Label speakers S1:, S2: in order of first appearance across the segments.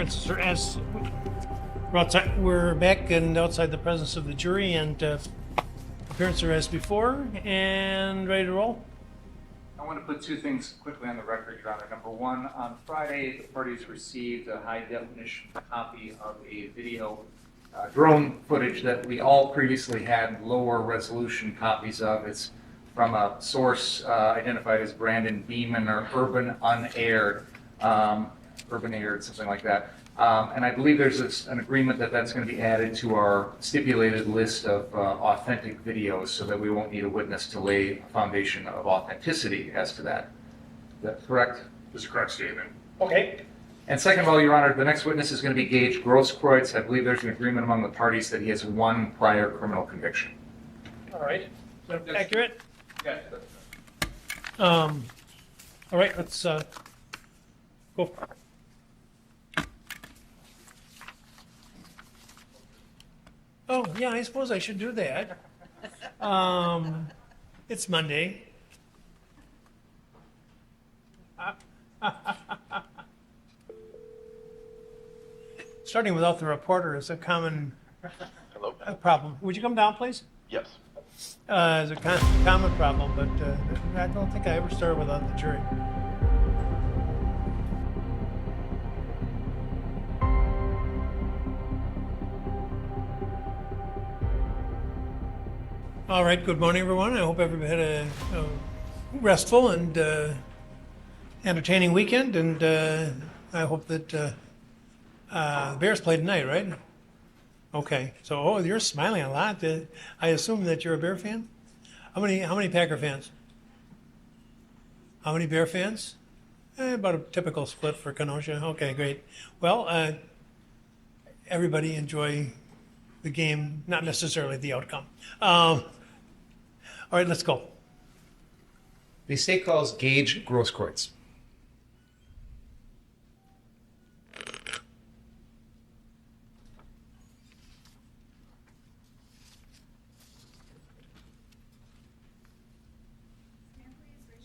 S1: appearances are as we're outside. We're back and outside the presence of the jury, and appearances are as before, and ready to roll.
S2: I want to put two things quickly on the record, Your Honor. Number one, on Friday, the parties received a high-definition copy of a video drone footage that we all previously had lower resolution copies of. It's from a source identified as Brandon Beeman or Urban Unaired, something like that. And I believe there's an agreement that that's going to be added to our stipulated list of authentic videos so that we won't need a witness to lay a foundation of authenticity as to that. Is that correct?
S3: That's a correct statement.
S1: Okay.
S2: And second of all, Your Honor, the next witness is going to be Gaige Grosskreutz. I believe there's an agreement among the parties that he has one prior criminal conviction.
S1: All right. Is that accurate?
S2: Yeah.
S1: All right. Let's go. Oh, yeah, I suppose I should do that. It's Monday. Starting without the reporter is a common problem. Would you come down, please?
S3: Yes.
S1: It's a common problem, but I don't think I ever started without the jury. All right, good morning, everyone. I hope everybody had a restful and entertaining weekend, and I hope that the Bears played tonight, right? Okay, so you're smiling a lot. I assume that you're a Bear fan? How many Packer fans? How many Bear fans? About a typical split for Kenosha. Okay, great. Well, everybody enjoy the game, not necessarily the outcome. All right, let's go.
S2: The state calls Gaige Grosskreutz.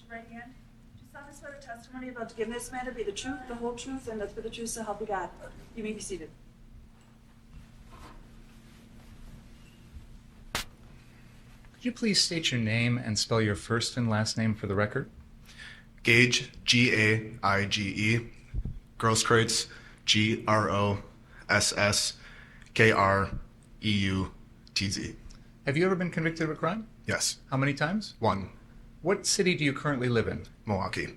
S4: Right hand. Do you solemnly swear the testimony you're about to give in this matter be the truth, the whole truth, and nothing but the truth, so help you God? You may be seated.
S2: Could you please state your name and spell your first and last name for the record?
S3: Gaige, Gaige. Grosskreutz, Grosskreutz.
S2: Have you ever been convicted of a crime?
S3: Yes.
S2: How many times?
S3: One.
S2: What city do you currently live in?
S3: Milwaukee.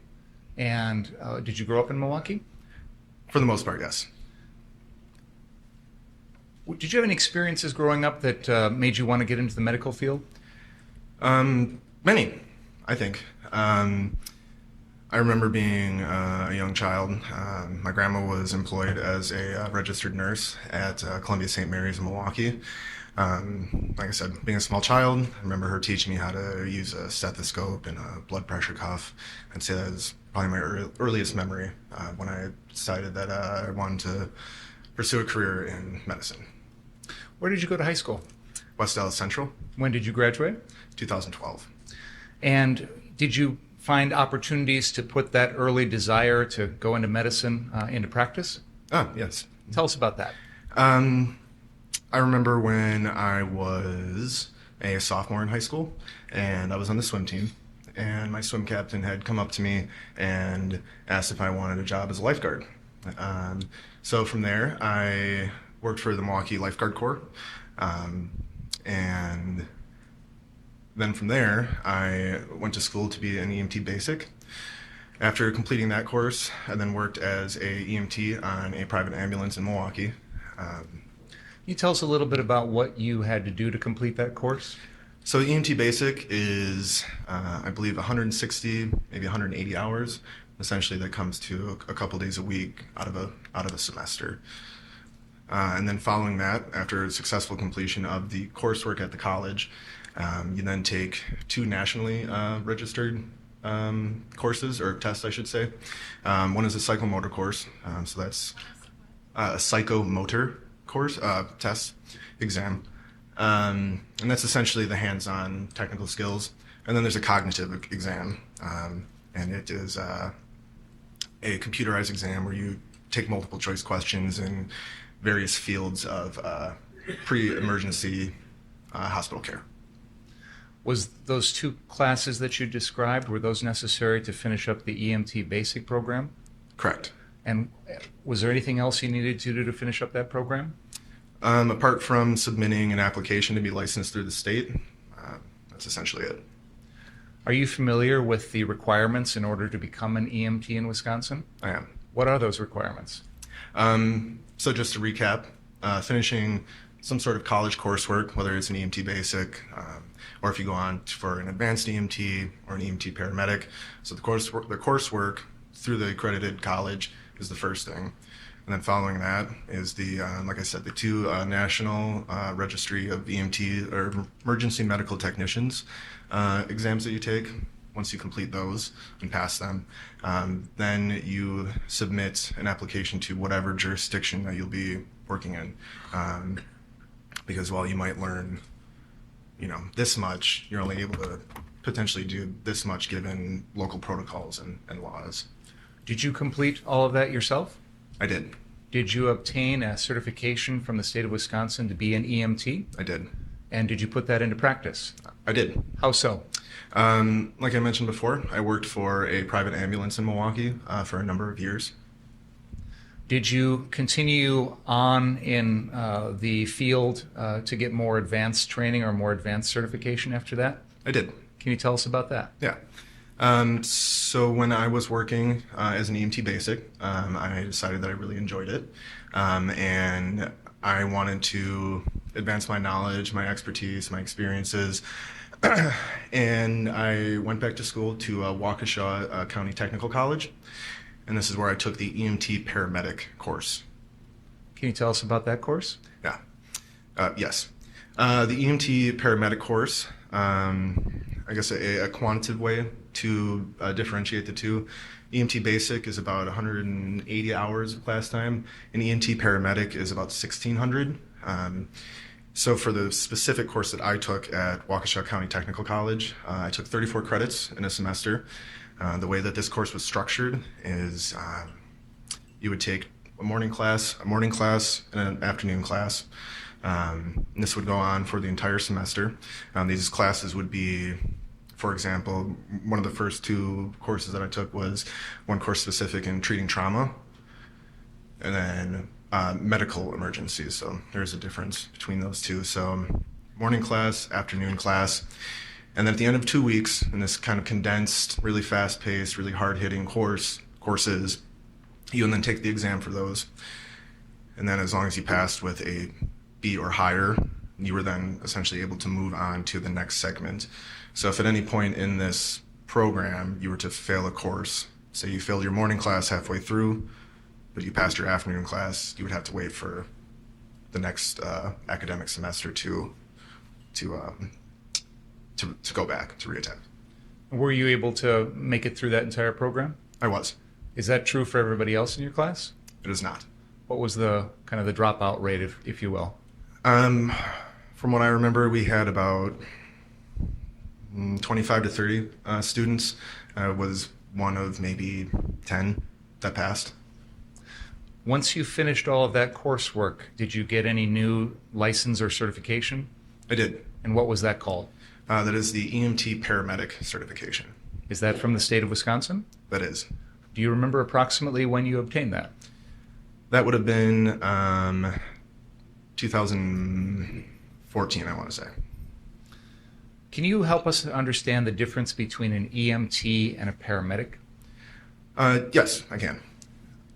S2: And did you grow up in Milwaukee?
S3: For the most part, yes.
S2: Did you have any experiences growing up that made you want to get into the medical field?
S3: Many, I think. I remember being a young child. My grandma was employed as a registered nurse at Columbia St. Mary's in Milwaukee. Like I said, being a small child, I remember her teaching me how to use a stethoscope and a blood pressure cuff. I'd say that was probably my earliest memory when I decided that I wanted to pursue a career in medicine.
S2: Where did you go to high school?
S3: West Dallas Central,
S2: When did you graduate?
S3: 2012.
S2: And did you find opportunities to put that early desire to go into medicine into practice?
S3: Yes.
S2: Tell us about that.
S3: I remember when I was a sophomore in high school and I was on the swim team, and my swim captain had come up to me and asked if I wanted a job as a lifeguard. So from there, I worked for the Milwaukee Lifeguard Corps. And then from there, I went to school to be an EMT basic. After completing that course, I then worked as a EMT on a private ambulance in Milwaukee.
S2: Can you tell us a little bit about what you had to do to complete that course?
S3: So the EMT basic is, I believe, 160, maybe 180 hours. Essentially, that comes to a couple days a week out of a semester. And then following that, after successful completion of the coursework at the college, you then take two nationally registered courses, or tests, I should say. One is a psychomotor course, so that's a psychomotor course, test, exam. And that's essentially the hands-on technical skills. And then there's a cognitive exam, and it is a computerized exam where you take multiple choice questions in various fields of pre-emergency hospital care.
S5: Was those 2 classes that you described, were those necessary to finish up the EMT basic program?
S3: Correct.
S5: And was there anything else you needed to do to finish up that program?
S3: Apart from submitting an application to be licensed through the state, that's essentially it.
S5: Are you familiar with the requirements in order to become an EMT in Wisconsin?
S3: I am.
S5: What are those requirements?
S3: So just to recap, finishing some sort of college coursework, whether it's an EMT basic, or if you go on for an advanced EMT or an EMT paramedic. So the coursework through the accredited college is the first thing. And then following that is the, like I said, the 2 national registry of EMT or emergency medical technicians exams that you take. Once you complete those and pass them, then you submit an application to whatever jurisdiction that you'll be working in. Because while you might learn, this much, you're only able to potentially do this much given local protocols and laws.
S5: Did you complete all of that yourself?
S3: I did.
S5: Did you obtain a certification from the state of Wisconsin to be an EMT?
S3: I did.
S5: And did you put that into practice?
S3: I did.
S5: How so?
S3: Like I mentioned before, I worked for a private ambulance in Milwaukee for a number of years.
S5: Did you continue on in the field to get more advanced training or more advanced certification after that?
S3: I did.
S5: Can you tell us about that?
S3: Yeah. So when I was working as an EMT basic, I decided that I really enjoyed it. And I wanted to advance my knowledge, my expertise, my experiences. And I went back to school to Waukesha County Technical College. And this is where I took the EMT paramedic course.
S5: Can you tell us about that course?
S3: Yeah. Yes. The EMT paramedic course, I guess a quantitative way to differentiate the 2. EMT basic is about 180 hours of class time, and EMT paramedic is about 1,600. So for the specific course that I took at Waukesha County Technical College, I took 34 credits in a semester. The way that this course was structured is you would take a morning class, and an afternoon class. And this would go on for the entire semester. These classes would be, for example, one of the first 2 courses that I took was one course specific in treating trauma, and then medical emergencies. So there's a difference between those 2. So morning class, afternoon class. And then at the end of 2 weeks, in this kind of condensed, really fast-paced, really hard-hitting courses, you would then take the exam for those. And then as long as you passed with a B or higher, you were then essentially able to move on to the next segment. So if at any point in this program you were to fail a course, say you failed your morning class halfway through, but you passed your afternoon class, you would have to wait for the next academic semester to go back, to reattempt.
S5: Were you able to make it through that entire program?
S3: I was.
S5: Is that true for everybody else in your class?
S3: It is not.
S5: What was the kind of the dropout rate, if you will?
S3: From what I remember, we had about 25 to 30 students. Was one of maybe 10 that passed.
S5: Once you finished all of that coursework, did you get any new license or certification?
S3: I did.
S5: And what was that called?
S3: That is the EMT paramedic certification.
S5: Is that from the state of Wisconsin?
S3: That is.
S5: Do you remember approximately when you obtained that?
S3: That would have been 2014, I want to say.
S5: Can you help us understand the difference between an EMT and a paramedic?
S3: Yes, I can.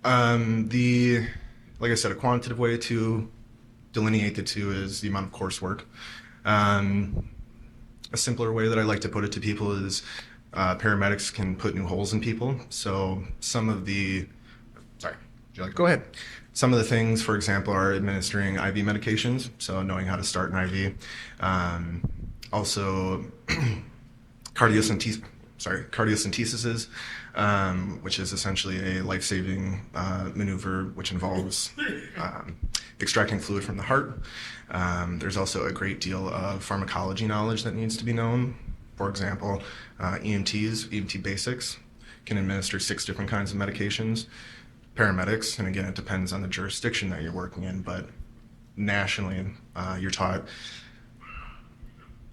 S3: Like I said, a quantitative way to delineate the 2 is the amount of coursework. A simpler way that I like to put it to people is paramedics can put new holes in people. So some of the, sorry, would you like to
S5: Go ahead.
S3: Some of the things, for example, are administering IV medications, so knowing how to start an IV. Also, cardiocentesis, which is essentially a life-saving maneuver which involves extracting fluid from the heart. There's also a great deal of pharmacology knowledge that needs to be known. For example, EMT basics can administer 6 different kinds of medications. paramedics, and again, it depends on the jurisdiction that you're working in, but nationally, you're taught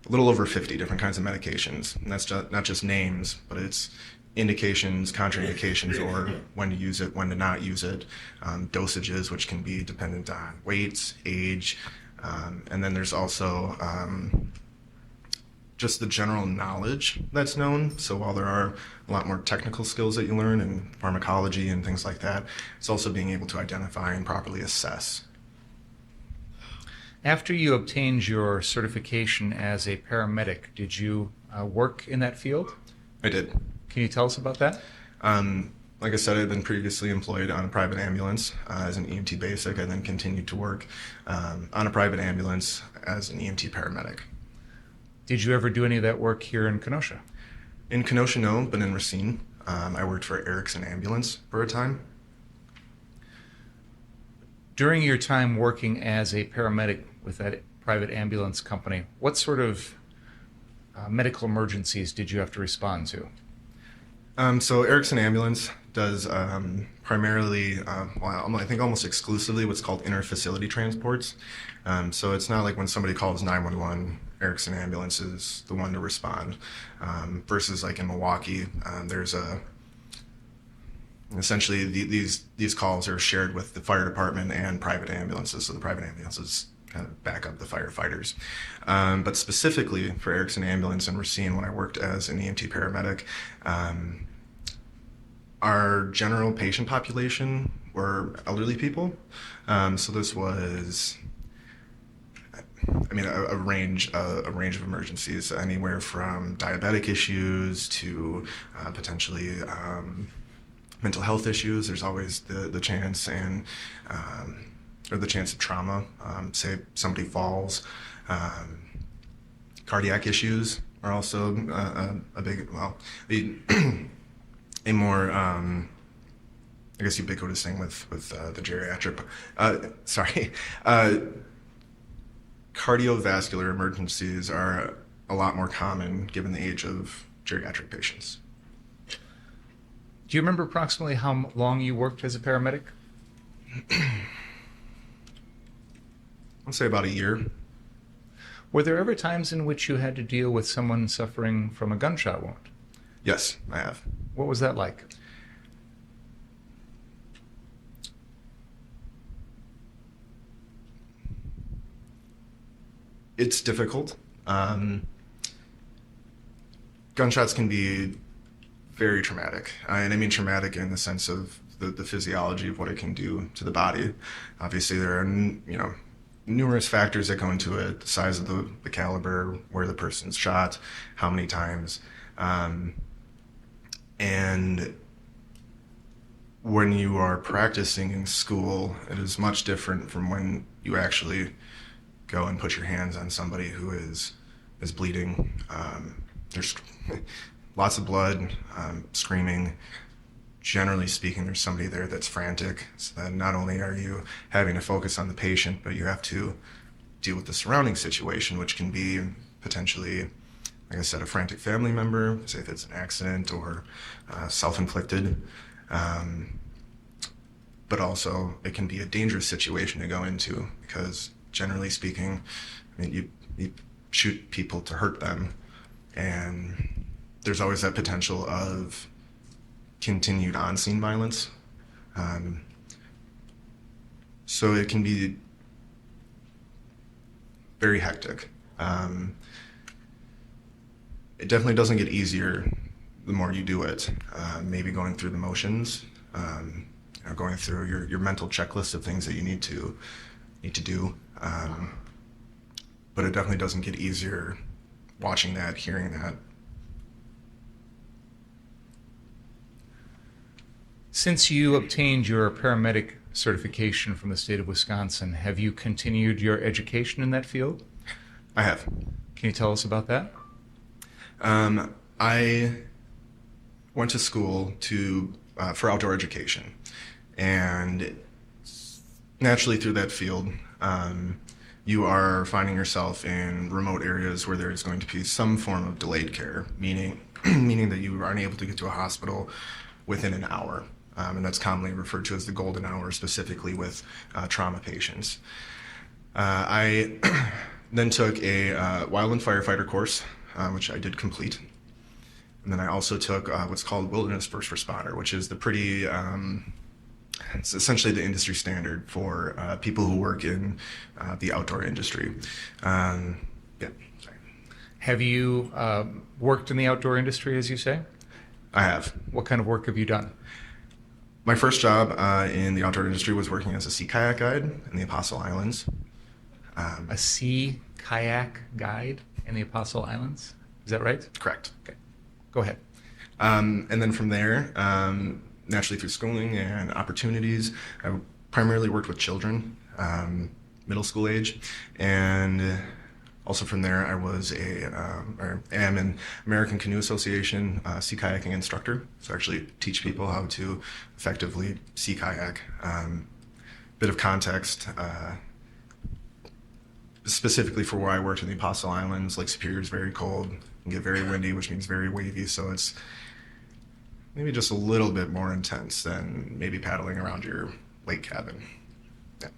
S3: a little over 50 different kinds of medications. And that's not just names, but it's indications, contraindications, or when to use it, when to not use it, dosages, which can be dependent on weight, age, and then there's also just the general knowledge that's known. So while there are a lot more technical skills that you learn in pharmacology and things like that, it's also being able to identify and properly assess.
S5: After you obtained your certification as a paramedic, did you work in that field?
S3: I did.
S5: Can you tell us about that?
S3: Like I said, I'd been previously employed on a private ambulance as an EMT basic. I then continued to work on a private ambulance as an EMT paramedic.
S5: Did you ever do any of that work here in Kenosha?
S3: In Kenosha, no, but in Racine, I worked for Erickson Ambulance for a time.
S5: During your time working as a paramedic with that private ambulance company, what sort of medical emergencies did you have to respond to?
S3: So Erickson Ambulance does primarily, I think almost exclusively what's called inter-facility transports. So it's not like when somebody calls 911, Erickson Ambulance is the one to respond. Versus like in Milwaukee, there's essentially these calls are shared with the fire department and private ambulances. So the private ambulances kind of back up the firefighters. But specifically for Erickson Ambulance and Racine, when I worked as an EMT paramedic, our general patient population were elderly people. So this was, a range of emergencies, anywhere from diabetic issues to potentially mental health issues. There's always the chance or the chance of trauma. Say somebody falls. Cardiac issues are also a big, a more, I guess, ubiquitous thing with the geriatric. Cardiovascular emergencies are a lot more common given the age of geriatric patients.
S5: Do you remember approximately how long you worked as a paramedic?
S3: I'd say about a year.
S5: Were there ever times in which you had to deal with someone suffering from a gunshot wound?
S3: Yes, I have.
S5: What was that like?
S3: It's difficult. Gunshots can be very traumatic. And I mean traumatic in the sense of the physiology of what it can do to the body. Obviously, there are, numerous factors that go into it: the size of the caliber, where the person's shot, how many times. And when you are practicing in school, it is much different from when you actually go and put your hands on somebody who is bleeding. There's lots of blood, screaming. Generally speaking, there's somebody there that's frantic. So that not only are you having to focus on the patient, but you have to deal with the surrounding situation, which can be potentially, like I said, a frantic family member, say if it's an accident or self-inflicted. But also it can be a dangerous situation to go into because, generally speaking, you shoot people to hurt them, and there's always that potential of continued on-scene violence. So it can be very hectic. It definitely doesn't get easier the more you do it. Maybe going through the motions, going through your mental checklist of things that you need to do. But it definitely doesn't get easier watching that, hearing that.
S5: Since you obtained your paramedic certification from the state of Wisconsin, have you continued your education in that field?
S3: I have.
S5: Can you tell us about that?
S3: I went to school for outdoor education, and naturally through that field, you are finding yourself in remote areas where there is going to be some form of delayed care, meaning that you aren't able to get to a hospital within an hour. and that's commonly referred to as the golden hour, specifically with trauma patients. I then took a wildland firefighter course, which I did complete. And then I also took what's called Wilderness First Responder, which is the pretty, it's essentially the industry standard for people who work in the outdoor industry. Yeah, sorry.
S5: Have you worked in the outdoor industry, as you say?
S3: I have.
S5: What kind of work have you done?
S3: My first job in the outdoor industry was working as a sea kayak guide in the Apostle Islands.
S5: A sea kayak guide in the Apostle Islands? Is that right?
S3: Correct.
S5: Okay. Go ahead.
S3: And then from there, naturally through schooling and opportunities, I primarily worked with children, middle school age, and also from there I was or am an American Canoe Association sea kayaking instructor. So I actually teach people how to effectively sea kayak. Bit of context, specifically for where I worked in the Apostle Islands, Lake Superior is very cold. Can get very windy, which means very wavy, so it's maybe just a little bit more intense than maybe paddling around your lake cabin. Yeah.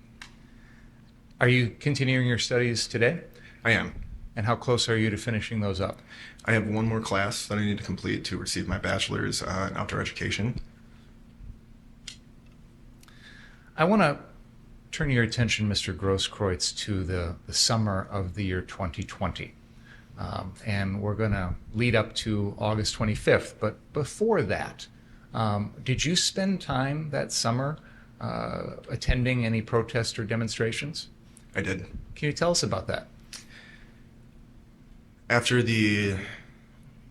S5: Are you continuing your studies today?
S3: I am.
S5: And how close are you to finishing those up?
S3: I have one more class that I need to complete to receive my bachelor's in outdoor education.
S5: I want to turn your attention, Mr. Grosskreutz, to the summer of the year 2020. And we're going to lead up to August 25th. But before that, did you spend time that summer attending any protests or demonstrations?
S3: I did.
S5: Can you tell us about that?
S3: After the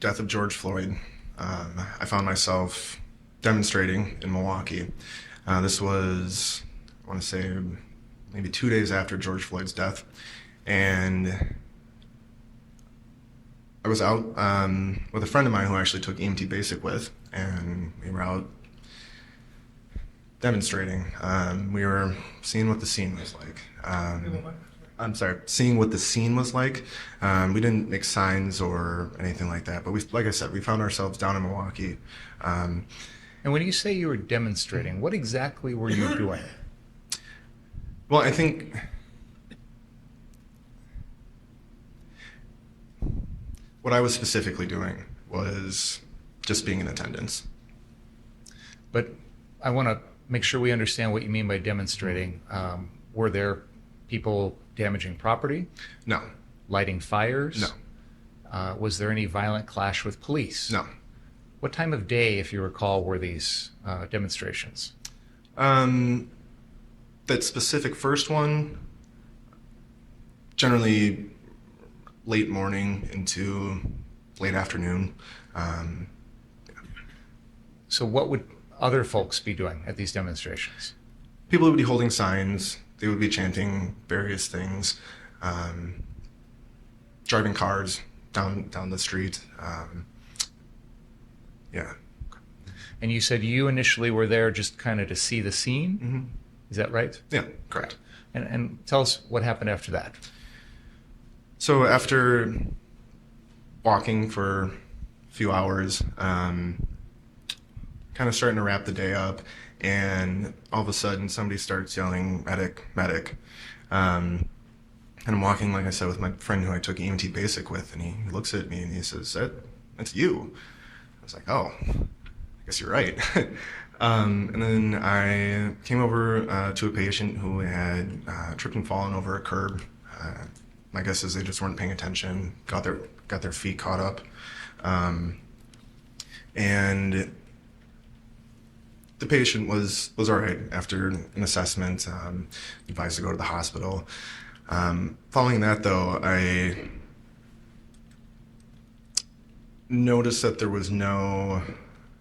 S3: death of George Floyd, I found myself demonstrating in Milwaukee. This was, I want to say, maybe 2 days after George Floyd's death. And I was out with a friend of mine who I actually took EMT Basic with, and we were out demonstrating. We were seeing what the scene was like. Seeing what the scene was like. We didn't make signs or anything like that, but like I said, we found ourselves down in Milwaukee.
S5: And when you say you were demonstrating, what exactly were you doing?
S3: Well, I think what I was specifically doing was just being in attendance.
S5: But I want to make sure we understand what you mean by demonstrating. Were there people damaging property?
S3: No.
S5: Lighting fires?
S3: No.
S5: Was there any violent clash with police?
S3: No.
S5: What time of day, if you recall, were these demonstrations?
S3: That specific first one, generally late morning into late afternoon.
S5: So what would other folks be doing at these demonstrations?
S3: People would be holding signs. They would be chanting various things, driving cars down the street. Yeah.
S5: And you said you initially were there just kind of to see the scene?
S3: Mm-hmm.
S5: Is that right?
S3: Yeah, correct.
S5: And tell us what happened after that.
S3: So after walking for a few hours, kind of starting to wrap the day up, and all of a sudden somebody starts yelling, "Medic, medic." And I'm walking, like I said, with my friend who I took EMT Basic with, and he looks at me and he says, "That's you." I was like, "Oh, I guess you're right." And then I came over to a patient who had tripped and fallen over a curb. My guess is they just weren't paying attention, got their feet caught up. And the patient was all right after an assessment, advised to go to the hospital. Following that, though, I noticed that there was no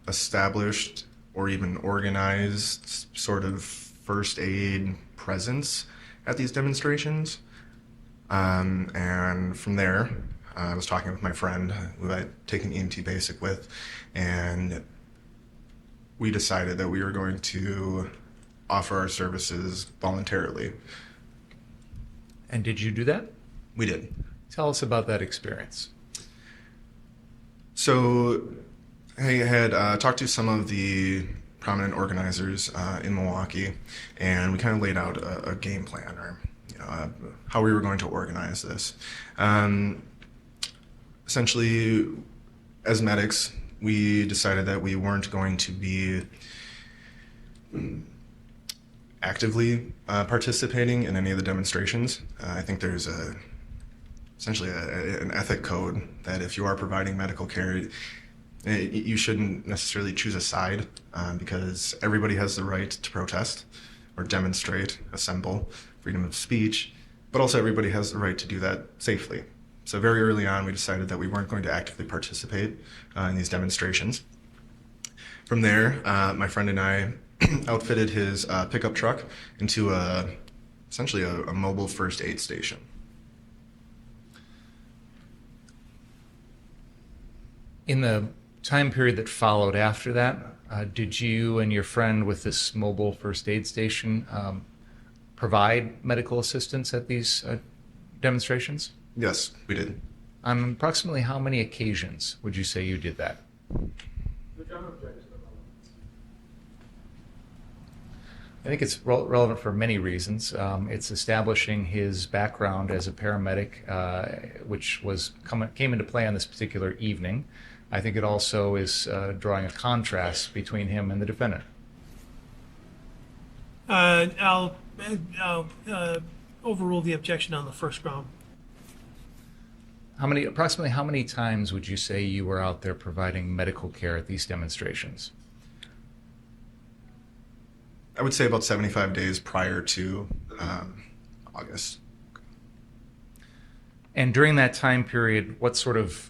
S3: established or even organized sort of first aid presence at these demonstrations. And from there, I was talking with my friend who I'd taken EMT Basic with, and we decided that we were going to offer our services voluntarily.
S5: And did you do that?
S3: We did.
S5: Tell us about that experience.
S3: So I had talked to some of the prominent organizers in Milwaukee, and we kind of laid out a game plan, or how we were going to organize this. Essentially, as medics, we decided that we weren't going to be actively participating in any of the demonstrations. I think there's essentially an ethic code that if you are providing medical care, you shouldn't necessarily choose a side, because everybody has the right to protest or demonstrate, assemble, freedom of speech, but also everybody has the right to do that safely. So very early on, we decided that we weren't going to actively participate in these demonstrations. From there, my friend and I outfitted his pickup truck into essentially a mobile first aid station.
S5: In the time period that followed after that, did you and your friend with this mobile first aid station provide medical assistance at these demonstrations?
S3: Yes, we did.
S5: On approximately how many occasions would you say you did that? I think it's relevant for many reasons. It's establishing his background as a paramedic, which came into play on this particular evening. I think it also is drawing a contrast between him and the defendant.
S1: I'll overrule the objection on the first ground.
S5: Approximately how many times would you say you were out there providing medical care at these demonstrations?
S3: I would say about 75 days prior to August.
S5: And during that time period, what sort of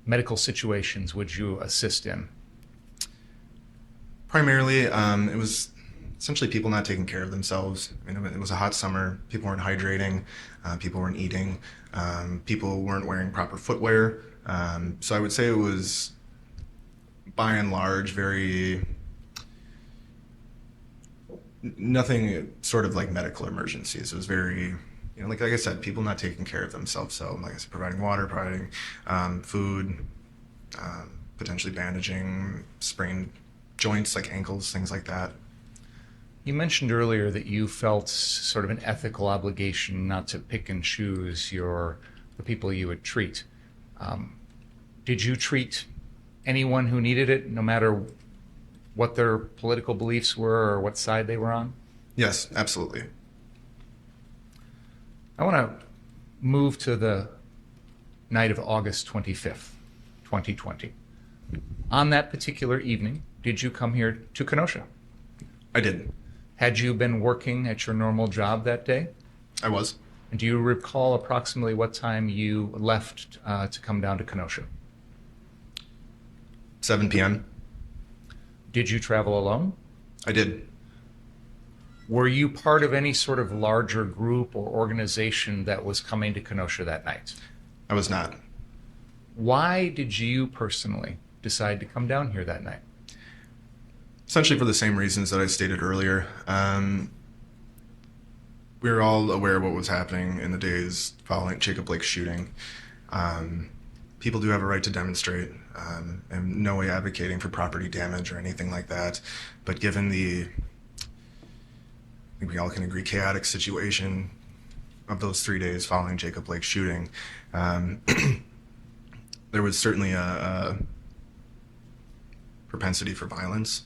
S5: medical situations would you assist in?
S3: Primarily, it was essentially people not taking care of themselves. I mean, it was a hot summer. People weren't hydrating. People weren't eating. People weren't wearing proper footwear. So I would say it was, by and large, nothing sort of like medical emergencies. It was very, like I said, people not taking care of themselves. So, like I said, providing water, providing food, potentially bandaging, sprained joints like ankles, things like that.
S5: You mentioned earlier that you felt sort of an ethical obligation not to pick and choose the people you would treat. Did you treat anyone who needed it, no matter what their political beliefs were or what side they were on?
S3: Yes, absolutely.
S5: I want to move to the night of August 25th, 2020. On that particular evening, did you come here to Kenosha?
S3: I did.
S5: Had you been working at your normal job that day?
S3: I was.
S5: And do you recall approximately what time you left to come down to Kenosha?
S3: 7 p.m.
S5: Did you travel alone?
S3: I did.
S5: Were you part of any sort of larger group or organization that was coming to Kenosha that night?
S3: I was not.
S5: Why did you personally decide to come down here that night?
S3: Essentially for the same reasons that I stated earlier. We were all aware of what was happening in the days following Jacob Blake's shooting. People do have a right to demonstrate. I'm in no way advocating for property damage or anything like that. But given I think we all can agree, chaotic situation of those 3 days following Jacob Blake's shooting, there was certainly a propensity for violence,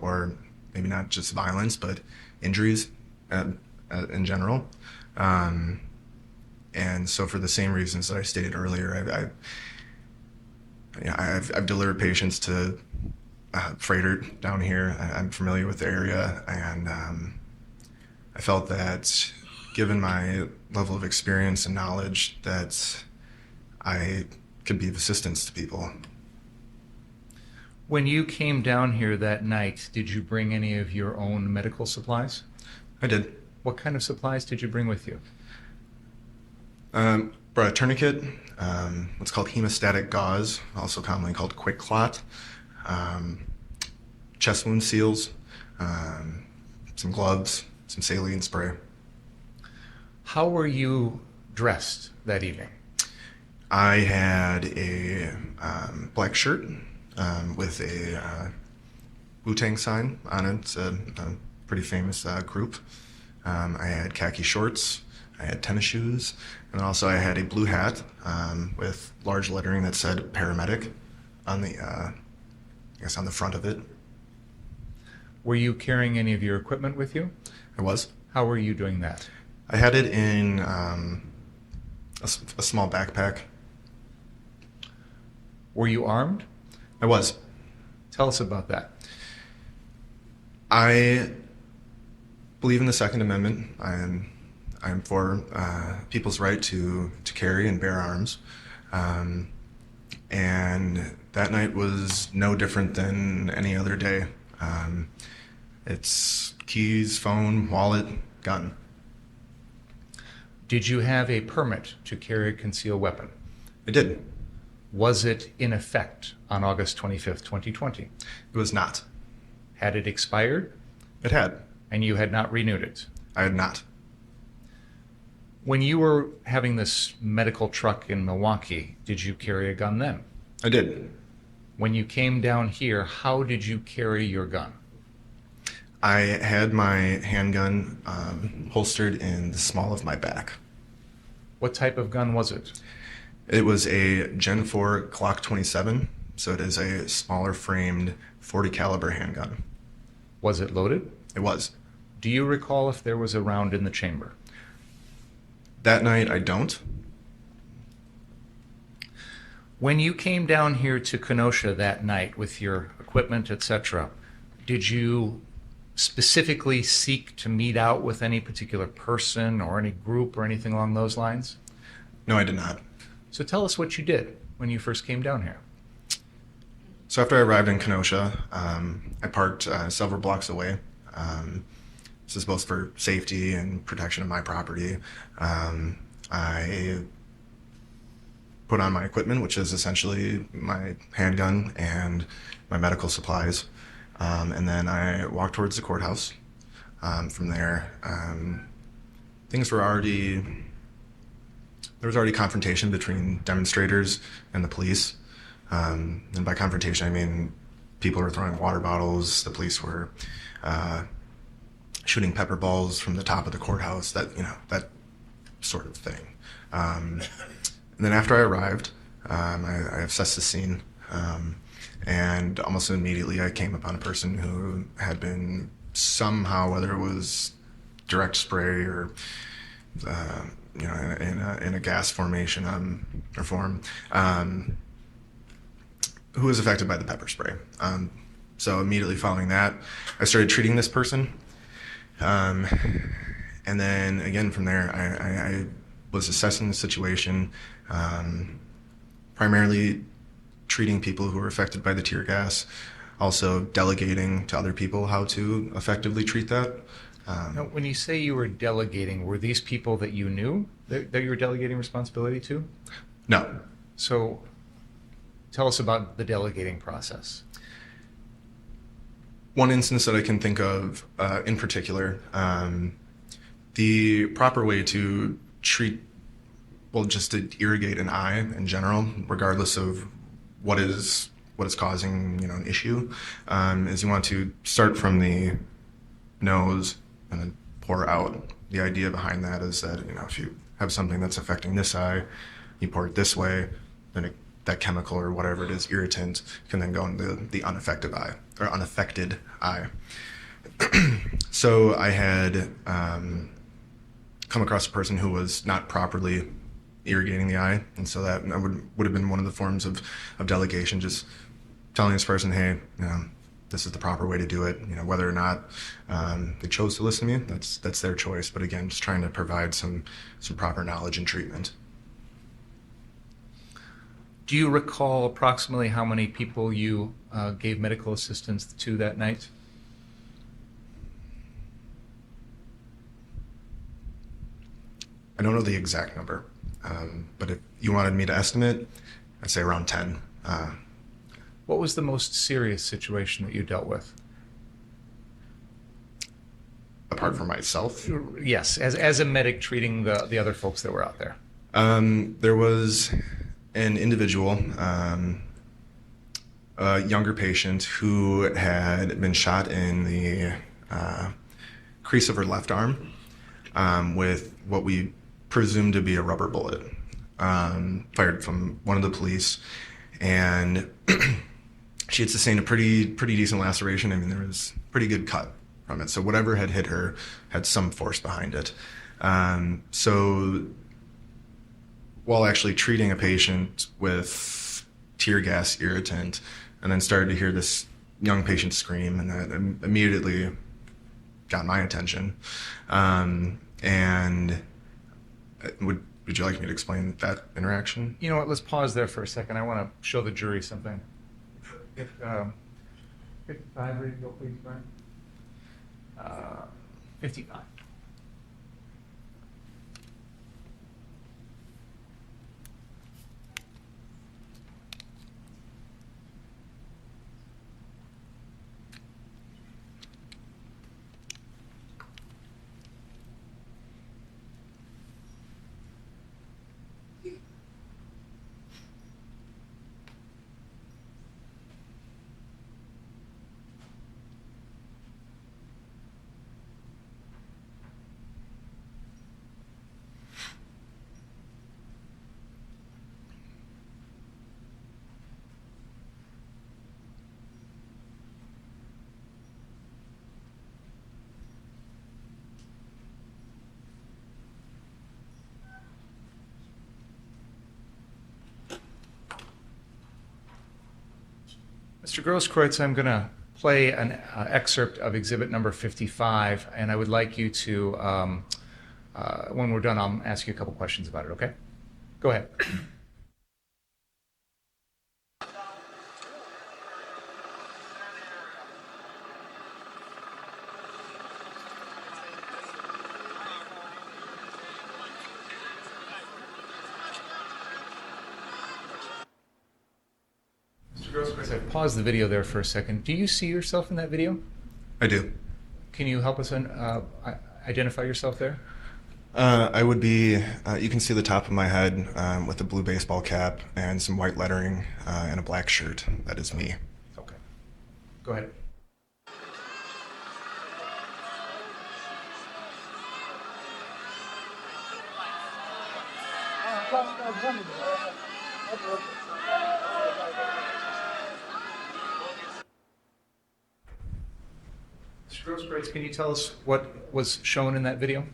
S3: or maybe not just violence, but injuries in general. And so for the same reasons that I stated earlier, I've delivered patients to freighter down here. I'm familiar with the area, and I felt that given my level of experience and knowledge that I could be of assistance to people.
S5: When you came down here that night, did you bring any of your own medical supplies?
S3: I did.
S5: What kind of supplies did you bring with you?
S3: Brought a tourniquet, what's called hemostatic gauze, also commonly called quick clot, chest wound seals, some gloves, some saline spray.
S5: How were you dressed that evening?
S3: I had a black shirt with a Wu-Tang sign on it. It's a pretty famous group. I had khaki shorts. I had tennis shoes. And then also I had a blue hat with large lettering that said paramedic on the, I guess on the front of it.
S5: Were you carrying any of your equipment with you?
S3: I was.
S5: How were you doing that?
S3: I had it in a small backpack.
S5: Were you armed?
S3: I was.
S5: Tell us about that.
S3: I believe in the Second Amendment. I'm for people's right to carry and bear arms. And that night was no different than any other day. It's keys, phone, wallet, gun.
S5: Did you have a permit to carry a concealed weapon?
S3: I did.
S5: Was it in effect on August 25th, 2020?
S3: It was not.
S5: Had it expired?
S3: It had.
S5: And you had not renewed it?
S3: I had not.
S5: When you were having this medical truck in Milwaukee, did you carry a gun then?
S3: I did.
S5: When you came down here, how did you carry your gun?
S3: I had my handgun holstered in the small of my back.
S5: What type of gun was it?
S3: It was a Gen 4 Glock 27, so it is a smaller framed 40 caliber handgun.
S5: Was it loaded?
S3: It was.
S5: Do you recall if there was a round in the chamber?
S3: That night, I don't.
S5: When you came down here to Kenosha that night with your equipment, etc., did you specifically seek to meet out with any particular person or any group or anything along those lines?
S3: No, I did not.
S5: So tell us what you did when you first came down here.
S3: So after I arrived in Kenosha, I parked several blocks away. This is both for safety and protection of my property. I put on my equipment, which is essentially my handgun and my medical supplies. And then I walked towards the courthouse. From there, there was already confrontation between demonstrators and the police. And by confrontation, I mean people were throwing water bottles. The police were shooting pepper balls from the top of the courthouse. That sort of thing. And then after I arrived, I assessed the scene. And almost immediately I came upon a person who had been somehow, whether it was direct spray or in a gas formation or form, who was affected by the pepper spray. So immediately following that, I started treating this person. And then again from there, I was assessing the situation, primarily treating people who were affected by the tear gas, also delegating to other people how to effectively treat that.
S5: Now, when you say you were delegating, were these people that you knew that you were delegating responsibility to?
S3: No.
S5: So tell us about the delegating process.
S3: One instance that I can think of in particular, the proper way to treat, just to irrigate an eye in general, regardless of what is causing an issue, is you want to start from the nose and then pour out. The idea behind that is that if you have something that's affecting this eye, you pour it this way, then that chemical or whatever it is, irritant, can then go into the unaffected eye. So I had come across a person who was not properly irrigating the eye, and so that would have been one of the forms of delegation, just telling this person, hey, this is the proper way to do it. Whether or not they chose to listen to me, that's their choice. But again, just trying to provide some proper knowledge and treatment.
S5: Do you recall approximately how many people you gave medical assistance to that night?
S3: I don't know the exact number, but if you wanted me to estimate, I'd say around 10.
S5: What was the most serious situation that you dealt with?
S3: Apart from myself?
S5: Yes, as a medic treating the other folks that were out there.
S3: There was an individual, a younger patient who had been shot in the crease of her left arm with what we presume to be a rubber bullet fired from one of the police. And she had sustained a pretty decent laceration. I mean, there was a pretty good cut from it. So whatever had hit her had some force behind it. So while actually treating a patient with tear gas irritant, and then started to hear this young patient scream, and that immediately got my attention. And would you like me to explain that interaction?
S5: You know what? Let's pause there for a second. I want to show the jury something. If 55, ready to go, please, Brian? 55. Mr. Grosskreutz, I'm going to play an excerpt of exhibit number 55, and I would like you to, when we're done, I'll ask you a couple questions about it, okay? Go ahead. I've paused the video there for a second. Do you see yourself in that video?
S3: I do.
S5: Can you help us identify yourself there?
S3: I would be, you can see the top of my head with a blue baseball cap and some white lettering and a black shirt. That is me.
S5: Okay. Go ahead. Mr. Grosskreutz, can you tell us what was shown in that video?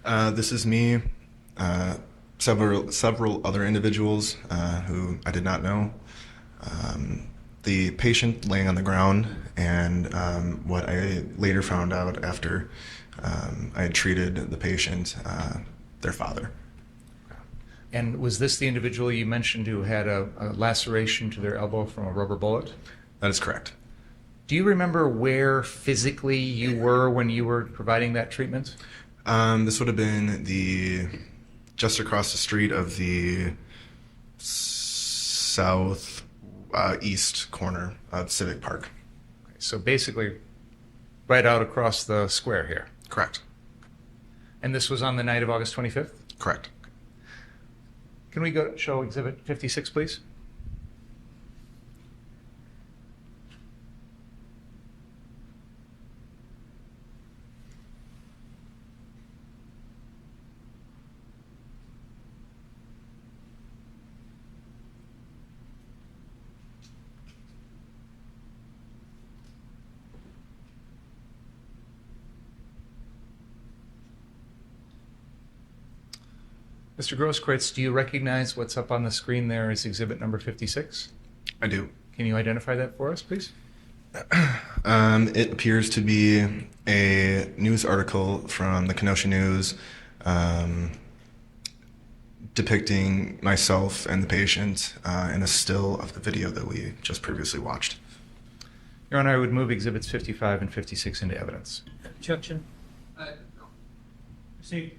S3: This is me, several other individuals who I did not know. The patient laying on the ground, and what I later found out after I had treated the patient, their father.
S5: And was this the individual you mentioned who had a laceration to their elbow from a rubber bullet?
S3: That is correct.
S5: Do you remember where physically you were when you were providing that treatment?
S3: This would have been just across the street of the southeast corner of Civic Park.
S5: Okay, so basically right out across the square here.
S3: Correct.
S5: And this was on the night of August 25th?
S3: Correct.
S5: Can we go show exhibit 56, please? Mr. Grosskreutz, do you recognize what's up on the screen there as exhibit number 56?
S3: I do.
S5: Can you identify that for us, please?
S3: It appears to be a news article from the Kenosha News depicting myself and the patient in a still of the video that we just previously watched.
S5: Your Honor, I would move exhibits 55 and 56 into evidence.
S1: Objection. Proceed.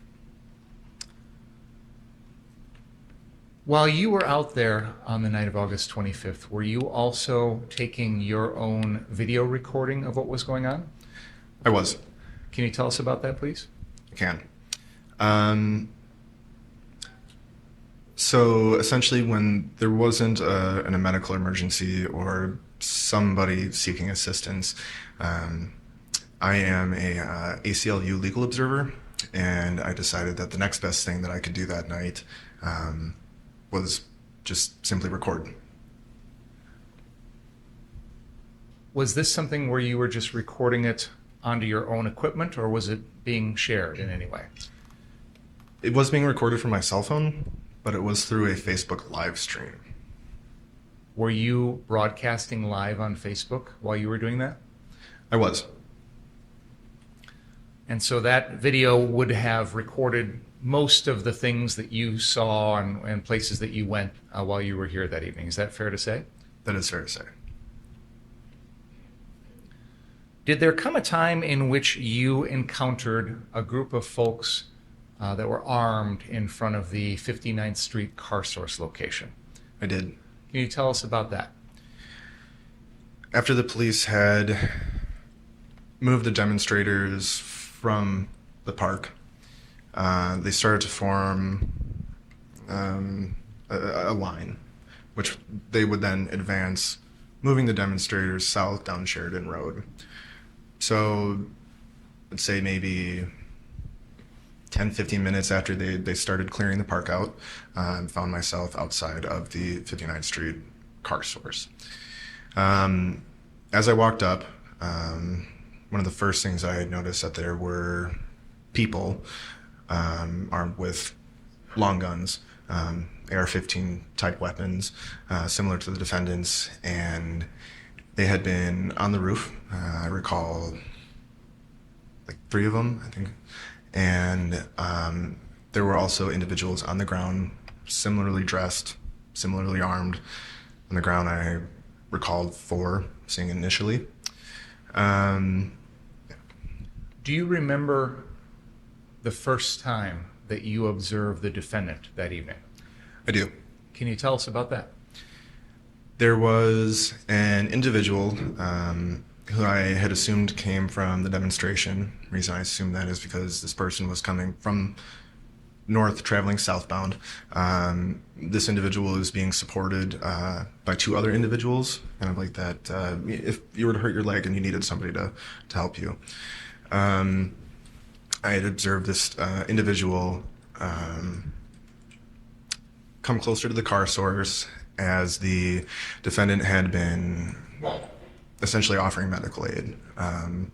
S5: While you were out there on the night of August 25th, were you also taking your own video recording of what was going on?
S3: I was.
S5: Can you tell us about that, please?
S3: I can. So essentially, when there wasn't a medical emergency or somebody seeking assistance, I am a ACLU legal observer, and I decided that the next best thing that I could do that night was just simply record.
S5: Was this something where you were just recording it onto your own equipment, or was it being shared in any way?
S3: It was being recorded from my cell phone, but it was through a Facebook live stream.
S5: Were you broadcasting live on Facebook while you were doing that?
S3: I was.
S5: And so that video would have recorded most of the things that you saw and places that you went while you were here that evening. Is that fair to say?
S3: That is fair to say.
S5: Did there come a time in which you encountered a group of folks that were armed in front of the 59th Street car source location?
S3: I did.
S5: Can you tell us about that?
S3: After the police had moved the demonstrators from the park, they started to form a line, which they would then advance, moving the demonstrators south down Sheridan Road. So let's say maybe 10, 15 minutes after they started clearing the park out, found myself outside of the 59th Street car source. As I walked up, one of the first things I noticed that there were people armed with long guns, AR-15 type weapons, similar to the defendants, and they had been on the roof. I recall like 3 of them, I think. And there were also individuals on the ground, similarly dressed, similarly armed. On the ground, I recalled 4 seeing initially.
S5: Do you remember the first time that you observed the defendant that evening?
S3: I do.
S5: Can you tell us about that?
S3: There was an individual who I had assumed came from the demonstration. The reason I assumed that is because this person was coming from north, traveling southbound. This individual is being supported by 2 other individuals, kind of like that. If you were to hurt your leg and you needed somebody to help you. I had observed this individual come closer to the car source as the defendant had been essentially offering medical aid. And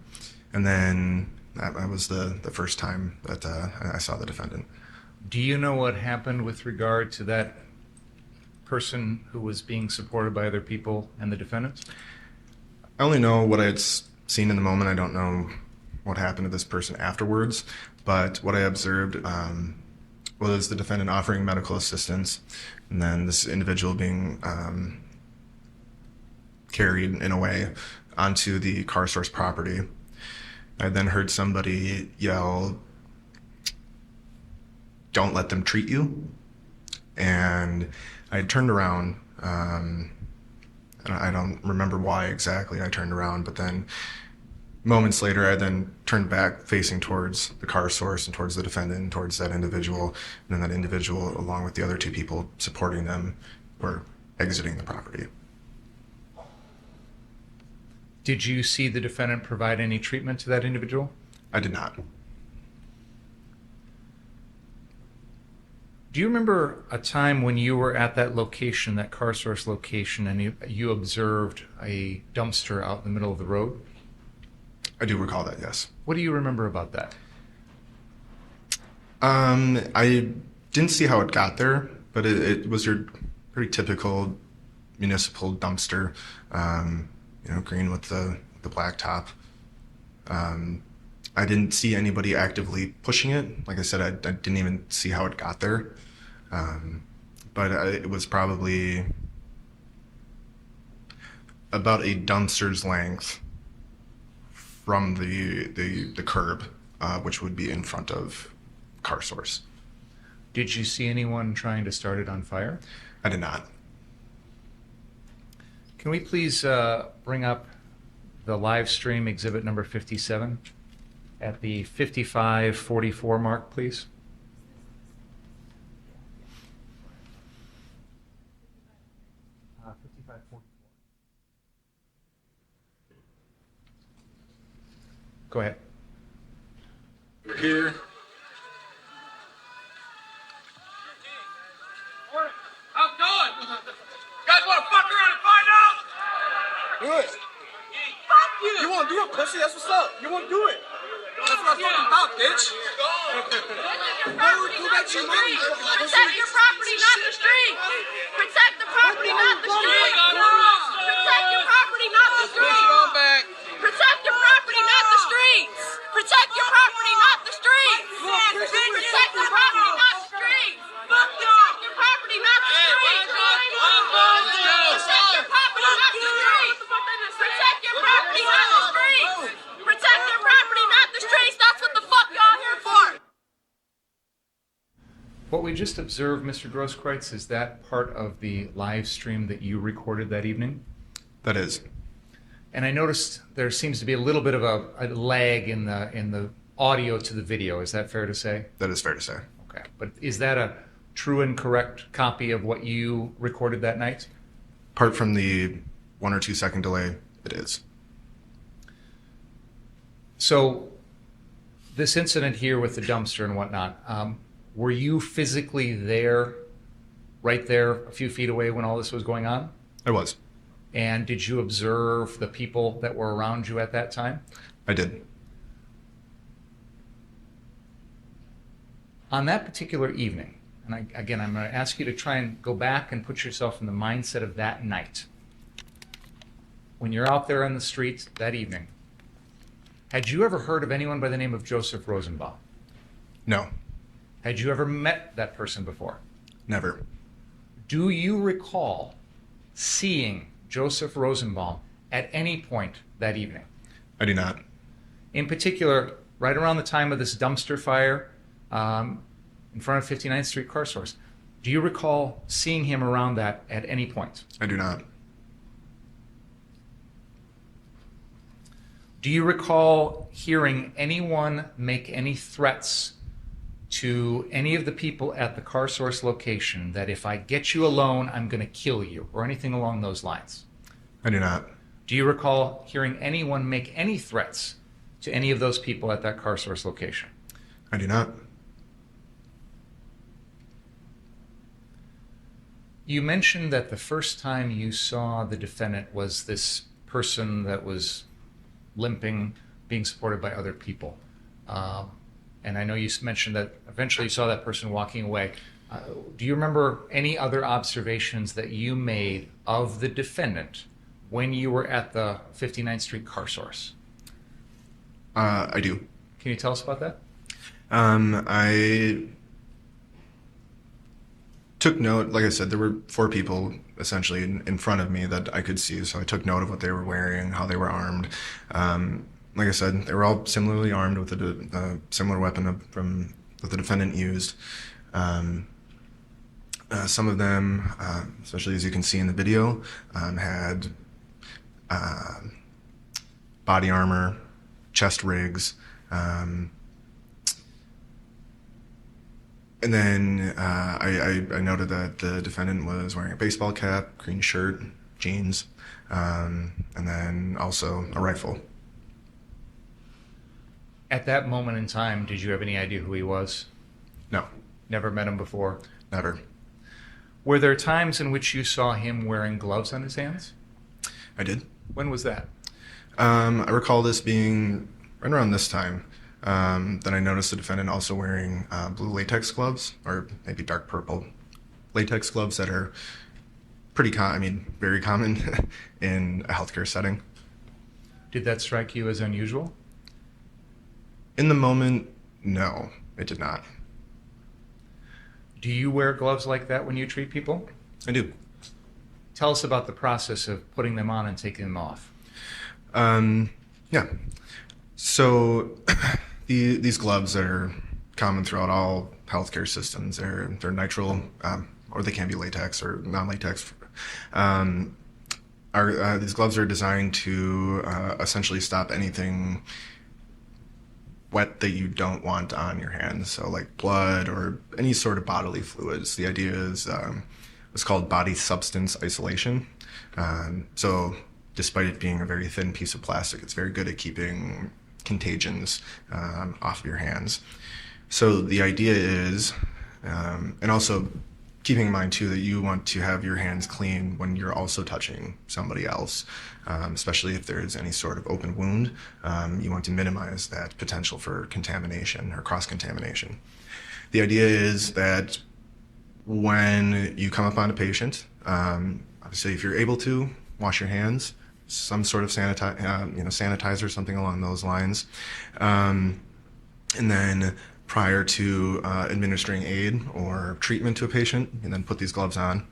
S3: then that was the first time that I saw the defendant.
S5: Do you know what happened with regard to that person who was being supported by other people and the defendant?
S3: I only know what I had seen in the moment. I don't know what happened to this person afterwards, but what I observed was the defendant offering medical assistance, and then this individual being carried in a way onto the car source property. I then heard somebody yell, "Don't let them treat you." And I turned around, and I don't remember why exactly I turned around, but then moments later, I then turned back facing towards the car source and towards the defendant and towards that individual. And then that individual, along with the other 2 people supporting them, were exiting the property.
S5: Did you see the defendant provide any treatment to that individual?
S3: I did not.
S5: Do you remember a time when you were at that location, that car source location, and you observed a dumpster out in the middle of the road?
S3: I do recall that, yes.
S5: What do you remember about that?
S3: I didn't see how it got there, but it was your pretty typical municipal dumpster, green with the black top. I didn't see anybody actively pushing it. Like I said, I didn't even see how it got there. But it was probably about a dumpster's length from the curb, which would be in front of car source.
S5: Did you see anyone trying to start it on fire?
S3: I did not.
S5: Can we please bring up the live stream exhibit number 57 at the 55:44 mark, please? 5544. Go ahead.
S6: We're here.
S7: How it going? You guys want to fuck around and find out?
S6: Do it.
S7: Fuck you!
S6: You won't do it, pussy. That's what's up. You won't do it.
S7: That's what I'm talking about, bitch.
S6: Go back to your mom, you fucking pussy.
S8: Protect your property, not the street. Protect the property, not the street. Protect your property, not the street. Protect your property, not the streets. Protect your property, not the streets. Protect the property, not the streets. Protect your property, not the streets. Protect your property, not the streets. Protect your property, not the streets. Protect your property, not the streets. That's what the fuck y'all here for.
S5: What we just observed, Mr. Grosskreutz, is that part of the live stream that you recorded that evening?
S3: That is.
S5: And I noticed there seems to be a little bit of a lag in the audio to the video. Is that fair to say?
S3: That is fair to say.
S5: Okay. But is that a true and correct copy of what you recorded that night?
S3: Apart from the 1 or 2 second delay, it is.
S5: So this incident here with the dumpster and whatnot, were you physically there, right there, a few feet away when all this was going on?
S3: I was.
S5: And did you observe the people that were around you at that time?
S3: I did.
S5: On that particular evening, and again, I'm going to ask you to try and go back and put yourself in the mindset of that night. When you're out there on the streets that evening, had you ever heard of anyone by the name of Joseph Rosenbaum?
S3: No.
S5: Had you ever met that person before?
S3: Never.
S5: Do you recall seeing Joseph Rosenbaum at any point that evening?
S3: I do not.
S5: In particular, right around the time of this dumpster fire in front of 59th Street Car Source, do you recall seeing him around that at any point?
S3: I do not.
S5: Do you recall hearing anyone make any threats to any of the people at the Car Source location that if I get you alone, I'm going to kill you, or anything along those lines?
S3: I do not.
S5: Do you recall hearing anyone make any threats to any of those people at that Car Source location?
S3: I do not.
S5: You mentioned that the first time you saw the defendant was this person that was limping, being supported by other people. And I know you mentioned that eventually you saw that person walking away. Do you remember any other observations that you made of the defendant when you were at the 59th Street Car Source?
S3: I do.
S5: Can you tell us about that?
S3: I took note, like I said, there were 4 people essentially in front of me that I could see, so I took note of what they were wearing, how they were armed. Like I said, they were all similarly armed with a similar weapon that the defendant used. Some of them, especially as you can see in the video, had body armor, chest rigs, and then I noted that the defendant was wearing a baseball cap, green shirt, jeans, and then also a rifle.
S5: At that moment in time, did you have any idea who he was?
S3: No,
S5: Never met him before?
S3: never.
S5: Were there times in which you saw him wearing gloves on his hands?
S3: I did.
S5: When was that?
S3: I recall this being right around this time. Then I noticed the defendant also wearing blue latex gloves, or maybe dark purple latex gloves that are very common in a healthcare setting.
S5: Did that strike you as unusual?
S3: In the moment, no, it did not.
S5: Do you wear gloves like that when you treat people?
S3: I do.
S5: Tell us about the process of putting them on and taking them off.
S3: Yeah. So these gloves that are common throughout all healthcare systems, they're nitrile, or they can be latex or non-latex. These gloves are designed to essentially stop anything wet that you don't want on your hands, so like blood or any sort of bodily fluids. The idea is what's called body substance isolation. So despite it being a very thin piece of plastic, it's very good at keeping contagions off of your hands. So the idea is, and also keeping in mind too that you want to have your hands clean when you're also touching somebody else, especially if there's any sort of open wound. You want to minimize that potential for contamination or cross-contamination. The idea is that when you come upon a patient, obviously if you're able to, wash your hands, some sort of sanitizer, something along those lines. And then prior to administering aid or treatment to a patient, and then put these gloves on.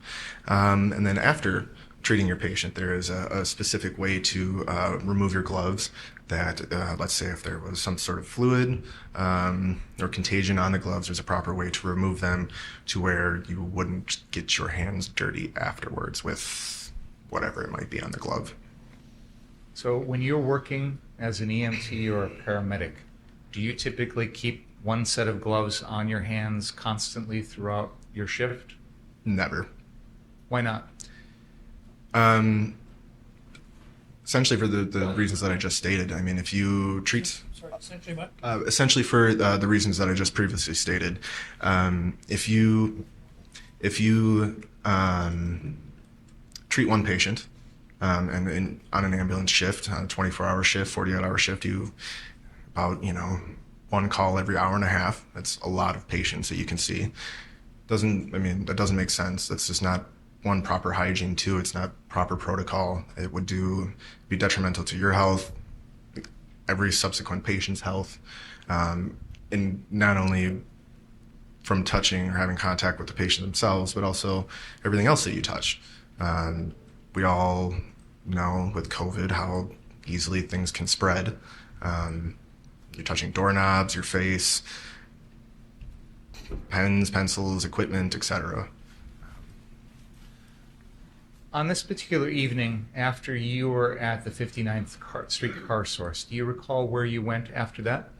S3: And then after treating your patient, there is a specific way to remove your gloves that, let's say if there was some sort of fluid or contagion on the gloves, there's a proper way to remove them to where you wouldn't get your hands dirty afterwards with whatever it might be on the glove.
S5: So when you're working as an EMT or a paramedic, do you typically keep one set of gloves on your hands constantly throughout your shift?
S3: Never.
S5: Why not?
S3: Essentially for the reasons that I just stated. I mean, if you treat...
S1: Sorry, essentially what?
S3: Essentially for the reasons that I just previously stated. If you treat one patient, and on an ambulance shift, on a 24-hour shift, 48-hour shift, you about, one call every hour and a half. That's a lot of patients that you can see. That doesn't make sense. That's just not one, proper hygiene. Two, it's not proper protocol. It would be detrimental to your health, every subsequent patient's health, and not only from touching or having contact with the patient themselves, but also everything else that you touch. We all know with COVID how easily things can spread. You're touching doorknobs, your face, pens, pencils, equipment, etc.
S5: On this particular evening, after you were at the 59th Street car source, do you recall where you went after that?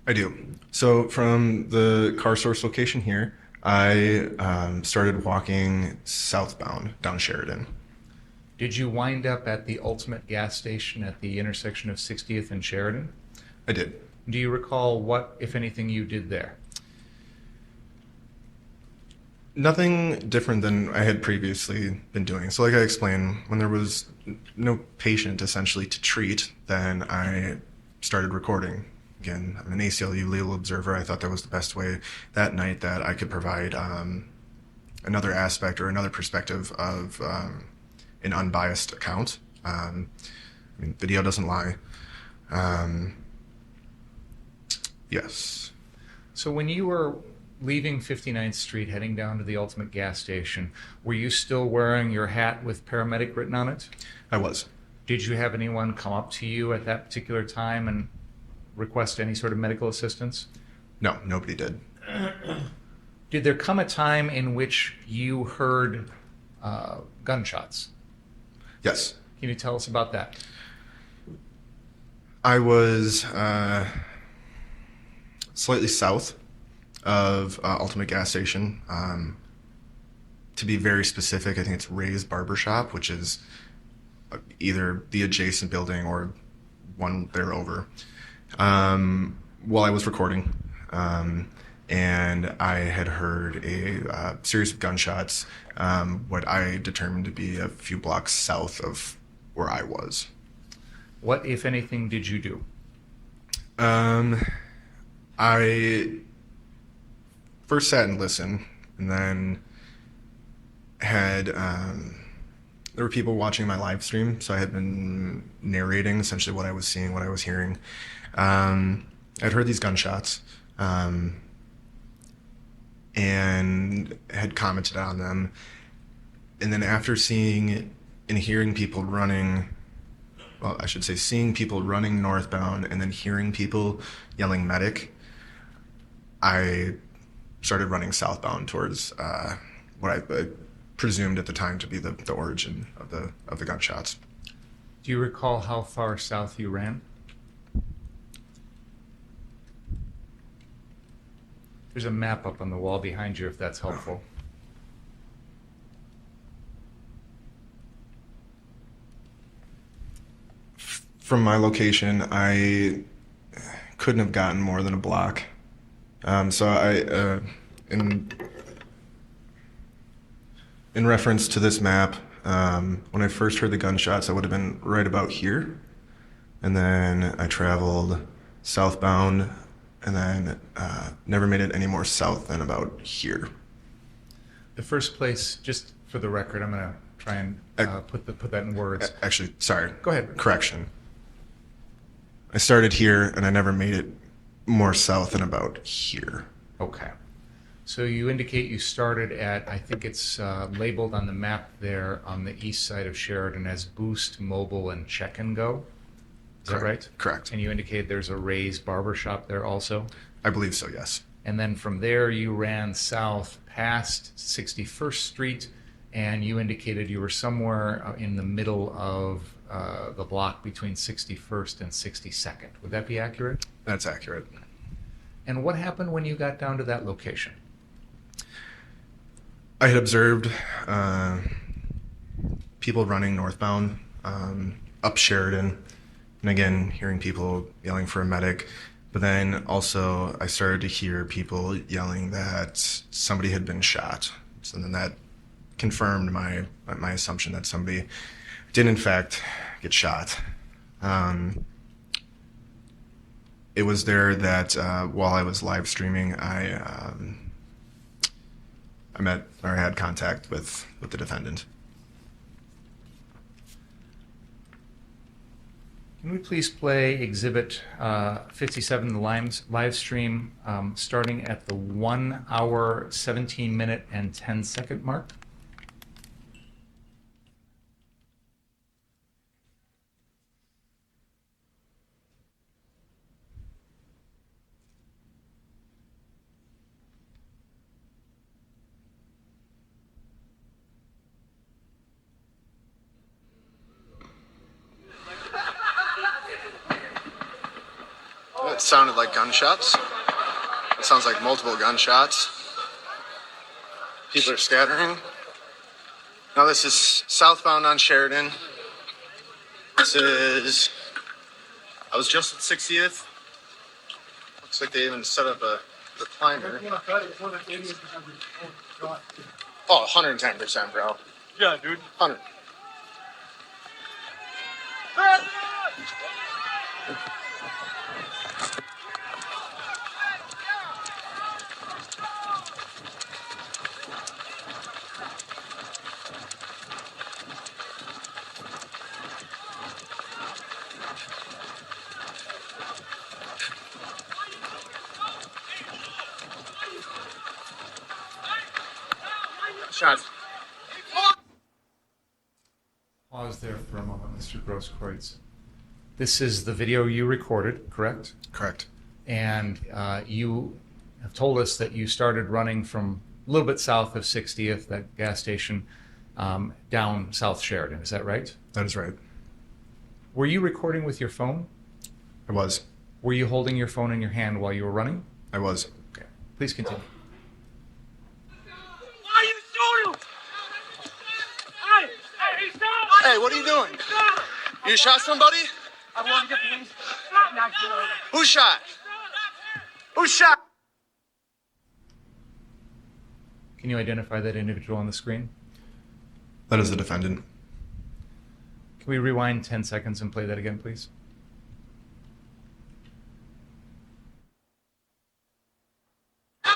S3: I do. So from the car source location here, I started walking southbound down Sheridan.
S5: Did you wind up at the ultimate gas station at the intersection of 60th and Sheridan?
S3: I did.
S5: Do you recall what, if anything, you did there?
S3: Nothing different than I had previously been doing. So like I explained, when there was no patient essentially to treat, then I started recording. Again, I'm an ACLU legal observer. I thought that was the best way that night that I could provide another aspect or another perspective of an unbiased account. Video doesn't lie. Yes.
S5: So when you were leaving 59th Street, heading down to the ultimate gas station, were you still wearing your hat with paramedic written on it?
S3: I was.
S5: Did you have anyone come up to you at that particular time and request any sort of medical assistance?
S3: No, nobody did.
S5: Did there come a time in which you heard gunshots?
S3: Yes.
S5: Can you tell us about that?
S3: I was slightly south of Ultimate Gas Station. To be very specific, I think it's Ray's Barbershop, which is either the adjacent building or one there over. While I was recording, and I had heard a series of gunshots, what I determined to be a few blocks south of where I was.
S5: What, if anything, did you do?
S3: I first sat and listened, and then had there were people watching my live stream, so I had been narrating essentially what I was seeing, what I was hearing. I'd heard these gunshots, and had commented on them. And then after seeing and hearing people running, well, I should say seeing people running northbound and then hearing people yelling medic, I started running southbound towards what I presumed at the time to be the origin of the gunshots.
S5: Do you recall how far south you ran? There's a map up on the wall behind you if that's helpful.
S3: From my location, I couldn't have gotten more than a block. In reference to this map, when I first heard the gunshots, I would have been right about here. And then I traveled southbound and then never made it any more south than about here.
S5: The first place, just for the record, I'm going to try and put that in words.
S3: Actually, sorry.
S5: Go ahead.
S3: Correction. I started here and I never made it more south than about here.
S5: Okay. So you indicate you started at, I think it's labeled on the map there on the east side of Sheridan as Boost, Mobile, and Check and Go. Is that right?
S3: Correct.
S5: And you indicate there's a Ray's barber shop there also?
S3: I believe so, yes.
S5: And then from there you ran south past 61st Street, and you indicated you were somewhere in the middle of the block between 61st and 62nd. Would that be accurate?
S3: That's accurate.
S5: And what happened when you got down to that location?
S3: I had observed people running northbound up Sheridan, and again, hearing people yelling for a medic. But then also I started to hear people yelling that somebody had been shot. So then that confirmed my assumption that somebody did in fact get shot. It was there that while I was live streaming, I met or had contact with the defendant.
S5: Can we please play Exhibit 57, the live stream, starting at the 1 hour, 17 minute, and 10 second mark?
S3: It sounded like gunshots. It sounds like multiple gunshots. People are scattering. Now this is southbound on Sheridan. This is, I was just at 60th. Looks like they even set up a recliner. Oh, 110%, bro.
S6: Yeah, dude.
S3: 100. Shots.
S5: Pause there for a moment, Mr. Grosskreutz. This is the video you recorded, correct?
S3: Correct.
S5: And you have told us that you started running from a little bit south of 60th, that gas station, down South Sheridan. Is that right?
S3: That is right.
S5: Were you recording with your phone?
S3: I was.
S5: Were you holding your phone in your hand while you were running?
S3: I was.
S5: Okay. Please continue.
S7: Why are you shooting? Hey, stop!
S3: Hey, what are you doing? You shot somebody?
S7: I want to get police.
S3: Who shot? Who shot?
S5: Can you identify that individual on the screen?
S3: That is the defendant.
S5: Can we rewind 10 seconds and play that again, please?
S7: Hey,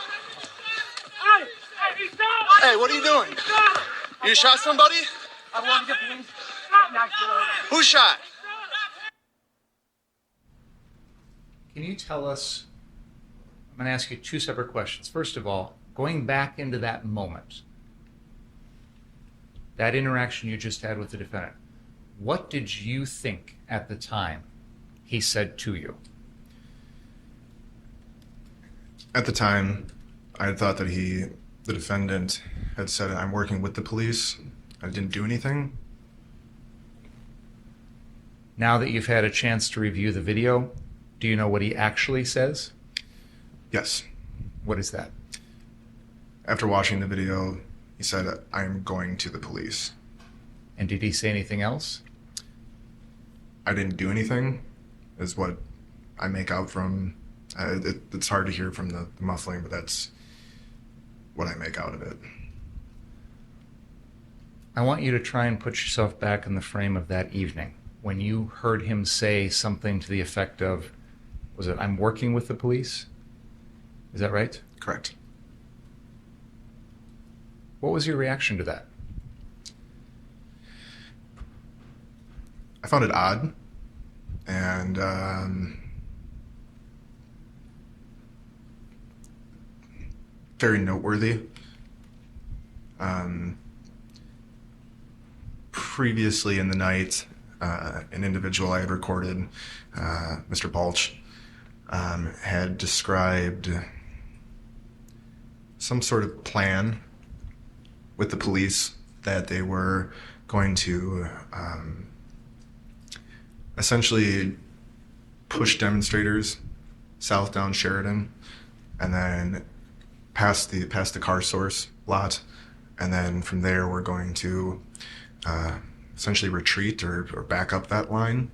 S7: stop!
S3: Hey, what are you doing? You shot somebody?
S7: I want to get police.
S3: Who shot?
S5: Can you tell us, I'm going to ask you two separate questions. First of all, going back into that moment, that interaction you just had with the defendant, what did you think at the time he said to you?
S3: At the time, I had thought that the defendant had said, I'm working with the police. I didn't do anything.
S5: Now that you've had a chance to review the video, do you know what he actually says?
S3: Yes.
S5: What is that?
S3: After watching the video, he said, I am going to the police.
S5: And did he say anything else?
S3: I didn't do anything is what I make out from. It's hard to hear from the muffling, but that's what I make out of it.
S5: I want you to try and put yourself back in the frame of that evening when you heard him say something to the effect of, was it, "I'm working with the police"? Is that right?
S3: Correct.
S5: What was your reaction to that?
S3: I found it odd, and very noteworthy. Previously in the night, an individual I had recorded, Mr. Balch, had described some sort of plan with the police that they were going to essentially push demonstrators south down Sheridan and then past the car source lot, and then from there we're going to essentially retreat or back up that line.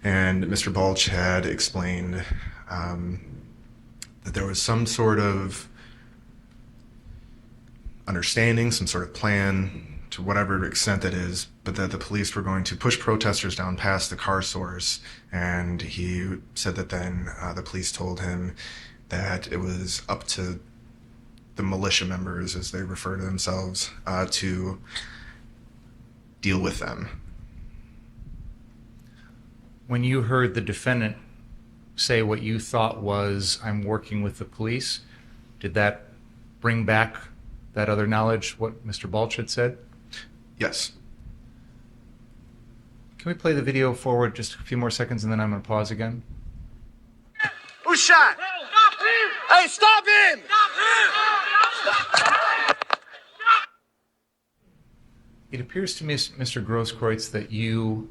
S3: And Mr. Balch had explained that there was some sort of understanding, some sort of plan, to whatever extent that is, but that the police were going to push protesters down past the car source. And he said that then the police told him that it was up to the militia members, as they refer to themselves, to deal with them.
S5: When you heard the defendant say what you thought was, "I'm working with the police," did that bring back that other knowledge, what Mr. Balch had said?
S3: Yes.
S5: Can we play the video forward just a few more seconds, and then I'm going to pause again?
S6: Who shot?
S7: Stop him!
S6: Hey, stop him!
S5: It appears to me, Mr. Grosskreutz, that you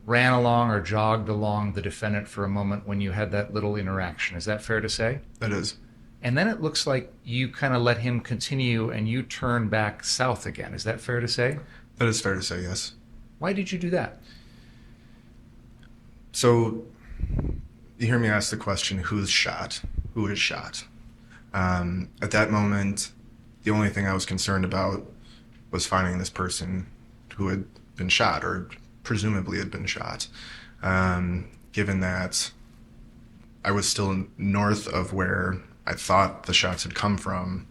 S5: ran along or jogged along the defendant for a moment when you had that little interaction. Is that fair to say?
S3: That is.
S5: And then it looks like you kind of let him continue and you turn back south again. Is that fair to say?
S3: That is fair to say, yes.
S5: Why did you do that?
S3: So you hear me ask the question, who's shot? Who is shot? At that moment, the only thing I was concerned about was finding this person who had been shot, or presumably had been shot. Given that I was still north of where I thought the shots had come from,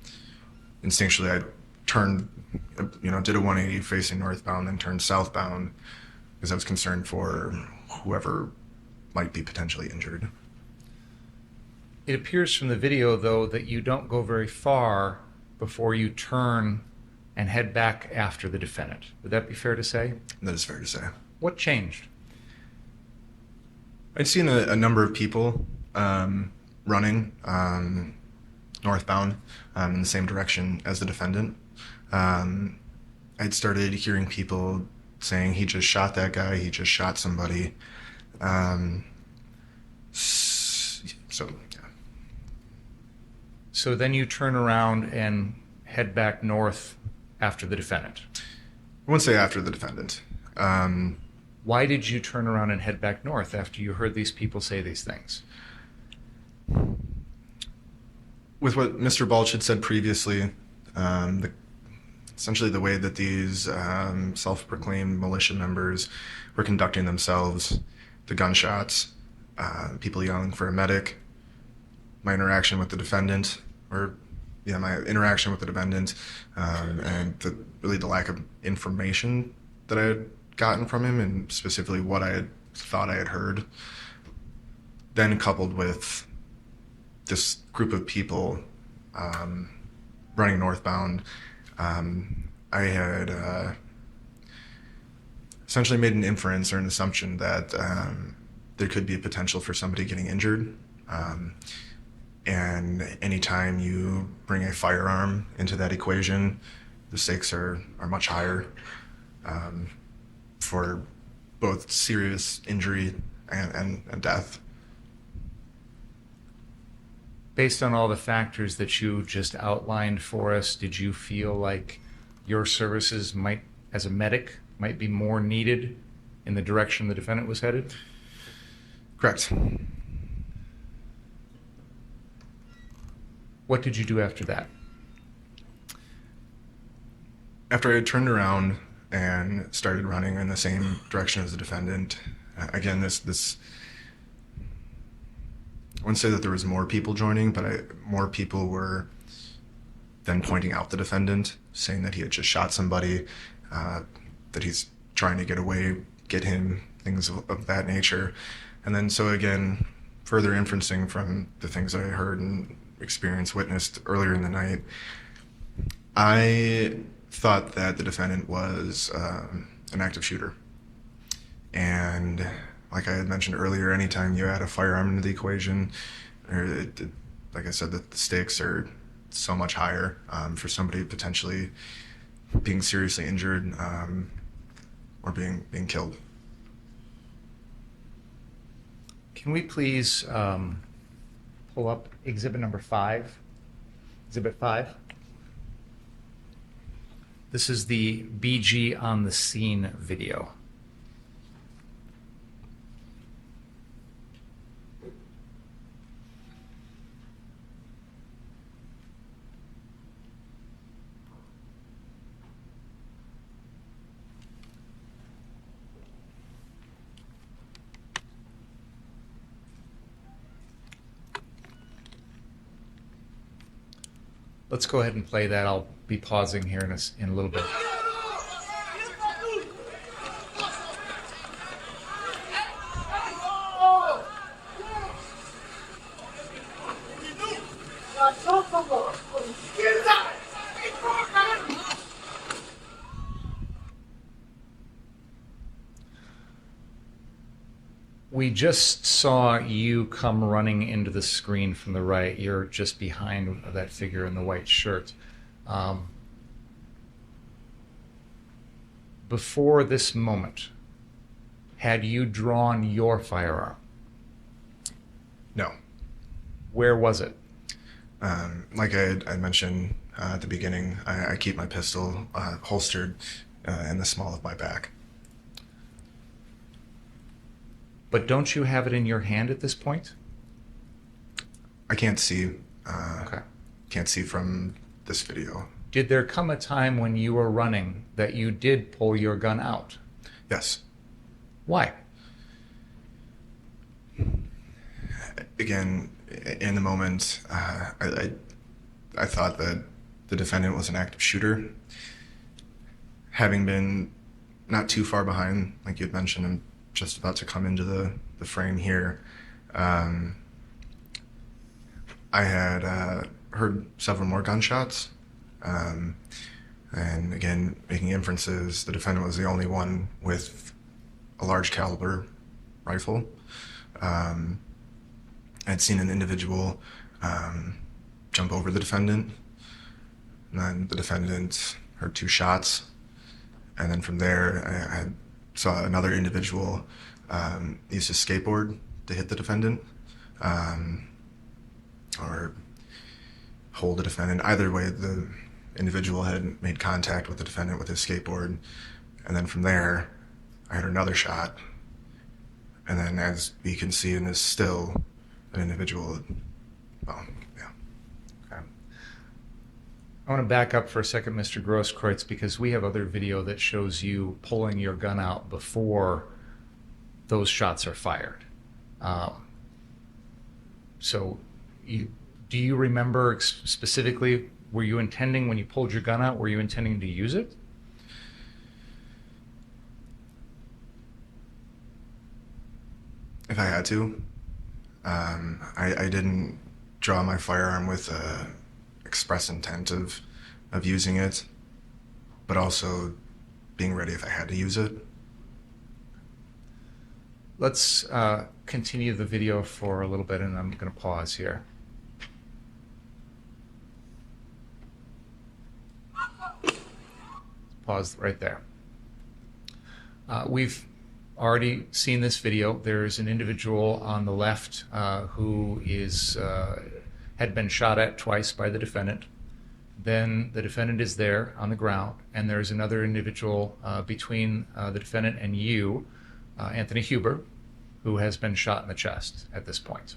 S3: instinctually I turned, did a 180 facing northbound, then turned southbound because I was concerned for whoever might be potentially injured.
S5: It appears from the video, though, that you don't go very far before you turn and head back after the defendant. Would that be fair to say?
S3: That is fair to say.
S5: What changed?
S3: I'd seen a number of people running northbound in the same direction as the defendant. I'd started hearing people saying, "He just shot that guy, he just shot somebody." So, yeah.
S5: So then you turn around and head back north after the defendant.
S3: I wouldn't say after the defendant.
S5: Why did you turn around and head back north after you heard these people say these things?
S3: With what Mr. Balch had said previously, essentially the way that these self-proclaimed militia members were conducting themselves, the gunshots, people yelling for a medic, my interaction with the defendant, and really the lack of information that I had gotten from him, and specifically what I had thought I had heard, then coupled with this group of people running northbound, I had essentially made an inference or an assumption that there could be a potential for somebody getting injured. And anytime you bring a firearm into that equation, the stakes are much higher for both serious injury and death.
S5: Based on all the factors that you just outlined for us, did you feel like your services might, as a medic, might be more needed in the direction the defendant was headed?
S3: Correct.
S5: What did you do after that?
S3: After I had turned around and started running in the same direction as the defendant, again, this I wouldn't say that there was more people joining, but more people were then pointing out the defendant, saying that he had just shot somebody, that he's trying to get away, get him, things of that nature. And then so again, further inferencing from the things I heard and experienced, witnessed earlier in the night, I thought that the defendant was an active shooter. And like I had mentioned earlier, anytime you add a firearm into the equation, like I said, the stakes are so much higher for somebody potentially being seriously injured or being killed.
S5: Can we please pull up exhibit number 5? Exhibit 5. This is the BG on the scene video. Let's go ahead and play that. I'll be pausing here in a little bit. We just saw you come running into the screen from the right. You're just behind that figure in the white shirt. Before this moment, had you drawn your firearm?
S3: No.
S5: Where was it?
S3: Like I mentioned at the beginning, I keep my pistol holstered in the small of my back.
S5: But don't you have it in your hand at this point?
S3: I can't see.
S5: Okay.
S3: Can't see from this video.
S5: Did there come a time when you were running that you did pull your gun out?
S3: Yes.
S5: Why?
S3: Again, in the moment, I thought that the defendant was an active shooter. Having been not too far behind, like you had mentioned, I'm just about to come into the frame here. I had heard several more gunshots. And again, making inferences, the defendant was the only one with a large caliber rifle. I'd seen an individual jump over the defendant, and then the defendant heard 2 shots, and then from there I saw another individual use his skateboard to hit the defendant, or hold the defendant. Either way, the individual had made contact with the defendant with his skateboard, and then from there I heard another shot, and then as we can see in this still, an individual, well, yeah.
S5: Okay. I want to back up for a second, Mr. Grosskreutz, because we have other video that shows you pulling your gun out before those shots are fired. So do you remember specifically, were you intending, when you pulled your gun out, were you intending to use it?
S3: If I had to. I didn't draw my firearm with express intent of using it, but also being ready if I had to use it.
S5: Let's continue the video for a little bit, and I'm going to pause here. Pause right there. We've already seen this video. There's an individual on the left who had been shot at twice by the defendant. Then the defendant is there on the ground, and there's another individual between the defendant and you Anthony Huber, who has been shot in the chest at this point.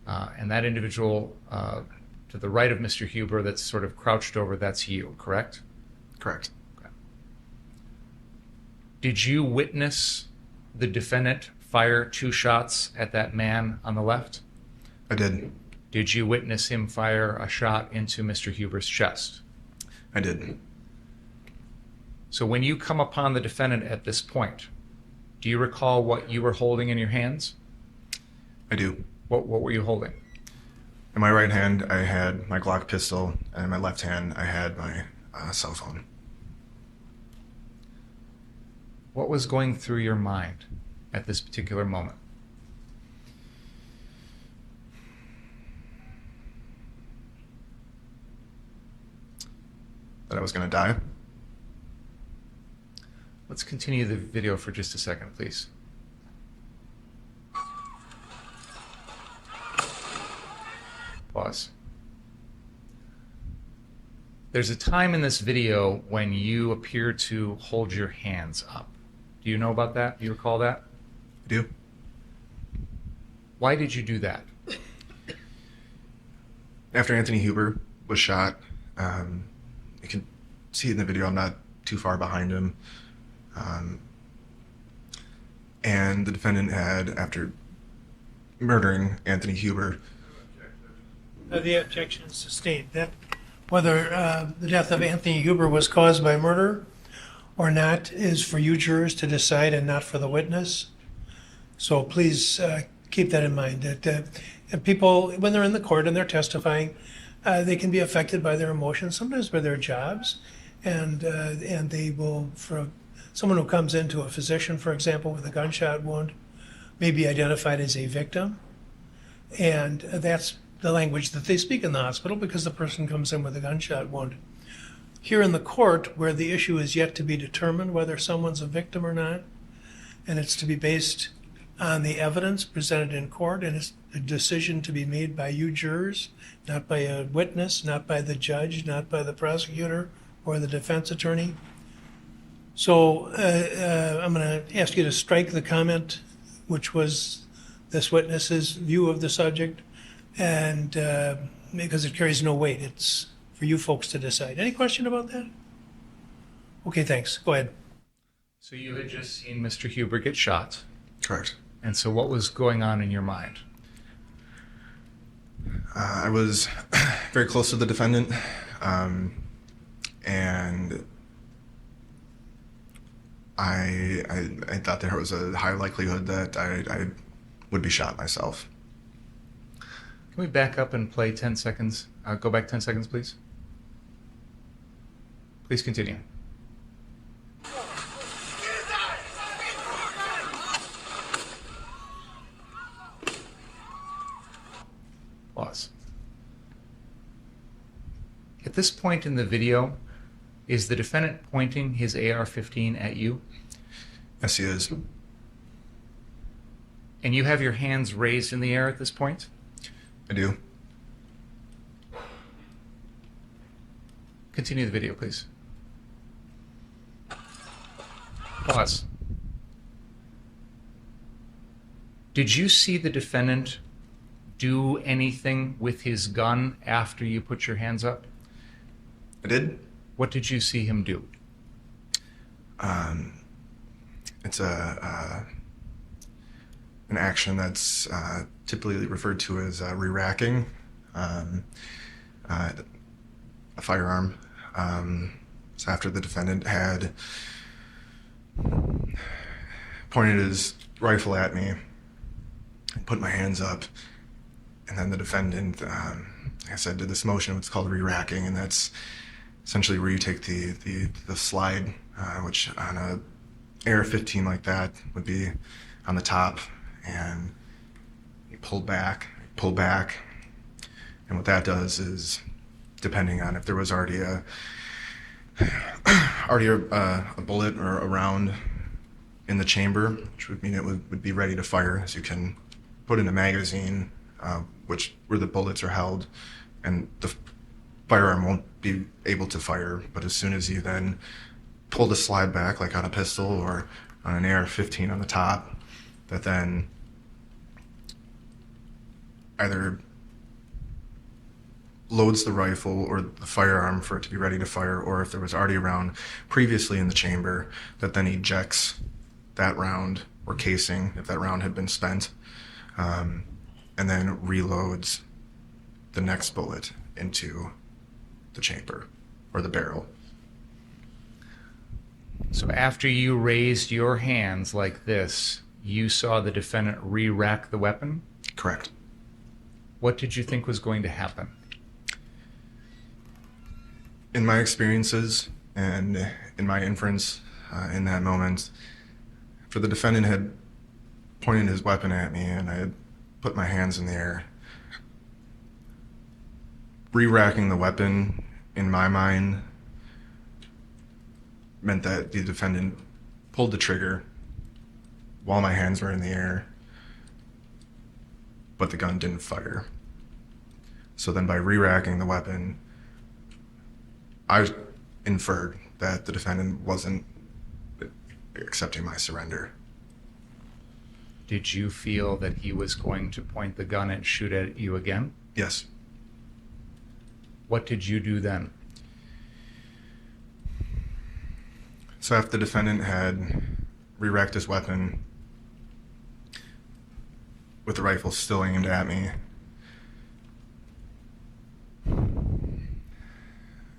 S5: And that individual to the right of Mr. Huber that's sort of crouched over, that's you, correct?
S3: Correct.
S5: Okay. Did you witness the defendant fire 2 shots at that man on the left?
S3: I did.
S5: Did you witness him fire a shot into Mr. Huber's chest?
S3: I did.
S5: So when you come upon the defendant at this point, do you recall what you were holding in your hands?
S3: I do.
S5: What were you holding?
S3: In my right hand, I had my Glock pistol, and in my left hand, I had my cell phone.
S5: What was going through your mind at this particular moment?
S3: That I was going to die.
S5: Let's continue the video for just a second, please. Pause. There's a time in this video when you appear to hold your hands up. Do you know about that? Do you recall that?
S3: I do.
S5: Why did you do that?
S3: After Anthony Huber was shot, you can see it in the video, I'm not too far behind him. And the defendant had, after murdering Anthony Huber,
S1: The objection is sustained. That whether the death of Anthony Huber was caused by murder or not is for you jurors to decide and not for the witness. So please keep that in mind. That people, when they're in the court and they're testifying, they can be affected by their emotions, sometimes by their jobs, and they will, for someone who comes into a physician, for example, with a gunshot wound, may be identified as a victim, and that's the language that they speak in the hospital because the person comes in with a gunshot wound. Here in the court, where the issue is yet to be determined whether someone's a victim or not, and it's to be based on the evidence presented in court, and it's a decision to be made by you jurors, not by a witness, not by the judge, not by the prosecutor or the defense attorney. So I'm going to ask you to strike the comment, which was this witness's view of the subject, and because it carries no weight, it's for you folks to decide. Any question about that? Okay, thanks. Go ahead.
S5: So you had just seen Mr. Huber get shot.
S3: correct.
S5: And so what was going on in your mind?
S3: I was very close to the defendant, and I thought there was a high likelihood that I would be shot myself.
S5: Can we back up and play 10 seconds? Go back 10 seconds, please. Please continue. Pause. At this point in the video, is the defendant pointing his AR-15 at you?
S3: Yes, he is.
S5: And you have your hands raised in the air at this point?
S3: I do.
S5: Continue the video, please. Pause. Did you see the defendant do anything with his gun after you put your hands up?
S3: I did.
S5: What did you see him do?
S3: It's an action that's typically referred to as re-racking a firearm. So after the defendant had pointed his rifle at me and put my hands up, and then the defendant, like I said, did this motion, it's called re-racking, and that's essentially where you take the slide, which on a AR-15 like that would be on the top, and you pull back, and what that does is, depending on if there was already a bullet or a round in the chamber, which would mean it would be ready to fire, so you can put in a magazine, where the bullets are held, and the firearm won't be able to fire. But as soon as you then pull the slide back, like on a pistol or on an AR-15 on the top, that then either loads the rifle or the firearm for it to be ready to fire, or if there was already a round previously in the chamber, that then ejects that round or casing if that round had been spent, and then reloads the next bullet into the chamber or the barrel.
S5: So after you raised your hands like this, you saw the defendant re-rack the weapon?
S3: Correct.
S5: What did you think was going to happen?
S3: In my experiences and in my inference in that moment, for the defendant had pointed his weapon at me and I had put my hands in the air, re-racking the weapon in my mind meant that the defendant pulled the trigger while my hands were in the air, but the gun didn't fire. So then by re-racking the weapon, I inferred that the defendant wasn't accepting my surrender.
S5: Did you feel that he was going to point the gun and shoot at you again?
S3: Yes.
S5: What did you do then?
S3: So after the defendant had re-racked his weapon with the rifle still aimed at me,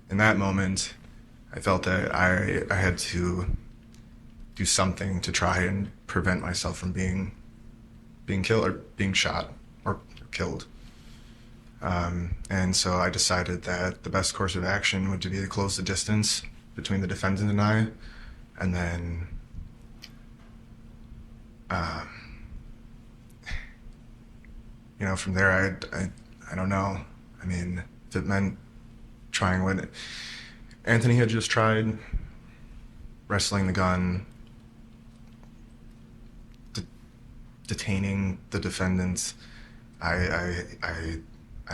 S3: in that moment, I felt that I had to do something to try and prevent myself from being killed or being shot or killed. And so I decided that the best course of action would be to close the distance between the defendant and I, and then from there, I don't know. I mean, if it meant trying what Anthony had just tried, wrestling the gun, detaining the defendants, I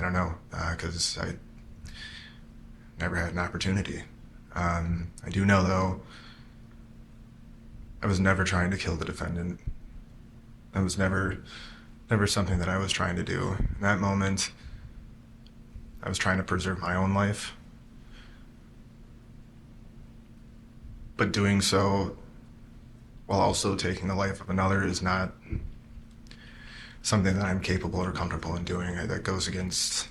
S3: don't know, because I never had an opportunity. I do know, though, I was never trying to kill the defendant. That was never something that I was trying to do. In that moment, I was trying to preserve my own life. But doing so while also taking the life of another is not something that I'm capable or comfortable in doing. That goes against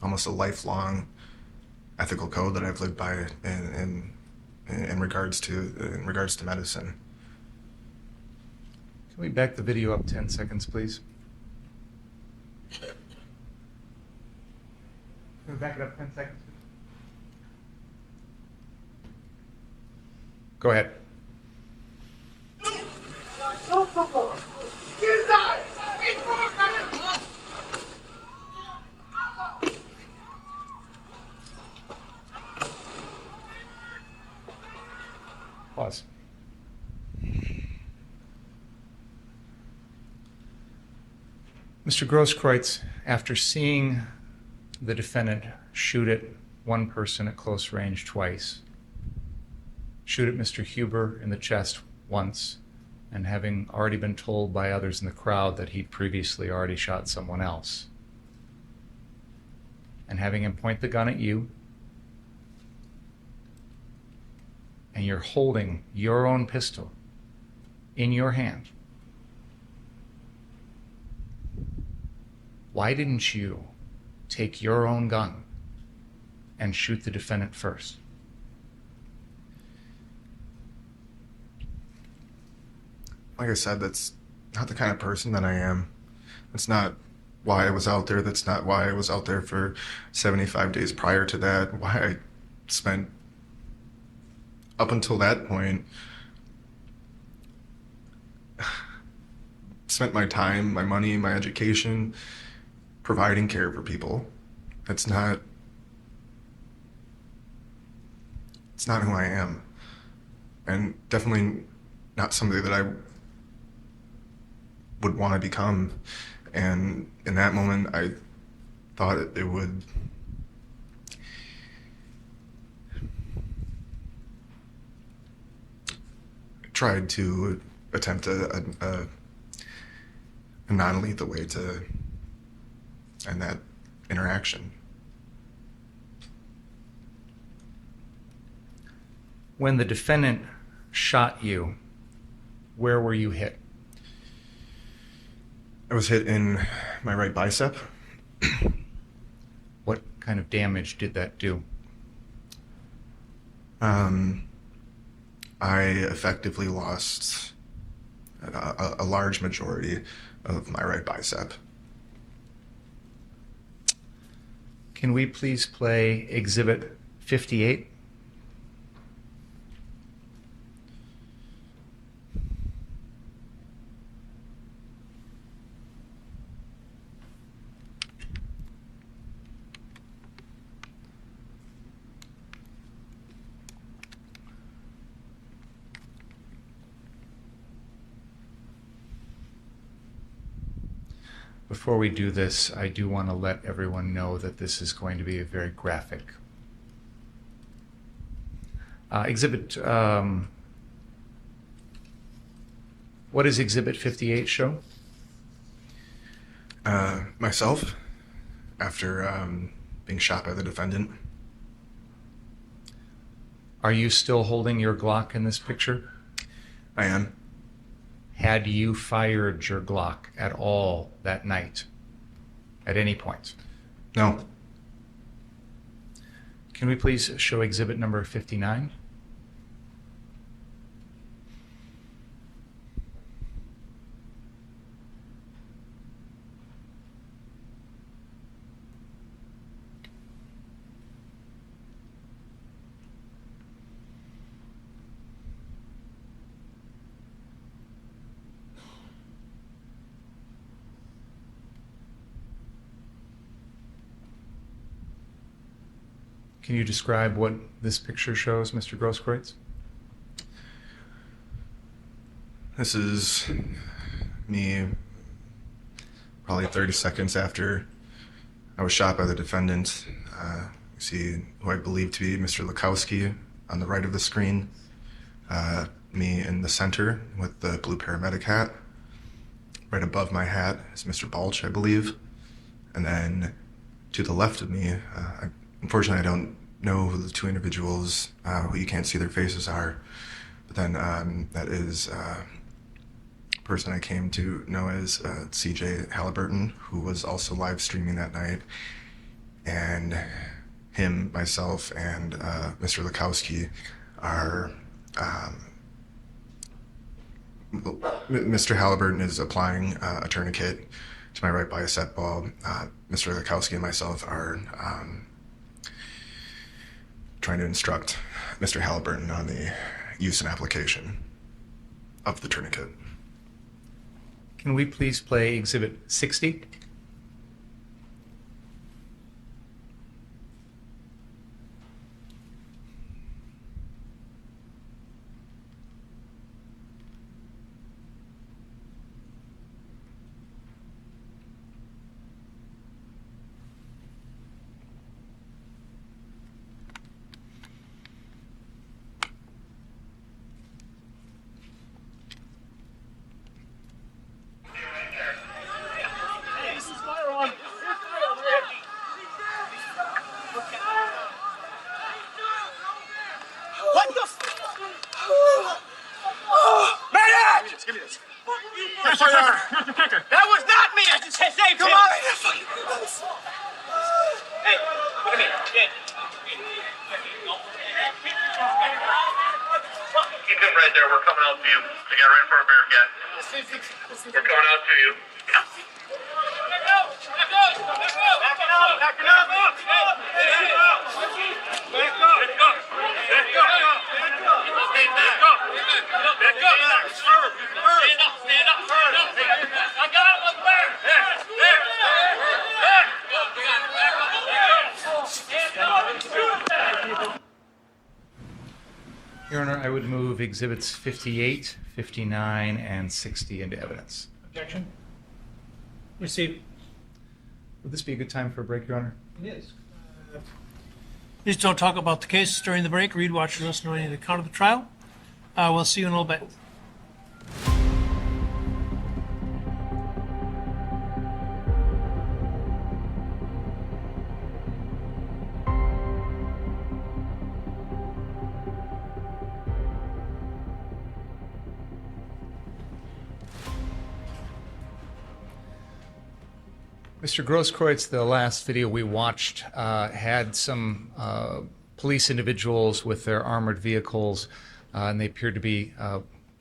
S3: almost a lifelong ethical code that I've lived by in regards to medicine.
S5: Can we back the video up 10 seconds, please? Can we back it up 10 seconds? Go ahead. Pause. Mr. Grosskreutz, after seeing the defendant shoot at one person at close range twice, shoot at Mr. Huber in the chest once, and having already been told by others in the crowd that he'd previously already shot someone else, and having him point the gun at you, and you're holding your own pistol in your hand, why didn't you take your own gun and shoot the defendant first?
S3: Like I said, that's not the kind of person that I am. That's not why I was out there. That's not why I was out there for 75 days prior to that. Why I spent, up until that point, spent my time, my money, my education, providing care for people. It's not who I am. And definitely not somebody that I would want to become. And in that moment, I thought it would tried to attempt a non-lethal way to end that interaction.
S5: When the defendant shot you, where were you hit?
S3: I was hit in my right bicep.
S5: What kind of damage did that do?
S3: I effectively lost a large majority of my right bicep.
S5: Can we please play Exhibit 58? Before we do this, I do want to let everyone know that this is going to be a very graphic. What does Exhibit 58 show?
S3: Myself, after being shot by the defendant.
S5: Are you still holding your Glock in this picture?
S3: I am.
S5: Had you fired your Glock at all that night? At any point?
S3: No.
S5: Can we please show exhibit number 59? Can you describe what this picture shows, Mr. Grosskreutz?
S3: This is me probably 30 seconds after I was shot by the defendant. You see who I believe to be Mr. Lukowski on the right of the screen. Me in the center with the blue paramedic hat. Right above my hat is Mr. Balch, I believe. And then to the left of me, unfortunately I don't know who the two individuals who you can't see their faces are. But then that is a person I came to know as CJ Halliburton, who was also live streaming that night. And him, myself, and Mr. Lukowski are... Mr. Halliburton is applying a tourniquet to my right bicep while Mr. Lukowski and myself are trying to instruct Mr. Halliburton on the use and application of the tourniquet.
S5: Can we please play exhibit 60?
S6: What the f- Medic! Give me this. That was not me! I just saved him! Come on! Hey, look at me.
S9: Keep him right there. We're coming out to you. They got right in front of Bearcat. We're coming out to you.
S5: Your Honor, I would move exhibits 58, 59, and 60 into evidence.
S1: Objection? Received.
S5: Would this be a good time for a break, Your Honor?
S1: It is. Please don't talk about the case during the break. Read, watch, or listen to any of the account of the trial. We'll see you in a little bit.
S5: Mr. Grosskreutz, the last video we watched had some police individuals with their armored vehicles, and they appeared to be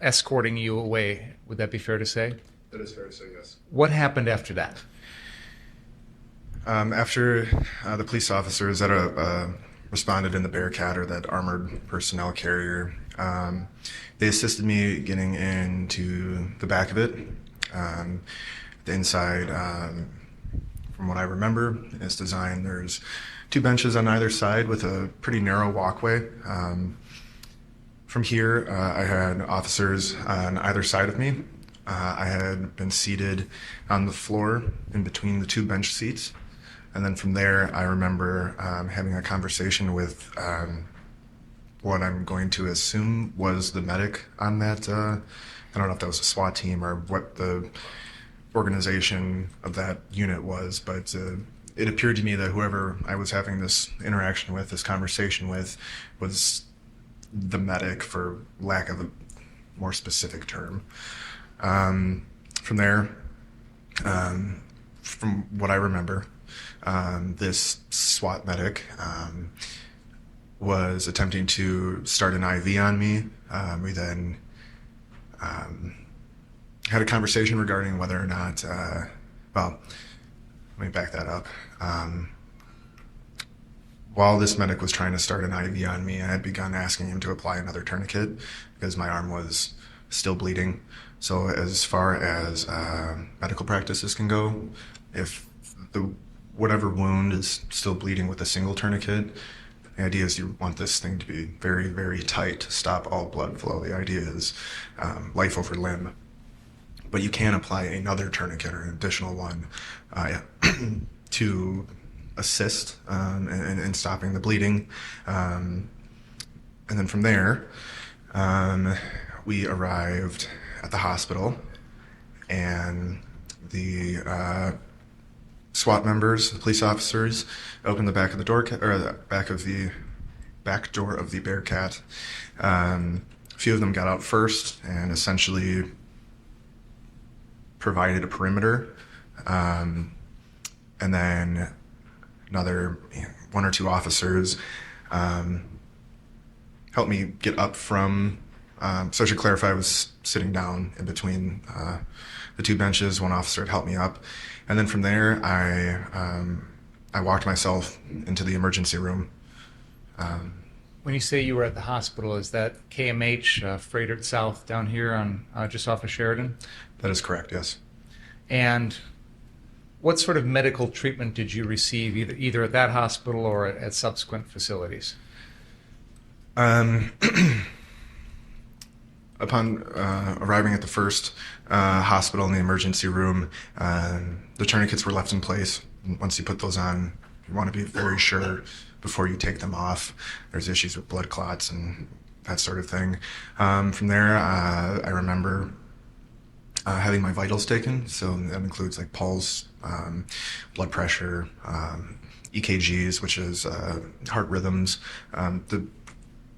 S5: escorting you away. Would that be fair to say?
S3: That is fair to say, yes.
S5: What happened after that?
S3: After the police officers that responded in the Bearcat, or that armored personnel carrier, they assisted me getting into the back of it. The inside, from what I remember, its design, there's 2 benches on either side with a pretty narrow walkway. From here, I had officers on either side of me. I had been seated on the floor in between the 2 bench seats. And then from there, I remember having a conversation with what I'm going to assume was the medic on that. I don't know if that was a SWAT team or what the organization of that unit was, but it appeared to me that whoever I was having this interaction with, this conversation with, was the medic, for lack of a more specific term. From there, from what I remember, this SWAT medic was attempting to start an IV on me. We then had a conversation regarding whether or not, well, let me back that up. While this medic was trying to start an IV on me, I had begun asking him to apply another tourniquet because my arm was still bleeding. So as far as medical practices can go, if whatever wound is still bleeding with a single tourniquet, the idea is you want this thing to be very, very tight to stop all blood flow. The idea is life over limb. But you can apply another tourniquet or an additional one to assist in stopping the bleeding. And then from there, we arrived at the hospital, and the SWAT members, the police officers, opened the back of the door, or the back door of the Bearcat. A few of them got out first and essentially provided a perimeter, and then another 1 or 2 officers helped me get up from. So I should clarify, I was sitting down in between the 2 benches. 1 officer had helped me up, and then from there I walked myself into the emergency room.
S5: When you say you were at the hospital, is that KMH, Freighted South, down here on just off of Sheridan?
S3: That is correct, yes.
S5: And what sort of medical treatment did you receive either at that hospital or at subsequent facilities?
S3: Upon arriving at the first hospital in the emergency room, the tourniquets were left in place. Once you put those on, you want to be very sure before you take them off. There's issues with blood clots and that sort of thing. From there, I remember having my vitals taken. So that includes like pulse, blood pressure, EKGs, which is heart rhythms, the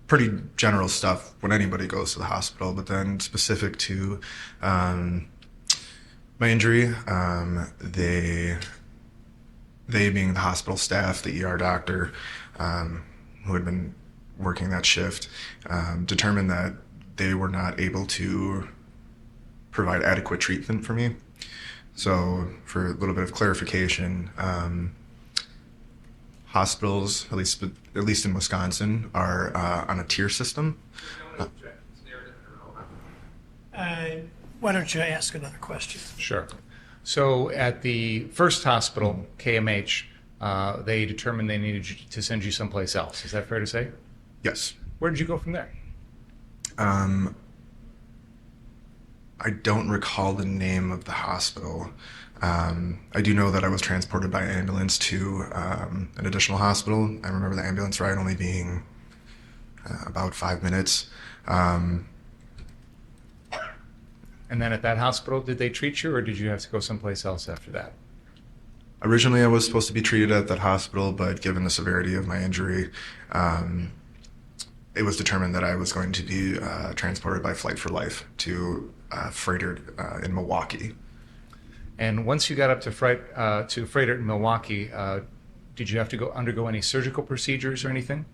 S3: pretty general stuff when anybody goes to the hospital. But then specific to my injury, they being the hospital staff, the ER doctor, who had been working that shift, determined that they were not able to provide adequate treatment for me. So for a little bit of clarification, hospitals, at least in Wisconsin, are on a tier system.
S1: Why don't you ask another question?
S5: Sure. So at the first hospital, KMH, they determined they needed to send you someplace else. Is that fair to say?
S3: Yes.
S5: Where did you go from there?
S3: I don't recall the name of the hospital. I do know that I was transported by ambulance to an additional hospital. I remember the ambulance ride only being about 5 minutes.
S5: And then at that hospital, did they treat you, or did you have to go someplace else after that?
S3: Originally, I was supposed to be treated at that hospital, but given the severity of my injury, it was determined that I was going to be transported by Flight for Life to Freighted in Milwaukee.
S5: And once you got up to Freighter in Milwaukee, did you have to undergo any surgical procedures or anything?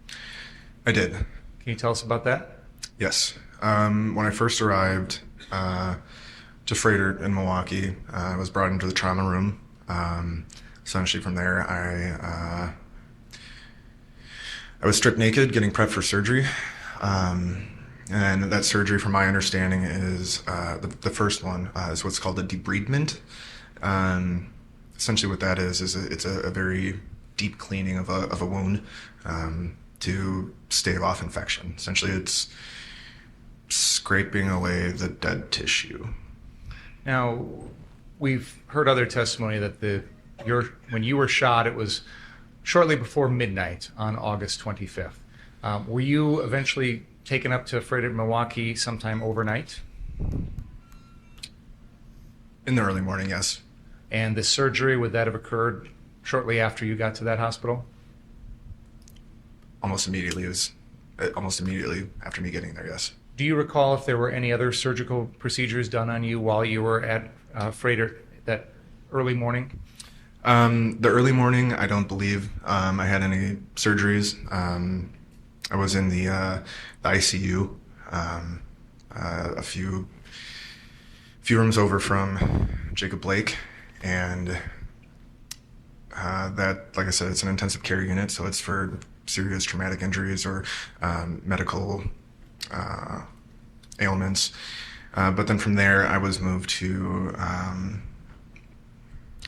S3: I did.
S5: Can you tell us about that?
S3: Yes. When I first arrived to Freighter in Milwaukee, I was brought into the trauma room. Essentially, from there, I was stripped naked, getting prepped for surgery. And that surgery, from my understanding, is the first one is what's called a debridement. Essentially, what that is it's a very deep cleaning of a wound to stave off infection. Essentially, it's scraping away the dead tissue.
S5: Now, we've heard other testimony that when you were shot, it was shortly before midnight on August 25th. Were you eventually taken up to Freighter Milwaukee sometime overnight?
S3: In the early morning, yes.
S5: And the surgery, would that have occurred shortly after you got to that hospital?
S3: Almost immediately after me getting there, yes.
S5: Do you recall if there were any other surgical procedures done on you while you were at Freighter that early morning?
S3: The early morning, I don't believe I had any surgeries. I was in the ICU, a few rooms over from Jacob Blake, and that, like I said, it's an intensive care unit, so it's for serious traumatic injuries or medical ailments. But then from there, I was moved to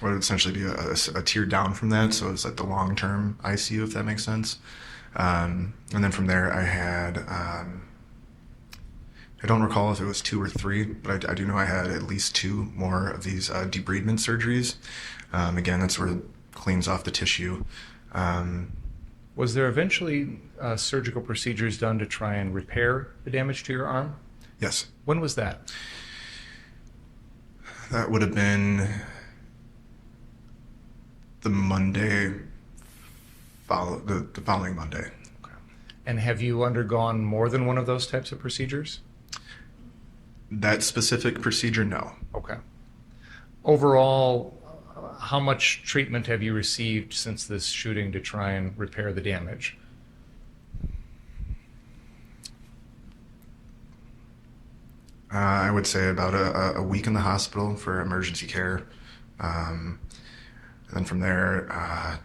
S3: what would essentially be a tier down from that, so it's like the long-term ICU, if that makes sense. And then from there, I had, I don't recall if it was 2 or 3, but I do know I had at least 2 more of these debridement surgeries. Again, that's where it cleans off the tissue.
S5: Was there eventually surgical procedures done to try and repair the damage to your arm?
S3: Yes.
S5: When was that?
S3: That would have been the Monday, the following Monday.
S5: Okay. And have you undergone more than one of those types of procedures?
S3: That specific procedure, no.
S5: Okay. Overall, how much treatment have you received since this shooting to try and repair the damage?
S3: I would say about a week in the hospital for emergency care. And then from there,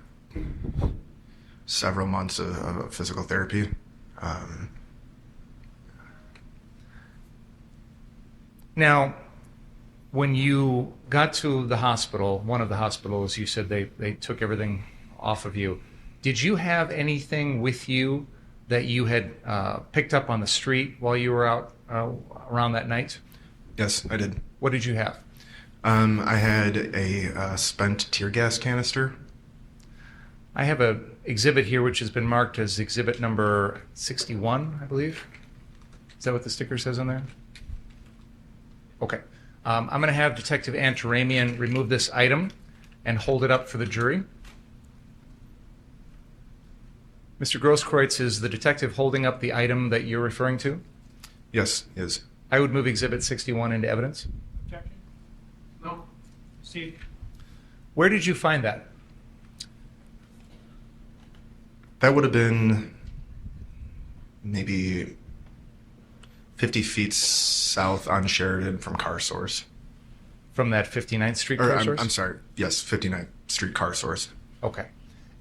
S3: several months of physical therapy.
S5: Now, when you got to the hospital, one of the hospitals, you said they took everything off of you. Did you have anything with you that you had picked up on the street while you were out around that night?
S3: Yes, I did.
S5: What did you have?
S3: I had a spent tear gas canister.
S5: I have an exhibit here which has been marked as exhibit number 61, I believe. Is that what the sticker says on there? Okay. I'm going to have Detective Antaramian remove this item and hold it up for the jury. Mr. Grosskreutz, is the detective holding up the item that you're referring to?
S3: Yes, is.
S5: I would move exhibit 61 into evidence.
S1: Objection? No. Steve?
S5: Where did you find that?
S3: That would have been maybe 50 feet south on Sheridan from Car Source.
S5: From that 59th Street
S3: Or,
S5: car source?
S3: I'm sorry. Yes, 59th Street Car Source.
S5: Okay.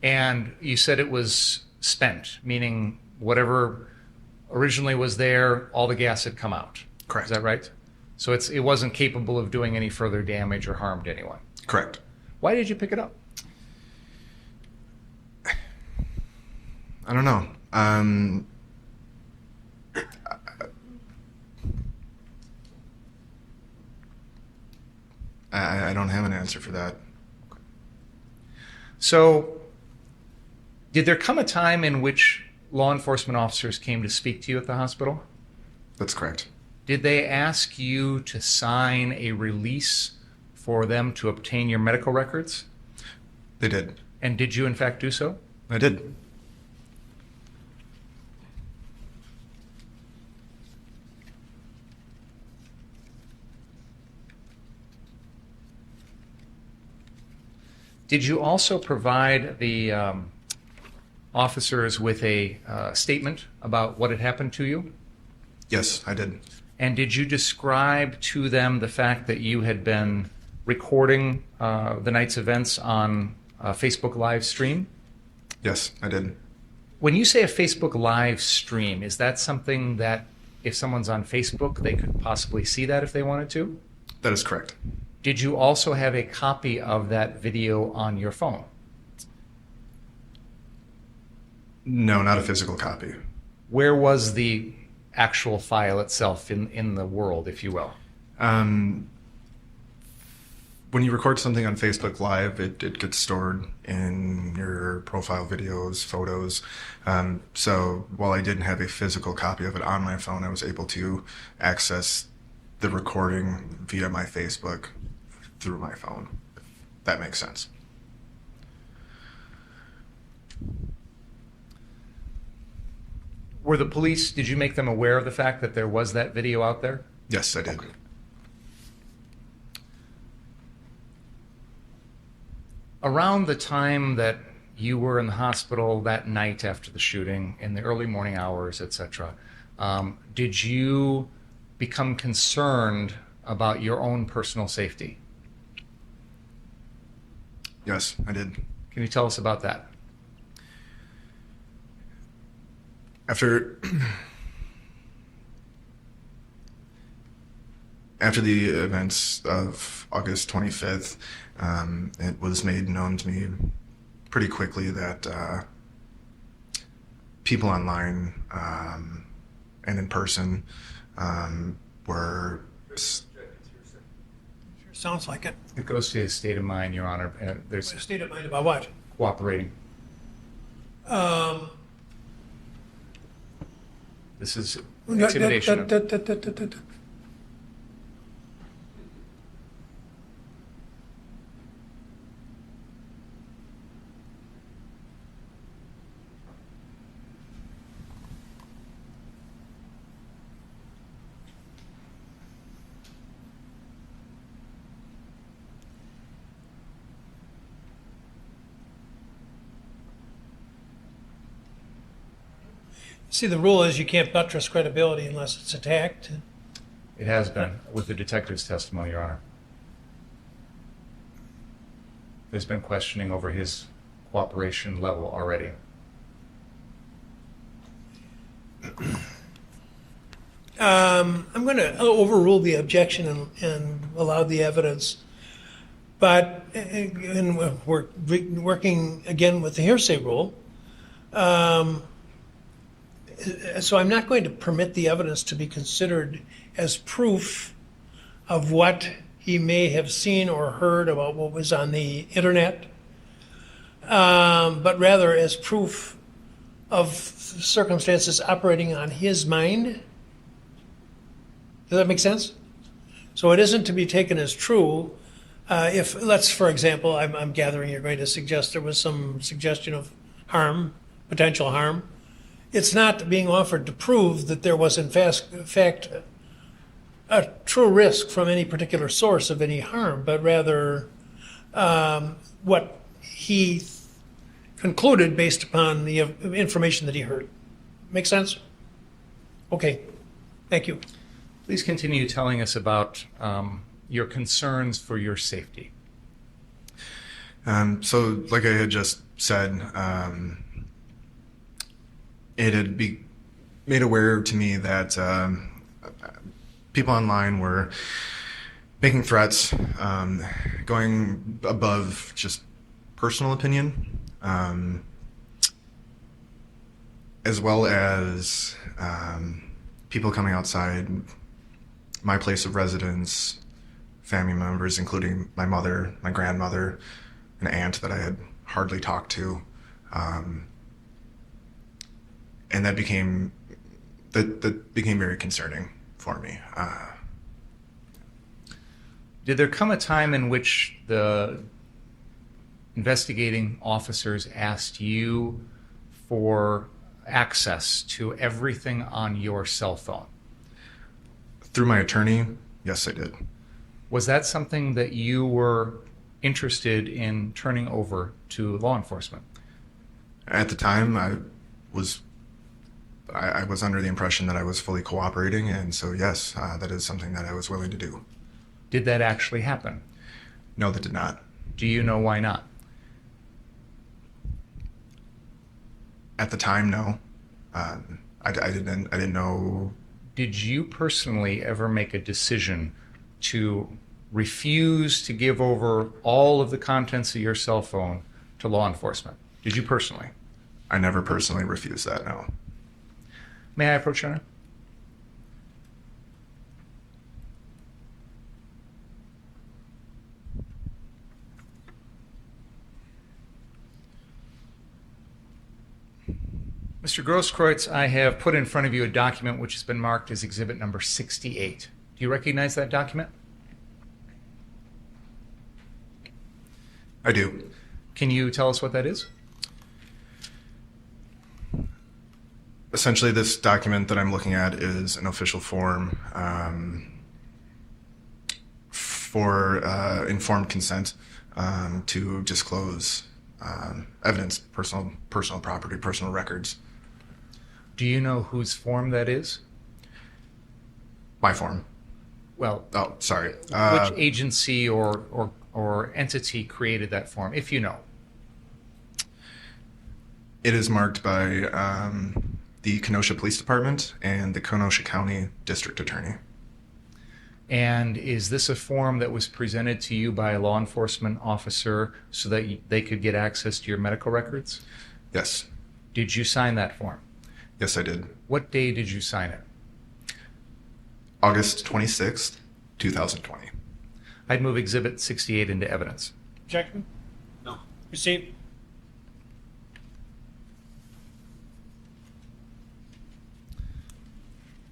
S5: And you said it was spent, meaning whatever originally was there, all the gas had come out.
S3: Correct.
S5: Is that right? So it wasn't capable of doing any further damage or harm to anyone.
S3: Correct.
S5: Why did you pick it up?
S3: I don't know. I don't have an answer for that.
S5: So, did there come a time in which law enforcement officers came to speak to you at the hospital?
S3: That's correct.
S5: Did they ask you to sign a release for them to obtain your medical records?
S3: They did.
S5: And did you, in fact, do so?
S3: I did.
S5: Did you also provide the officers with a statement about what had happened to you?
S3: Yes, I did.
S5: And did you describe to them the fact that you had been recording the night's events on a Facebook live stream?
S3: Yes, I did.
S5: When you say a Facebook live stream, is that something that if someone's on Facebook, they could possibly see that if they wanted to?
S3: That is correct.
S5: Did you also have a copy of that video on your phone?
S3: No, not a physical copy.
S5: Where was the actual file itself in the world, if you will?
S3: When you record something on Facebook Live, it gets stored in your profile videos, photos. So while I didn't have a physical copy of it on my phone, I was able to access the recording via my Facebook through my phone. If that makes sense.
S5: Were the police, did you make them aware of the fact that there was that video out there?
S3: Yes, I did.
S5: Okay. Around the time that you were in the hospital that night after the shooting, in the early morning hours, etc., did you become concerned about your own personal safety?
S3: Yes, I did.
S5: Can you tell us about that?
S3: After the events of August 25th, it was made known to me pretty quickly that people online and in person were...
S1: Sure sounds like it.
S5: It goes to his state of mind, Your Honor. There's
S1: State of mind about what?
S5: cooperating. This is intimidation.
S1: See, the rule is you can't buttress credibility unless it's attacked.
S5: It has been with the detective's testimony, Your Honor. There's been questioning over his cooperation level already.
S1: I'm going to overrule the objection and allow the evidence. But and we're working again with the hearsay rule. So I'm not going to permit the evidence to be considered as proof of what he may have seen or heard about what was on the internet, but rather as proof of circumstances operating on his mind. Does that make sense? So it isn't to be taken as true. If, let's, for example, I'm gathering you're going to suggest there was some suggestion of harm, potential harm. It's not being offered to prove that there was in fact a true risk from any particular source of any harm, but rather what he concluded based upon the information that he heard. Make sense? Okay, thank you.
S5: Please continue telling us about your concerns for your safety.
S3: So, like I had just said, it had been made aware to me that people online were making threats, going above just personal opinion, as well as people coming outside my place of residence, family members, including my mother, my grandmother, an aunt that I had hardly talked to. And that became very concerning for me.
S5: Did there come a time in which the investigating officers asked you for access to everything on your cell phone?
S3: Through my attorney, yes, I did.
S5: Was that something that you were interested in turning over to law enforcement?
S3: At the time, I was under the impression that I was fully cooperating, and so yes, that is something that I was willing to do.
S5: Did that actually happen?
S3: No, that did not.
S5: Do you know why not?
S3: At the time, no. I didn't know.
S5: Did you personally ever make a decision to refuse to give over all of the contents of your cell phone to law enforcement? Did you personally?
S3: I never personally refused that, no.
S5: May I approach your Honor? Mr. Grosskreutz, I have put in front of you a document which has been marked as exhibit number 68. Do you recognize that document?
S3: I do.
S5: Can you tell us what that is?
S3: Essentially, this document that I'm looking at is an official form for informed consent to disclose evidence, personal property, personal records.
S5: Do you know whose form that is?
S3: My form.
S5: Well,
S3: Oh, sorry.
S5: which agency or entity created that form, if you know?
S3: It is marked by the Kenosha Police Department and the Kenosha County District Attorney.
S5: And is this a form that was presented to you by a law enforcement officer so that they could get access to your medical records?
S3: Yes.
S5: Did you sign that form?
S3: Yes, I did.
S5: What day did you sign it?
S3: August 26th, 2020.
S5: I'd move Exhibit 68 into evidence.
S1: Objection?
S6: No.
S1: Received.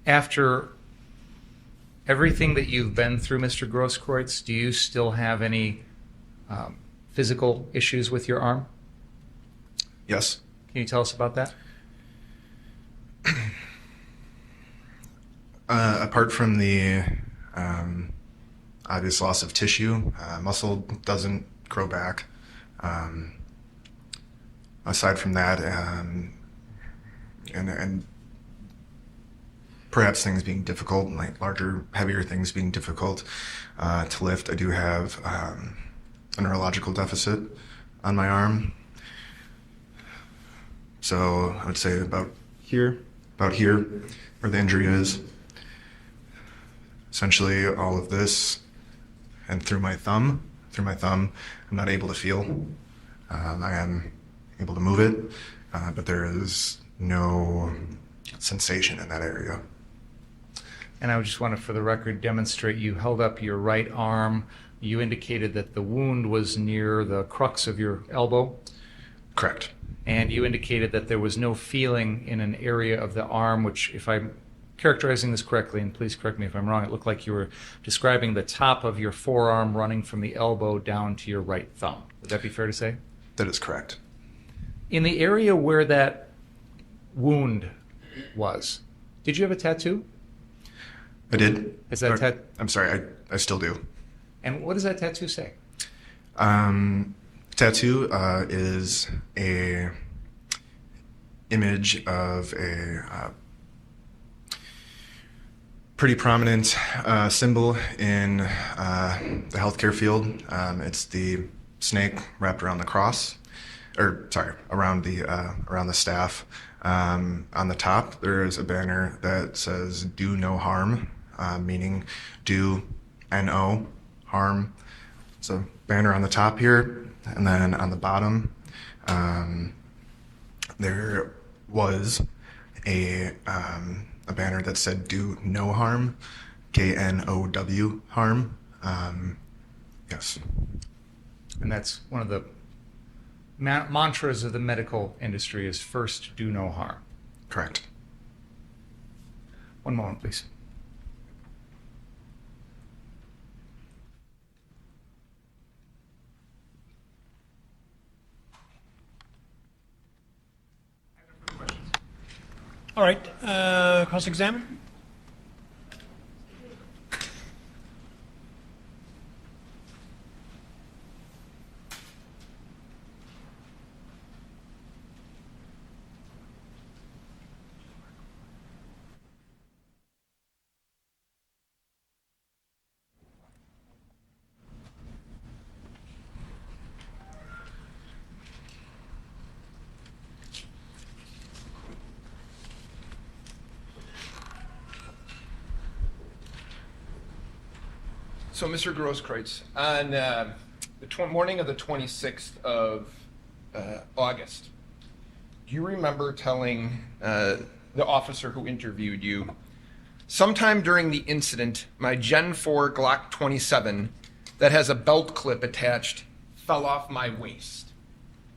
S5: After everything that you've been through, Mr. Grosskreutz, do you still have any physical issues with your arm?
S3: Yes.
S5: Can you tell us about that?
S3: Apart from the obvious loss of tissue, muscle doesn't grow back. Aside from that, and perhaps things being difficult, like larger, heavier things being difficult to lift, I do have a neurological deficit on my arm. So I would say about here where the injury is. Essentially all of this, and through my thumb, I'm not able to feel. I am able to move it, but there is no sensation in that area.
S5: And I just want to, for the record, demonstrate you held up your right arm. You indicated that the wound was near the crux of your elbow.
S3: Correct.
S5: And you indicated that there was no feeling in an area of the arm, which, if I'm characterizing this correctly, and please correct me if I'm wrong, it looked like you were describing the top of your forearm running from the elbow down to your right thumb. Would that be fair to say?
S3: That is correct.
S5: In the area where that wound was, did you have a tattoo?
S3: I did.
S5: Is that
S3: I'm sorry, I still do.
S5: And what does that tattoo say?
S3: Tattoo is a image of a pretty prominent symbol in the healthcare field. It's the snake wrapped around the cross, around the staff. On the top, there is a banner that says "Do no harm," meaning do no harm. It's a banner on the top here, and then on the bottom, there was a banner that said "Do no harm," KNOW harm. Yes.
S5: And that's one of the mantras of the medical industry is first, do no harm.
S3: Correct.
S5: One moment, please.
S1: All right, cross-examine.
S10: So, Mr. Grosskreutz, on the morning of the 26th of August, do you remember telling the officer who interviewed you, sometime during the incident, my Gen 4 Glock 27 that has a belt clip attached fell off my waist?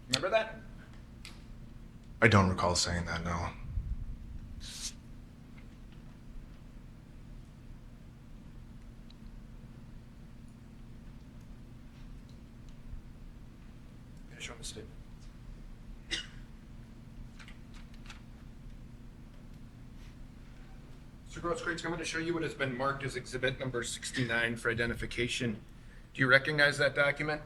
S10: Remember that?
S3: I don't recall saying that, no.
S10: Show him the statement. Mr. Grosskreutz, I'm going to show you what has been marked as exhibit number 69 for identification. Do you recognize that document?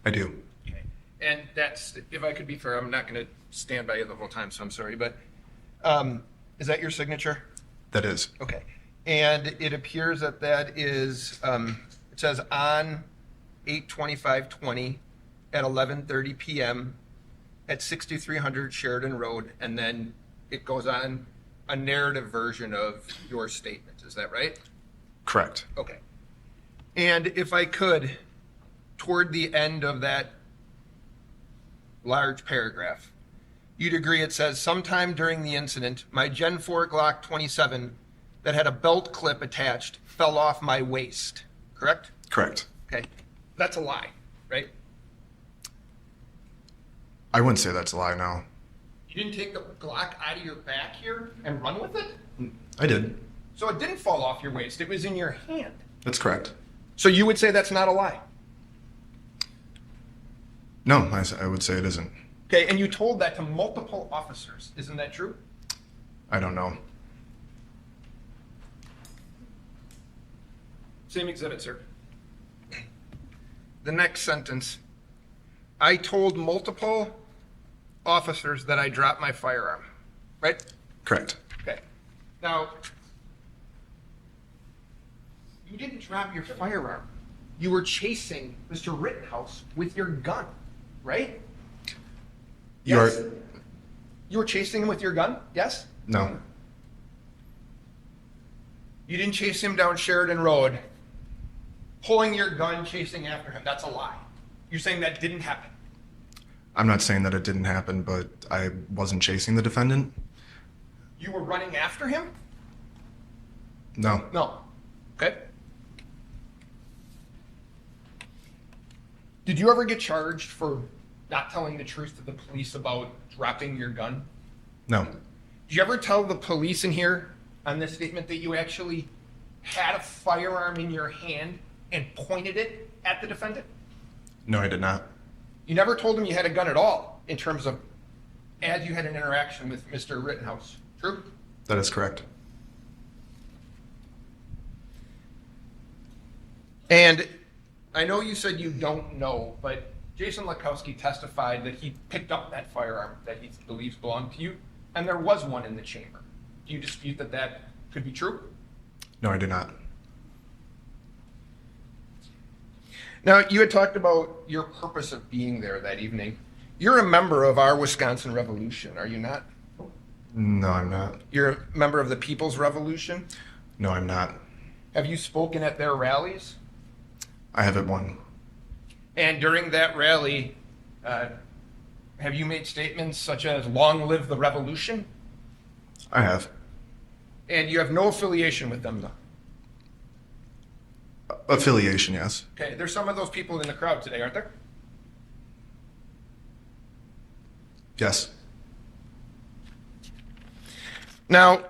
S3: I do.
S10: Okay. And that's, if I could be fair, I'm not going to stand by you the whole time, so I'm sorry, but is that your signature?
S3: That is.
S10: Okay. And it appears that that is, it says on 8/25/20 at 11:30 p.m. at 6300 Sheridan Road, and then it goes on a narrative version of your statement. Is that right?
S3: Correct.
S10: Okay. And if I could, toward the end of that large paragraph, you'd agree it says, sometime during the incident, my Gen 4 Glock 27 that had a belt clip attached fell off my waist. Correct?
S3: Correct.
S10: Okay. That's a lie, right?
S3: I wouldn't say that's a lie, no.
S10: You didn't take the Glock out of your back here and run with it?
S3: I did.
S10: So it didn't fall off your waist. It was in your hand.
S3: That's correct.
S10: So you would say that's not a lie?
S3: No, I would say it isn't.
S10: Okay, and you told that to multiple officers. Isn't that true?
S3: I don't know.
S10: Same exhibit, sir. The next sentence. I told multiple officers that I dropped my firearm. Right?
S3: Correct.
S10: Okay. Now, you didn't drop your firearm. You were chasing Mr. Rittenhouse with your gun, right?
S3: You
S10: Yes?
S3: are...
S10: You were chasing him with your gun? Yes?
S3: No.
S10: You didn't chase him down Sheridan Road, pulling your gun, chasing after him. That's a lie. You're saying that didn't happen.
S3: I'm not saying that it didn't happen, but I wasn't chasing the defendant.
S10: You were running after him?
S3: No.
S10: No. Okay. Did you ever get charged for not telling the truth to the police about dropping your gun?
S3: No.
S10: Did you ever tell the police in here on this statement that you actually had a firearm in your hand and pointed it at the defendant?
S3: No, I did not.
S10: You never told them you had a gun at all in terms of as you had an interaction with Mr. Rittenhouse. True?
S3: That is correct.
S10: And I know you said you don't know, but Jason Lakowski testified that he picked up that firearm that he believes belonged to you, and there was one in the chamber. Do you dispute that that could be true?
S3: No, I did not.
S10: Now, you had talked about your purpose of being there that evening. You're a member of our Wisconsin Revolution, are you not?
S3: No, I'm not.
S10: You're a member of the People's Revolution?
S3: No, I'm not.
S10: Have you spoken at their rallies?
S3: I haven't won.
S10: And during that rally, have you made statements such as, long live the revolution?
S3: I have.
S10: And you have no affiliation with them, though?
S3: Affiliation, yes.
S10: Okay, there's some of those people in the crowd today, aren't there?
S3: Yes.
S10: Now,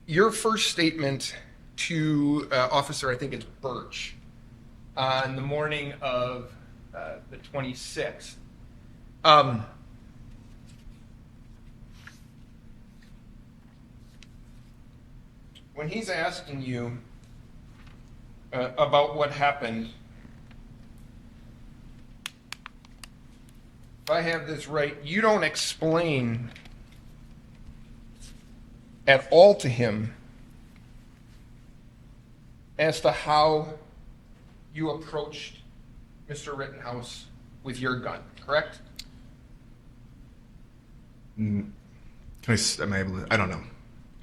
S10: your first statement to Officer, I think it's Birch, on the morning of the 26th. When he's asking you about what happened, if I have this right, you don't explain at all to him as to how you approached Mr. Rittenhouse with your gun, correct?
S3: Am I able to? I don't know.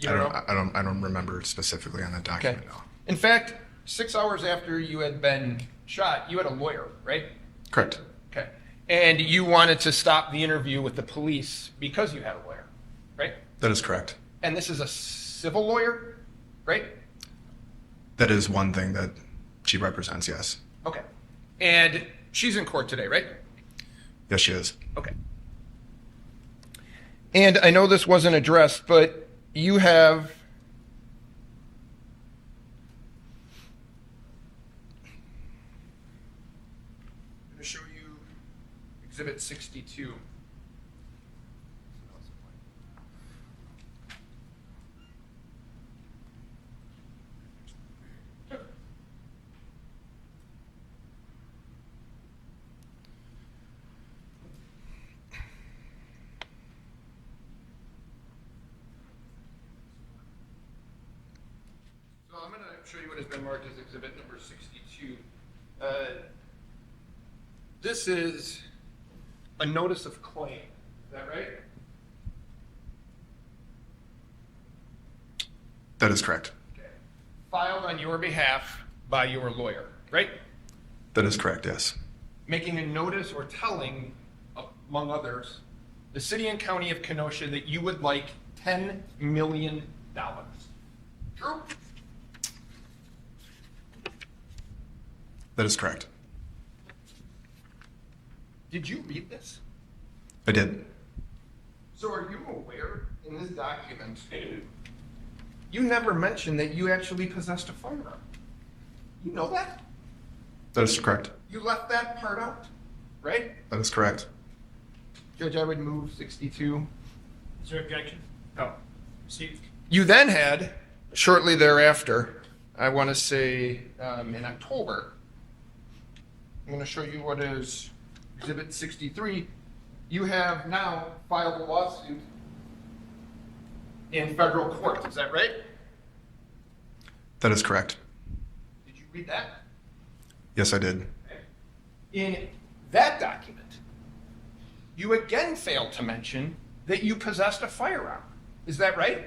S10: You don't know?
S3: I don't remember specifically on that document.
S10: Okay.
S3: No.
S10: In fact, 6 hours after you had been shot, you had a lawyer, right?
S3: Correct.
S10: Okay. And you wanted to stop the interview with the police because you had a lawyer, right?
S3: That is correct.
S10: And this is a civil lawyer, right?
S3: That is one thing that she represents, yes.
S10: Okay. And she's in court today, right?
S3: Yes, she is.
S10: Okay. And I know this wasn't addressed, but you have I'm going to show you Exhibit 62. So I'm going to show you what has been marked as exhibit number 62. This is a notice of claim. Is that right?
S3: That is correct.
S10: Okay. Filed on your behalf by your lawyer, right?
S3: That is correct, yes.
S10: Making a notice or telling, among others, the city and county of Kenosha that you would like $10 million. True?
S3: That is correct.
S10: Did you read this?
S3: I did.
S10: So are you aware in this document, you never mentioned that you actually possessed a firearm? You know that?
S3: That is correct.
S10: You left that part out, right?
S3: That is correct.
S10: Judge, I would move 62.
S1: Is there objection?
S10: No.
S1: Received.
S10: You then had, shortly thereafter, I want to say in October, I'm going to show you what is Exhibit 63. You have now filed a lawsuit in federal court. Is that right?
S3: That is correct.
S10: Did you read that?
S3: Yes, I did.
S10: In that document, you again failed to mention that you possessed a firearm. Is that right?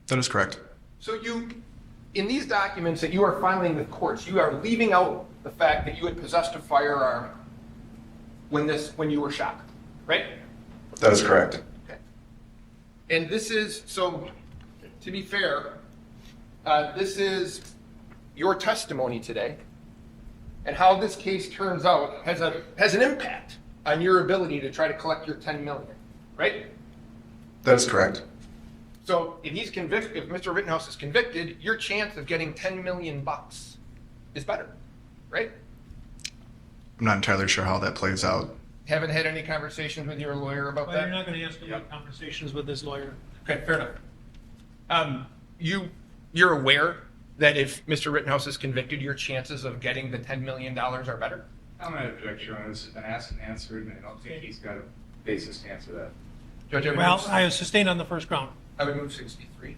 S3: That is correct.
S10: So you, in these documents that you are filing with courts, you are leaving out the fact that you had possessed a firearm when you were shot, right?
S3: That is correct.
S10: Okay. And this is, so to be fair, this is your testimony today, and how this case turns out has an impact on your ability to try to collect your $10 million, right?
S3: That is correct.
S10: So if he's convicted, if Mr. Rittenhouse is convicted, your chance of getting $10 million is better, right?
S3: I'm not entirely sure how that plays out.
S10: Haven't had any conversations with your lawyer about
S1: Well,
S10: that?
S1: you're not going to ask about conversations with this lawyer.
S10: Okay, fair enough. You're aware that if Mr. Rittenhouse is convicted, your chances of getting the $10 million are better?
S2: I'm not objection on this. It's been asked and answered, and I don't think he's got a basis to answer that.
S10: Judge,
S1: Well, I was sustained on the first ground.
S10: I would move 63.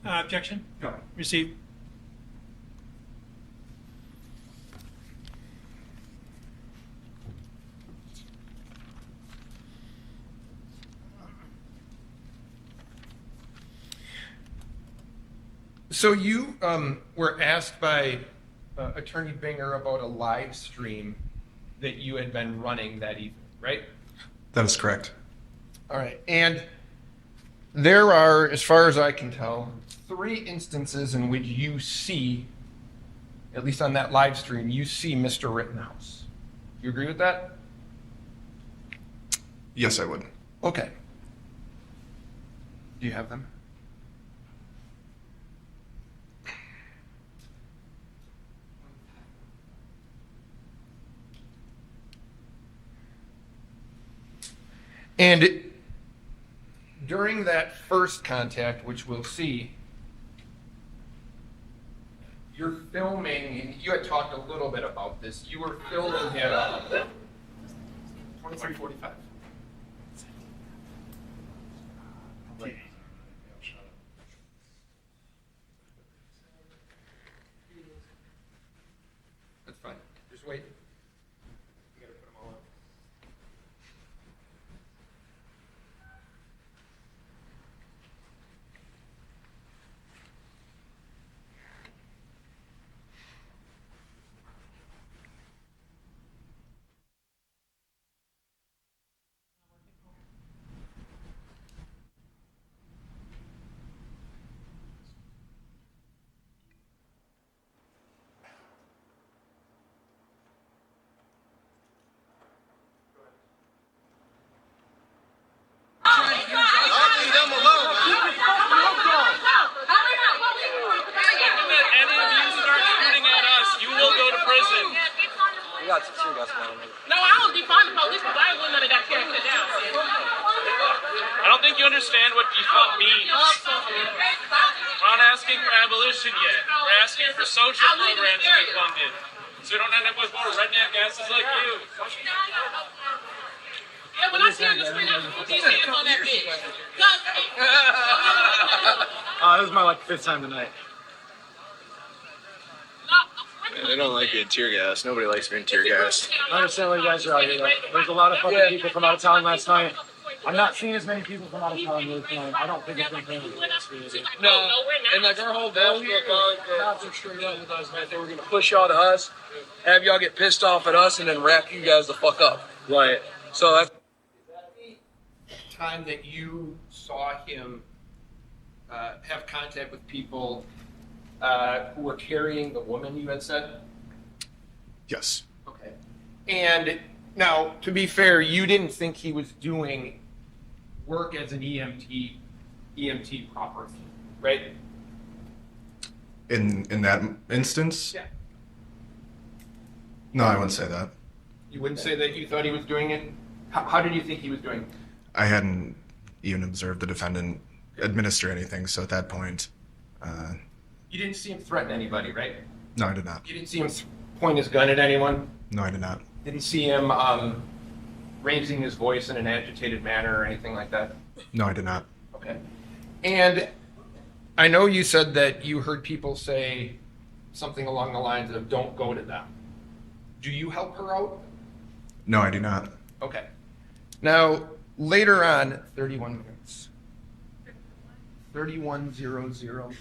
S1: Objection?
S2: No.
S1: Received.
S10: So you were asked by Attorney Binger about a live stream that you had been running that evening, right?
S3: That is correct.
S10: All right. And there are, as far as I can tell, 3 instances in which you see, at least on that live stream, you see Mr. Rittenhouse. You agree with that?
S3: Yes, I would.
S10: Okay. Do you have them? And during that first contact, which we'll see, you're filming, and you had talked a little bit about this. You were filming him 23:45. That's fine. Just wait. You gotta put them all up.
S8: No, I don't defund the police because I ain't with none of that shit down.
S7: I don't think you understand what defund means. We're not asking for abolition yet. We're asking for social programs to be funded, so we don't end up with more redneck asses like you.
S8: Yeah, when I see her in the street, I'm gonna put these hands on that bitch.
S11: This is my fifth time tonight.
S12: They don't like being tear gassed. Nobody likes being tear gassed.
S11: I understand why you guys are out here, though. There's a lot of fucking people from out of town last night. I'm not seeing as many people from out of town here tonight. I don't think it's been crazy.
S7: No, and like our whole goal here, cops are straight up with us, man. They were gonna push y'all to us, have y'all get pissed off at us, and then wrap you guys the fuck up.
S11: Right.
S7: So that's
S10: Time that you saw him have contact with people who were carrying the woman, you had said?
S3: Yes.
S10: Okay. And now, to be fair, you didn't think he was doing work as an EMT properly, right?
S3: In that instance?
S10: Yeah.
S3: No, I wouldn't say that.
S10: You wouldn't say that you thought he was doing it? How did you think he was doing it?
S3: I hadn't even observed the defendant administer anything, so at that point,
S10: You didn't see him threaten anybody, right?
S3: no, I did not.
S10: You didn't see him point his gun at anyone?
S3: No, I did not.
S10: Didn't see him raising his voice in an agitated manner or anything like that?
S3: No, I did not.
S10: Okay. And I know you said that you heard people say something along the lines of don't go to them. Do you help her out?
S3: No, I do not.
S10: Okay. Now, later on, 31 minutes. 3100.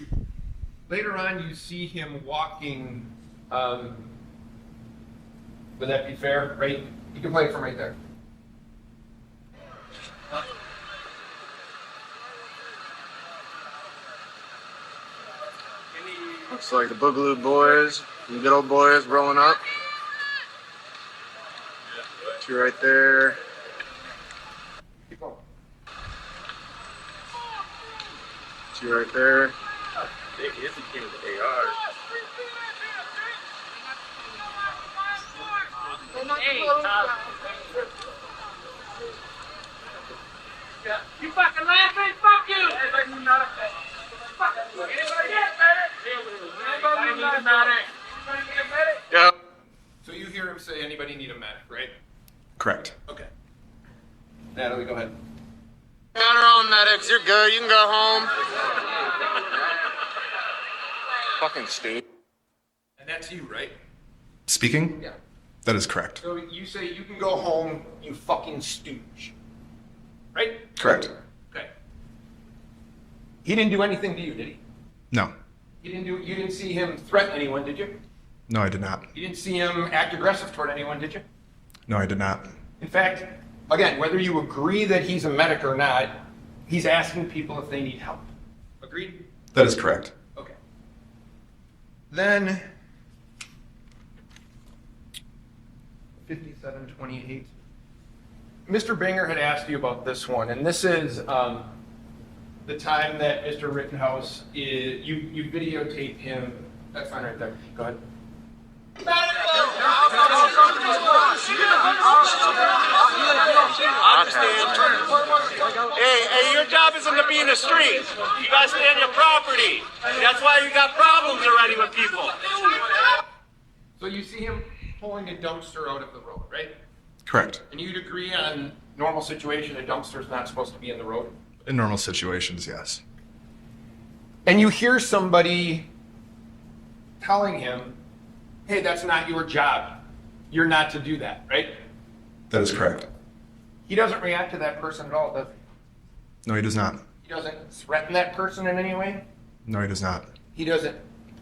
S10: Later on, you see him walking. Would that be fair? Right? You can play it from right there.
S12: Looks like the Boogaloo boys, the good old boys rolling up. Two right there.
S10: Keep going.
S12: Two right there.
S6: You fucking laughing? Fuck you!
S12: Yep.
S10: So you hear him say, anybody need a medic, right?
S3: Correct.
S10: Okay. Natalie, go ahead.
S12: Got our own medics. You're good. You can go home. Fucking stupid.
S10: And that's you, right?
S3: Speaking?
S10: Yeah.
S3: That is correct.
S10: So you say you can go home, you fucking stooge. Right?
S3: Correct.
S10: Okay. He didn't do anything to you, did he?
S3: No.
S10: You didn't see him threaten anyone, did you?
S3: No, I did not.
S10: You didn't see him act aggressive toward anyone, did you?
S3: No, I did not.
S10: In fact, again, whether you agree that he's a medic or not, he's asking people if they need help. Agreed?
S3: That is correct.
S10: Okay. Then 5728. Mr. Binger had asked you about this one, and this is the time that Mr. Rittenhouse you videotaped him. That's fine right there. Go ahead.
S6: I understand. Hey, your job isn't to be in the streets. You guys stay on your property. That's why you got problems already with people.
S10: So you see him pulling a dumpster out of the road, right?
S3: Correct.
S10: And you'd agree on normal situation, a dumpster's not supposed to be in the road?
S3: In normal situations, yes.
S10: And you hear somebody telling him, hey, that's not your job. You're not to do that, right?
S3: That is correct.
S10: He doesn't react to that person at all, does he?
S3: No, he does not.
S10: He doesn't threaten that person in any way?
S3: No, he does not.
S10: He doesn't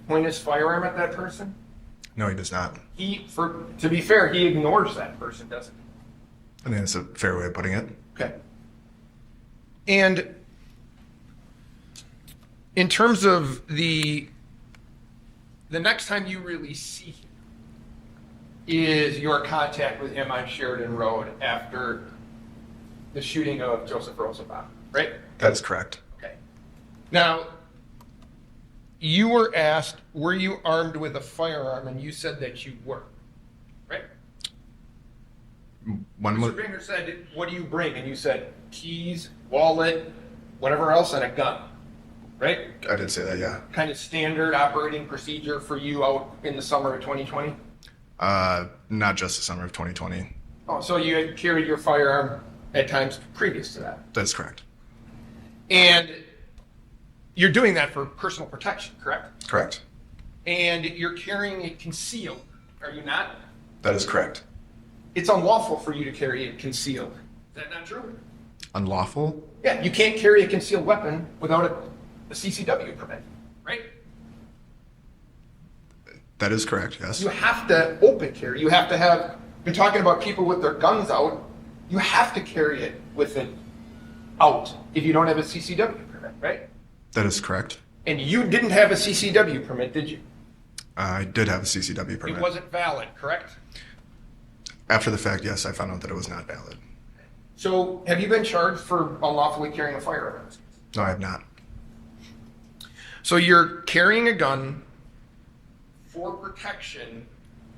S10: point his firearm at that person?
S3: No, he does not.
S10: To be fair, he ignores that person, doesn't he?
S3: I think that's a fair way of putting it.
S10: Okay. And in terms of the next time you really see him is your contact with him on Sheridan Road after the shooting of Joseph Rosenbaum, right?
S3: That is correct.
S10: Okay. Now, you were asked, were you armed with a firearm? And you said that you were, right?
S3: One
S10: Mr. Binger said, what do you bring? And you said keys, wallet, whatever else, and a gun, right?
S3: I did say that, yeah.
S10: Kind of standard operating procedure for you out in the summer of 2020?
S3: Not just the summer of 2020.
S10: Oh, so you had carried your firearm at times previous to that?
S3: That's correct.
S10: And you're doing that for personal protection, correct?
S3: Correct.
S10: And you're carrying it concealed, are you not?
S3: That is correct.
S10: It's unlawful for you to carry it concealed. Is that not true?
S3: Unlawful?
S10: Yeah, you can't carry a concealed weapon without a CCW permit, right?
S3: That is correct, yes.
S10: You have to open carry. You have to have, been talking about people with their guns out, you have to carry it with it out if you don't have a CCW permit, right?
S3: That is correct.
S10: And you didn't have a CCW permit, did you?
S3: I did have a CCW permit.
S10: It wasn't valid, correct?
S3: After the fact, yes, I found out that it was not valid.
S10: So have you been charged for unlawfully carrying a firearm?
S3: No, I have not.
S10: So you're carrying a gun for protection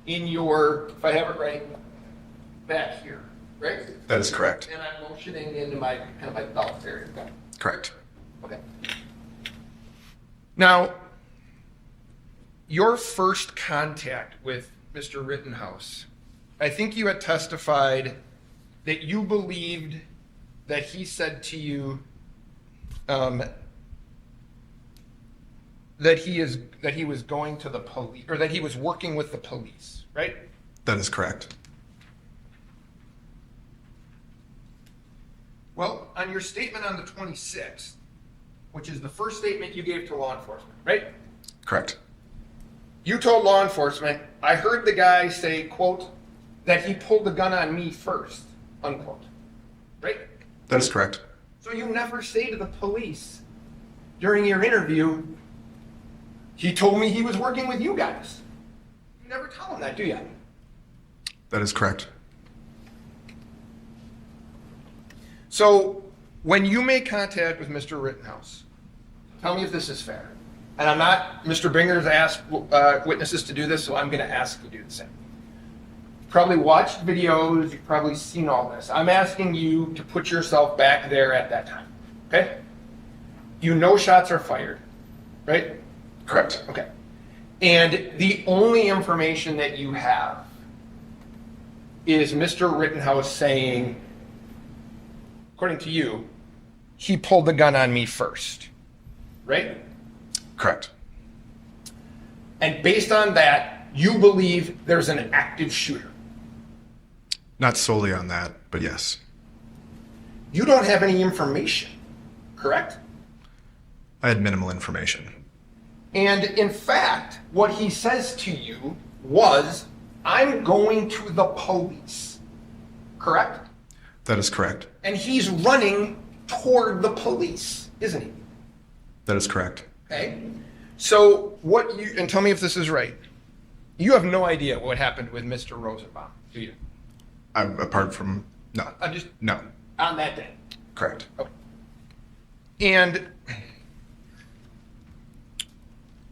S10: in your, if I have it right, back here, right?
S3: That is correct.
S10: And I'm motioning into my kind of my belt area.
S3: Correct.
S10: Okay. Now, your first contact with Mr. Rittenhouse, I think you had testified that you believed that he said to you that he was going to the police, or that he was working with the police, right?
S3: That is correct.
S10: Well, on your statement on the 26th, which is the first statement you gave to law enforcement, right?
S3: Correct.
S10: You told law enforcement, I heard the guy say, quote, that he pulled the gun on me first, unquote, right?
S3: That is correct.
S10: So you never say to the police during your interview, he told me he was working with you guys. You never tell them that, do you?
S3: That is correct.
S10: So when you make contact with Mr. Rittenhouse, tell me if this is fair. And I'm not, Mr. Binger's asked witnesses to do this, so I'm going to ask you to do the same. You've probably watched videos, you've probably seen all this. I'm asking you to put yourself back there at that time, okay? You know shots are fired, right?
S3: Correct.
S10: Okay. And the only information that you have is Mr. Rittenhouse saying, according to you, he pulled the gun on me first, right?
S3: Correct.
S10: And based on that, you believe there's an active shooter.
S3: Not solely on that, but yes.
S10: You don't have any information, correct?
S3: I had minimal information.
S10: And in fact, what he says to you was, I'm going to the police, correct?
S3: That is correct.
S10: And he's running toward the police, isn't he?
S3: That is correct.
S10: Okay. So what you, and tell me if this is right, you have no idea what happened with Mr. Rosenbaum, do you?
S3: Apart from, no. No.
S10: On that day.
S3: Correct.
S10: Okay. And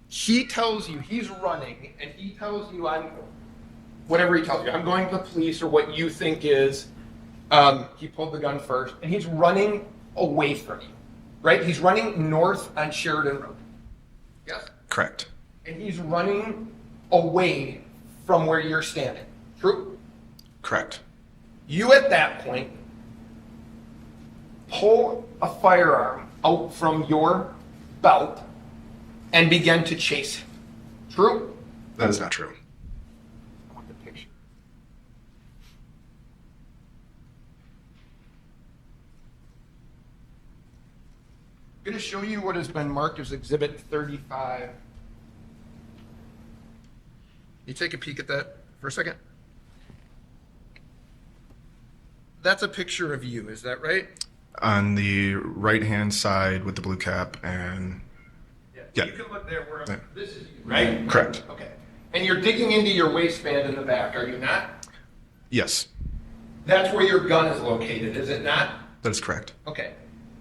S10: he tells you he's running, and he tells you, whatever he tells you, I'm going to the police, or what you think is, he pulled the gun first, and he's running away from you, right? He's running north on Sheridan Road. Yes?
S3: Correct.
S10: And he's running away from where you're standing. True?
S3: Correct.
S10: You at that point pull a firearm out from your belt and begin to chase him. True?
S3: That is not true.
S10: I want the picture. I'm going to show you what has been marked as Exhibit 35. You take a peek at that for a second. That's a picture of you, is that right?
S3: On the right-hand side with the blue cap and... Yeah.
S10: You can look there where this is you, right?
S3: Correct.
S10: Okay. And you're digging into your waistband in the back, are you not?
S3: Yes.
S10: That's where your gun is located, is it not?
S3: That is correct.
S10: Okay.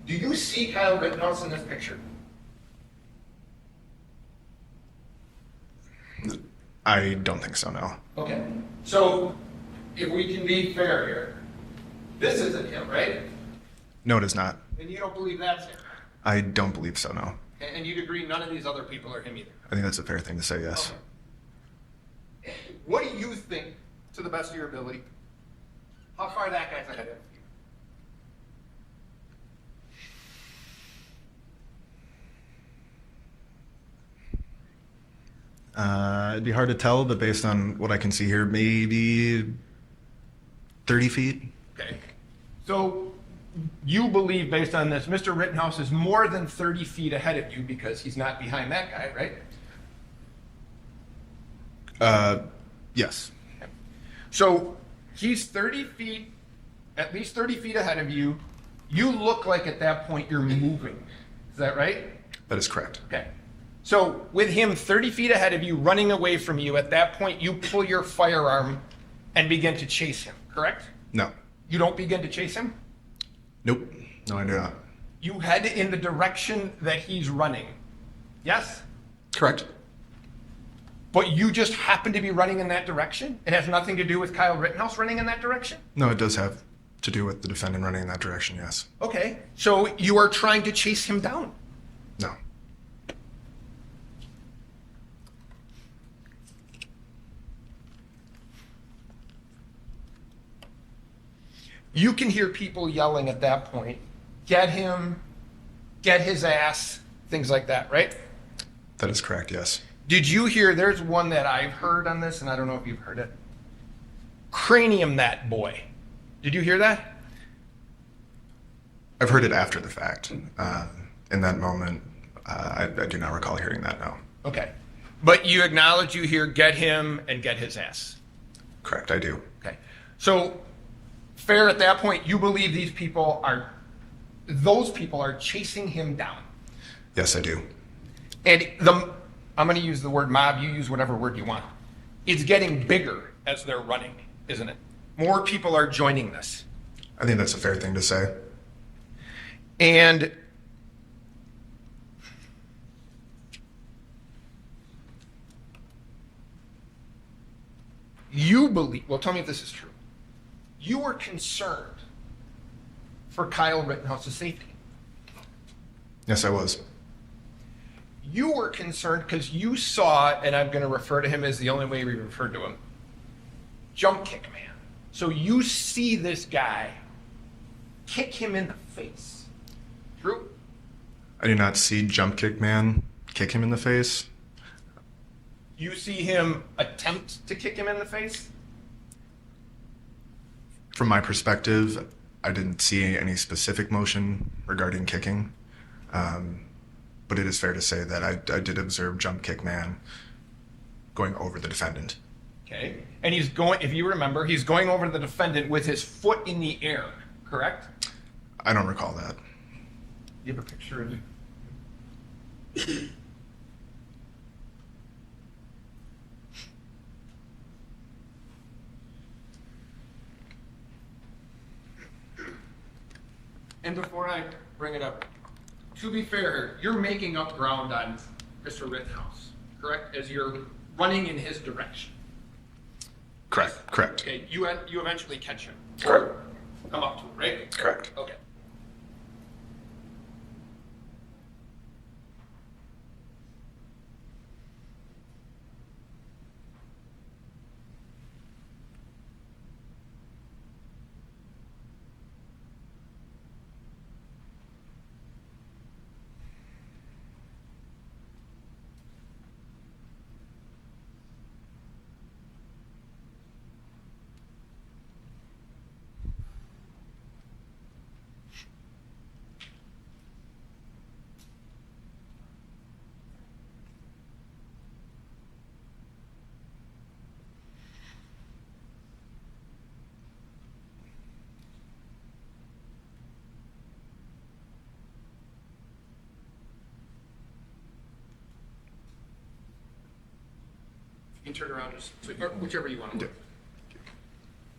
S10: Do you see Kyle Rittenhouse in this picture?
S3: I don't think so, no.
S10: Okay. So if we can be fair here, this isn't him, right?
S3: No, it is not.
S10: And you don't believe that's him?
S3: I don't believe so, no.
S10: And you'd agree none of these other people are him either?
S3: I think that's a fair thing to say, yes.
S10: Okay. What do you think, to the best of your ability, how far that guy's ahead of you?
S3: It'd be hard to tell, but based on what I can see here, maybe 30 feet.
S10: Okay. So you believe, based on this, Mr. Rittenhouse is more than 30 feet ahead of you because he's not behind that guy, right?
S3: Yes.
S10: Okay. So he's 30 feet, at least 30 feet ahead of you. You look like at that point you're moving. Is that right?
S3: That is correct.
S10: Okay. So with him 30 feet ahead of you, running away from you, at that point you pull your firearm and begin to chase him, correct?
S3: No.
S10: You don't begin to chase him?
S3: Nope. No, I do not.
S10: You head in the direction that he's running. Yes?
S3: Correct.
S10: But you just happen to be running in that direction? It has nothing to do with Kyle Rittenhouse running in that direction?
S3: No, it does have to do with the defendant running in that direction, yes.
S10: Okay. So you are trying to chase him down?
S3: No.
S10: You can hear people yelling at that point, get him, get his ass, things like that, right?
S3: That is correct, yes.
S10: Did you hear, there's one that I've heard on this, and I don't know if you've heard it. Cranium that boy. Did you hear that?
S3: I've heard it after the fact. In that moment, I do not recall hearing that, no.
S10: Okay. But you acknowledge you hear get him and get his ass.
S3: Correct, I do.
S10: Okay. So, fair at that point, you believe those people are chasing him down.
S3: Yes, I do.
S10: And I'm going to use the word mob, you use whatever word you want. It's getting bigger as they're running, isn't it? More people are joining this.
S3: I think that's a fair thing to say.
S10: And you believe, well, tell me if this is true. You were concerned for Kyle Rittenhouse's safety.
S3: Yes, I was.
S10: You were concerned because you saw, and I'm going to refer to him as the only way we referred to him, jump kick man. So you see this guy kick him in the face. True?
S3: I do not see Jump Kick Man kick him in the face.
S10: You see him attempt to kick him in the face?
S3: From my perspective, I didn't see any specific motion regarding kicking. But it is fair to say that I did observe Jump Kick Man going over the defendant.
S10: Okay. And he's going, if you remember, he's going over the defendant with his foot in the air, correct?
S3: I don't recall that.
S10: You have a picture of it? And before I bring it up, to be fair, you're making up ground on Mr. Rittenhouse, correct? As you're running in his direction.
S3: Correct. Correct.
S10: Okay, you eventually catch him.
S3: Correct.
S10: Come up to him, right?
S3: Correct.
S10: Okay. You can turn around, or whichever you want to do.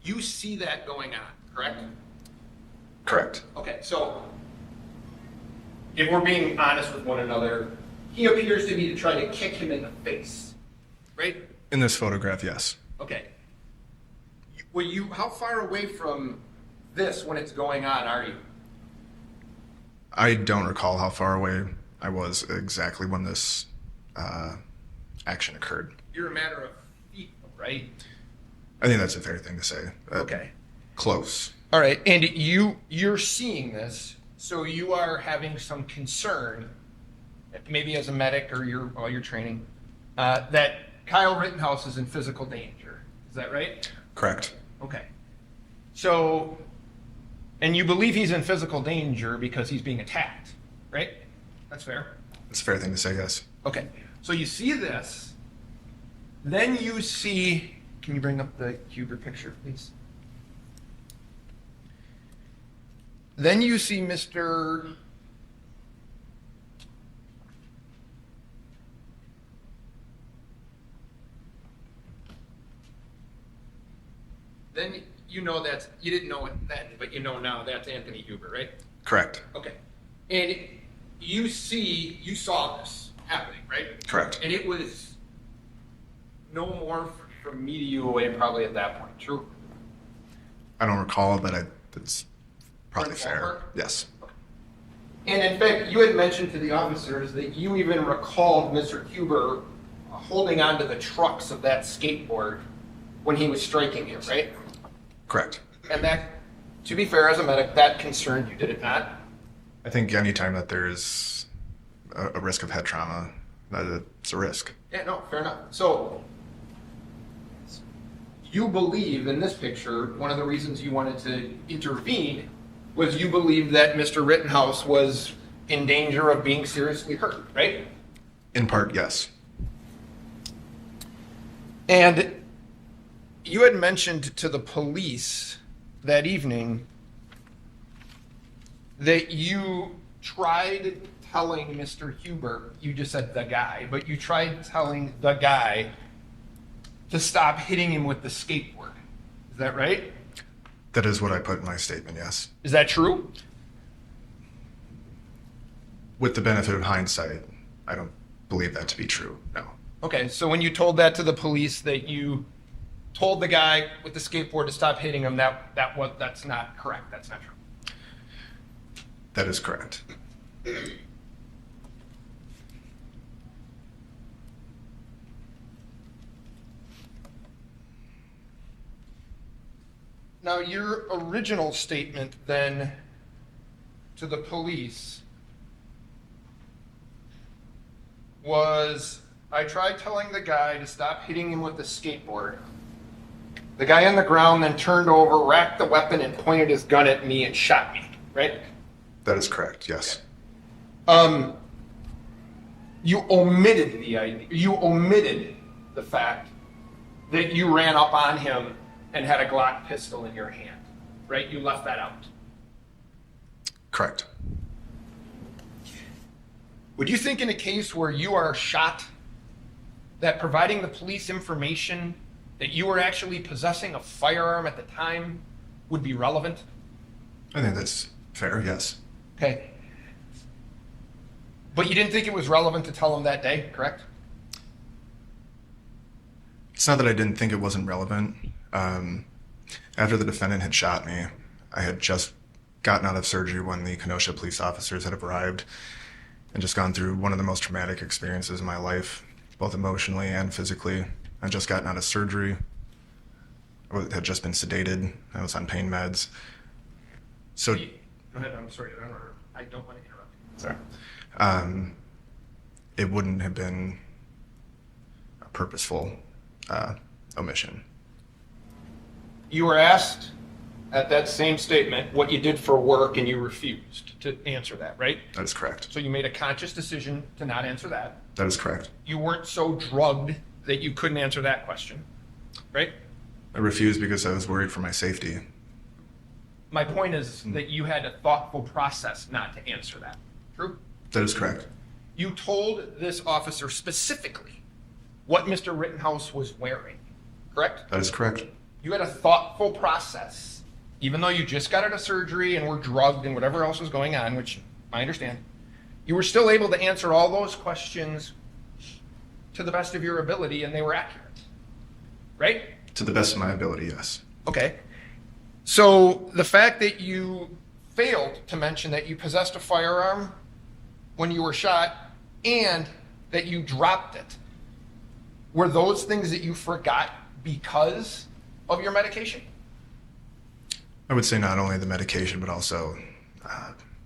S10: You see that going on, correct?
S3: Correct.
S10: Okay, so if we're being honest with one another, he appears to be trying to kick him in the face, right?
S3: In this photograph, yes.
S10: Okay. How far away from this when it's going on are you?
S3: I don't recall how far away I was exactly when this action occurred.
S10: You're a matter of feet, right?
S3: I think that's a fair thing to say.
S10: Okay.
S3: Close.
S10: All right, and you're seeing this, so you are having some concern, maybe as a medic or while you're training, that Kyle Rittenhouse is in physical danger. Is that right?
S3: Correct.
S10: Okay. So, and you believe he's in physical danger because he's being attacked, right? That's fair.
S3: It's a fair thing to say, yes.
S10: Okay. So you see this, then you see, can you bring up the Kruger picture, please? Then you see Mr. Then you know you didn't know it then, but you know now that's Anthony Huber, right?
S3: Correct.
S10: Okay. And you saw this happening, right?
S3: Correct.
S10: And it was no more from me to you away probably at that point, true?
S3: I don't recall, but it's probably
S10: Right,
S3: fair.
S10: ballpark?
S3: Yes.
S10: And in fact, you had mentioned to the officers that you even recalled Mr. Huber holding onto the trucks of that skateboard when he was striking you, right?
S3: Correct.
S10: And that, to be fair, as a medic, that concerned you, did it not?
S3: I think anytime that there's a risk of head trauma, that it's a risk.
S10: Yeah, no, fair enough. So, you believe in this picture, one of the reasons you wanted to intervene was you believed that Mr. Rittenhouse was in danger of being seriously hurt, right?
S3: In part, yes.
S10: And you had mentioned to the police that evening that you tried telling Mr. Huber, you just said the guy, but you tried telling the guy to stop hitting him with the skateboard. Is that right?
S3: That is what I put in my statement, yes.
S10: Is that true?
S3: With the benefit of hindsight, I don't believe that to be true, no.
S10: Okay, so when you told that to the police that you told the guy with the skateboard to stop hitting him, that's not correct. That's not true.
S3: That is correct.
S10: Now, your original statement then to the police was, I tried telling the guy to stop hitting him with the skateboard. The guy on the ground then turned over, racked the weapon, and pointed his gun at me and shot me, right?
S3: That is correct, yes.
S10: You omitted the fact that you ran up on him and had a Glock pistol in your hand, right? You left that out.
S3: Correct.
S10: Would you think in a case where you are shot that providing the police information that you were actually possessing a firearm at the time would be relevant?
S3: I think that's fair, yes.
S10: Okay. But you didn't think it was relevant to tell him that day, correct?
S3: It's not that I didn't think it wasn't relevant. After the defendant had shot me, I had just gotten out of surgery when the Kenosha police officers had arrived and just gone through one of the most traumatic experiences in my life, both emotionally and physically. I'd just gotten out of surgery. I had just been sedated. I was on pain meds. So,
S10: Go ahead, I'm sorry. I don't want to interrupt you.
S3: Sorry. It wouldn't have been a purposeful omission.
S10: You were asked at that same statement what you did for work and you refused to answer that, right?
S3: That is correct.
S10: So you made a conscious decision to not answer that.
S3: That is correct.
S10: You weren't so drugged that you couldn't answer that question, right?
S3: I refused because I was worried for my safety.
S10: My point is that you had a thoughtful process not to answer that. True?
S3: That is correct.
S10: You told this officer specifically what Mr. Rittenhouse was wearing, correct?
S3: That is correct.
S10: You had a thoughtful process, even though you just got out of surgery and were drugged and whatever else was going on, which I understand. You were still able to answer all those questions to the best of your ability, and they were accurate, right?
S3: To the best of my ability, yes.
S10: Okay. So the fact that you failed to mention that you possessed a firearm when you were shot and that you dropped it, were those things that you forgot because of your medication?
S3: I would say not only the medication, but also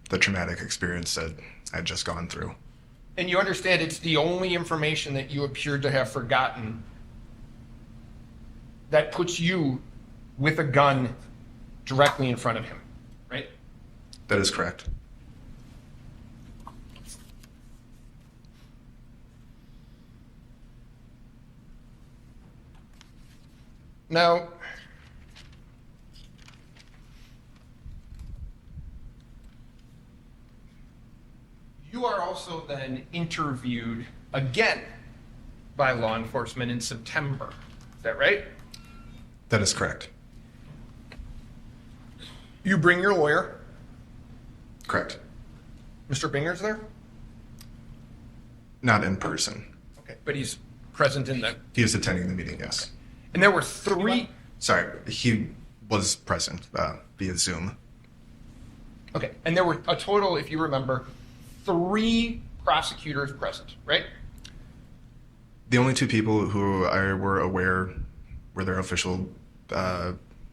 S3: the traumatic experience that I'd just gone through.
S10: And you understand it's the only information that you appeared to have forgotten that puts you with a gun directly in front of him, right?
S3: That is correct.
S10: Now, you are also then interviewed again by law enforcement in September. Is that right?
S3: That is correct.
S10: You bring your lawyer.
S3: Correct.
S10: Mr. Binger's there?
S3: Not in person.
S10: Okay, but he's present in the...
S3: He is attending the meeting, yes.
S10: And there were three...
S3: Sorry, he was present via Zoom.
S10: Okay, and there were a total, if you remember, 3 prosecutors present, right?
S3: The only 2 people who I were aware were their official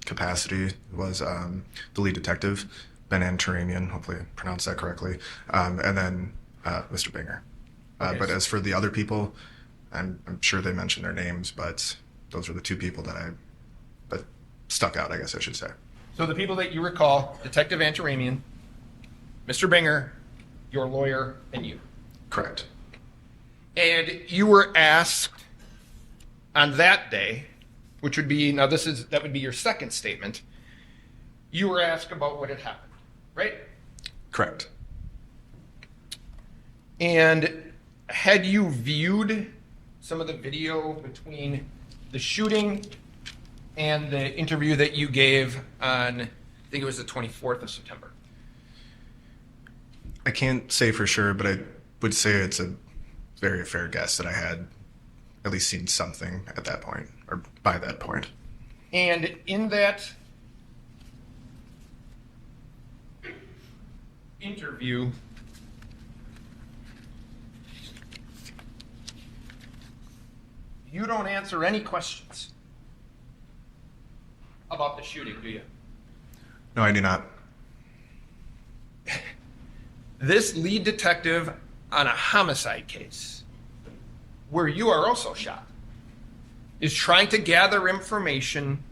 S3: capacity was the lead detective, Ben Antaramian, hopefully I pronounced that correctly, and then Mr. Binger.
S10: Okay,
S3: but as for the other people, I'm sure they mentioned their names, but those were the 2 people that stuck out, I guess I should say.
S10: So the people that you recall, Detective Antaramian, Mr. Binger, your lawyer, and you.
S3: Correct.
S10: And you were asked on that day, which would be, now that would be your second statement, you were asked about what had happened, right?
S3: Correct.
S10: And had you viewed some of the video between the shooting and the interview that you gave on, I think it was the 24th of September?
S3: I can't say for sure, but I would say it's a very fair guess that I had at least seen something at that point, or by that point.
S10: And in that interview, you don't answer any questions about the shooting, do you?
S3: No, I do not.
S10: This lead detective on a homicide case, where you are also shot, is trying to gather information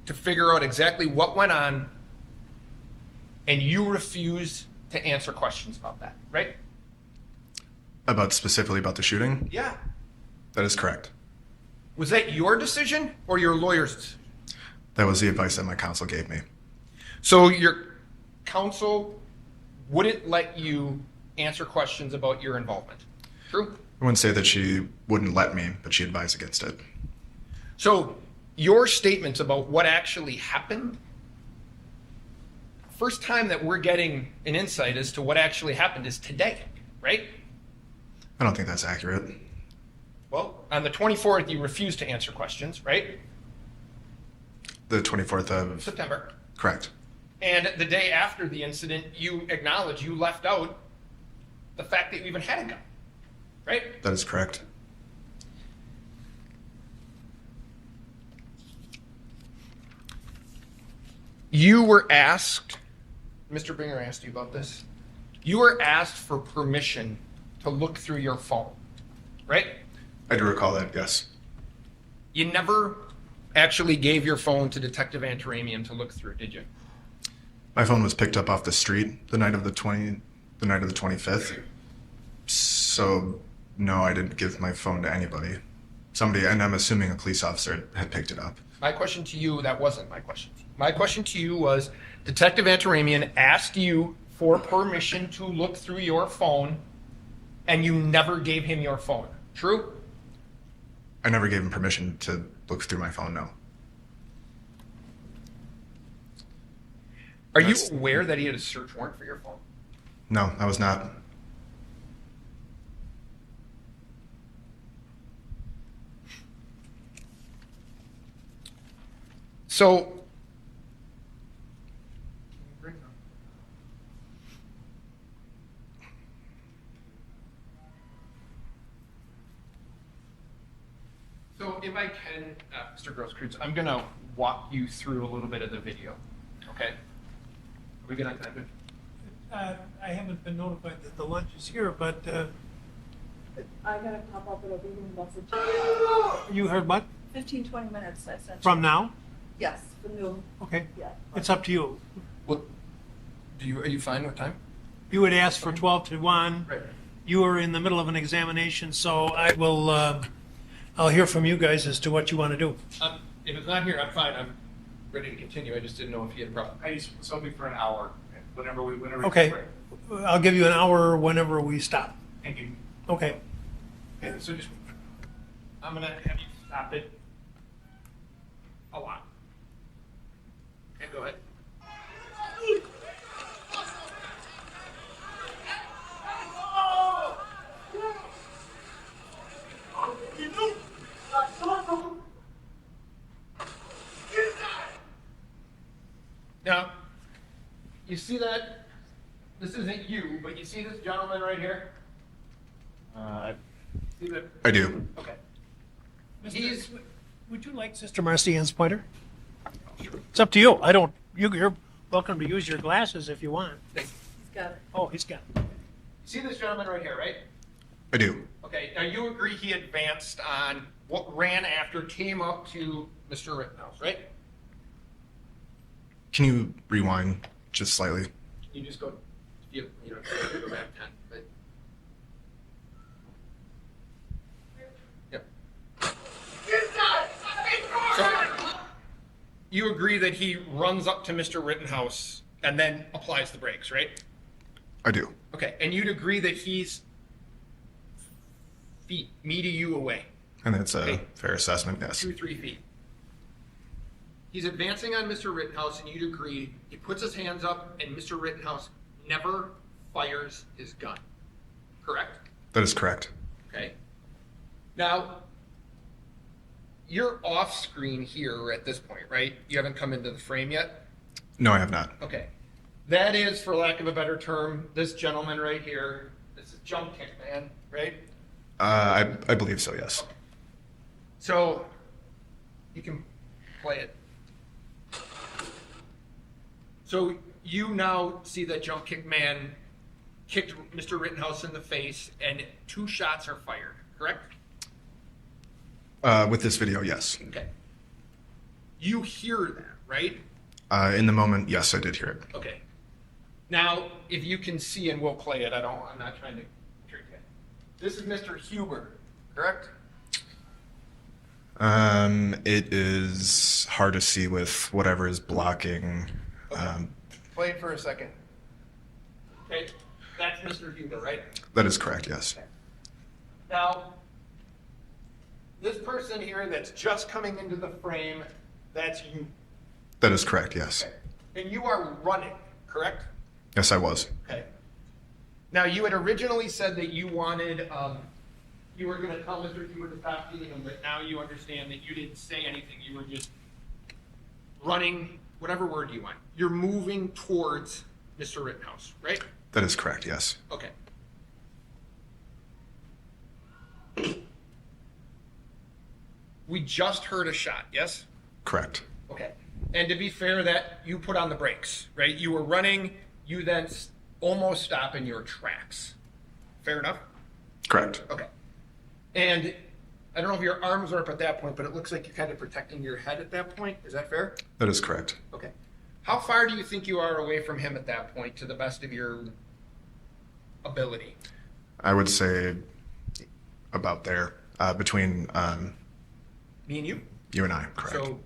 S10: to figure out exactly what went on, and you refuse to answer questions about that, right?
S3: Specifically about the shooting?
S10: Yeah.
S3: That is correct.
S10: Was that your decision or your lawyer's decision?
S3: That was the advice that my counsel gave me.
S10: So your counsel wouldn't let you answer questions about your involvement. True?
S3: I wouldn't say that she wouldn't let me, but she advised against it.
S10: So your statements about what actually happened, first time that we're getting an insight as to what actually happened is today, right?
S3: I don't think that's accurate.
S10: Well, on the 24th, you refused to answer questions, right?
S3: The 24th of
S10: September.
S3: Correct.
S10: And the day after the incident, you acknowledge you left out the fact that you even had a gun, right?
S3: That is correct.
S10: You were asked, Mr. Binger asked you about this, you were asked for permission to look through your phone, right?
S3: I do recall that, yes.
S10: You never actually gave your phone to Detective Antaramian to look through, did you?
S3: My phone was picked up off the street the night of the 25th. So, no, I didn't give my phone to anybody. Somebody, and I'm assuming a police officer, had picked it up.
S10: My question to you, that wasn't my question. My question to you was, Detective Antaramian asked you for permission to look through your phone, and you never gave him your phone. True?
S3: I never gave him permission to look through my phone, no.
S10: Are you aware that he had a search warrant for your phone?
S3: No, I was not.
S10: So, if I can, Mr. Grosskreutz, I'm going to walk you through a little bit of the video. Okay? Are we good on time?
S1: I haven't been notified that the lunch is here, but
S4: I gotta pop up, it'll be in the message.
S1: you heard what?
S4: 15-20 minutes I sent you.
S1: From now?
S4: Yes, from noon.
S1: Okay.
S4: Yeah.
S1: It's up to you.
S10: What? Are you fine with time?
S1: You had asked for 12 to 1.
S10: Right.
S1: You were in the middle of an examination, so I will, I'll hear from you guys as to what you want to do.
S10: If it's not here, I'm fine. I'm ready to continue. I just didn't know if you had a problem.
S2: I just was hoping for an hour, whenever we
S1: Okay. I'll give you an hour whenever we stop.
S2: Thank you.
S1: Okay.
S10: Okay, so just, I'm gonna have you stop it a lot. Okay, go ahead. Now, you see that? This isn't you, but you see this gentleman right here? See that?
S3: I do.
S10: Okay.
S1: Would you like Sister Marcian's pointer? It's up to you. I don't. You're welcome to use your glasses if you want.
S10: Thank you.
S4: He's got it.
S1: Oh, he's got it.
S10: You see this gentleman right here, right?
S3: I do.
S10: Okay, now you agree he advanced on what ran after, came up to Mr. Rittenhouse, right?
S3: Can you rewind just slightly?
S10: You just go, you know, go back 10, but. Yep. So, you agree that he runs up to Mr. Rittenhouse and then applies the brakes, right?
S3: I do.
S10: Okay, and you'd agree that he's feet, me to you away.
S3: And that's a
S10: Okay.
S3: fair assessment, yes.
S10: 2-3 feet. He's advancing on Mr. Rittenhouse, and you'd agree, he puts his hands up, and Mr. Rittenhouse never fires his gun. Correct?
S3: That is correct.
S10: Okay. Now, you're off screen here at this point, right? You haven't come into the frame yet?
S3: No, I have not.
S10: Okay. That is, for lack of a better term, this gentleman right here. This is Jump Kick Man, right?
S3: I believe so, yes.
S10: So, you can play it. So, you now see that Jump Kick Man kicked Mr. Rittenhouse in the face, and 2 shots are fired, correct?
S3: With this video, yes.
S10: Okay. You hear that, right?
S3: In the moment, yes, I did hear it.
S10: Okay. Now, if you can see, and we'll play it, I'm not trying to trick you. This is Mr. Huber, correct?
S3: It is hard to see with whatever is blocking.
S10: Play it for a second. Okay, that's Mr. Huber, right?
S3: That is correct, yes.
S10: Now, this person here that's just coming into the frame, that's you.
S3: That is correct, yes.
S10: Okay. And you are running, correct?
S3: Yes, I was.
S10: Okay. Now, you had originally said that you wanted, you were going to tell Mr. Huber to stop beating him, but now you understand that you didn't say anything. You were just running, whatever word you want. You're moving towards Mr. Rittenhouse, right?
S3: That is correct, yes.
S10: Okay. We just heard a shot, yes?
S3: Correct.
S10: Okay. And to be fair, that you put on the brakes, right? You were running, you then almost stop in your tracks. Fair enough?
S3: Correct.
S10: Okay. And I don't know if your arms are up at that point, but it looks like you're kind of protecting your head at that point. Is that fair?
S3: That is correct.
S10: Okay. How far do you think you are away from him at that point, to the best of your ability?
S3: I would say about there, between
S10: Me and you?
S3: you and I, correct.
S10: So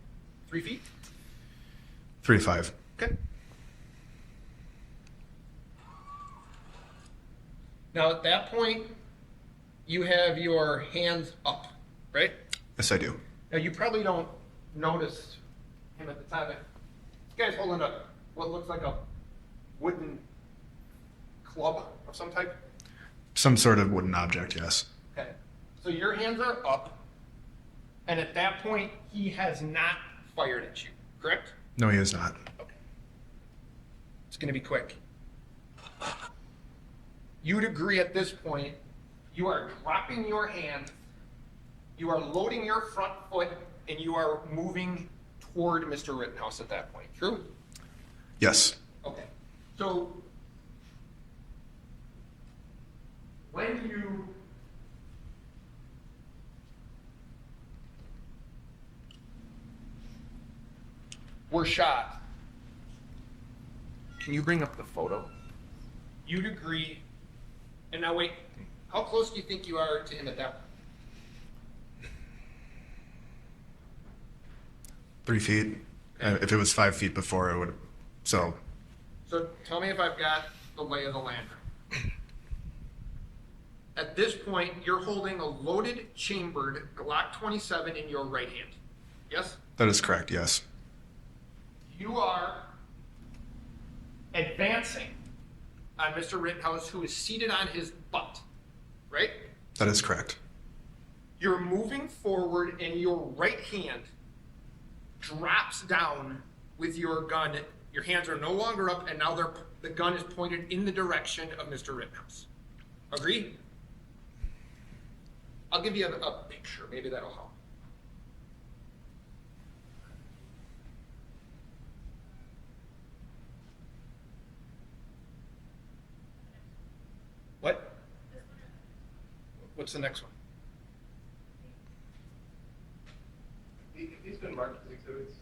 S10: 3 feet?
S3: 3 to 5.
S10: Okay. Now at that point, you have your hands up, right?
S3: Yes, I do.
S10: Now you probably don't notice him at the time. This guy's holding up what looks like a wooden club of some type.
S3: Some sort of wooden object, yes.
S10: Okay. So your hands are up, and at that point, he has not fired at you, correct?
S3: No, he is not.
S10: It's going to be quick. You'd agree at this point, you are dropping your hand, you are loading your front foot, and you are moving toward Mr. Rittenhouse at that point. True?
S3: Yes.
S10: Okay. So when you were shot, can you bring up the photo? You'd agree, and now wait, how close do you think you are to him at that point?
S3: 3 feet. If it was 5 feet before, it would. So
S10: So tell me if I've got the lay of the land. At this point, you're holding a loaded, chambered Glock 27 in your right hand. Yes?
S3: that is correct. Yes.
S10: You are advancing on Mr. Rittenhouse, who is seated on his butt, right?
S3: That is correct.
S10: You're moving forward, and your right hand drops down with your gun. Your hands are no longer up, and now the gun is pointed in the direction of Mr. Rittenhouse. Agree? I'll give you a picture. Maybe that'll help. What? What's the next one?
S12: He's been marked as exhibits.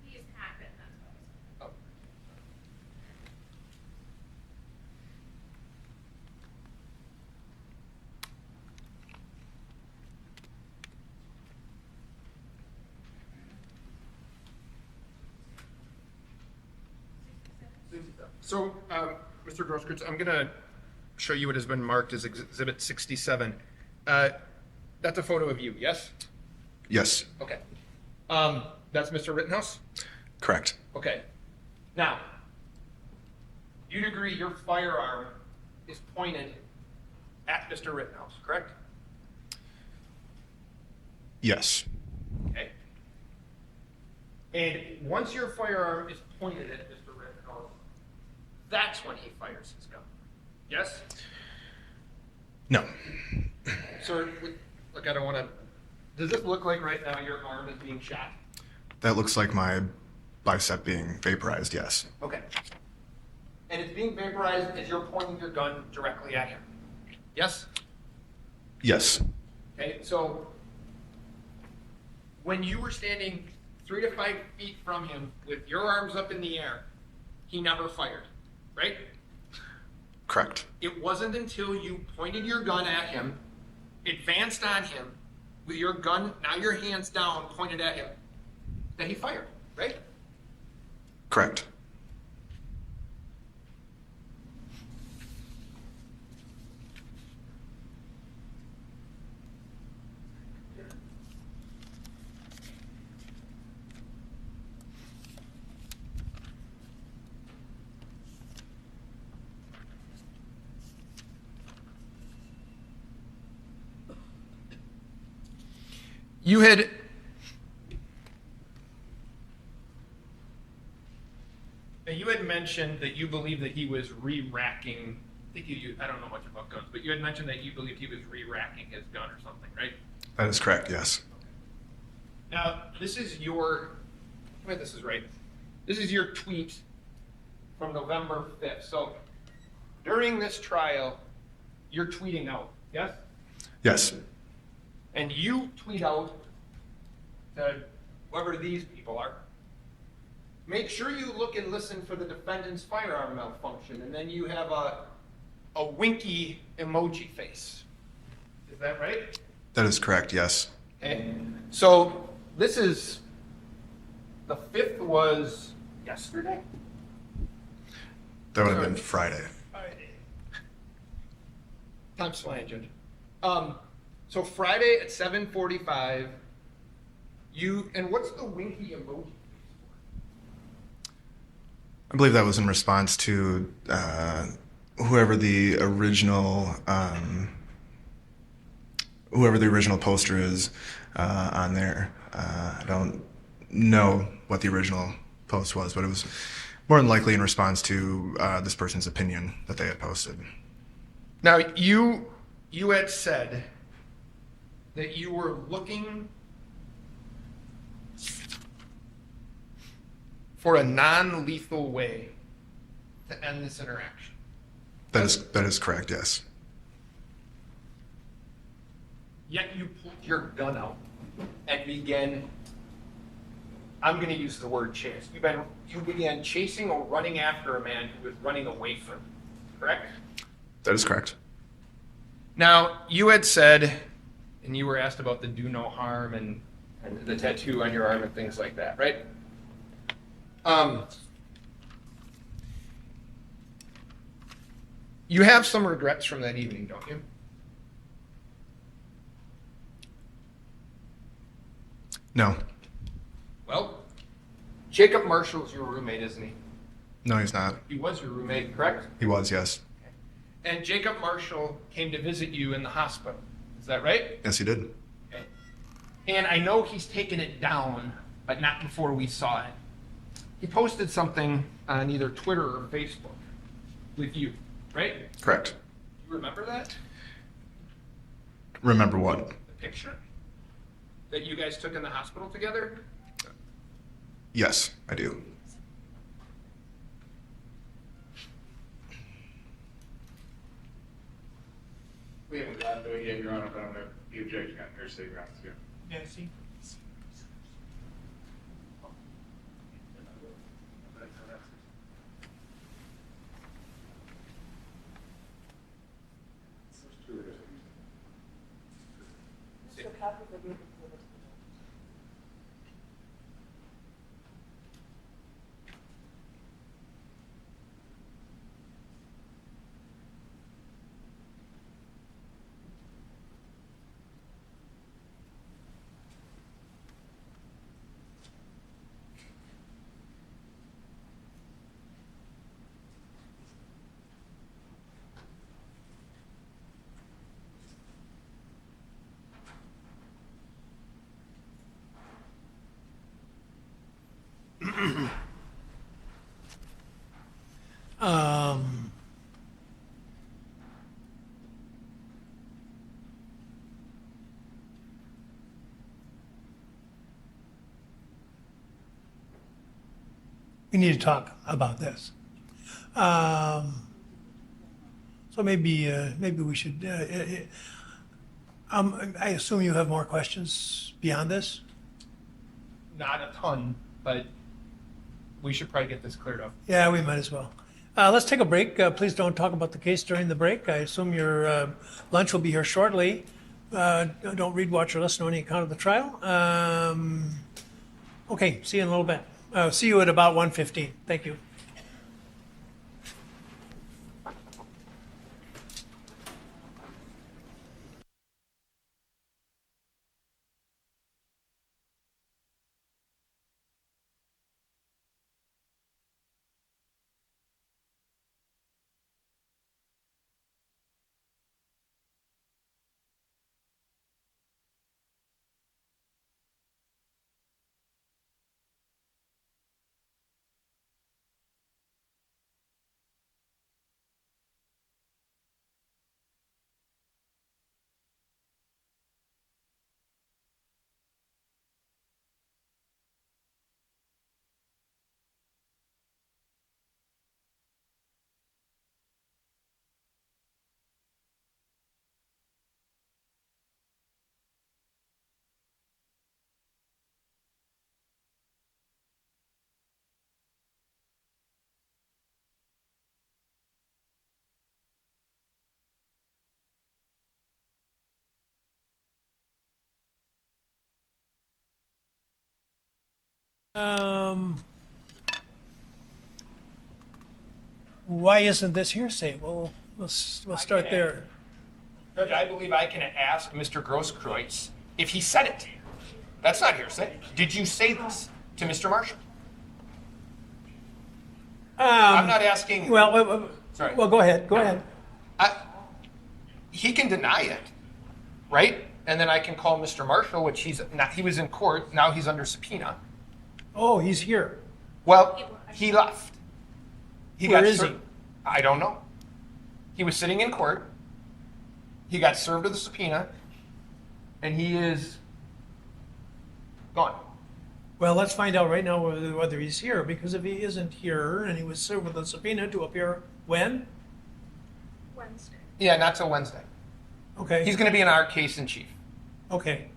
S8: He is happened, that's what I was.
S10: Oh. So, Mr. Grosskreutz, I'm going to show you what has been marked as Exhibit 67. That's a photo of you, yes?
S3: Yes.
S10: Okay. That's Mr. Rittenhouse?
S3: Correct.
S10: Okay. Now, you'd agree your firearm is pointed at Mr. Rittenhouse, correct?
S3: Yes.
S10: Okay. And once your firearm is pointed at Mr. Rittenhouse, that's when he fires his gun. Yes?
S3: No.
S10: Sir, look, I don't want to. Does this look like right now your arm is being shot?
S3: That looks like my bicep being vaporized. Yes.
S10: Okay. And it's being vaporized as you're pointing your gun directly at him. Yes?
S3: Yes.
S10: Okay, so when you were standing 3 to 5 feet from him with your arms up in the air, he never fired, right?
S3: Correct.
S10: It wasn't until you pointed your gun at him, advanced on him, with your gun, now your hands down, pointed at him, that he fired, right?
S3: Correct.
S10: You had mentioned that you believe that he was re-racking. I don't know much about guns, but you had mentioned that you believed he was re-racking his gun or something, right?
S3: That is correct. Yes.
S10: Now, this is your. Wait, this is right. This is your tweet from November 5th. So during this trial, you're tweeting out, yes?
S3: Yes.
S10: And you tweet out to whoever these people are, make sure you look and listen for the defendant's firearm malfunction, and then you have a winky emoji face. Is that right?
S3: That is correct. Yes.
S10: Okay. So this is, the 5th was yesterday?
S3: That would have been Friday.
S10: Time's flying, Judge. So Friday at 7:45, and what's the winky emoji?
S3: I believe that was in response to whoever the original poster is on there. I don't know what the original post was, but it was more than likely in response to this person's opinion that they had posted.
S10: Now, you had said that you were looking for a non-lethal way to end this interaction.
S3: That is correct, yes.
S10: Yet you pulled your gun out and began, I'm going to use the word chase. You began chasing or running after a man who was running away from you, correct?
S3: That is correct.
S10: Now, you had said, and you were asked about the do no harm and the tattoo on your arm and things like that, right? You have some regrets from that evening, don't you?
S3: No.
S10: Well, Jacob Marshall's your roommate, isn't he?
S3: No, he's not.
S10: He was your roommate, correct?
S3: He was, yes.
S10: And Jacob Marshall came to visit you in the hospital. Is that right?
S3: Yes, he did.
S10: Okay. And I know he's taken it down, but not before we saw it. He posted something on either Twitter or Facebook with you, right?
S3: Correct.
S10: Do you remember that?
S3: Remember what?
S10: The picture that you guys took in the hospital together?
S3: Yes, I do.
S13: We haven't gotten to it yet, Your Honor, but I'm going to be objecting on hearsay grounds here.
S1: Yeah, see? We need to talk about this. So maybe we should. I assume you have more questions beyond this.
S10: Not a ton, but we should probably get this cleared up.
S1: Yeah, we might as well. Let's take a break. Please don't talk about the case during the break. I assume your lunch will be here shortly. Don't read, watch, or listen to any account of the trial. Okay, see you in a little bit. See you at about 1:15. Thank you. Why isn't this hearsay? Well, we'll start there.
S10: Judge, I believe I can ask Mr. Grosskreutz if he said it. That's not hearsay. Did you say this to Mr. Marshall? I'm not asking.
S1: Well,
S10: sorry.
S1: Well, go ahead. Go ahead.
S10: He can deny it, right? And then I can call Mr. Marshall, which he was in court. Now he's under subpoena.
S1: Oh, he's here.
S10: Well, he left.
S1: Where is he?
S10: I don't know. He was sitting in court. He got served with a subpoena, and he is gone.
S1: Well, let's find out right now whether he's here, because if he isn't here and he was served with a subpoena to appear when?
S4: Wednesday.
S10: Yeah, not till Wednesday.
S1: Okay.
S10: He's going to be in our case in chief.
S1: Okay.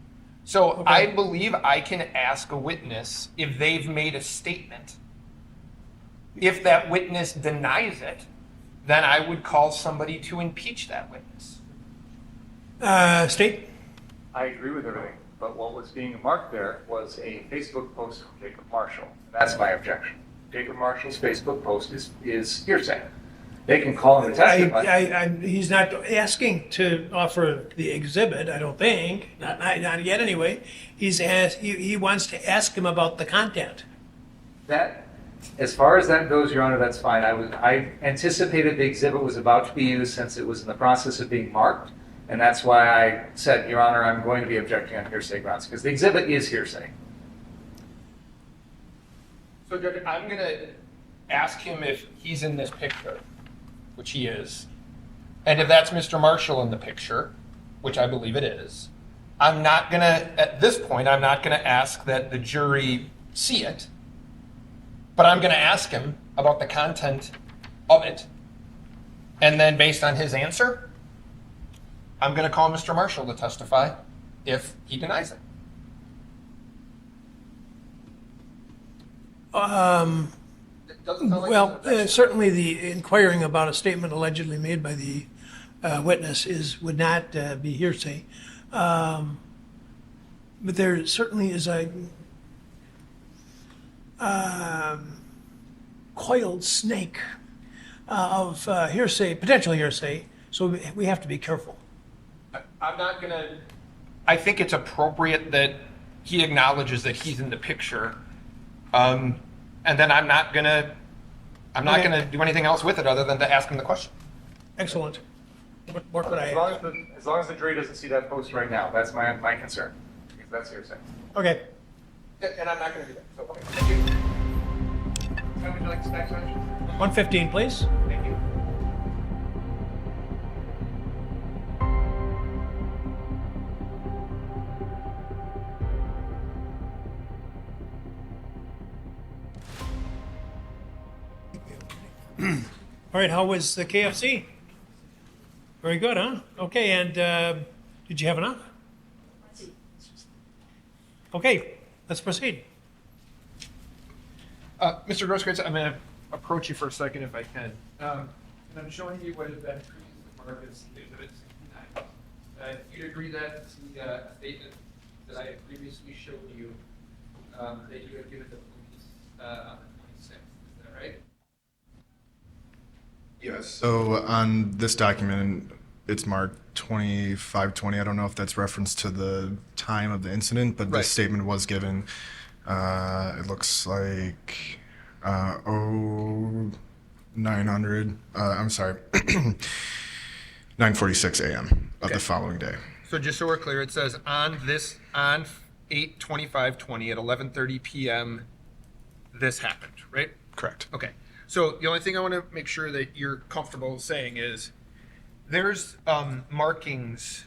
S10: So
S1: Okay.
S10: I believe I can ask a witness if they've made a statement. If that witness denies it, then I would call somebody to impeach that witness.
S1: State?
S2: I agree with everything, but what was being marked there was a Facebook post from Jacob Marshall. That's my objection. Jacob Marshall's Facebook post is hearsay. They can call him to testify.
S1: He's not asking to offer the exhibit, I don't think. Not yet, anyway. He wants to ask him about the content.
S2: That, as far as that goes, Your Honor, that's fine. I anticipated the exhibit was about to be used since it was in the process of being marked, and that's why I said, Your Honor, I'm going to be objecting on hearsay grounds, because the exhibit is hearsay.
S10: So Judge, I'm going to ask him if he's in this picture, which he is, and if that's Mr. Marshall in the picture, which I believe it is. I'm not going to, at this point, I'm not going to ask that the jury see it, but I'm going to ask him about the content of it. And then based on his answer, I'm going to call Mr. Marshall to testify if he denies it. It doesn't sound like
S1: Well,
S10: there's an
S1: certainly the inquiring about a statement allegedly made by the witness would not be hearsay. But there certainly is a coiled snake of hearsay, potential hearsay, so we have to be careful.
S10: I'm not going to, I think it's appropriate that he acknowledges that he's in the picture. And then I'm not going to do anything else with it other than to ask him the question.
S1: Excellent. What more could I
S2: As long as the jury doesn't see that post right now, that's my concern, because that's hearsay.
S1: Okay.
S10: And I'm not going to do that. So, okay. Thank you. How would you like to stack session?
S1: 115, please.
S10: Thank you.
S1: All right, how was the KFC? Very good, huh? Okay, and did you have enough? Okay, let's proceed.
S10: Mr. Grosskreutz, I'm going to approach you for a second if I can. And I'm showing you what has been previously marked as Exhibit 69. You'd agree that the statement that I had previously showed you that you had given to police on the 26th, is that right?
S3: Yes. So on this document, it's marked 2520. I don't know if that's reference to the time of the incident, but
S10: Right.
S3: this statement was given. It looks like 900. I'm sorry, 9:46 a.m. of the following day.
S10: So just so we're clear, it says on 8/25/20 at 11:30 p.m. this happened, right?
S3: Correct.
S10: Okay. So the only thing I want to make sure that you're comfortable saying is there's markings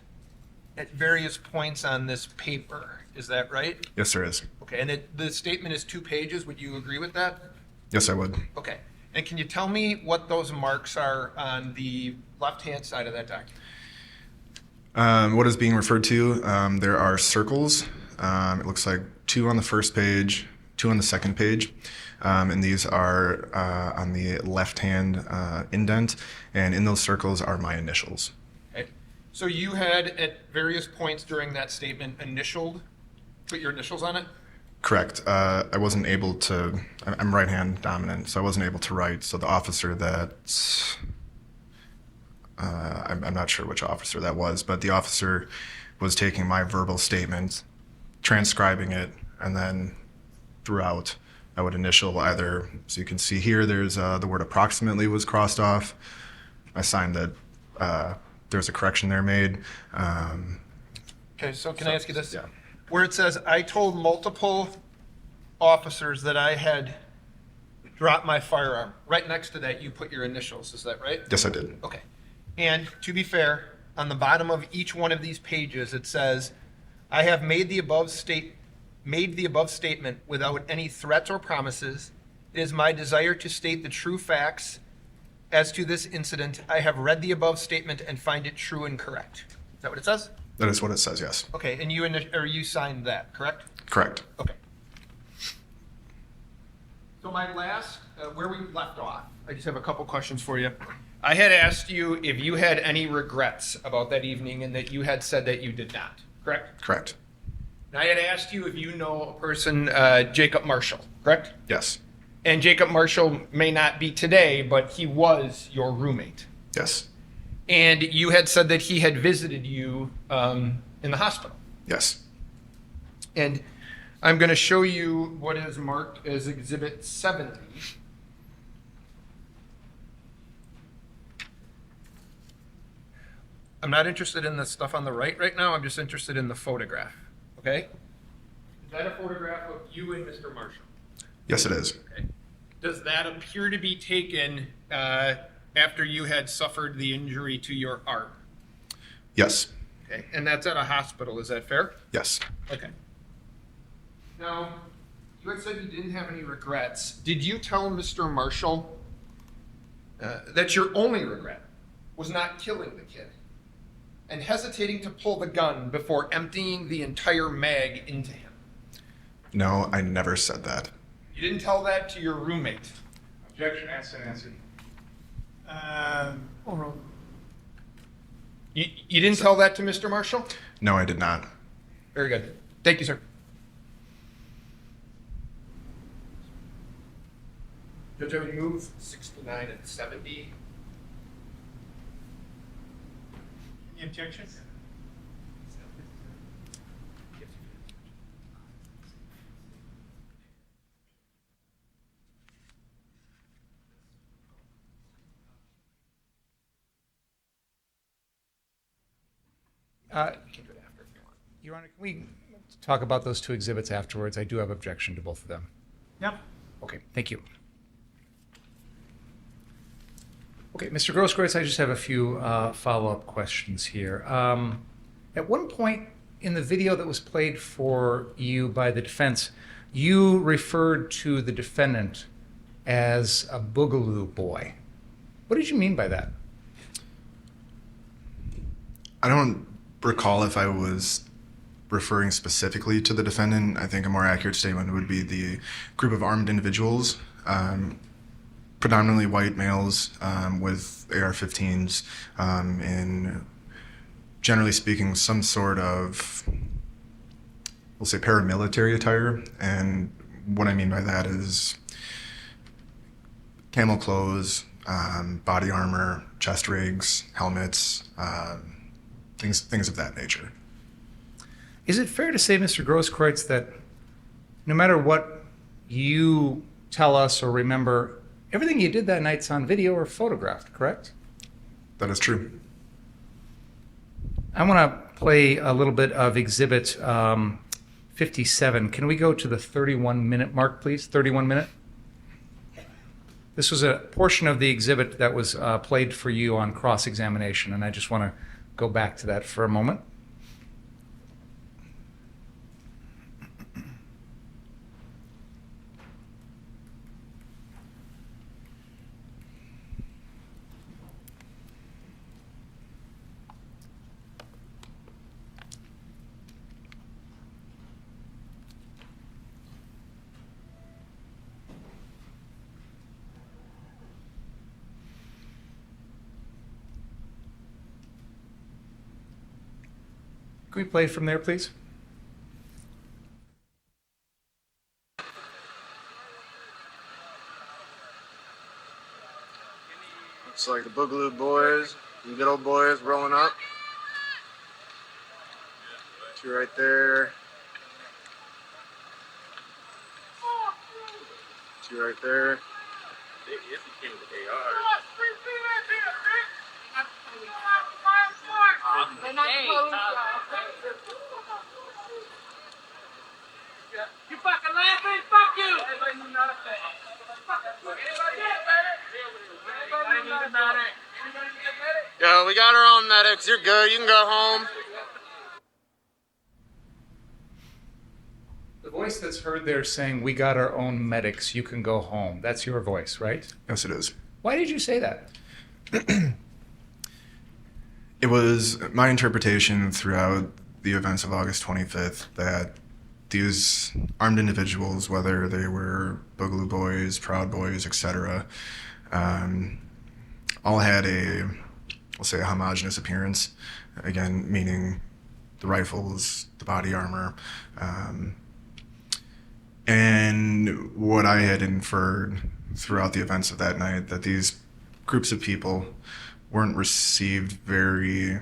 S10: at various points on this paper. Is that right?
S3: Yes, there is.
S10: Okay. And the statement is 2 pages. Would you agree with that?
S3: Yes, I would.
S10: Okay. And can you tell me what those marks are on the left-hand side of that document?
S3: What is being referred to? There are circles. It looks like 2 on the first page, 2 on the second page. And these are on the left-hand indent, and in those circles are my initials.
S10: Okay. So you had at various points during that statement put your initials on it?
S3: Correct. I wasn't able to, I'm right-hand dominant, so I wasn't able to write. So the officer that, I'm not sure which officer that was, but the officer was taking my verbal statement, transcribing it, and then throughout, I would initial either, so you can see here, there's the word approximately was crossed off. I signed that there's a correction there made.
S10: Okay, so can I ask you this?
S3: Yeah.
S10: Where it says, I told multiple officers that I had dropped my firearm. Right next to that, you put your initials. Is that right?
S3: Yes, I did.
S10: Okay. And to be fair, on the bottom of each one of these pages, it says, I have made the above statement without any threats or promises. It is my desire to state the true facts as to this incident. I have read the above statement and find it true and correct. Is that what it says?
S3: That is what it says, yes.
S10: Okay, and you signed that, correct?
S3: Correct.
S10: Okay. So my last, where we left off, I just have a couple questions for you. I had asked you if you had any regrets about that evening and that you had said that you did not, correct?
S3: Correct.
S10: And I had asked you if you know a person, Jacob Marshall, correct?
S3: Yes.
S10: And Jacob Marshall may not be today, but he was your roommate.
S3: Yes.
S10: And you had said that he had visited you in the hospital.
S3: Yes.
S10: And I'm going to show you what is marked as Exhibit 70. I'm not interested in the stuff on the right now. I'm just interested in the photograph. Okay? Is that a photograph of you and Mr. Marshall?
S3: Yes, it is.
S10: Okay. Does that appear to be taken after you had suffered the injury to your arm?
S3: Yes.
S10: Okay. And that's at a hospital. Is that fair?
S3: Yes.
S10: Okay. Now, you had said you didn't have any regrets. Did you tell Mr. Marshall that your only regret was not killing the kid and hesitating to pull the gun before emptying the entire mag into him?
S3: No, I never said that.
S10: You didn't tell that to your roommate?
S13: Objection, asked and answered.
S1: Oral.
S10: You didn't tell that to Mr. Marshall?
S3: No, I did not.
S10: Very good. Thank you, sir. Judge, I would move 69 and 70.
S1: Any objections?
S5: You can do it after if you want. Your Honor, can we talk about those two exhibits afterwards? I do have objection to both of them.
S1: Yep.
S5: Okay, thank you. Okay, Mr. Grosskreutz, I just have a few follow-up questions here. At one point in the video that was played for you by the defense, you referred to the defendant as a boogaloo boy. What did you mean by that?
S3: I don't recall if I was referring specifically to the defendant. I think a more accurate statement would be the group of armed individuals, predominantly white males with AR-15s, in, generally speaking, some sort of, we'll say, paramilitary attire. And what I mean by that is camel clothes, body armor, chest rigs, helmets, things of that nature.
S5: Is it fair to say, Mr. Grosskreutz, that no matter what you tell us or remember, everything you did that night's on video or photographed, correct?
S3: That is true.
S5: I want to play a little bit of Exhibit 57. Can we go to the 31-minute mark, please? 31-minute. This was a portion of the exhibit that was played for you on cross-examination, and I just want to go back to that for a moment. Can we play from there, please?
S12: Looks like the Boogaloo boys, the good old boys rolling up. Two right there. Two right there.
S8: They're not closed.
S6: You fucking laughing? Fuck
S12: go. We got our own medics. You're good. You can go home.
S5: The voice that's heard there saying, "We got our own medics, you can go home." That's your voice, right?
S3: Yes, it is.
S5: Why did you say that?
S3: It was my interpretation throughout the events of August 25th that these armed individuals, whether they were Boogaloo Boys, Proud Boys, etc., all had we'll say, a homogeneous appearance. Again, meaning the rifles, the body armor. And what I had inferred throughout the events of that night, that these groups of people weren't received very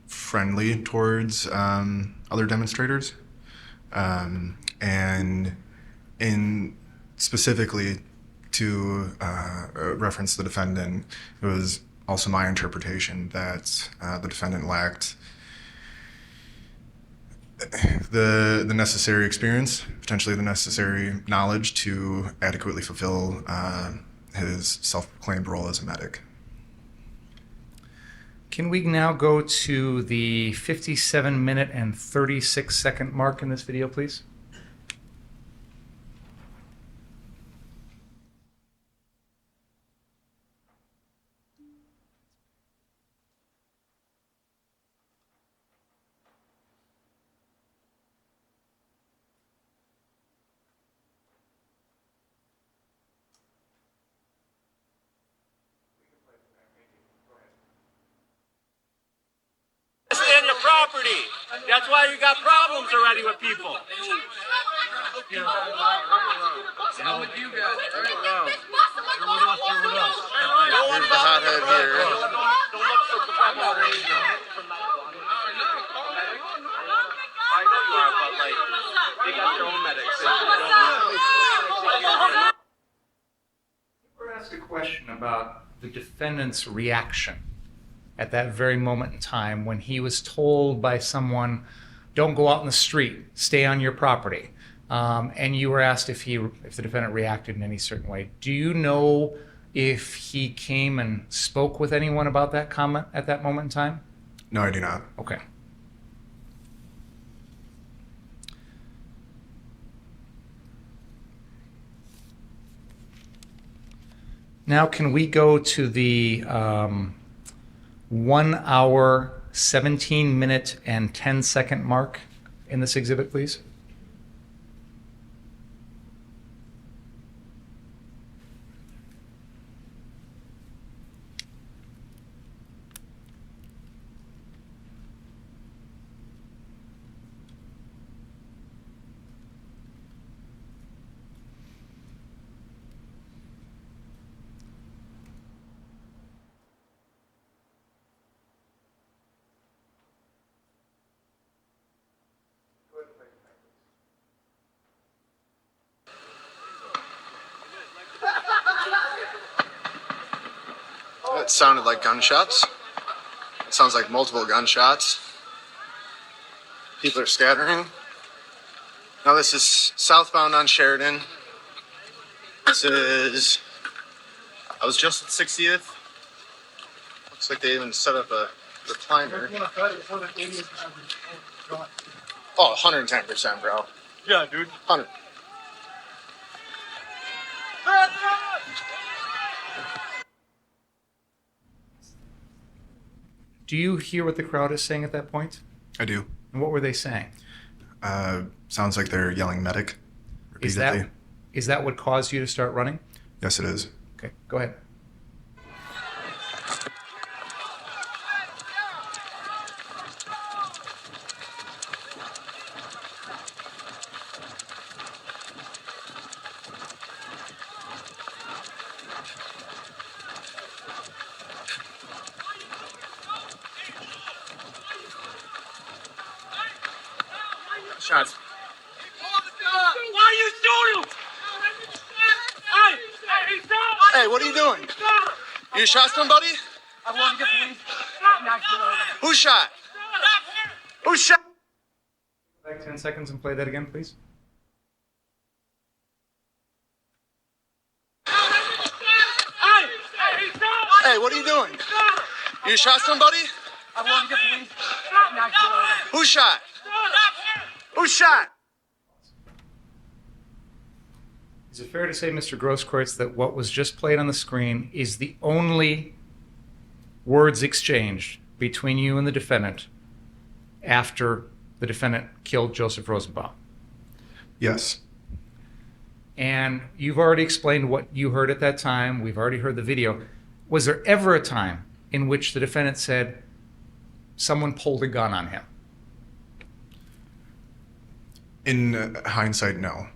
S3: friendly towards other demonstrators. And in specifically to reference the defendant, it was also my interpretation that the defendant lacked the necessary experience, potentially the necessary knowledge to adequately fulfill his self-proclaimed role as a medic.
S5: Can we now go to the 57-minute and 36-second mark in this video, please?
S6: Stay on your property. That's why you got problems already with people.
S12: I'm with you guys. No one's the hothead here. I know you are, but like, they got their own medics.
S5: You were asked a question about the defendant's reaction at that very moment in time when he was told by someone, "Don't go out in the street, stay on your property." And you were asked if the defendant reacted in any certain way. Do you know if he came and spoke with anyone about that comment at that moment in time?
S3: No, I do not.
S5: Okay. Now can we go to the 1 hour, 17-minute, and 10-second mark in this exhibit, please?
S12: It sounded like gunshots. It sounds like multiple gunshots. People are scattering. Now this is southbound on Sheridan. This is, I was just at 60th. Looks like they even set up a recliner. Oh, 110%, bro.
S6: Yeah, dude.
S12: 100.
S5: Do you hear what the crowd is saying at that point?
S3: I do.
S5: And what were they saying?
S3: Sounds like they're yelling medic repeatedly.
S5: Is that what caused you to start running?
S3: Yes, it is.
S5: Okay, go ahead.
S12: Shots.
S6: Why are you shooting? Hey, stop!
S12: Hey, what are you doing? You shot somebody?
S6: I want to get police.
S12: Who shot? Who shot?
S5: Back 10 seconds and play that again, please.
S12: Hey, what are doing? You shot somebody?
S11: I want to get police.
S12: Who shot? Who shot?
S5: Is it fair to say, Mr. Grosskreutz, that what was just played on the screen is the only words exchanged between you and the defendant after the defendant killed Joseph Rosenbaum?
S3: Yes.
S5: And you've already explained what you heard at that time. We've already heard the video. Was there ever a time in which the defendant said someone pulled a gun on him?
S3: In hindsight, no.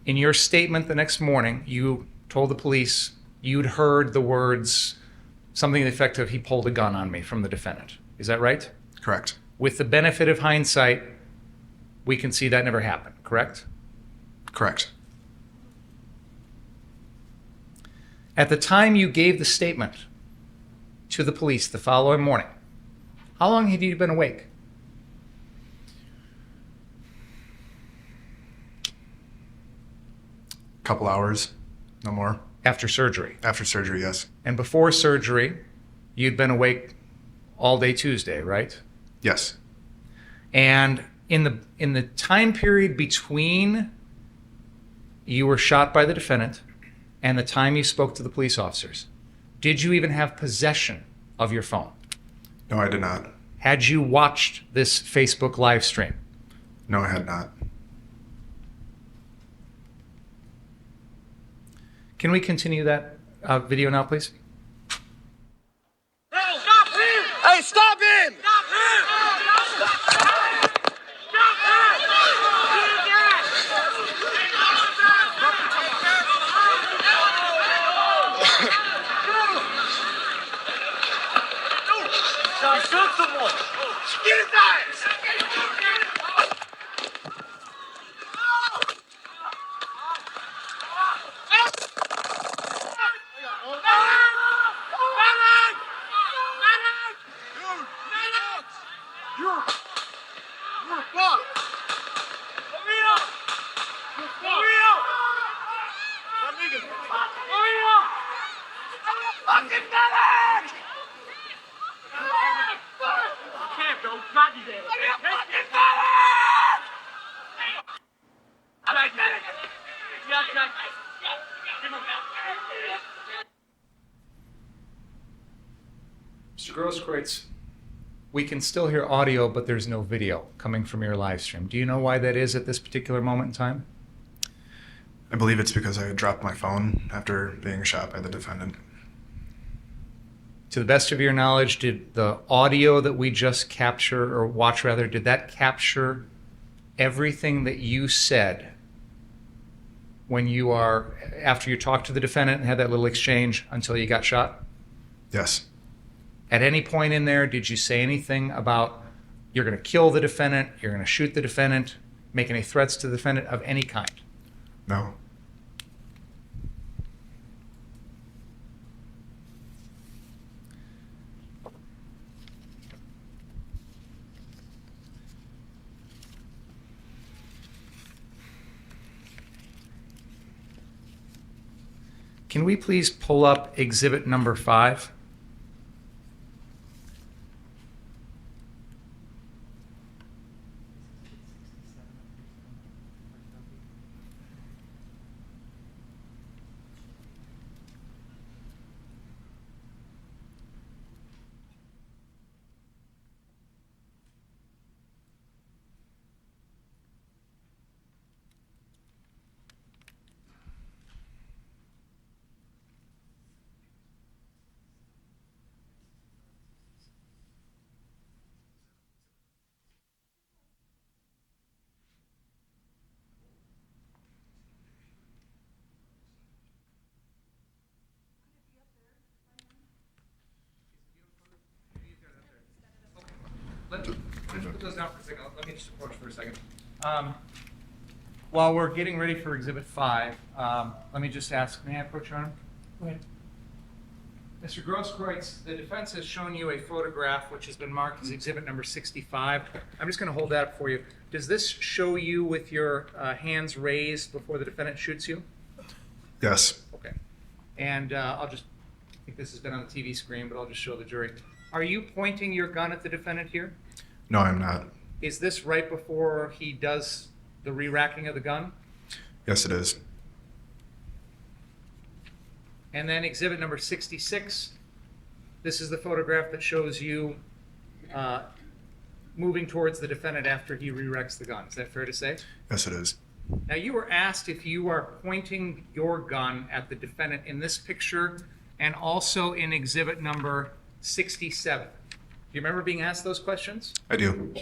S5: In your statement the next morning, you told the police you'd heard the words, something to the effect of, he pulled a gun on me, from the defendant. Is that right?
S3: Correct.
S5: With the benefit of hindsight, we can see that never happened, correct?
S3: Correct.
S5: At the time you gave the statement to the police the following morning, how long had you been awake?
S3: Couple hours, no more.
S5: After surgery?
S3: After surgery, yes.
S5: And before surgery, you'd been awake all day Tuesday, right?
S3: Yes.
S5: And in the time period between you were shot by the defendant and the time you spoke to the police officers, did you even have possession of your phone?
S3: No, I did not.
S5: Had you watched this Facebook live stream?
S3: No, I had not.
S5: Can we continue that video now, please?
S6: Stop him!
S12: Hey, stop him!
S6: Stop him! Shoot someone! Get his eyes!
S5: Mr. Grosskreutz, we can still hear audio, but there's no video coming from your live stream. Do you know why that is at this particular moment in time?
S3: I believe it's because I had dropped my phone after being shot by the defendant.
S5: To the best of your knowledge, did the audio that we just capture, or watch rather, did that capture everything that you said when after you talked to the defendant and had that little exchange until you got shot?
S3: Yes.
S5: At any point in there, did you say anything about you're going to kill the defendant, you're going to shoot the defendant, make any threats to the defendant of any kind?
S3: No.
S5: Can we please pull up exhibit number 5? Let me put those down for a second. Let me just approach for a second. While we're getting ready for Exhibit 5, let me just ask, may I approach your Honor? Go ahead. Mr. Grosskreutz, the defense has shown you a photograph which has been marked as Exhibit number 65. I'm just going to hold that up for you. Does this show you with your hands raised before the defendant shoots you?
S3: Yes.
S5: Okay. And I'll just I think this has been on the TV screen, but I'll just show the jury. Are you pointing your gun at the defendant here?
S3: No, I'm not.
S5: Is this right before he does the re-racking of the gun?
S3: Yes, it is.
S5: And then exhibit number 66. This is the photograph that shows you moving towards the defendant after he re-racks the gun. Is that fair to say?
S3: Yes, it is.
S5: Now, you were asked if you are pointing your gun at the defendant in this picture and also in exhibit number 67. Do you remember being asked those questions?
S3: I do.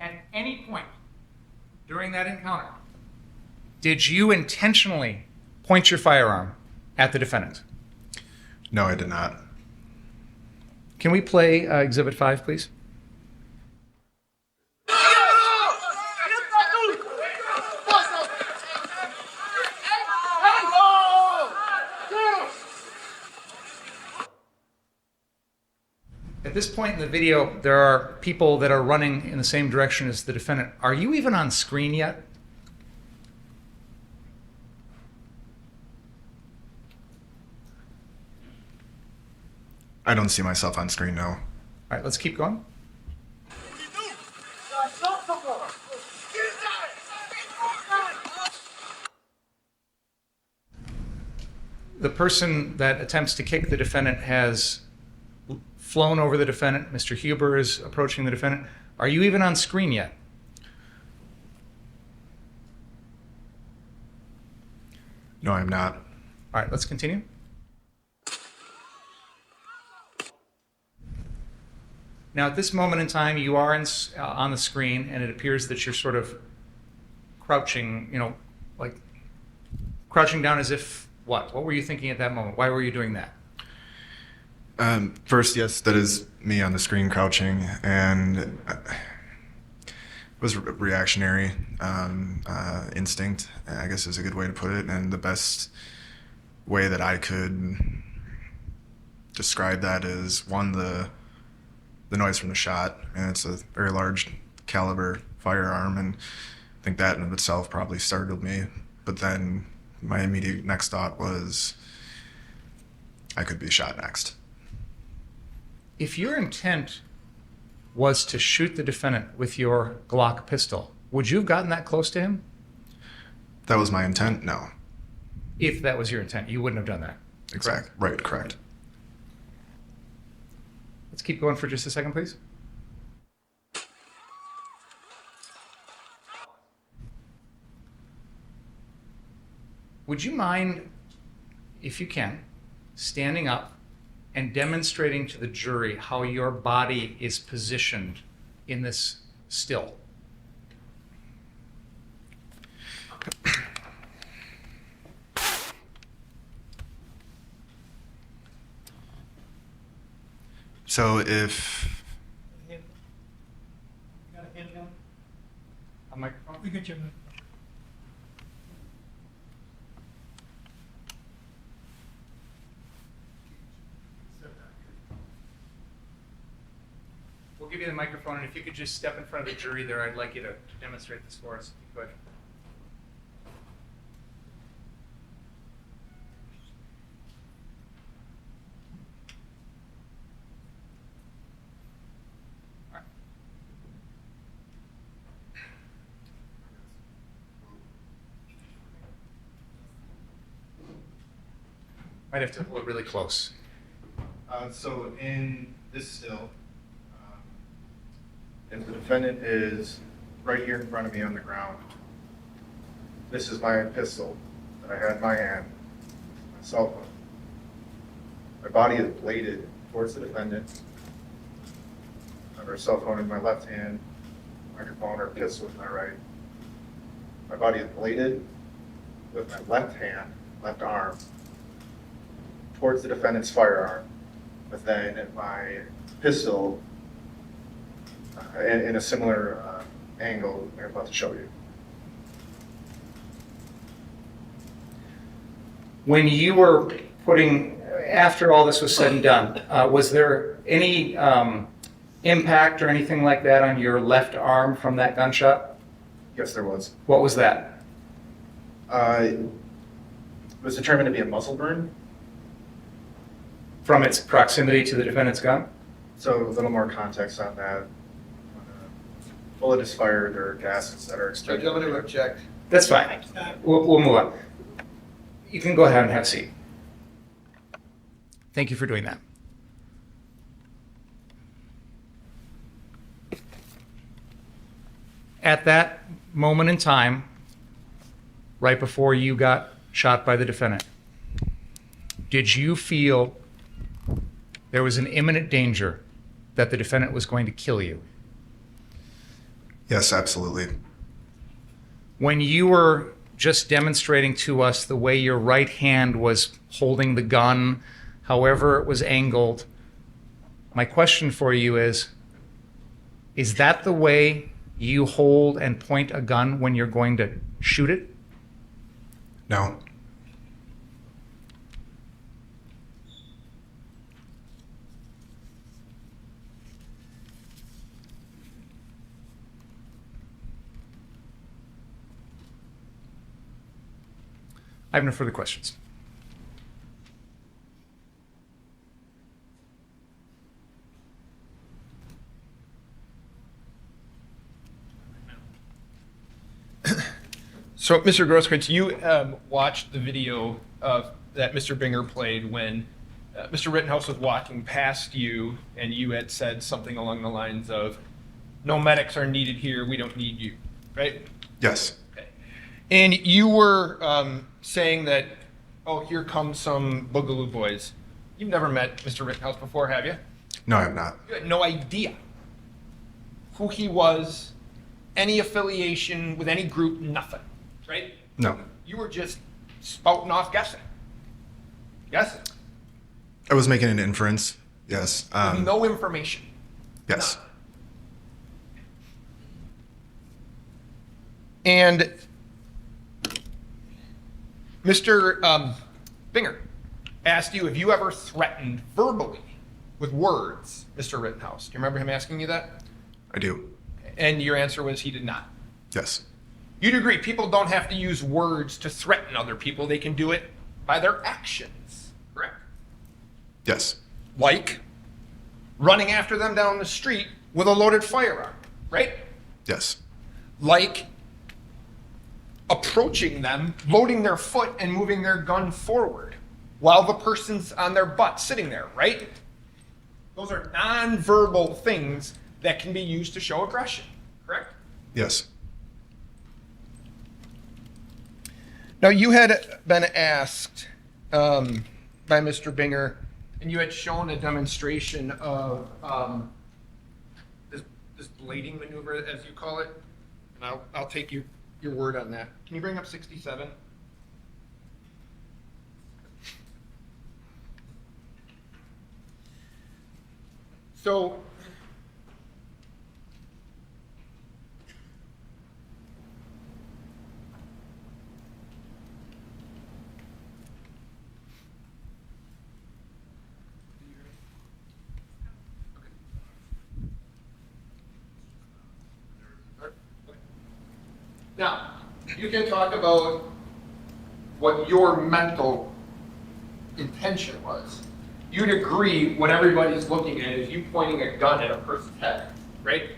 S5: At any point during that encounter, did you intentionally point your firearm at the defendant?
S3: No, I did not.
S5: Can we play exhibit 5, please? At this point in the video, there are people that are running in the same direction as the defendant. Are you even on screen yet?
S3: I don't see myself on screen, no.
S5: All right, let's keep going. The person that attempts to kick the defendant has flown over the defendant. Mr. Huber is approaching the defendant. Are you even on screen yet?
S3: No, I'm not.
S5: All right, let's continue. Now, at this moment in time, you are on the screen, and it appears that you're sort of crouching, like crouching down as if what? What were you thinking at that moment? Why were you doing that?
S3: First, yes, that is me on the screen crouching, and it was reactionary instinct, I guess is a good way to put it, and the best way that I could describe that is, one, the noise from the shot, and it's a very large caliber firearm, and I think that in of itself probably startled me. But then my immediate next thought was I could be shot next.
S5: If your intent was to shoot the defendant with your Glock pistol, would you have gotten that close to him?
S3: That was my intent? No.
S5: If that was your intent, you wouldn't have done that.
S3: Exactly. Right, correct.
S5: Let's keep going for just a second, please. Would you mind, if you can, standing up and demonstrating to the jury how your body is positioned in this still?
S3: So if
S1: You got a handgun?
S5: A microphone?
S1: We got your.
S5: We'll give you the microphone, and if you could just step in front of the jury there, I'd like you to demonstrate this for us. Go ahead. Might have to hold it really close.
S12: So in this still, if the defendant is right here in front of me on the ground, this is my pistol that I had in my hand, my cell phone. My body is bladed towards the defendant. I have a cell phone in my left hand, microphone or pistol in my right. My body is bladed with my left hand, left arm, towards the defendant's firearm, but then my pistol in a similar angle I'm about to show you.
S5: When you were after all this was said and done, was there any impact or anything like that on your left arm from that gunshot?
S12: Yes, there was.
S5: What was that?
S14: was determined to be a muzzle burn.
S5: From its proximity to the defendant's gun?
S14: So a little more context on that. When a bullet is fired, there are gases that are
S10: Judge,
S14: extracted.
S10: I'm going to object.
S5: That's fine. We'll move on. You can go ahead and have a seat. Thank you for doing that. At that moment in time, right before you got shot by the defendant, did you feel there was an imminent danger that the defendant was going to kill you?
S3: Yes, absolutely.
S5: When you were just demonstrating to us the way your right hand was holding the gun, however it was angled, my question for you is that the way you hold and point a gun when you're going to shoot it?
S3: No.
S5: I have no further questions.
S10: So, Mr. Grosskreutz, you watched the video that Mr. Binger played when Mr. Rittenhouse was walking past you, and you had said something along the lines of, "No medics are needed here. We don't need you," right?
S3: Yes.
S10: Okay. And you were saying that, "Oh, here comes some Boogaloo boys." You've never met Mr. Rittenhouse before, have you?
S3: No, I have not.
S10: You had no idea who he was, any affiliation with any group, nothing, right?
S3: No.
S10: You were just spouting off guessing. Guessing.
S3: I was making an inference. Yes.
S10: With no information.
S3: Yes.
S10: And Mr. Binger asked you if you ever threatened verbally with words Mr. Rittenhouse. Do you remember him asking you that?
S3: I do.
S10: And your answer was he did not.
S3: Yes.
S10: You'd agree people don't have to use words to threaten other people. They can do it by their actions, correct?
S3: Yes.
S10: Like running after them down the street with a loaded firearm, right?
S3: Yes.
S10: Like approaching them, loading their foot and moving their gun forward while the person's on their butt sitting there, right? Those are nonverbal things that can be used to show aggression, correct?
S3: Yes.
S10: Now, you had been asked by Mr. Binger, and you had shown a demonstration of this blading maneuver, as you call it. And I'll take your word on that. Can you bring up 67? So, now, you can talk about what your mental intention was. You'd agree what everybody's looking at is you pointing a gun at a person's head, right?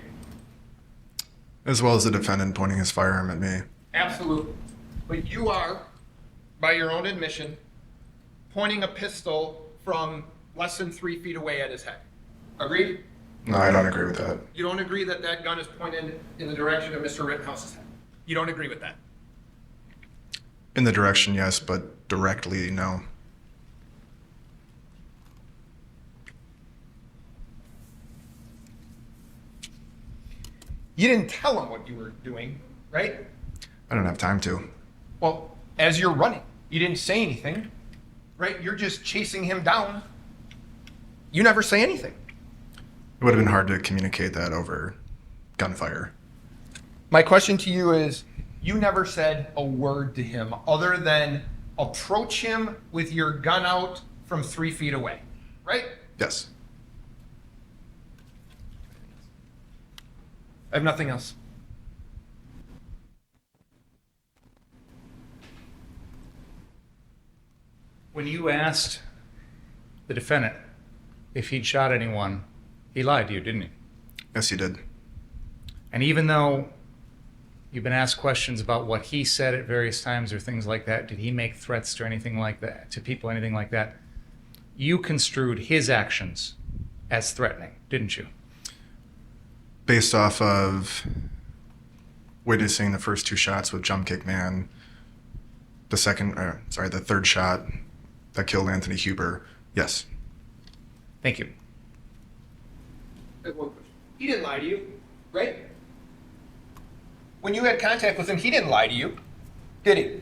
S3: As well as the defendant pointing his firearm at me.
S10: Absolutely. But you are, by your own admission, pointing a pistol from less than 3 feet away at his head. Agreed?
S3: No, I don't agree with that.
S10: You don't agree that that gun is pointed in the direction of Mr. Rittenhouse's head? You don't agree with that?
S3: In the direction, yes, but directly, no.
S10: You didn't tell him what you were doing, right?
S3: I don't have time to.
S10: Well, as you're running, you didn't say anything, right? You're just chasing him down. You never say anything.
S3: It would have been hard to communicate that over gunfire.
S10: My question to you is, you never said a word to him other than approach him with your gun out from 3 feet away, right?
S3: Yes.
S10: I have nothing else.
S5: When you asked the defendant if he'd shot anyone, he lied to you, didn't he?
S3: Yes, he did.
S5: And even though you've been asked questions about what he said at various times or things like that, did he make threats to anything like that, to people, anything like that? You construed his actions as threatening, didn't you?
S3: Based off of witnessing the first 2 shots with Jump Kick Man, the third shot that killed Anthony Huber, yes.
S5: Thank you.
S10: He didn't lie to you, right? When you had contact with him, he didn't lie to you, did he?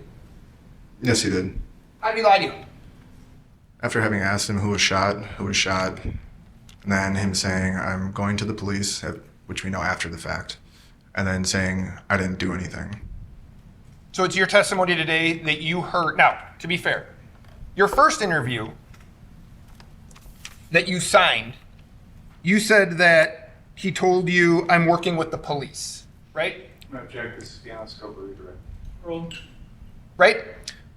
S3: Yes, he did.
S10: How did he lie to you?
S3: After having asked him who was shot, and then him saying, I'm going to the police, which we know after the fact, and then saying, I didn't do anything.
S10: So it's your testimony today that you heard. Now, to be fair, your first interview that you signed, you said that he told you, I'm working with the police, right?
S13: I'm going to object. This is beyond the scope of redirect.
S10: Right?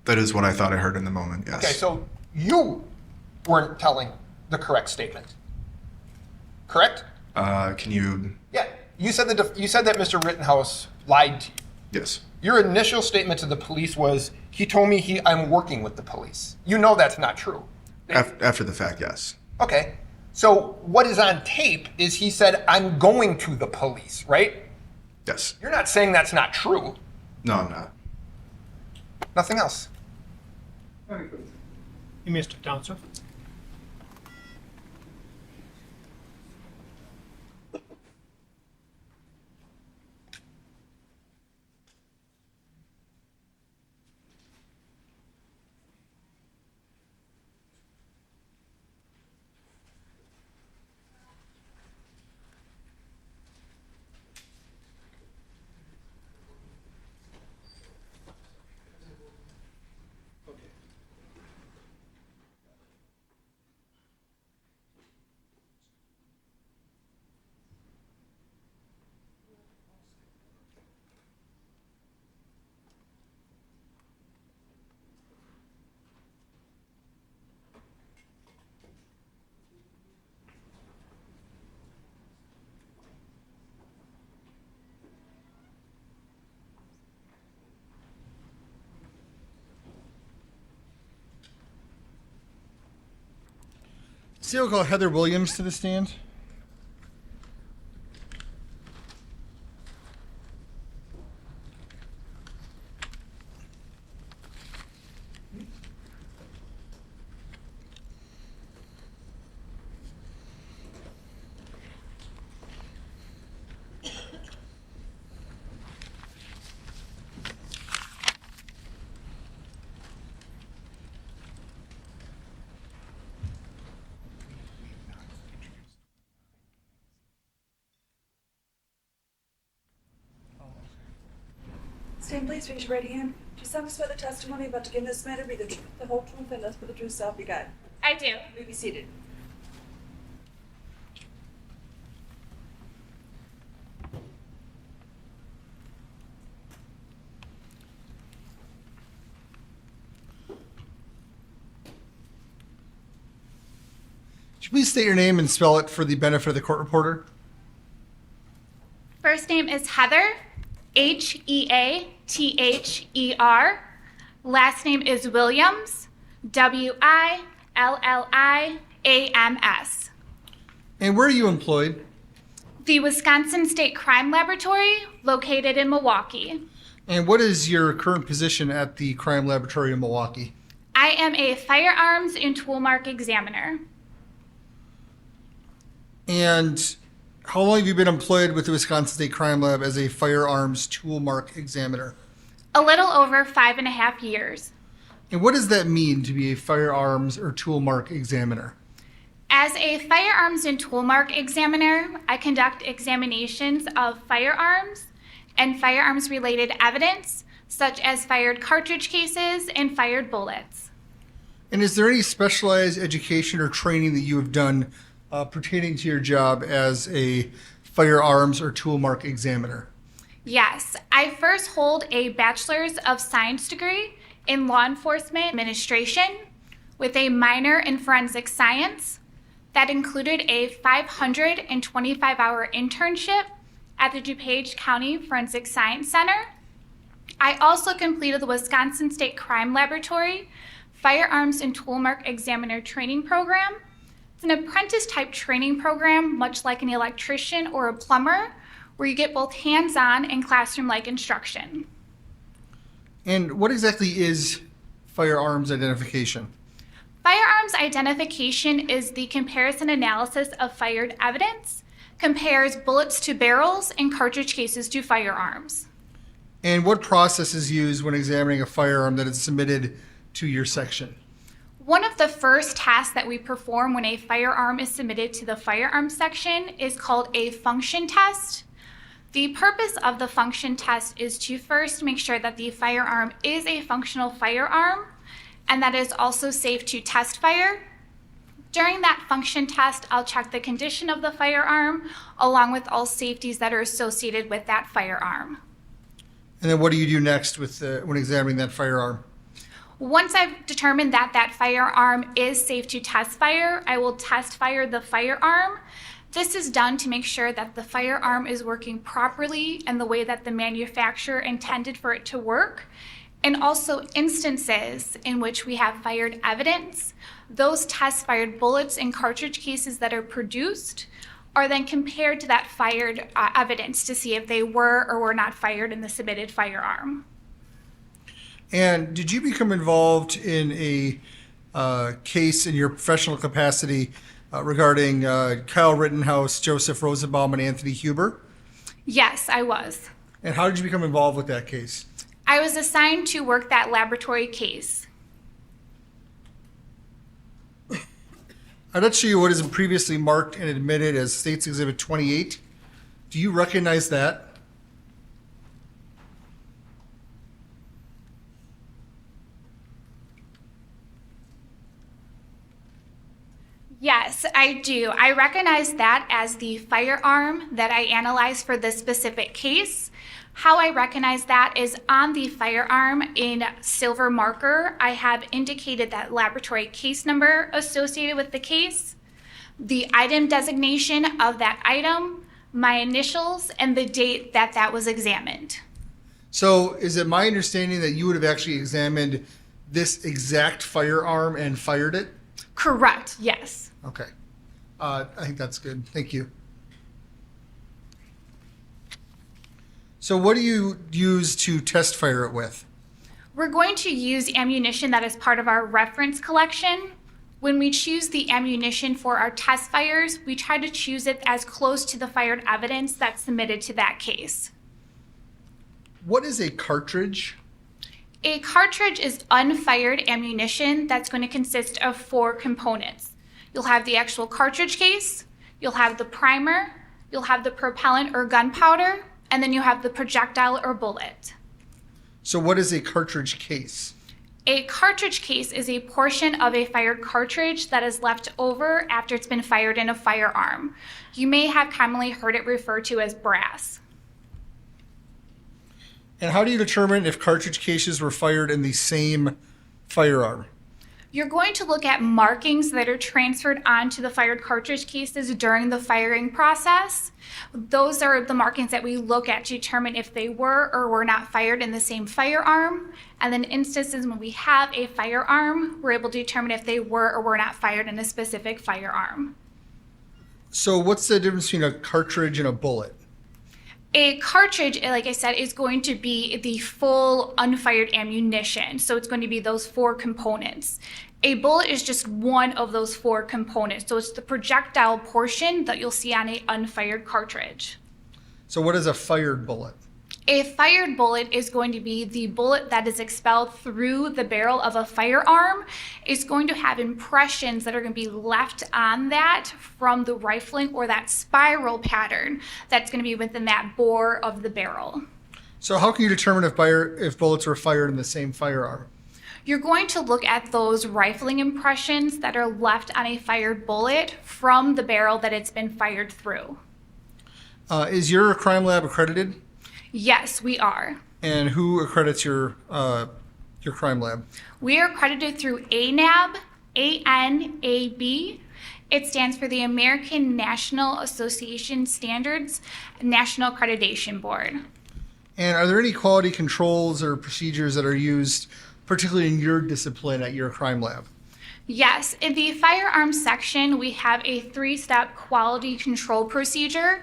S3: That is what I thought I heard in the moment, yes.
S10: Okay, so you weren't telling the correct statement, correct?
S3: Can you...
S10: Yeah, you said that Mr. Rittenhouse lied to you.
S3: Yes.
S10: Your initial statement to the police was, he told me I'm working with the police. You know that's not true.
S3: After the fact, yes.
S10: Okay, so what is on tape is he said, I'm going to the police, right?
S3: Yes.
S10: You're not saying that's not true.
S3: No, I'm not.
S10: Nothing else.
S1: Mr. Townsend.
S15: See, we'll call Heather Williams to the stand.
S4: Stand, please, raise your right hand. Do you solemnly swear the testimony about to give in this matter be the truth, the whole truth, and nothing but the truth, so help you God?
S8: I do.
S4: You may be seated.
S15: Could you please state your name and spell it for the benefit of the court reporter?
S8: First name is Heather, Heather. Last name is Williams, Williams.
S15: And where are you employed?
S8: The Wisconsin State Crime Laboratory, located in Milwaukee.
S15: And what is your current position at the crime laboratory in Milwaukee?
S8: I am a firearms and toolmark examiner.
S15: And how long have you been employed with the Wisconsin State Crime Lab as a firearms toolmark examiner?
S8: A little over 5.5 years.
S15: And what does that mean to be a firearms or toolmark examiner?
S8: As a firearms and toolmark examiner, I conduct examinations of firearms and firearms-related evidence, such as fired cartridge cases and fired bullets.
S15: And is there any specialized education or training that you have done pertaining to your job as a firearms or toolmark examiner?
S8: Yes, I first hold a Bachelor's of Science degree in Law Enforcement Administration,
S16: with a minor in forensic science that included a 525-hour internship at the DuPage County Forensic Science Center. I also completed the Wisconsin State Crime Laboratory Firearms and Toolmark Examiner Training Program. It's an apprentice-type training program, much like an electrician or a plumber, where you get both hands-on and classroom-like instruction.
S15: And what exactly is firearms identification?
S16: Firearms identification is the comparison analysis of fired evidence, compares bullets to barrels and cartridge cases to firearms.
S15: And what process is used when examining a firearm that is submitted to your section?
S16: One of the first tasks that we perform when a firearm is submitted to the firearms section is called a function test. The purpose of the function test is to first make sure that the firearm is a functional firearm and that it is also safe to test fire. During that function test, I'll check the condition of the firearm along with all safeties that are associated with that firearm.
S15: And then what do you do next with when examining that firearm?
S16: Once I've determined that that firearm is safe to test fire, I will test fire the firearm. This is done to make sure that the firearm is working properly and the way that the manufacturer intended for it to work. And also instances in which we have fired evidence, those test fired bullets and cartridge cases that are produced are then compared to that fired evidence to see if they were or were not fired in the submitted firearm.
S15: And did you become involved in a case in your professional capacity regarding Kyle Rittenhouse, Joseph Rosenbaum, and Anthony Huber?
S16: Yes, I was.
S15: And how did you become involved with that case?
S16: I was assigned to work that laboratory case.
S15: I'd like to show you what is previously marked and admitted as State's Exhibit 28. Do you recognize that?
S16: Yes, I do. I recognize that as the firearm that I analyzed for this specific case. How I recognize that is on the firearm in silver marker, I have indicated that laboratory case number associated with the case, the item designation of that item, my initials, and the date that that was examined.
S15: So is it my understanding that you would have actually examined this exact firearm and fired it?
S16: Correct, yes.
S15: Okay. I think that's good. Thank you. So what do you use to test fire it with?
S16: We're going to use ammunition that is part of our reference collection. When we choose the ammunition for our test fires, we try to choose it as close to the fired evidence that's submitted to that case.
S15: What is a cartridge?
S16: A cartridge is unfired ammunition that's going to consist of 4 components. You'll have the actual cartridge case, you'll have the primer, you'll have the propellant or gunpowder, and then you have the projectile or bullet.
S15: So what is a cartridge case?
S16: A cartridge case is a portion of a fired cartridge that is left over after it's been fired in a firearm. You may have commonly heard it referred to as brass.
S15: And how do you determine if cartridge cases were fired in the same firearm?
S16: You're going to look at markings that are transferred onto the fired cartridge cases during the firing process. Those are the markings that we look at to determine if they were or were not fired in the same firearm. And then instances when we have a firearm, we're able to determine if they were or were not fired in a specific firearm.
S15: So what's the difference between a cartridge and a bullet?
S16: A cartridge, like I said, is going to be the full unfired ammunition. So it's going to be those 4 components. A bullet is just one of those 4 components. So it's the projectile portion that you'll see on an unfired cartridge.
S15: So what is a fired bullet?
S16: A fired bullet is going to be the bullet that is expelled through the barrel of a firearm. It's going to have impressions that are going to be left on that from the rifling or that spiral pattern that's going to be within that bore of the barrel.
S15: So how can you determine if bullets were fired in the same firearm?
S16: You're going to look at those rifling impressions that are left on a fired bullet from the barrel that it's been fired through.
S15: Is your crime lab accredited?
S16: Yes, we are.
S15: And who accredits your crime lab?
S16: We are accredited through ANAB, ANAB. It stands for the American National Association Standards National Accreditation Board.
S15: And are there any quality controls or procedures that are used, particularly in your discipline at your crime lab?
S16: Yes, in the firearms section, we have a 3-step quality control procedure.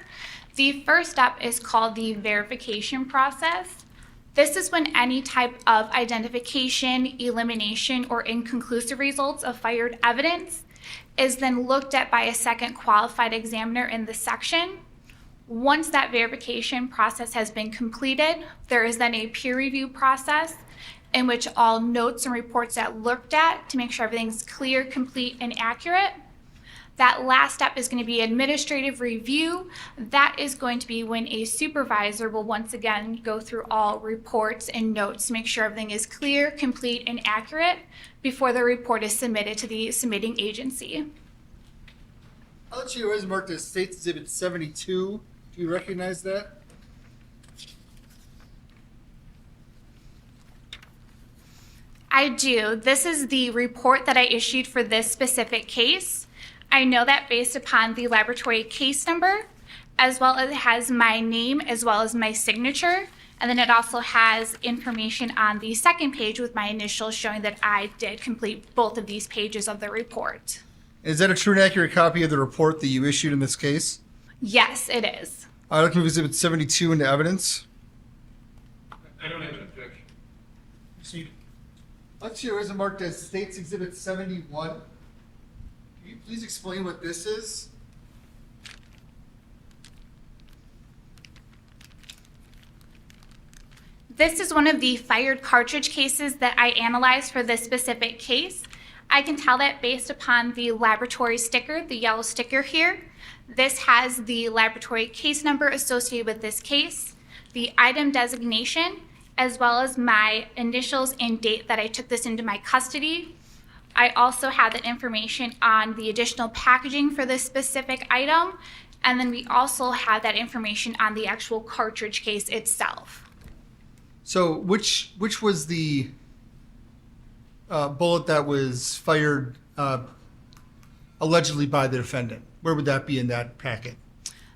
S16: The first step is called the verification process. This is when any type of identification, elimination, or inconclusive results of fired evidence is then looked at by a second qualified examiner in the section. Once that verification process has been completed, there is then a peer review process in which all notes and reports are looked at to make sure everything's clear, complete, and accurate. That last step is going to be administrative review. That is going to be when a supervisor will once again go through all reports and notes to make sure everything is clear, complete, and accurate before the report is submitted to the submitting agency.
S15: I'll let you as marked as States Exhibit 72. Do you recognize that?
S16: I do. This is the report that I issued for this specific case. I know that based upon the laboratory case number, as well as it has my name as well as my signature, and then it also has information on the second page with my initials showing that I did complete both of these pages of the report.
S15: Is that a true and accurate copy of the report that you issued in this case?
S16: Yes, it is.
S15: I'd like to move Exhibit 72 into evidence.
S13: I don't have an objection.
S1: Proceed.
S15: Let's see, is marked as States Exhibit 71. Can you please explain what this is?
S16: This is one of the fired cartridge cases that I analyzed for this specific case. I can tell that based upon the laboratory sticker, the yellow sticker here. This has the laboratory case number associated with this case, the item designation, as well as my initials and date that I took this into my custody. I also have that information on the additional packaging for this specific item, and then we also have that information on the actual cartridge case itself.
S15: So which was the bullet that was fired allegedly by the defendant? Where would that be in that packet?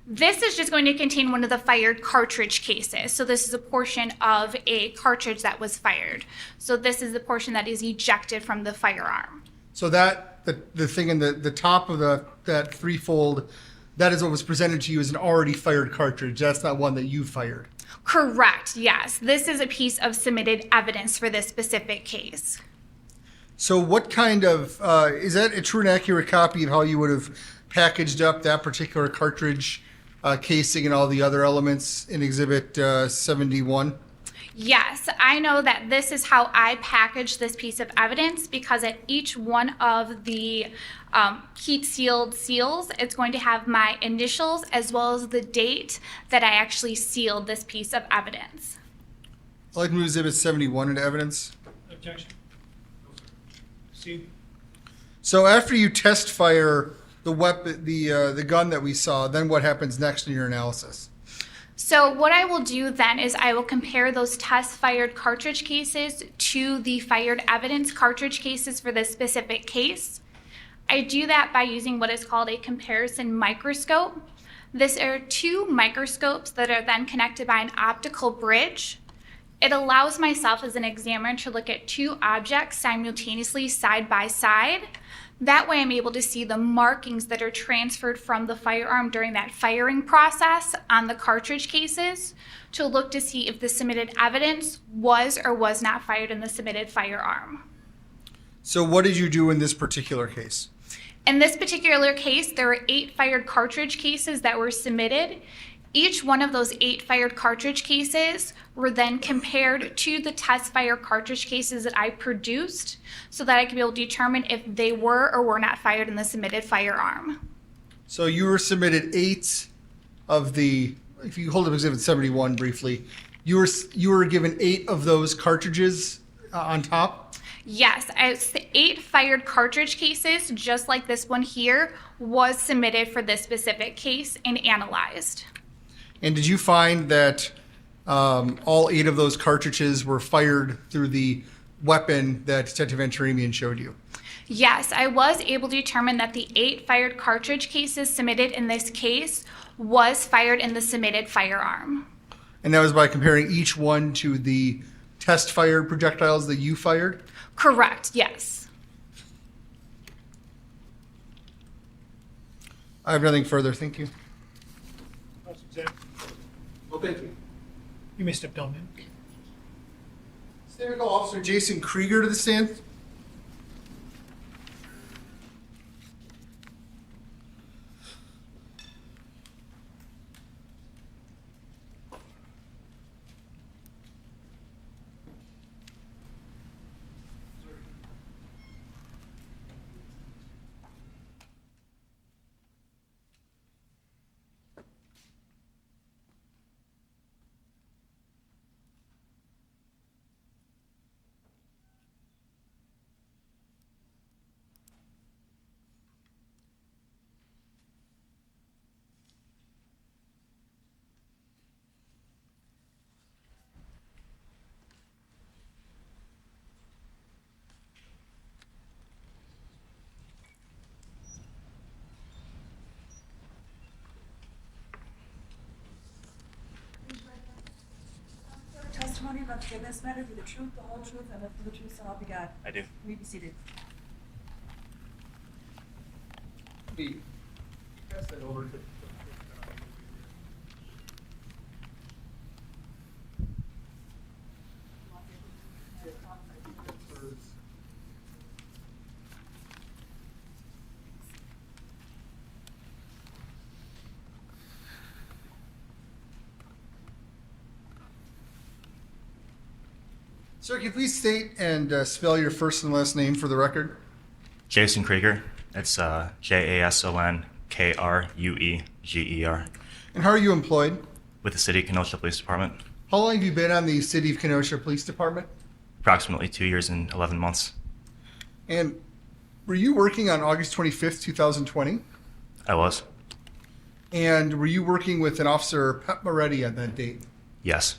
S16: This is just going to contain one of the fired cartridge cases. So this is a portion of a cartridge that was fired. So this is the portion that is ejected from the firearm.
S15: So that the thing in the top of that threefold, that is what was presented to you as an already fired cartridge. That's not one that you fired.
S16: Correct, yes. This is a piece of submitted evidence for this specific case.
S15: So what kind of, is that a true and accurate copy of how you would have packaged up that particular cartridge casing and all the other elements in Exhibit 71?
S16: Yes, I know that this is how I packaged this piece of evidence because at each one of the heat sealed seals, it's going to have my initials as well as the date that I actually sealed this piece of evidence.
S15: I'd like to move Exhibit 71 into evidence.
S1: Objection. Proceed.
S15: So after you test fire the weapon, the gun that we saw, then what happens next in your analysis?
S16: So what I will do then is I will compare those test fired cartridge cases to the fired evidence cartridge cases for this specific case. I do that by using what is called a comparison microscope. These are two microscopes that are then connected by an optical bridge. It allows myself as an examiner to look at two objects simultaneously side by side. That way I'm able to see the markings that are transferred from the firearm during that firing process on the cartridge cases to look to see if the submitted evidence was or was not fired in the submitted firearm.
S15: So what did you do in this particular case?
S16: In this particular case, there were 8 fired cartridge cases that were submitted. Each one of those 8 fired cartridge cases were then compared to the test fire cartridge cases that I produced so that I could be able to determine if they were or were not fired in the submitted firearm.
S15: So you were submitted 8 of the, if you hold up Exhibit 71 briefly, you were given 8 of those cartridges on top?
S16: Yes, 8 fired cartridge cases, just like this one here, was submitted for this specific case and analyzed.
S15: And did you find that all 8 of those cartridges were fired through the weapon that Detective Antaramian showed you?
S16: Yes, I was able to determine that the 8 fired cartridge cases submitted in this case was fired in the submitted firearm.
S15: And that was by comparing each one to the test fired projectiles that you fired?
S16: Correct, yes.
S15: I have nothing further. Thank you.
S1: Well, thank you. You may step down, man.
S15: Stand and call Officer Jason Kruger to the stand.
S4: Testimony about to give this matter be the truth, the whole truth, and nothing but the truth, so help you God.
S17: I do.
S4: You may be seated.
S15: Pass that over to. Sir, can you please state and spell your first and last name for the record?
S17: Jason Kruger. It's JASONKRUEGER.
S15: And how are you employed?
S17: With the City of Kenosha Police Department.
S15: How long have you been on the City of Kenosha Police Department?
S17: Approximately 2 years and 11 months.
S15: And were you working on August 25th, 2020?
S17: I was.
S15: And were you working with an officer, Pep Moretti, on that date?
S17: Yes.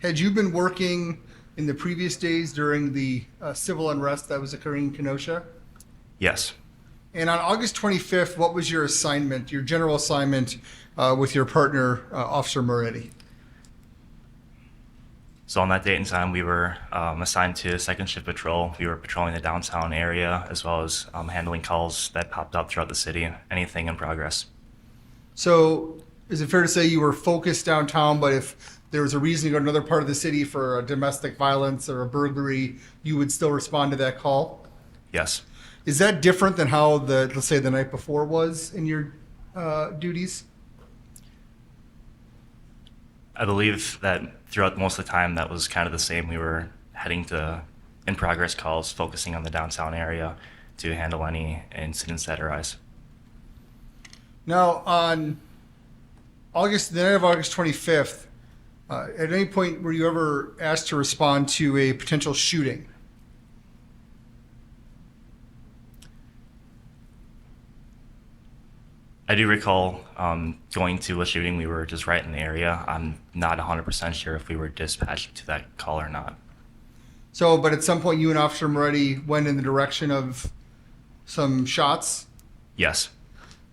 S15: Had you been working in the previous days during the civil unrest that was occurring in Kenosha?
S17: Yes.
S15: And on August 25th, what was your assignment, your general assignment with your partner, Officer Moretti?
S17: So on that date and time, we were assigned to second shift patrol. We were patrolling the downtown area as well as handling calls that popped up throughout the city, anything in progress.
S15: So is it fair to say you were focused downtown, but if there was a reason to go to another part of the city for a domestic violence or a burglary, you would still respond to that call?
S17: Yes.
S15: Is that different than how let's say the night before was in your duties?
S17: I believe that throughout most of the time that was kind of the same. We were heading to in-progress calls, focusing on the downtown area to handle any incidents that arise.
S15: Now, on the night of August 25th, at any point were you ever asked to respond to a potential shooting?
S17: I do recall going to a shooting. We were just right in the area. I'm not 100% sure if we were dispatched to that call or not.
S15: So, but at some point you and Officer Moretti went in the direction of some shots?
S17: Yes.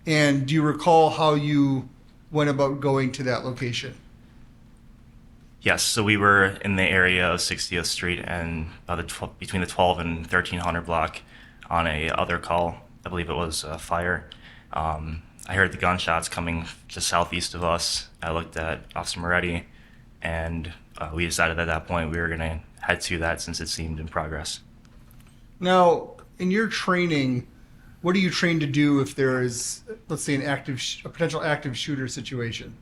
S15: And do you recall how you went about going to that location?
S17: Yes, so we were in the area of 60th Street and between the 12 and 1300 block on a other call. I believe it was a fire. I heard the gunshots coming just southeast of us. I looked at Officer Moretti, and we decided at that point we were going to head to that since it seemed in progress.
S15: Now, in your training, what are you trained to do if there is, let's say, a potential active shooter situation?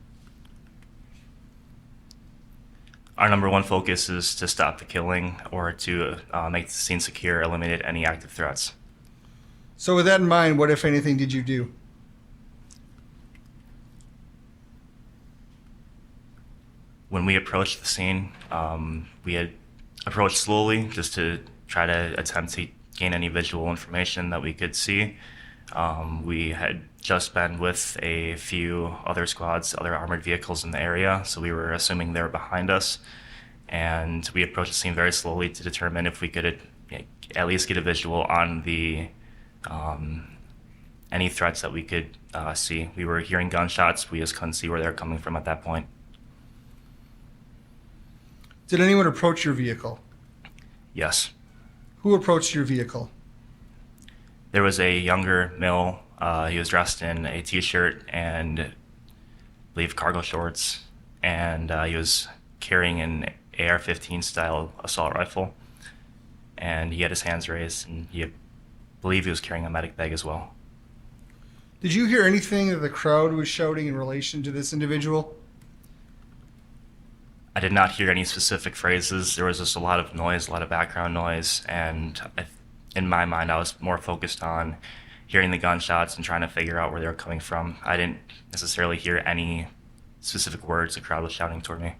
S17: Our number one focus is to stop the killing or to make the scene secure, eliminate any active threats.
S15: So with that in mind, what, if anything, did you do?
S17: When we approached the scene, we had approached slowly just to try to attempt to gain any visual information that we could see. We had just been with a few other squads, other armored vehicles in the area, so we were assuming they were behind us. And we approached the scene very slowly to determine if we could at least get a visual on the any threats that we could see. We were hearing gunshots. We just couldn't see where they were coming from at that point.
S15: Did anyone approach your vehicle?
S17: Yes.
S15: Who approached your vehicle?
S17: There was a younger male. He was dressed in a t-shirt and I believe cargo shorts, and he was carrying an AR-15 style assault rifle, and he had his hands raised, and I believe he was carrying a medic bag as well.
S15: Did you hear anything that the crowd was shouting in relation to this individual?
S17: I did not hear any specific phrases. There was just a lot of noise, a lot of background noise, and in my mind, I was more focused on hearing the gunshots and trying to figure out where they were coming from. I didn't necessarily hear any specific words the crowd was shouting toward me.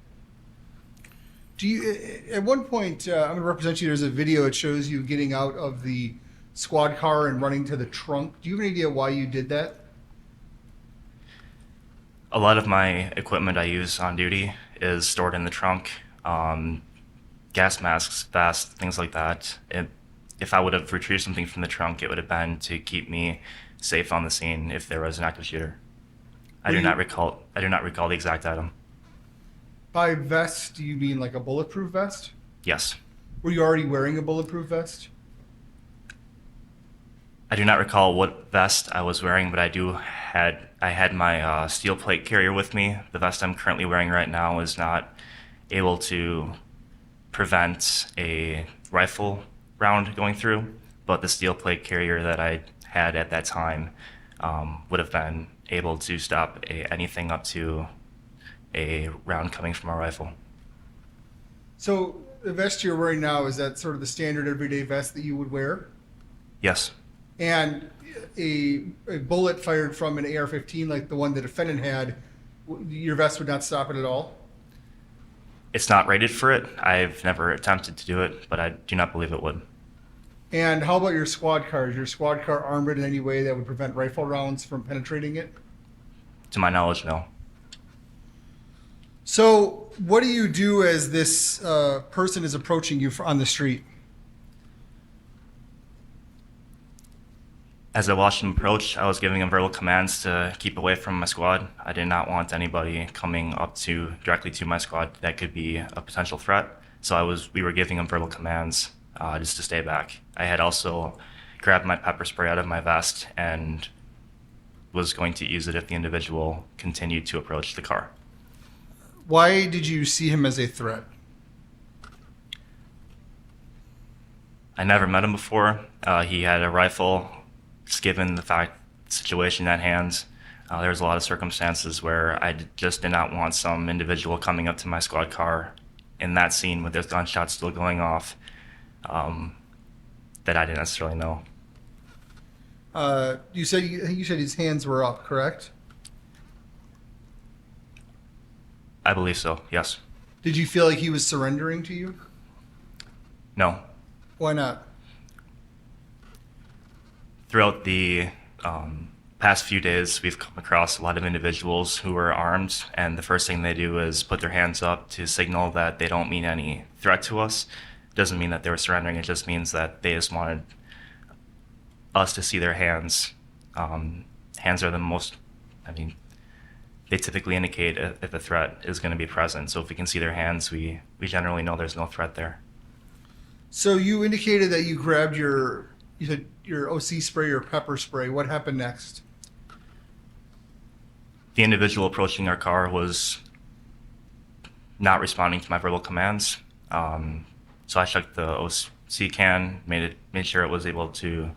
S15: Do you? At one point, I'm going to represent you. There's a video that shows you getting out of the squad car and running to the trunk. Do you have any idea why you did that?
S17: A lot of my equipment I use on duty is stored in the trunk. Gas masks, vests, things like that. If I would have retrieved something from the trunk, it would have been to keep me safe on the scene if there was an active shooter. I do not recall the exact item.
S15: By vest, do you mean like a bulletproof vest?
S17: Yes.
S15: Were you already wearing a bulletproof vest?
S17: I do not recall what vest I was wearing, but I had my steel plate carrier with me. The vest I'm currently wearing right now is not able to prevent a rifle round going through, but the steel plate carrier that I had at that time would have been able to stop anything up to a round coming from a rifle.
S15: So the vest you're wearing now, is that sort of the standard everyday vest that you would wear?
S17: Yes.
S15: And a bullet fired from an AR-15 like the one the defendant had, your vest would not stop it at all?
S17: It's not rated for it. I've never attempted to do it, but I do not believe it would.
S15: And how about your squad car? Is your squad car armored in any way that would prevent rifle rounds from penetrating it?
S17: To my knowledge, no.
S15: So what do you do as this person is approaching you on the street?
S17: As I watched him approach, I was giving him verbal commands to keep away from my squad. I did not want anybody coming up directly to my squad that could be a potential threat. So we were giving him verbal commands just to stay back. I had also grabbed my pepper spray out of my vest and was going to use it if the individual continued to approach the car.
S15: Why did you see him as a threat?
S17: I never met him before. He had a rifle. Just given the situation at hand, there was a lot of circumstances where I just did not want some individual coming up to my squad car in that scene with those gunshots still going off that I didn't necessarily know.
S15: You said his hands were up, correct?
S17: I believe so, yes.
S15: Did you feel like he was surrendering to you?
S17: No.
S15: Why not?
S17: Throughout the past few days, we've come across a lot of individuals who are armed, and the first thing they do is put their hands up to signal that they don't mean any threat to us. It doesn't mean that they were surrendering, it just means that they just wanted us to see their hands. Hands are the most, they typically indicate if a threat is going to be present. So if we can see their hands, we generally know there's no threat there.
S15: So you indicated that you grabbed your OC spray or pepper spray. What happened next?
S17: The individual approaching our car was not responding to my verbal commands. So I checked the OC can, made sure it was able to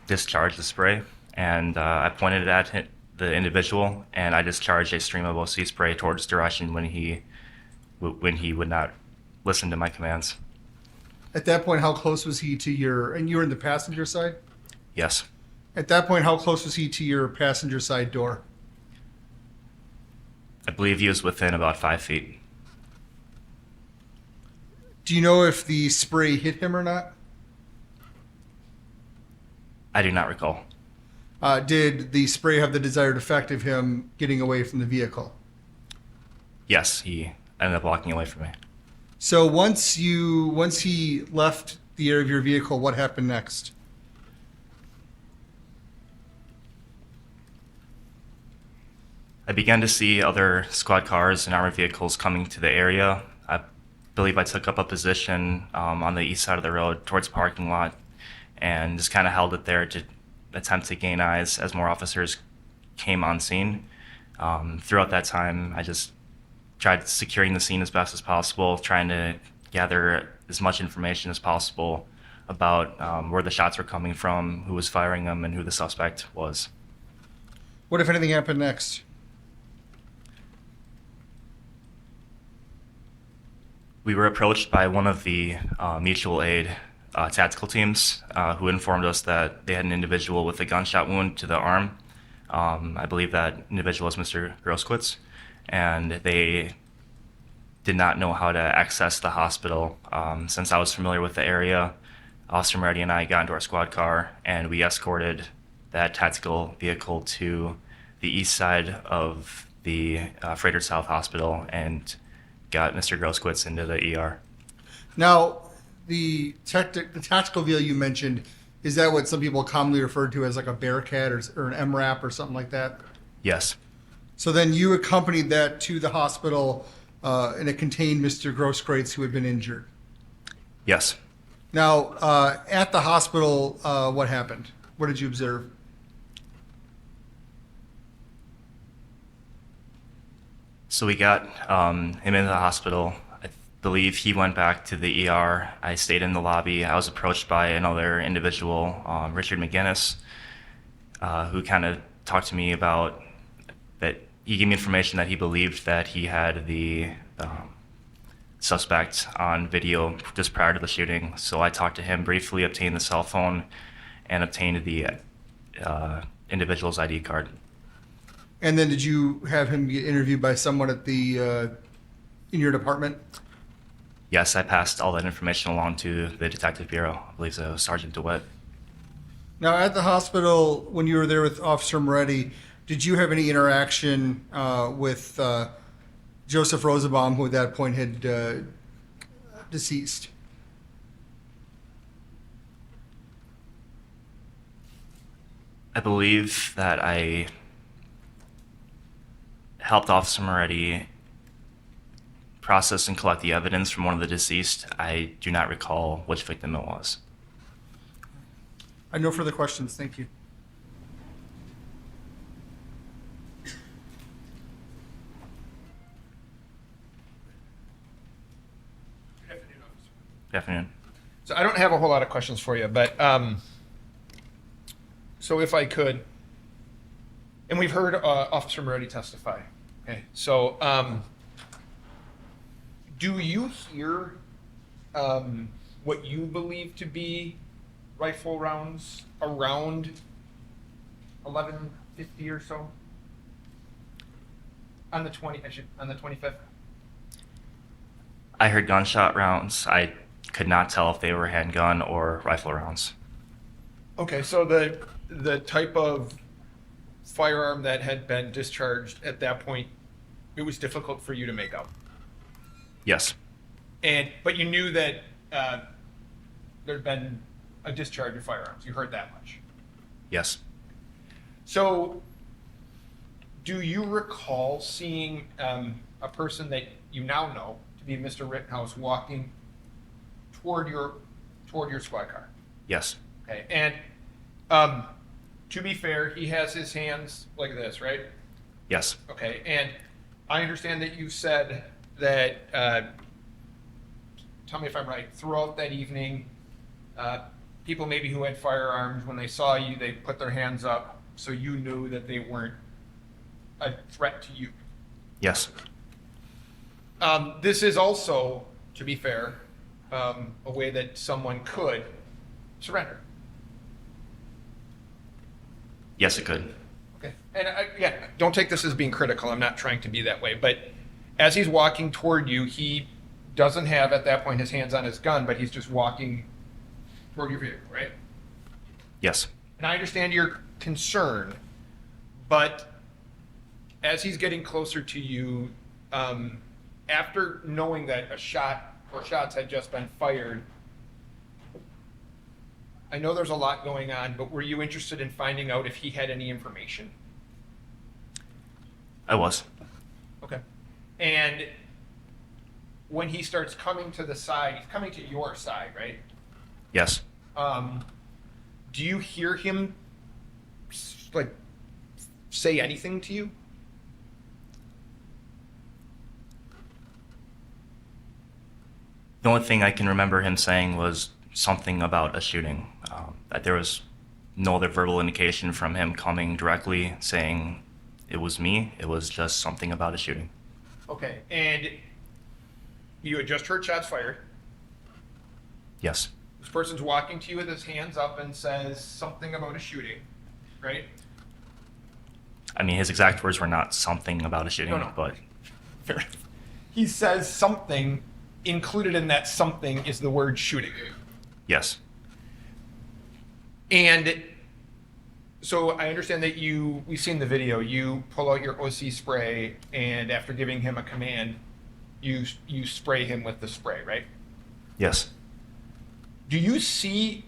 S17: discharge the spray, and I pointed it at the individual, and I discharged a stream of OC spray towards direction when he would not listen to my commands.
S15: At that point, how close was he to and you were in the passenger side?
S17: Yes.
S15: At that point, how close was he to your passenger side door?
S17: I believe he was within about 5 feet.
S15: Do you know if the spray hit him or not?
S17: I do not recall.
S15: Did the spray have the desired effect of him getting away from the vehicle?
S17: Yes, he ended up walking away from me.
S15: So once he left the area of your vehicle, what happened next?
S17: I began to see other squad cars and armored vehicles coming to the area. I believe I took up a position on the east side of the road towards the parking lot and just kind of held it there to attempt to gain eyes as more officers came on scene. Throughout that time, I just tried securing the scene as best as possible, trying to gather as much information as possible about where the shots were coming from, who was firing them, and who the suspect was.
S15: What, if anything, happened next?
S17: We were approached by one of the mutual aid tactical teams who informed us that they had an individual with a gunshot wound to the arm. I believe that individual was Mr. Grosskreutz, and they did not know how to access the hospital. Since I was familiar with the area, Officer Moretti and I got into our squad car, and we escorted that tactical vehicle to the east side of the Freighter South Hospital and got Mr. Grosskreutz into the ER.
S15: Now, the tactical vehicle you mentioned, is that what some people commonly refer to as like a Bearcat or an MRAP or something like that?
S17: Yes.
S15: So then you accompanied that to the hospital, and it contained Mr. Grosskreutz, who had been injured.
S17: Yes.
S15: Now, at the hospital, what happened? What did you observe?
S17: So we got him into the hospital. I believe he went back to the ER. I stayed in the lobby. I was approached by another individual, Richard McGinnis, who kind of talked to me about that. He gave me information that he believed that he had the suspect on video just prior to the shooting. So I talked to him briefly, obtained the cell phone, and obtained the individual's ID card.
S15: And then did you have him get interviewed by someone at the in your department?
S17: Yes, I passed all that information along to the Detective Bureau. I believe so, Sergeant DeWitt.
S15: Now, at the hospital, when you were there with Officer Moretti, did you have any interaction with Joseph Rosenbaum, who at that point had deceased?
S17: I believe that I helped Officer Moretti process and collect the evidence from one of the deceased. I do not recall which victim it was.
S15: I have no further questions. Thank you.
S17: Good afternoon.
S10: So I don't have a whole lot of questions for you, but so if I could, and we've heard Officer Moretti testify. Okay, so do you hear what you believe to be rifle rounds around 11:50 or so on the 25th?
S17: I heard gunshot rounds. I could not tell if they were handgun or rifle rounds.
S10: Okay, so the type of firearm that had been discharged at that point, it was difficult for you to make out.
S17: Yes.
S10: But you knew that there'd been a discharge of firearms. You heard that much.
S17: Yes.
S10: So, do you recall seeing a person that you now know to be Mr. Rittenhouse walking toward your squad car?
S17: Yes.
S10: Okay, and to be fair, he has his hands like this, right?
S17: Yes.
S10: Okay, and I understand that you said that, tell me if I'm right, throughout that evening, people maybe who had firearms, when they saw you, they put their hands up, so you knew that they weren't a threat to you.
S17: Yes.
S10: This is also, to be fair, a way that someone could surrender.
S17: Yes, it could.
S10: Okay. And again, don't take this as being critical. I'm not trying to be that way. But as he's walking toward you, he doesn't have at that point his hands on his gun, but he's just walking toward your vehicle, right?
S17: Yes.
S10: And I understand your concern, but as he's getting closer to you, after knowing that a shot or shots had just been fired, I know there's a lot going on, but were you interested in finding out if he had any information?
S17: I was.
S10: Okay. And when he starts coming to the side, he's coming to your side, right?
S17: Yes.
S10: Do you hear him like say anything to you?
S17: The only thing I can remember him saying was something about a shooting. That there was no other verbal indication from him coming directly saying it was me. It was just something about a shooting.
S10: Okay. And you had just heard shots fired.
S17: Yes.
S10: This person's walking to you with his hands up and says something about a shooting, right?
S17: I mean, his exact words were not something about a shooting,
S10: No.
S17: but
S10: Fair enough. He says something. Included in that something is the word shooting.
S17: yes.
S10: And so I understand that we've seen the video, you pull out your OC spray, and after giving him a command, you spray him with the spray, right?
S17: Yes.
S10: Do you see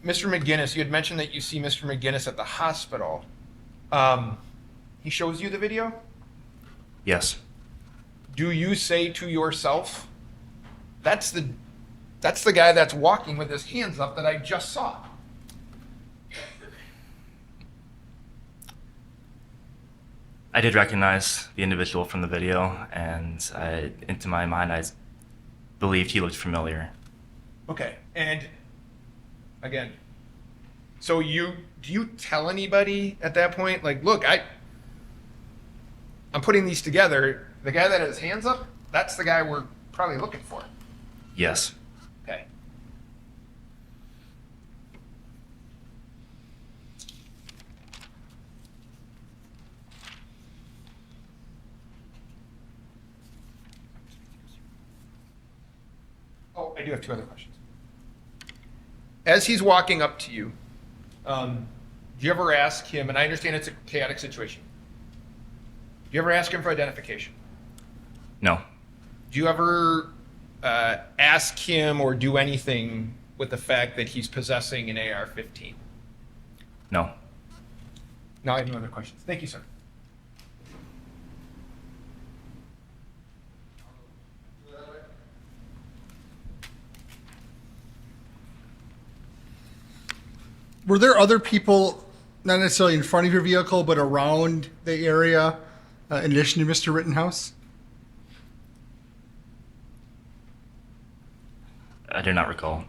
S10: Mr. McGinnis? You had mentioned that you see Mr. McGinnis at the hospital. He shows you the video?
S17: Yes.
S10: Do you say to yourself, that's the guy that's walking with his hands up that I just saw?
S17: I did recognize the individual from the video, and into my mind, I believed he looked familiar.
S10: Okay, and again, so do you tell anybody at that point? Like, look, I'm putting these together. The guy that had his hands up, that's the guy we're probably looking for.
S17: Yes.
S10: Okay. Oh, I do have two other questions. As he's walking up to you, do you ever ask him, and I understand it's a chaotic situation, do you ever ask him for identification?
S17: No.
S10: Do you ever ask him or do anything with the fact that he's possessing an AR-15?
S17: No.
S10: Now I have no other questions. Thank you, sir.
S15: Were there other people, not necessarily in front of your vehicle, but around the area, in addition to Mr. Rittenhouse?
S17: I do not recall.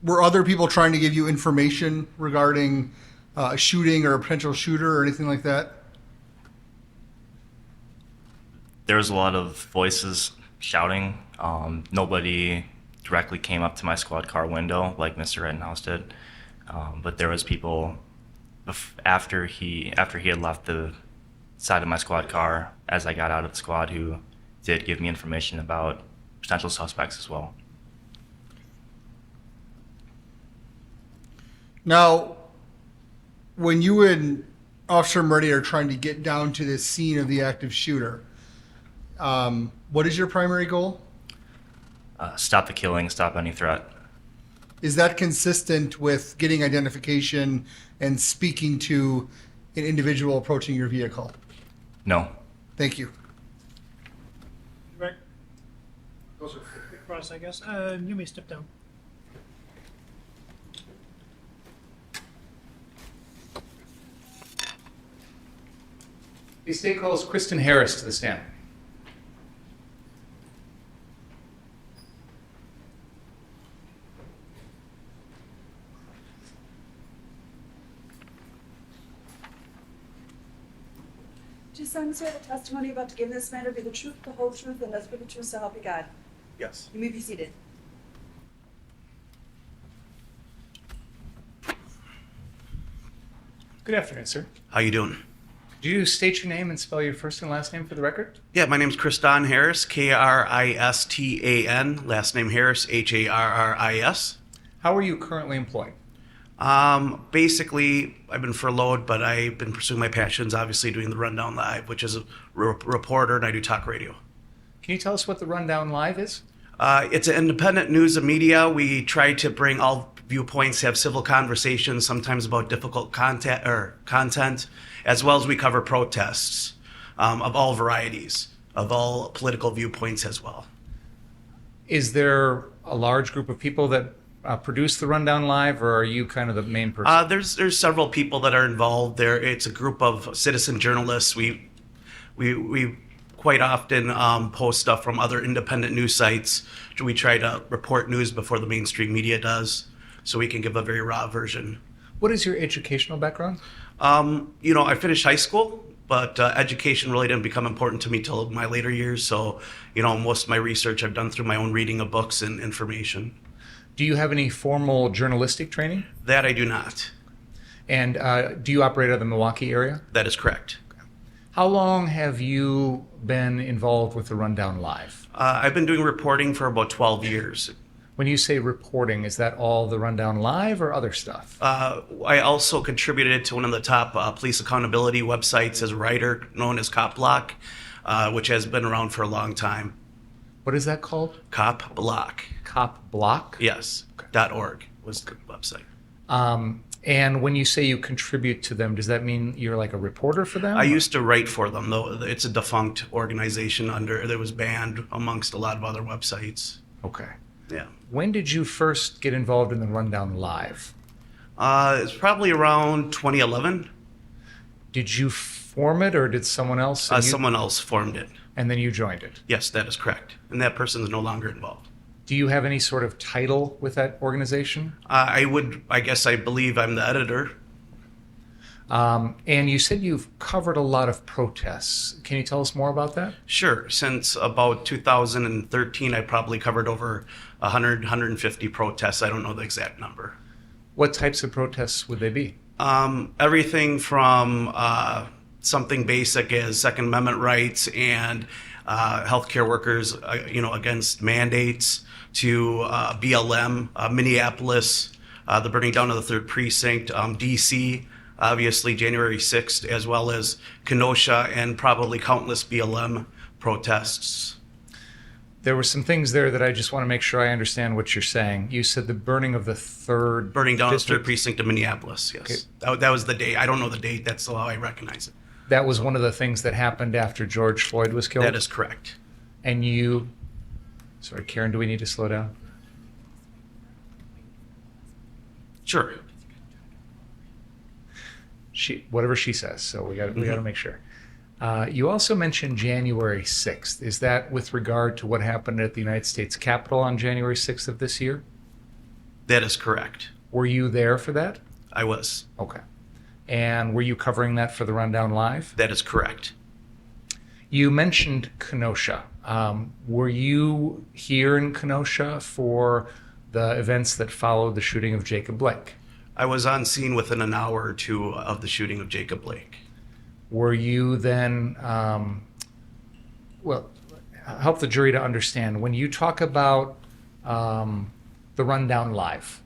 S15: Were other people trying to give you information regarding a shooting or a potential shooter or anything like that?
S17: There was a lot of voices shouting. Nobody directly came up to my squad car window like Mr. Rittenhouse did, but there was people after he had left the side of my squad car as I got out of the squad who did give me information about potential suspects as well.
S15: Now, when you and Officer Murray are trying to get down to the scene of the active shooter, what is your primary goal?
S17: Stop the killing, stop any threat.
S15: Is that consistent with getting identification and speaking to an individual approaching your vehicle?
S17: No.
S15: Thank you.
S1: Right. Across, I guess. You may step down.
S5: The state calls Kristan Harris to the stand.
S4: Do you solemnly swear the testimony you're about to give in this matter be the truth, the whole truth, and nothing but the truth, so help you God?
S14: Yes.
S4: You may be seated.
S5: Good afternoon, sir.
S18: How you doing?
S5: Could you state your name and spell your first and last name for the record?
S18: Yeah, my name's Kristan Harris, Kristan, last name Harris, Harris.
S5: How are you currently employed?
S18: Basically, I've been furloughed, but I've been pursuing my passions, obviously doing the Rundown Live, which is a reporter, and I do talk radio.
S5: Can you tell us what the Rundown Live is?
S18: It's an independent news and media. We try to bring all viewpoints, have civil conversations, sometimes about difficult content, as well as we cover protests of all varieties, of all political viewpoints as well.
S5: Is there a large group of people that produce the Rundown Live, or are you kind of the main person?
S18: There's several people that are involved there. It's a group of citizen journalists. We quite often post stuff from other independent news sites. We try to report news before the mainstream media does, so we can give a very raw version.
S5: What is your educational background?
S18: I finished high school, but education really didn't become important to me till my later years. So, most of my research I've done through my own reading of books and information.
S5: Do you have any formal journalistic training?
S18: That I do not.
S5: And do you operate out of the Milwaukee area?
S18: That is correct.
S5: How long have you been involved with the Rundown Live?
S18: I've been doing reporting for about 12 years.
S5: When you say reporting, is that all the Rundown Live or other stuff?
S18: I also contributed to one of the top police accountability websites as a writer, known as Cop Block, which has been around for a long time.
S5: What is that called?
S18: Cop Block.
S5: Cop Block?
S18: Yes. .org was the website.
S5: And when you say you contribute to them, does that mean you're like a reporter for them?
S18: I used to write for them, though it's a defunct organization that was banned amongst a lot of other websites.
S5: Okay.
S18: Yeah.
S5: When did you first get involved in the Rundown Live?
S18: It's probably around 2011.
S5: Did you form it, or did someone else?
S18: Someone else formed it.
S5: And then you joined it?
S18: Yes, that is correct. And that person is no longer involved.
S5: Do you have any sort of title with that organization?
S18: I believe I'm the editor.
S5: And you said you've covered a lot of protests. Can you tell us more about that?
S18: Sure. Since about 2013, I probably covered over 100, 150 protests. I don't know the exact number.
S5: What types of protests would they be?
S18: Everything from something basic as Second Amendment rights and healthcare workers, against mandates, to BLM, Minneapolis, the burning down of the 3rd Precinct, DC, obviously January 6th, as well as Kenosha and probably countless BLM protests.
S5: There were some things there that I just want to make sure I understand what you're saying. You said the burning of the 3rd
S18: Burning down
S5: district?
S18: of the 3rd Precinct of Minneapolis, yes. Okay. That was the date. I don't know the date. That's how I recognize it.
S5: That was one of the things that happened after George Floyd was killed?
S18: That is correct.
S5: And sorry, Karen, do we need to slow down?
S18: Sure.
S5: Whatever she says, so we got to make sure. You also mentioned January 6th. Is that with regard to what happened at the United States Capitol on January 6th of this year?
S18: That is correct.
S5: Were you there for that?
S18: I was.
S5: Okay. And were you covering that for the Rundown Live?
S18: That is correct.
S5: You mentioned Kenosha. Were you here in Kenosha for the events that followed the shooting of Jacob Blake?
S18: I was on scene within an hour or two of the shooting of Jacob Blake.
S5: Were you then, help the jury to understand, when you talk about the Rundown Live,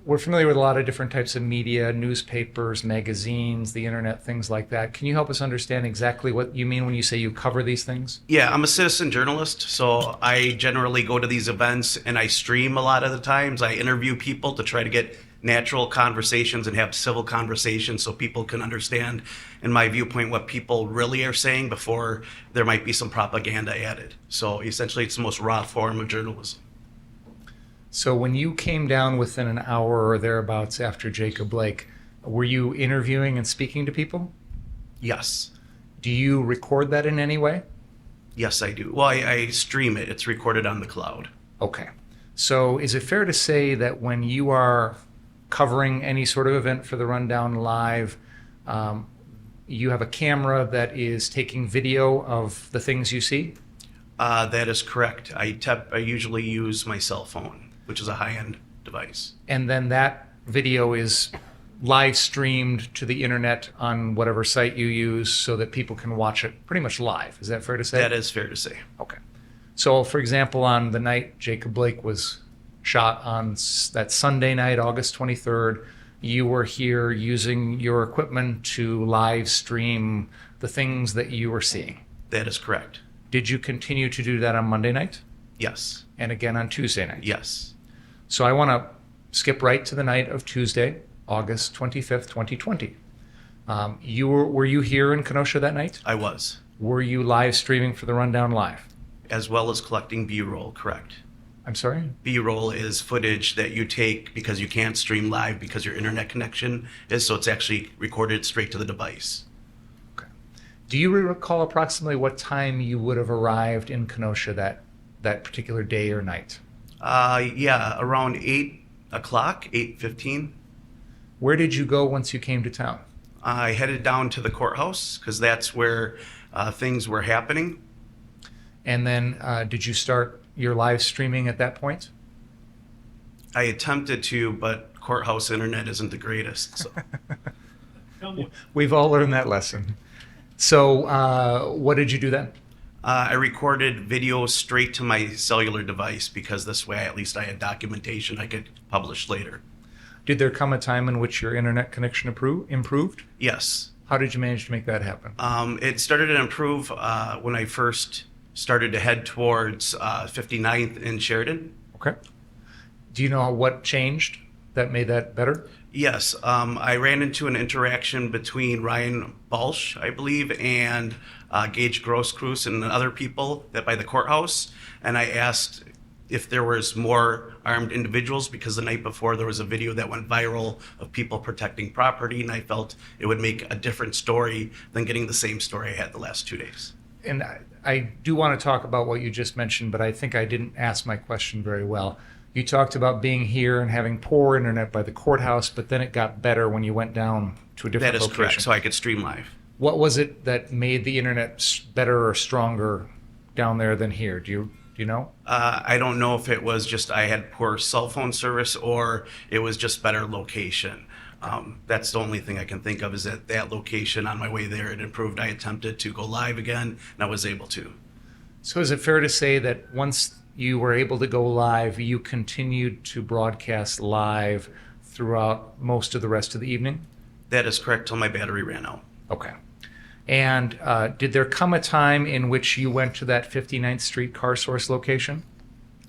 S5: we're familiar with a lot of different types of media, newspapers, magazines, the internet, things like that. Can you help us understand exactly what you mean when you say you cover these things?
S18: Yeah, I'm a citizen journalist, so I generally go to these events and I stream a lot of the times. I interview people to try to get natural conversations and have civil conversations so people can understand, in my viewpoint, what people really are saying before there might be some propaganda added. So essentially, it's the most raw form of journalism.
S5: So when you came down within an hour or thereabouts after Jacob Blake, were you interviewing and speaking to people?
S18: Yes.
S5: Do you record that in any way?
S18: Yes, I do. Well, I stream it. It's recorded on the cloud.
S5: Okay. So is it fair to say that when you are covering any sort of event for the Rundown Live, you have a camera that is taking video of the things you see?
S18: That is correct. I usually use my cell phone, which is a high-end device.
S5: And then that video is live streamed to the internet on whatever site you use so that people can watch it pretty much live. Is that fair to say?
S18: That is fair to say.
S5: Okay. So, for example, on the night Jacob Blake was shot on that Sunday night, August 23rd, you were here using your equipment to live stream the things that you were seeing.
S18: That is correct.
S5: Did you continue to do that on Monday night?
S18: Yes.
S5: And again on Tuesday night?
S18: Yes.
S5: So I want to skip right to the night of Tuesday, August 25th, 2020. Were you here in Kenosha that night?
S18: I was.
S5: Were you live streaming for the Rundown Live?
S18: As well as collecting B-roll, correct.
S5: I'm sorry?
S18: B-roll is footage that you take because you can't stream live because your internet connection is, so it's actually recorded straight to the device.
S5: Do you recall approximately what time you would have arrived in Kenosha that particular day or night?
S18: Yeah, around 8 o'clock, 8:15.
S5: Where did you go once you came to town?
S18: I headed down to the courthouse because that's where things were happening.
S5: And then did you start your live streaming at that point?
S18: I attempted to, but courthouse internet isn't the greatest. So.
S5: We've all learned that lesson. So what did you do then?
S18: I recorded video straight to my cellular device because this way at least I had documentation I could publish later.
S5: Did there come a time in which your internet connection improved?
S18: Yes.
S5: How did you manage to make that happen?
S18: It started to improve when I first started to head towards 59th and Sheridan.
S5: Okay. Do you know what changed that made that better?
S18: Yes. I ran into an interaction between Ryan Balch, I believe, and Gaige Grosskreutz and other people that by the courthouse. And I asked if there was more armed individuals because the night before there was a video that went viral of people protecting property, and I felt it would make a different story than getting the same story I had the last 2 days.
S5: And I do want to talk about what you just mentioned, but I think I didn't ask my question very well. You talked about being here and having poor internet by the courthouse, but then it got better when you went down to a different location.
S18: That is correct, so I could stream live.
S5: What was it that made the internet better or stronger down there than here? Do you know?
S18: I don't know if it was just I had poor cell phone service or it was just better location. That's the only thing I can think of is that location on my way there, it improved. I attempted to go live again and I was able to.
S5: So is it fair to say that once you were able to go live, you continued to broadcast live throughout most of the rest of the evening?
S18: That is correct till my battery ran out.
S5: Okay. And did there come a time in which you went to that 59th Street car source location?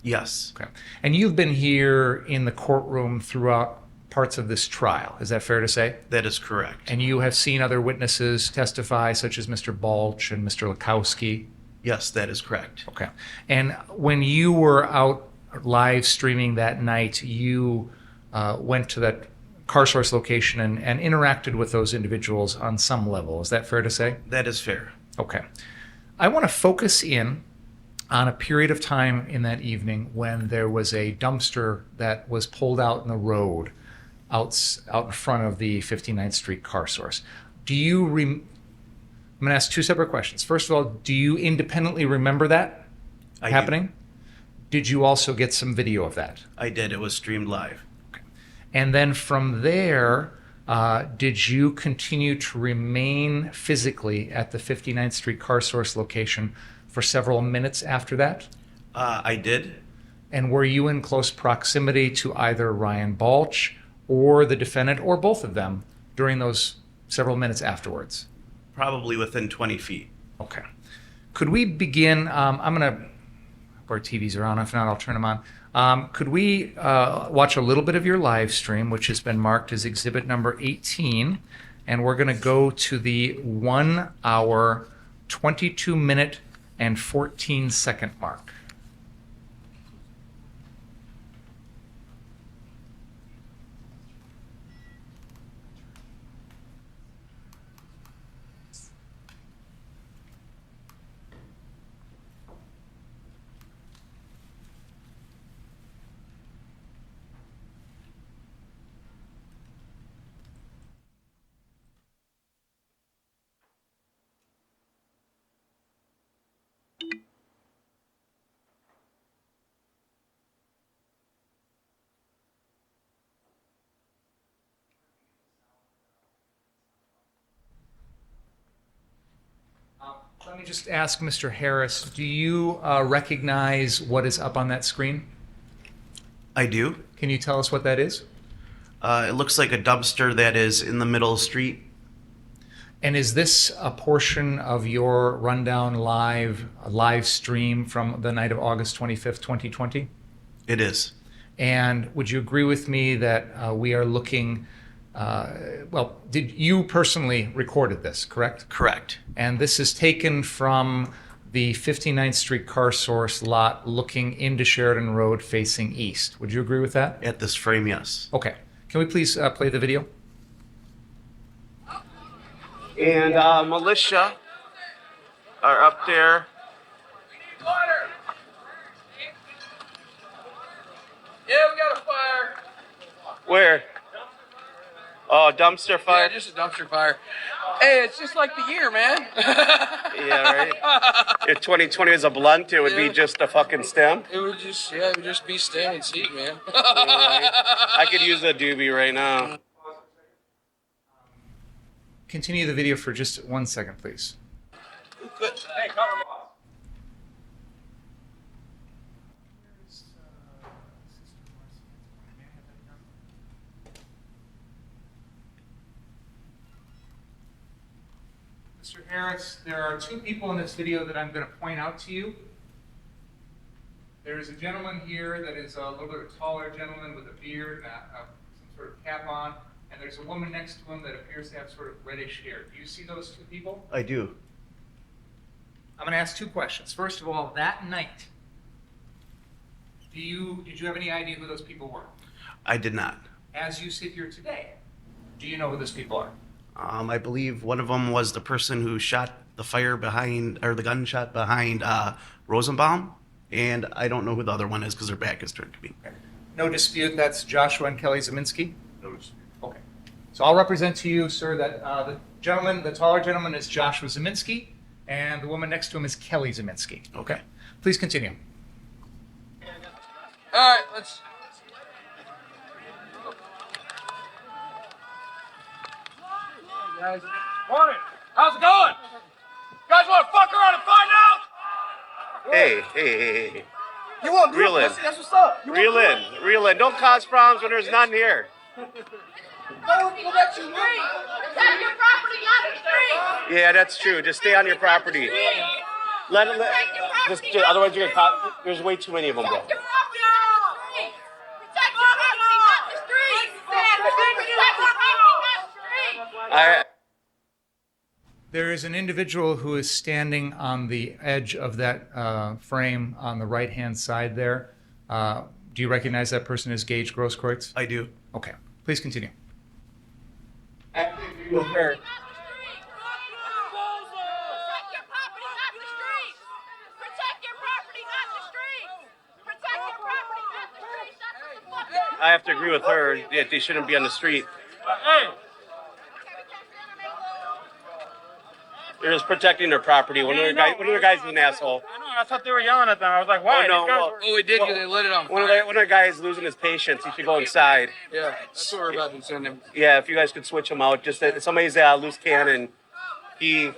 S18: Yes.
S5: Okay. And you've been here in the courtroom throughout parts of this trial. Is that fair to say?
S18: That is correct.
S5: And you have seen other witnesses testify, such as Mr. Balch and Mr. Lukowski?
S18: Yes, that is correct.
S5: Okay. And when you were out live streaming that night, you went to that car source location and interacted with those individuals on some level. Is that fair to say?
S18: That is fair.
S5: Okay. I want to focus in on a period of time in that evening when there was a dumpster that was pulled out in the road out in front of the 59th Street car source. I'm going to ask two separate questions. First of all, do you independently remember that happening? Did you also get some video of that?
S18: I did. It was streamed live.
S5: Okay. And then from there, did you continue to remain physically at the 59th Street car source location for several minutes after that?
S18: I did.
S5: And were you in close proximity to either Ryan Balch or the defendant or both of them during those several minutes afterwards?
S18: Probably within 20 feet.
S5: Okay. Could we begin? I'm going to, our TVs are on. If not, I'll turn them on. Could we watch a little bit of your live stream, which has been marked as exhibit number 18, and we're going to go to the 1 hour, 22 minute, and 14 second mark. Let me just ask Mr. Harris, do you recognize what is up on that screen?
S18: I do.
S5: Can you tell us what that is?
S18: It looks like a dumpster that is in the middle of the street.
S5: And is this a portion of your rundown live stream from the night of August 25th, 2020?
S18: It is.
S5: And would you agree with me that we are looking, well, did you personally recorded this, correct?
S18: Correct.
S5: And this is taken from the 59th Street car source lot looking into Sheridan Road facing east. Would you agree with that?
S18: At this frame, yes.
S5: Okay. Can we please play the video?
S18: And militia are up there.
S6: Yeah, we got a fire.
S18: Where? Oh, dumpster fire?
S6: Yeah, just a dumpster fire. Hey, it's just like the year, man.
S18: Yeah, right? If 2020 was a blunt, it would be just a fucking stem.
S6: It would just be standing seat, man.
S18: I could use a doobie right now.
S5: Continue the video for just 1 second, please.
S6: Hey, cover me.
S5: Mr. Harris, there are two people in this video that I'm going to point out to you. There is a gentleman here that is a little bit taller gentleman with a beard and some sort of cap on, and there's a woman next to him that appears to have sort of reddish hair. Do you see those two people?
S18: I do.
S5: I'm going to ask two questions. First of all, that night, did you have any idea who those people were?
S18: I did not.
S5: As you sit here today, do you know who those people are?
S18: I believe one of them was the person who shot the fire behind, or the gunshot behind Rosenbaum, and I don't know who the other one is because their back is turned to me.
S5: Okay. No dispute that's Joshua and Kelly Zeminski? No dispute. Okay. So I'll represent to you, sir, that the taller gentleman is Joshua Zeminski, and the woman next to him is Kelly Zeminski. Okay. Please continue.
S6: All right, let's. Guys, morning. How's it going? You guys want to fuck around and find out?
S18: Hey.
S6: You want
S18: Reel in.
S6: That's what's up.
S18: Reel in. Don't cause problems when there's none here.
S6: Go back to your room.
S8: Protect your property, not the street.
S18: Yeah, that's true. Just stay on your property. Otherwise you're gonna caught. There's way too many of them, bro.
S8: Protect your property, not the street. Protect your property, not the street. Protect your property, not the street.
S5: There is an individual who is standing on the edge of that frame on the right-hand side there. Do you recognize that person as Gaige Grosskreutz?
S18: I do.
S5: Okay. Please continue.
S18: I have to agree with her that they shouldn't be on the street.
S6: Hey.
S18: They're just protecting their property. One of the guys is an asshole.
S6: I know. I thought they were yelling at them. I was like, why?
S18: Oh, no,
S6: We did because they lit it on fire.
S18: One of the guys losing his patience. He should go inside.
S6: Yeah, that's what we're about to send him.
S18: Yeah, if you guys could switch him out. Just that somebody's a loose cannon. He's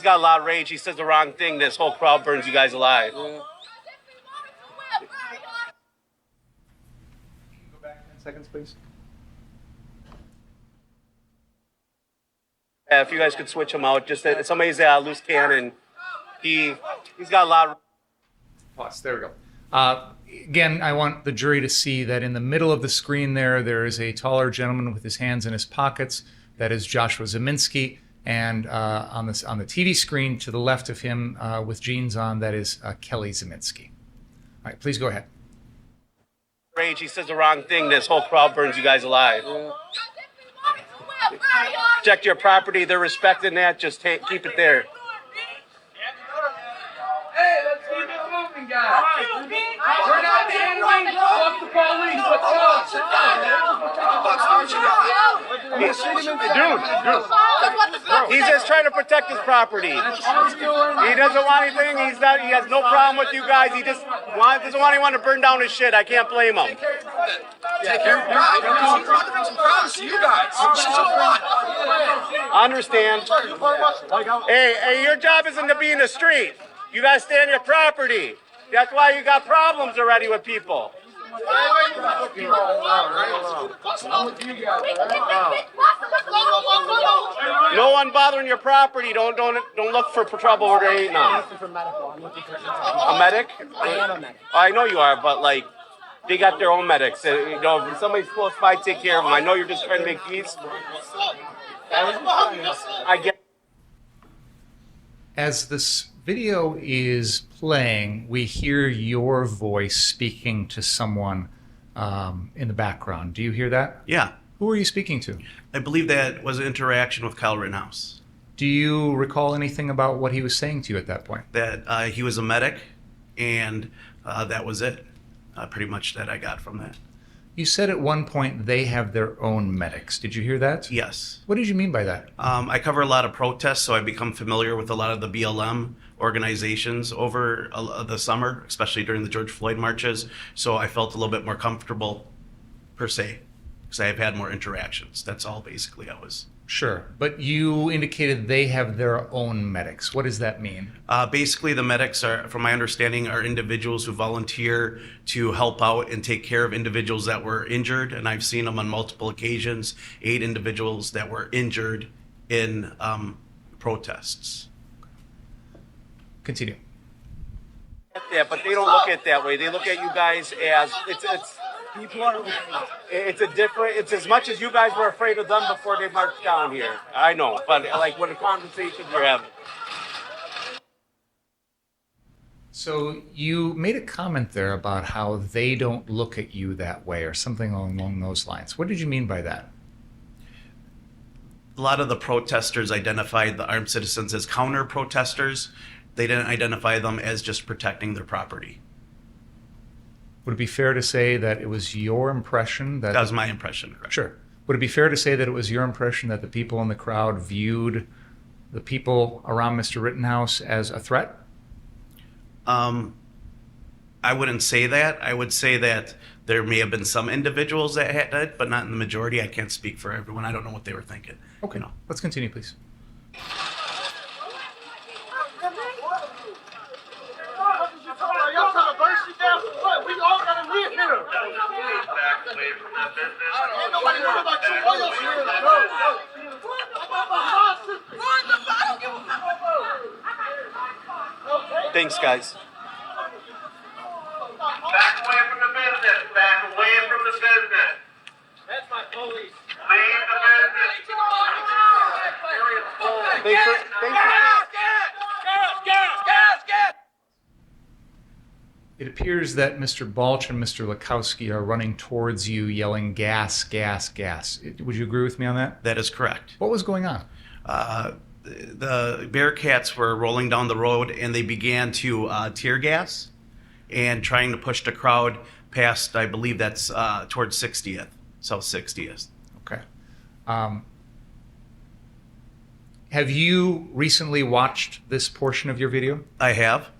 S18: got a lot of rage. He says the wrong thing. This whole crowd burns you guys alive.
S6: Yeah.
S5: Can you go back 10 seconds, please?
S18: Yeah, if you guys could switch him out. Just that somebody's a loose cannon. He's got a lot of...
S5: Pause. There we go. Again, I want the jury to see that in the middle of the screen there is a taller gentleman with his hands in his pockets. That is Joshua Zeminski. And on the TV screen to the left of him with jeans on, that is Kelly Zeminski. All right, please go ahead.
S18: Rage. He says the wrong thing. This whole crowd burns you guys alive.
S6: Yeah.
S18: Protect your property. They're respecting that. Just keep it there.
S6: Hey, let's keep it moving, guys. We're not handling. Fuck the police. Let's
S18: Dude. He's just trying to protect his property. He doesn't want anything. He has no problem with you guys. He just doesn't want anyone to burn down his shit. I can't blame him.
S6: Take care of some problems to you guys.
S18: I understand. Hey, your job isn't to be in the street. You guys stay on your property. That's why you got problems already with people. No one bothering your property. Don't look for trouble where there ain't none. A medic?
S19: I am a medic.
S18: I know you are, but like, They got their own medics. You know, if somebody's close by, take care of them. I know you're just trying to make peace. I get.
S5: As this video is playing, we hear your voice speaking to someone in the background. Do you hear that?
S18: Yeah.
S5: Who are you speaking to?
S18: I believe that was an interaction with Kyle Rittenhouse.
S5: Do you recall anything about what he was saying to you at that point?
S18: That he was a medic, and that was it. Pretty much that I got from that.
S5: You said at one point they have their own medics. Did you hear that?
S18: Yes.
S5: What did you mean by that?
S18: I cover a lot of protests, so I've become familiar with a lot of the BLM organizations over the summer, especially during the George Floyd marches. So I felt a little bit more comfortable, per se, because I have had more interactions. That's all basically I was.
S5: Sure, but you indicated they have their own medics. What does that mean?
S18: Basically, the medics are, from my understanding, are individuals who volunteer to help out and take care of individuals that were injured. And I've seen them on multiple occasions, 8 individuals that were injured in protests.
S5: Continue.
S18: Yeah, but they don't look at it that way. They look at you guys as it's as much as you guys were afraid of them before they marched down here. I know, but like what a conversation you're having.
S5: So you made a comment there about how they don't look at you that way or something along those lines. What did you mean by that?
S18: A lot of the protesters identified the armed citizens as counter-protesters. They didn't identify them as just protecting their property.
S5: Would it be fair to say that it was your impression that...
S18: That was my impression. Correct.
S5: Sure. Would it be fair to say that it was your impression that the people in the crowd viewed the people around Mr. Rittenhouse as a threat?
S18: I wouldn't say that. I would say that there may have been some individuals that had it, but not in the majority. I can't speak for everyone. I don't know what they were thinking.
S5: Okay.
S18: You know.
S5: Let's continue, please.
S6: Y'all trying to burst it down? What? We all gotta live here. Ain't nobody worried about you. All y'all here.
S18: Thanks, guys.
S9: Back away from the business. Back away from the business.
S6: That's my police.
S9: Leave the business.
S18: Thanks for
S5: It appears that Mr. Balch and Mr. Lukowski are running towards you yelling gas, gas, gas. Would you agree with me on that?
S18: That is correct.
S5: What was going on?
S18: The Bearcats were rolling down the road and they began to tear gas and trying to push the crowd past, I believe that's towards 60th, South 60th.
S5: Okay. Have you recently watched this portion of your video?
S18: I have.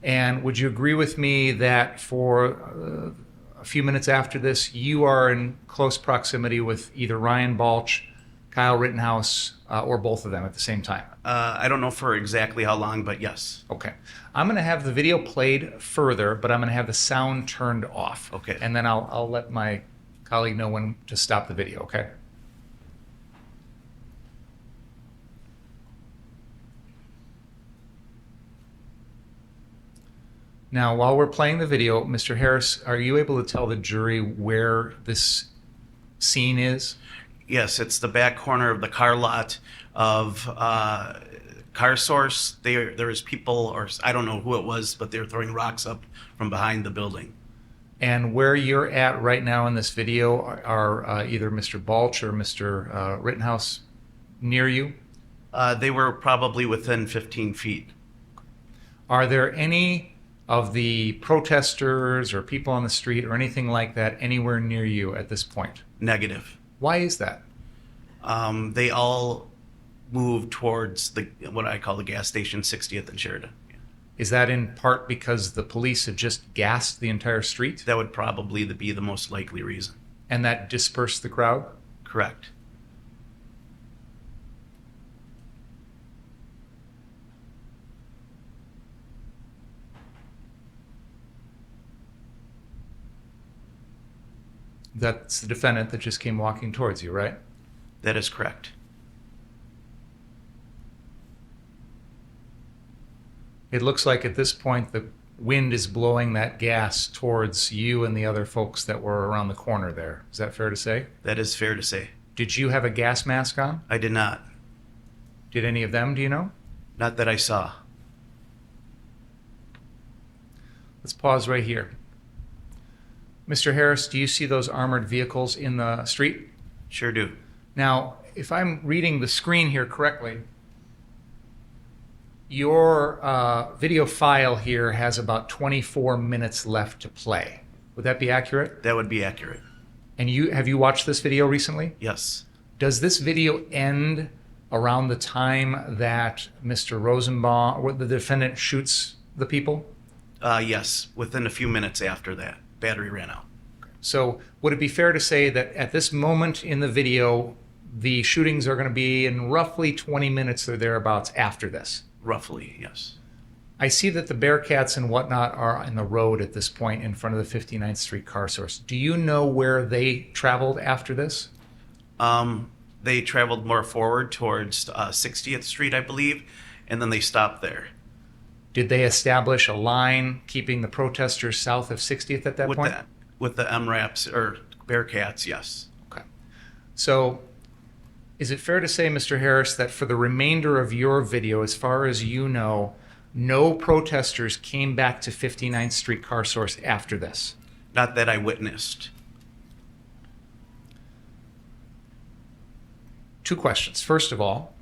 S5: And would you agree with me that for a few minutes after this, you are in close proximity with either Ryan Balch, Kyle Rittenhouse, or both of them at the same time?
S18: I don't know for exactly how long, but yes.
S5: Okay. I'm going to have the video played further, but I'm going to have the sound turned off.
S18: Okay.
S5: And then I'll let my colleague know when to stop the video, okay? Now, while we're playing the video, Mr. Harris, are you able to tell the jury where this scene is?
S18: Yes, it's the back corner of the car lot of Car Source. There was people, or I don't know who it was, but they were throwing rocks up from behind the building.
S5: And where you're at right now in this video are either Mr. Balch or Mr. Rittenhouse near you?
S18: They were probably within 15 feet.
S5: Are there any of the protesters or people on the street or anything like that anywhere near you at this point?
S18: Negative.
S5: Why is that?
S18: They all moved towards what I call the gas station, 60th and Sheridan.
S5: Is that in part because the police had just gassed the entire street?
S18: That would probably be the most likely reason.
S5: And that dispersed the crowd?
S18: Correct.
S5: That's the defendant that just came walking towards you, right?
S18: That is correct.
S5: It looks like at this point the wind is blowing that gas towards you and the other folks that were around the corner there. Is that fair to say?
S18: That is fair to say.
S5: Did you have a gas mask on?
S18: I did not.
S5: Did any of them, do you know?
S18: Not that I saw.
S5: Let's pause right here. Mr. Harris, do you see those armored vehicles in the street?
S18: Sure do.
S5: Now, if I'm reading the screen here correctly, your video file here has about 24 minutes left to play. Would that be accurate?
S18: That would be accurate.
S5: And have you watched this video recently?
S18: Yes.
S5: Does this video end around the time that Mr. Rosenbaum, or the defendant, shoots the people?
S18: Yes, within a few minutes after that. Battery ran out.
S5: So would it be fair to say that at this moment in the video, the shootings are going to be in roughly 20 minutes or thereabouts after this?
S18: Roughly, yes.
S5: I see that the Bearcats and whatnot are in the road at this point in front of the 59th Street car source. Do you know where they traveled after this?
S18: They traveled more forward towards 60th Street, I believe, and then they stopped there.
S5: Did they establish a line keeping the protesters south of 60th at that point?
S18: With the MRAPs or Bearcats, yes.
S5: Okay. So is it fair to say, Mr. Harris, that for the remainder of your video, as far as you know, no protesters came back to 59th Street car source after this?
S18: Not that I witnessed.
S5: Two questions. First of all,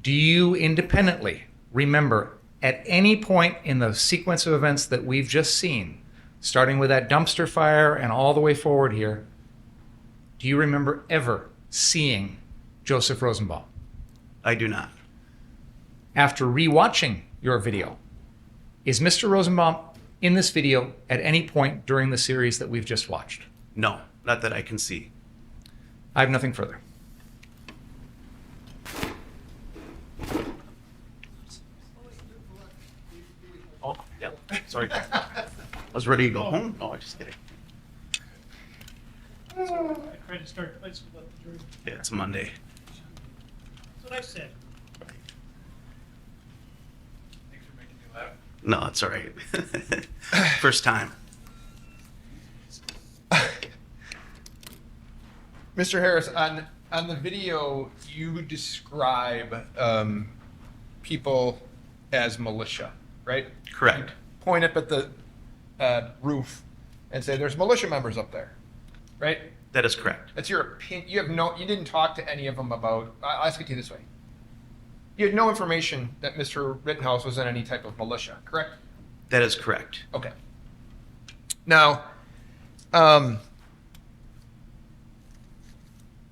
S5: do you independently remember at any point in the sequence of events that we've just seen, starting with that dumpster fire and all the way forward here, do you remember ever seeing Joseph Rosenbaum?
S18: I do not.
S5: After rewatching your video, is Mr. Rosenbaum in this video at any point during the series that we've just watched?
S18: No, not that I can see.
S5: I have nothing further.
S18: Oh, yeah. Sorry. I was ready to go home. No, I'm just kidding.
S1: I tried to start twice without the jury.
S18: Yeah, it's Monday.
S1: That's what I said.
S13: Thanks for making me laugh.
S18: No, it's all right. First time.
S10: Mr. Harris, on the video, you describe people as militia, right?
S18: Correct.
S10: You point up at the roof and say, "There's militia members up there," right?
S18: That is correct.
S10: That's your opinion. You didn't talk to any of them about. I'll ask it to you this way: you had no information that Mr. Rittenhouse was in any type of militia, correct?
S18: That is correct.
S10: Okay. Now,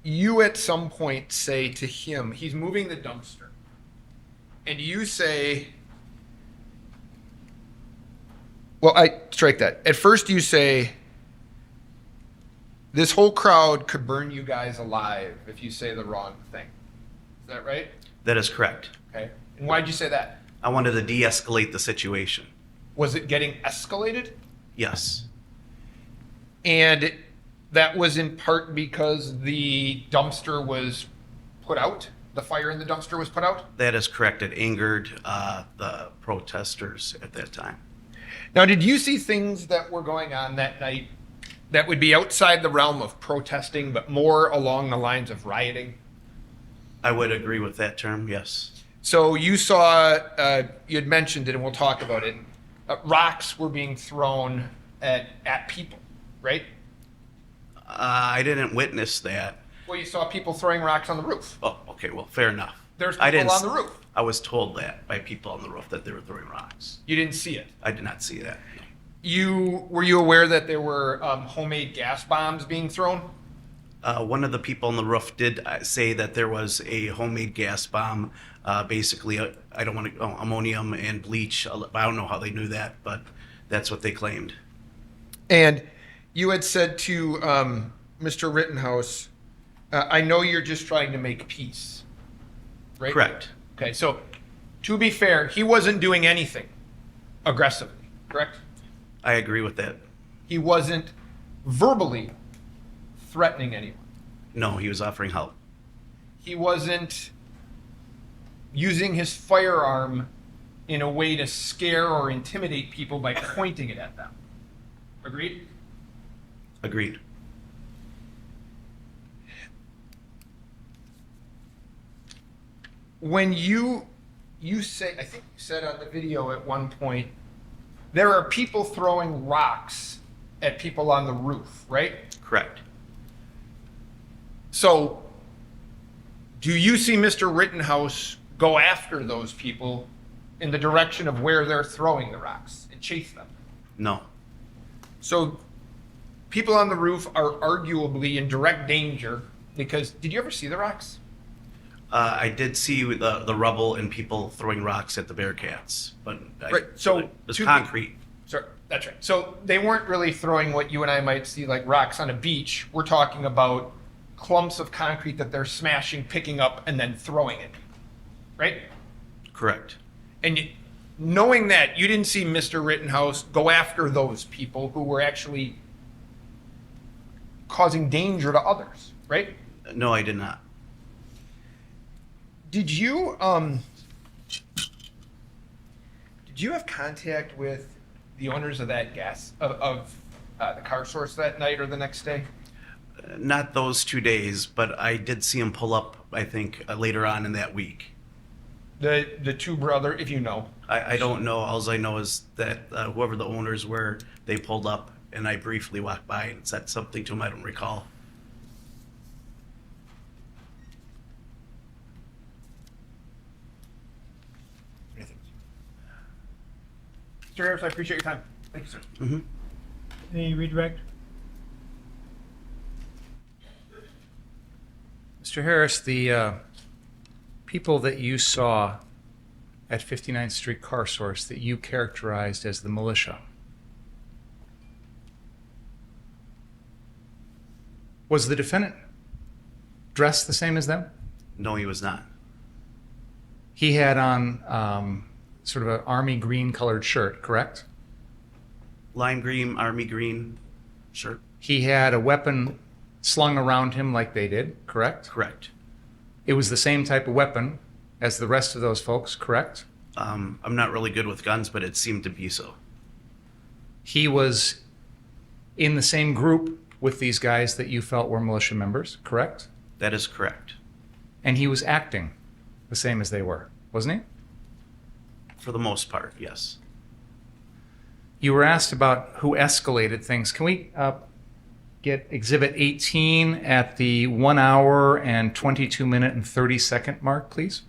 S10: you at some point say to him, he's moving the dumpster, and you say, well, I strike that. At first you say, this whole crowd could burn you guys alive if you say the wrong thing. Is that right?
S18: That is correct.
S10: Okay. And why'd you say that?
S18: I wanted to de-escalate the situation.
S10: Was it getting escalated?
S18: Yes.
S10: And that was in part because the dumpster was put out? The fire in the dumpster was put out?
S18: That is correct. It angered the protesters at that time.
S10: Now, did you see things that were going on that night that would be outside the realm of protesting, but more along the lines of rioting?
S18: I would agree with that term, yes.
S10: So you saw, you had mentioned it, and we'll talk about it. Rocks were being thrown at people, right?
S18: I didn't witness that.
S10: Well, you saw people throwing rocks on the roof.
S18: Oh, okay, well, fair enough.
S10: There's people on the roof.
S18: I was told that by people on the roof that they were throwing rocks.
S10: You didn't see it?
S18: I did not see that.
S10: Were you aware that there were homemade gas bombs being thrown?
S18: One of the people on the roof did say that there was a homemade gas bomb, basically, I don't want to, ammonium and bleach. I don't know how they knew that, but that's what they claimed.
S10: And you had said to Mr. Rittenhouse, I know you're just trying to make peace, right?
S18: Correct.
S10: Okay, so to be fair, he wasn't doing anything aggressively, correct?
S18: I agree with that.
S10: He wasn't verbally threatening anyone.
S18: No, he was offering help.
S10: He wasn't using his firearm in a way to scare or intimidate people by pointing it at them. Agreed?
S18: Agreed.
S10: When you say, I think you said on the video at one point, there are people throwing rocks at people on the roof, right?
S18: Correct.
S10: So, do you see Mr. Rittenhouse go after those people in the direction of where they're throwing the rocks and chase them?
S18: No.
S10: So, people on the roof are arguably in direct danger because, did you ever see the rocks?
S18: I did see the rubble and people throwing rocks at the Bearcats, but
S10: Right, so
S18: it was concrete.
S10: Sorry, that's right. So they weren't really throwing what you and I might see like rocks on a beach. We're talking about clumps of concrete that they're smashing, picking up, and then throwing it. Right?
S18: Correct.
S10: And knowing that, you didn't see Mr. Rittenhouse go after those people who were actually causing danger to others, right?
S18: No, I did not.
S10: Did you have contact with the owners of that the car source that night or the next day?
S18: Not those 2 days, but I did see him pull up, I think, later on in that week.
S10: The two brother, if you know.
S18: I don't know. All I know is that whoever the owners were, they pulled up, and I briefly walked by and said something to him. I don't recall.
S10: Mr. Harris, I appreciate your time. Thank you, sir.
S18: Mm-hmm.
S1: Any redirect?
S5: Mr. Harris, the people that you saw at 59th Street Car Source that you characterized as the militia, was the defendant dressed the same as them?
S18: No, he was not.
S5: He had on sort of an army green colored shirt, correct?
S18: Lime green, army green shirt.
S5: He had a weapon slung around him like they did, correct?
S18: Correct.
S5: It was the same type of weapon as the rest of those folks, correct?
S18: I'm not really good with guns, but it seemed to be so.
S5: He was in the same group with these guys that you felt were militia members, correct?
S18: That is correct.
S5: And he was acting the same as they were, wasn't he?
S18: For the most part, yes.
S5: You were asked about who escalated things. Can we get Exhibit 18 at the 1 hour and 22 minute and 30 second mark, please?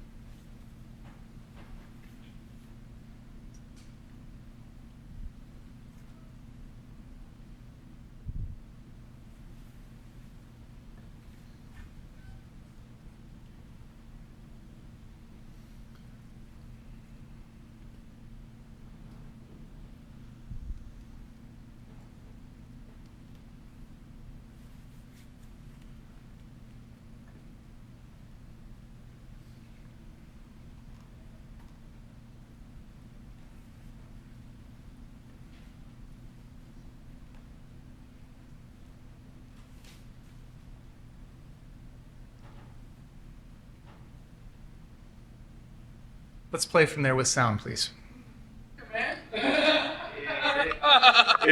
S5: Let's play from there with sound, please.
S19: If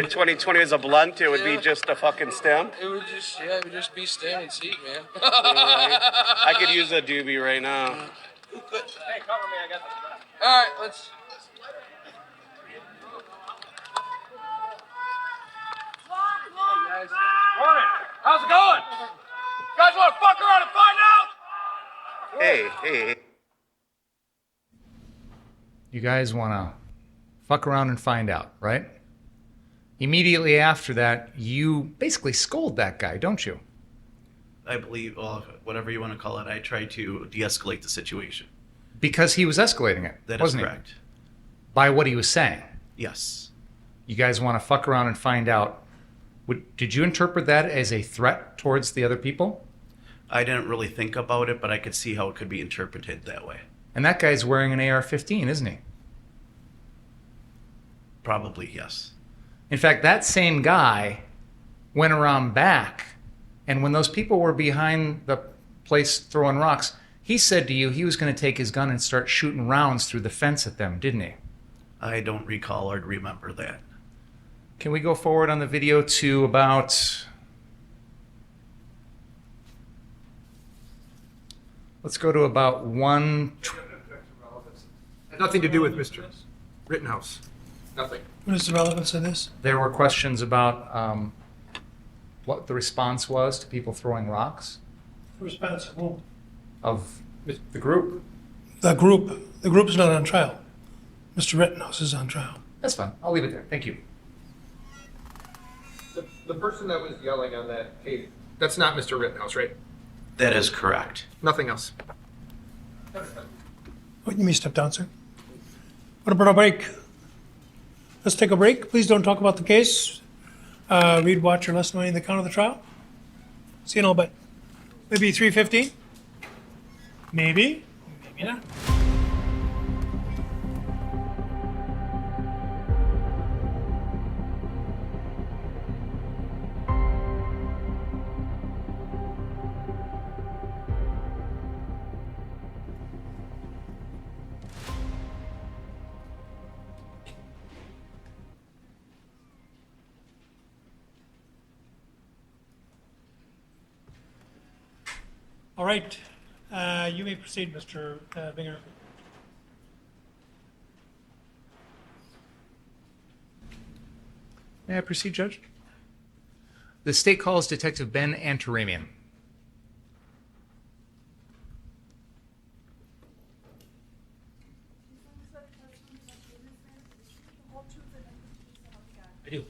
S19: 2020 was a blunt, it would be just a fucking stem.
S20: It would just be stand and seat, man.
S19: I could use a doobie right now.
S20: Who could? Hey, cover me, I got the All right, let's.
S7: Morning. How's it going? You guys want to fuck around and find out?
S19: Hey.
S5: You guys want to fuck around and find out, right? Immediately after that, you basically scold that guy, don't you?
S18: I believe, well, whatever you want to call it, I tried to de-escalate the situation.
S5: Because he was escalating it,
S18: That is
S5: wasn't
S18: correct.
S5: he? By what he was saying.
S18: Yes.
S5: You guys want to fuck around and find out. Did you interpret that as a threat towards the other people?
S18: I didn't really think about it, but I could see how it could be interpreted that way.
S5: And that guy's wearing an AR-15, isn't he?
S18: Probably, yes.
S5: In fact, that same guy went around back, and when those people were behind the place throwing rocks, He said to you he was going to take his gun and start shooting rounds through the fence at them, didn't he?
S18: I don't recall or remember that.
S5: Can we go forward on the video to about... Let's go to about one...
S10: Had nothing to do with Mr. Rittenhouse. Nothing.
S1: What is the relevance of this?
S5: There were questions about what the response was to people throwing rocks.
S1: Response of whom?
S5: Of the group.
S1: The group. The group's not on trial. Mr. Rittenhouse is on trial.
S5: That's fine. I'll leave it there. Thank you.
S10: The person that was yelling on that tape, that's not Mr. Rittenhouse, right?
S18: That is correct.
S10: Nothing else.
S1: What, you may step down, sir. What about a break? Let's take a break. Please don't talk about the case. Read, watch, or listen to any of the count of the trial. See you in a little bit. Maybe 3:15? Maybe. Maybe not. All right, you may proceed, Mr. Binger.
S5: May I proceed, Judge? The state calls Detective Ben Antaramian.
S1: I do.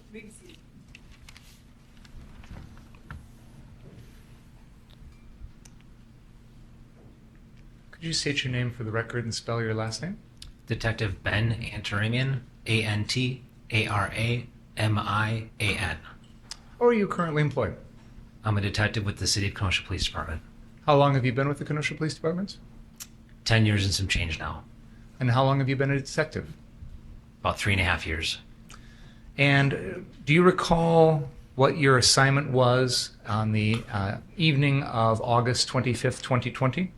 S5: Could you state your name for the record and spell your last name?
S21: Detective Ben Antaramian, Antaraamian.
S5: Or are you currently employed?
S21: I'm a detective with the City of Kenosha Police Department.
S5: How long have you been with the Kenosha Police Department?
S21: 10 years and some change now.
S5: And how long have you been a detective?
S21: About 3.5 years.
S5: And do you recall what your assignment was on the evening of August 25th, 2020?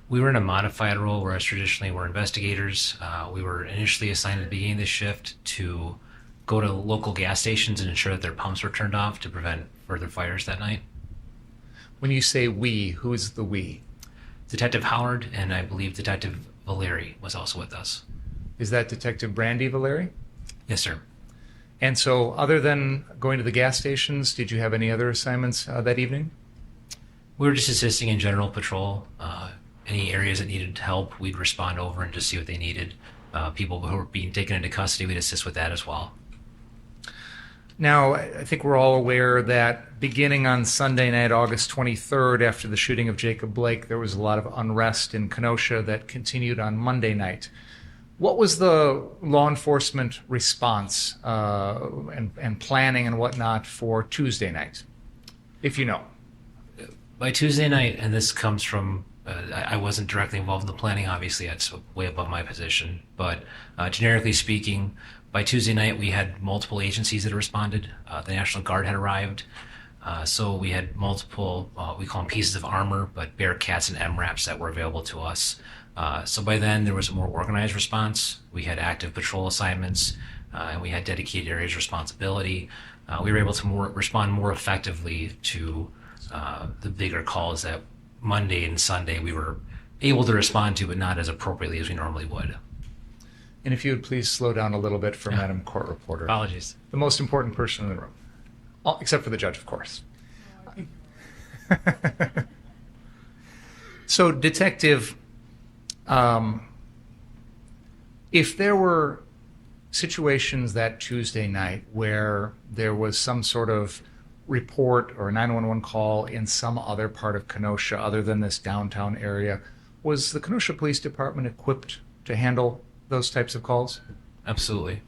S21: We were in a modified role, whereas traditionally we're investigators. We were initially assigned at the beginning of the shift to go to local gas stations and ensure that their pumps were turned off to prevent further fires that night.
S5: When you say we, who is the we?
S21: Detective Howard and I believe Detective Valeri was also with us.
S5: Is that Detective Brandy Valeri?
S21: Yes, sir.
S5: And so other than going to the gas stations, did you have any other assignments that evening?
S21: We were just assisting in general patrol. Any areas that needed help, we'd respond over and just see what they needed. People who were being taken into custody, we'd assist with that as well.
S5: Now, I think we're all aware that beginning on Sunday night, August 23rd, after the shooting of Jacob Blake, there was a lot of unrest in Kenosha that continued on Monday night. What was the law enforcement response and planning and whatnot for Tuesday night, if you know?
S21: By Tuesday night, and this comes from I wasn't directly involved in the planning, obviously, that's way above my position. But generically speaking, by Tuesday night, we had multiple agencies that responded. The National Guard had arrived. So we had multiple, we call them pieces of armor, but Bearcats and MRAPs that were available to us. So by then, there was a more organized response. We had active patrol assignments, and we had dedicated areas of responsibility. We were able to respond more effectively to the bigger calls that Monday and Sunday we were able to respond to, but not as appropriately as we normally would.
S5: And if you would please slow down a little bit for Madam Court Reporter.
S21: Apologies.
S5: The most important person in the room. Except for the judge, of course. So, Detective, if there were situations that Tuesday night where there was some sort of report or a 911 call in some other part of Kenosha other than this downtown area, was the Kenosha Police Department equipped to handle those types of calls?
S21: Absolutely.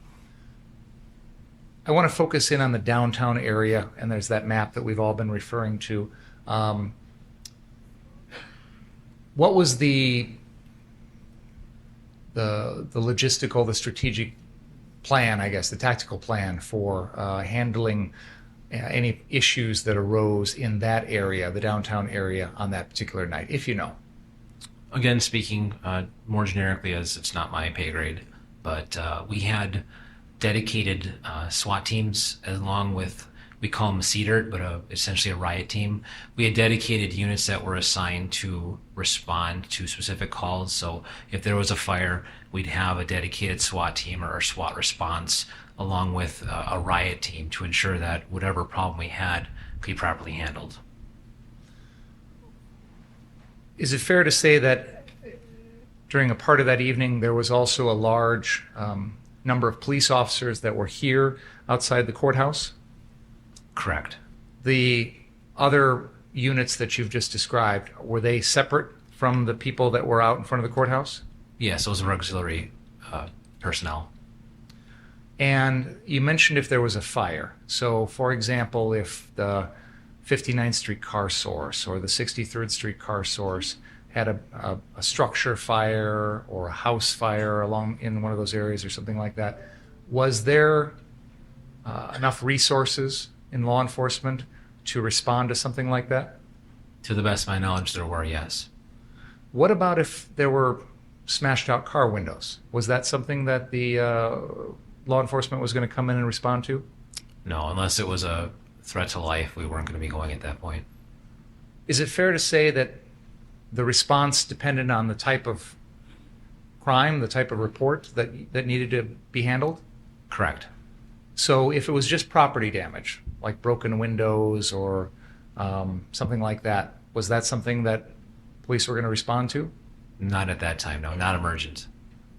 S5: I want to focus in on the downtown area, and there's that map that we've all been referring to. What was the logistical, the strategic plan, I guess, the tactical plan for handling any issues that arose in that area, the downtown area, on that particular night, if you know?
S21: Again, speaking more generically, as it's not my pay grade, but we had dedicated SWAT teams along with, we call them CDIRT, but essentially a riot team. We had dedicated units that were assigned to respond to specific calls. So if there was a fire, we'd have a dedicated SWAT team or a SWAT response along with a riot team to ensure that whatever problem we had could be properly handled.
S5: Is it fair to say that during a part of that evening, there was also a large number of police officers that were here outside the courthouse?
S21: Correct.
S5: The other units that you've just described, were they separate from the people that were out in front of the courthouse?
S21: Yes, those were auxiliary personnel.
S5: And you mentioned if there was a fire. So, for example, if the 59th Street car source or the 63rd Street car source had a structure fire or a house fire along in one of those areas or something like that, was there enough resources in law enforcement to respond to something like that?
S21: To the best of my knowledge, there were, yes.
S5: What about if there were smashed out car windows? Was that something that the law enforcement was going to come in and respond to?
S21: No, unless it was a threat to life, we weren't going to be going at that point.
S5: Is it fair to say that the response depended on the type of crime, the type of report that needed to be handled?
S21: Correct.
S5: So if it was just property damage, like broken windows or something like that, was that something that police were going to respond to?
S21: Not at that time, no, not emergent.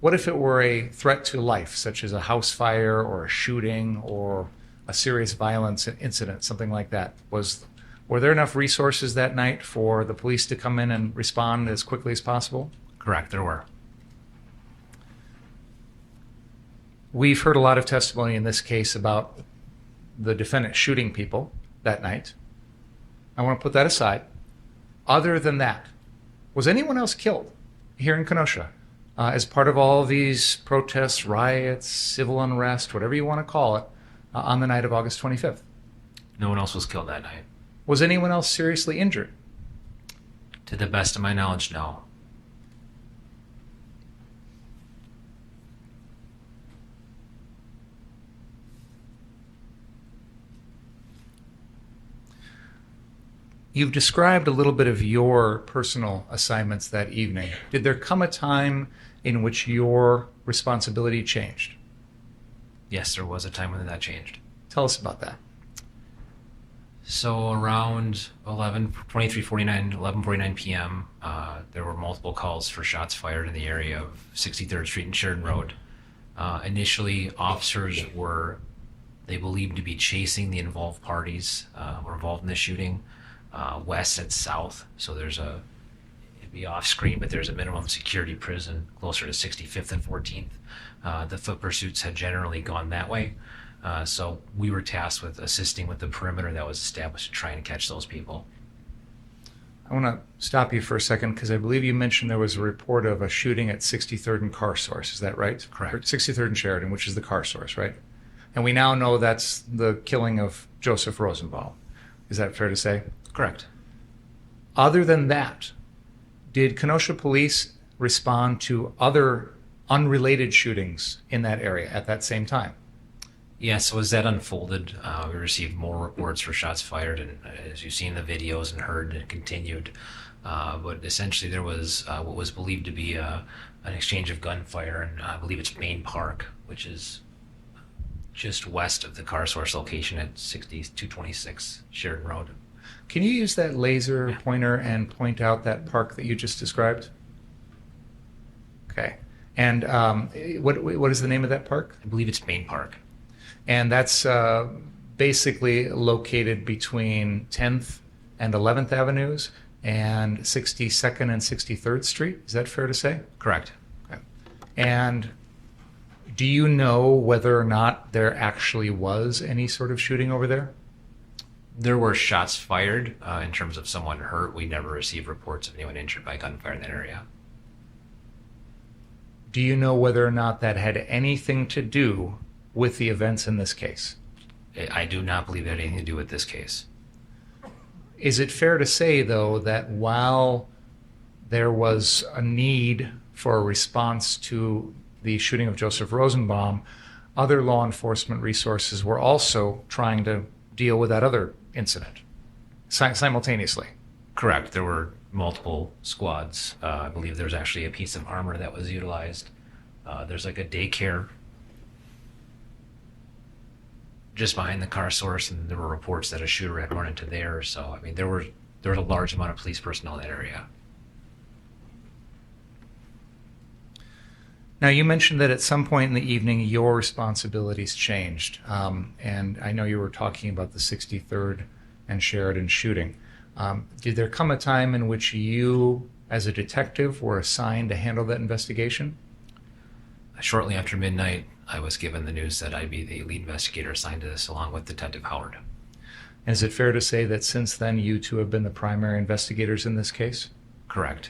S5: What if it were a threat to life, such as a house fire or a shooting or a serious violence incident, something like that? Were there enough resources that night for the police to come in and respond as quickly as possible?
S21: Correct, there were.
S5: We've heard a lot of testimony in this case about the defendant shooting people that night. I want to put that aside. Other than that, was anyone else killed here in Kenosha as part of all of these protests, riots, civil unrest, whatever you want to call it, on the night of August 25th?
S21: No one else was killed that night.
S5: Was anyone else seriously injured?
S21: To the best of my knowledge, no.
S5: You've described a little bit of your personal assignments that evening. Did there come a time in which your responsibility changed?
S21: Yes, there was a time when that changed.
S5: Tell us about that.
S21: So around 11:49 p.m., there were multiple calls for shots fired in the area of 63rd Street and Sheridan Road. Initially, officers were, they believed to be chasing the involved parties were involved in the shooting, west and south. So it'd be off screen, but there's a minimum security prison closer to 65th and 14th. The foot pursuits had generally gone that way. So we were tasked with assisting with the perimeter that was established and trying to catch those people.
S5: I want to stop you for a second because I believe you mentioned there was a report of a shooting at 63rd and Car Source. Is that right?
S21: Correct.
S5: Or 63rd and Sheridan, which is the Car Source, right? And we now know that's the killing of Joseph Rosenbaum. Is that fair to say?
S21: Correct.
S5: Other than that, did Kenosha police respond to other unrelated shootings in that area at that same time?
S21: Yes, so as that unfolded, we received more reports for shots fired, and as you've seen the videos and heard, it continued. But essentially there was what was believed to be an exchange of gunfire, and I believe it's Main Park, which is just west of the Car Source location at 226 Sheridan Road.
S5: Can you use that laser pointer and point out that park that you just described? Okay. And what is the name of that park?
S21: I believe it's Main Park.
S5: And that's basically located between 10th and 11th Avenues and 62nd and 63rd Street. Is that fair to say?
S21: Correct.
S5: Okay. And do you know whether or not there actually was any sort of shooting over there?
S21: There were shots fired. In terms of someone hurt, we never received reports of anyone injured by gunfire in that area.
S5: Do you know whether or not that had anything to do with the events in this case?
S21: I do not believe it had anything to do with this case.
S5: Is it fair to say, though, that while there was a need for a response to the shooting of Joseph Rosenbaum, other law enforcement resources were also trying to deal with that other incident simultaneously.
S21: Correct. There were multiple squads. I believe there was actually a piece of armor that was utilized. There's like a daycare just behind the car source, and there were reports that a shooter had run into there. So, I mean, there was a large amount of police personnel in that area.
S5: Now, you mentioned that at some point in the evening, your responsibilities changed. And I know you were talking about the 63rd and Sheridan shooting. Did there come a time in which you, as a detective, were assigned to handle that investigation?
S21: Shortly after midnight, I was given the news that I'd be the lead investigator assigned to this, along with Detective Howard.
S5: And is it fair to say that since then, you two have been the primary investigators in this case?
S21: Correct.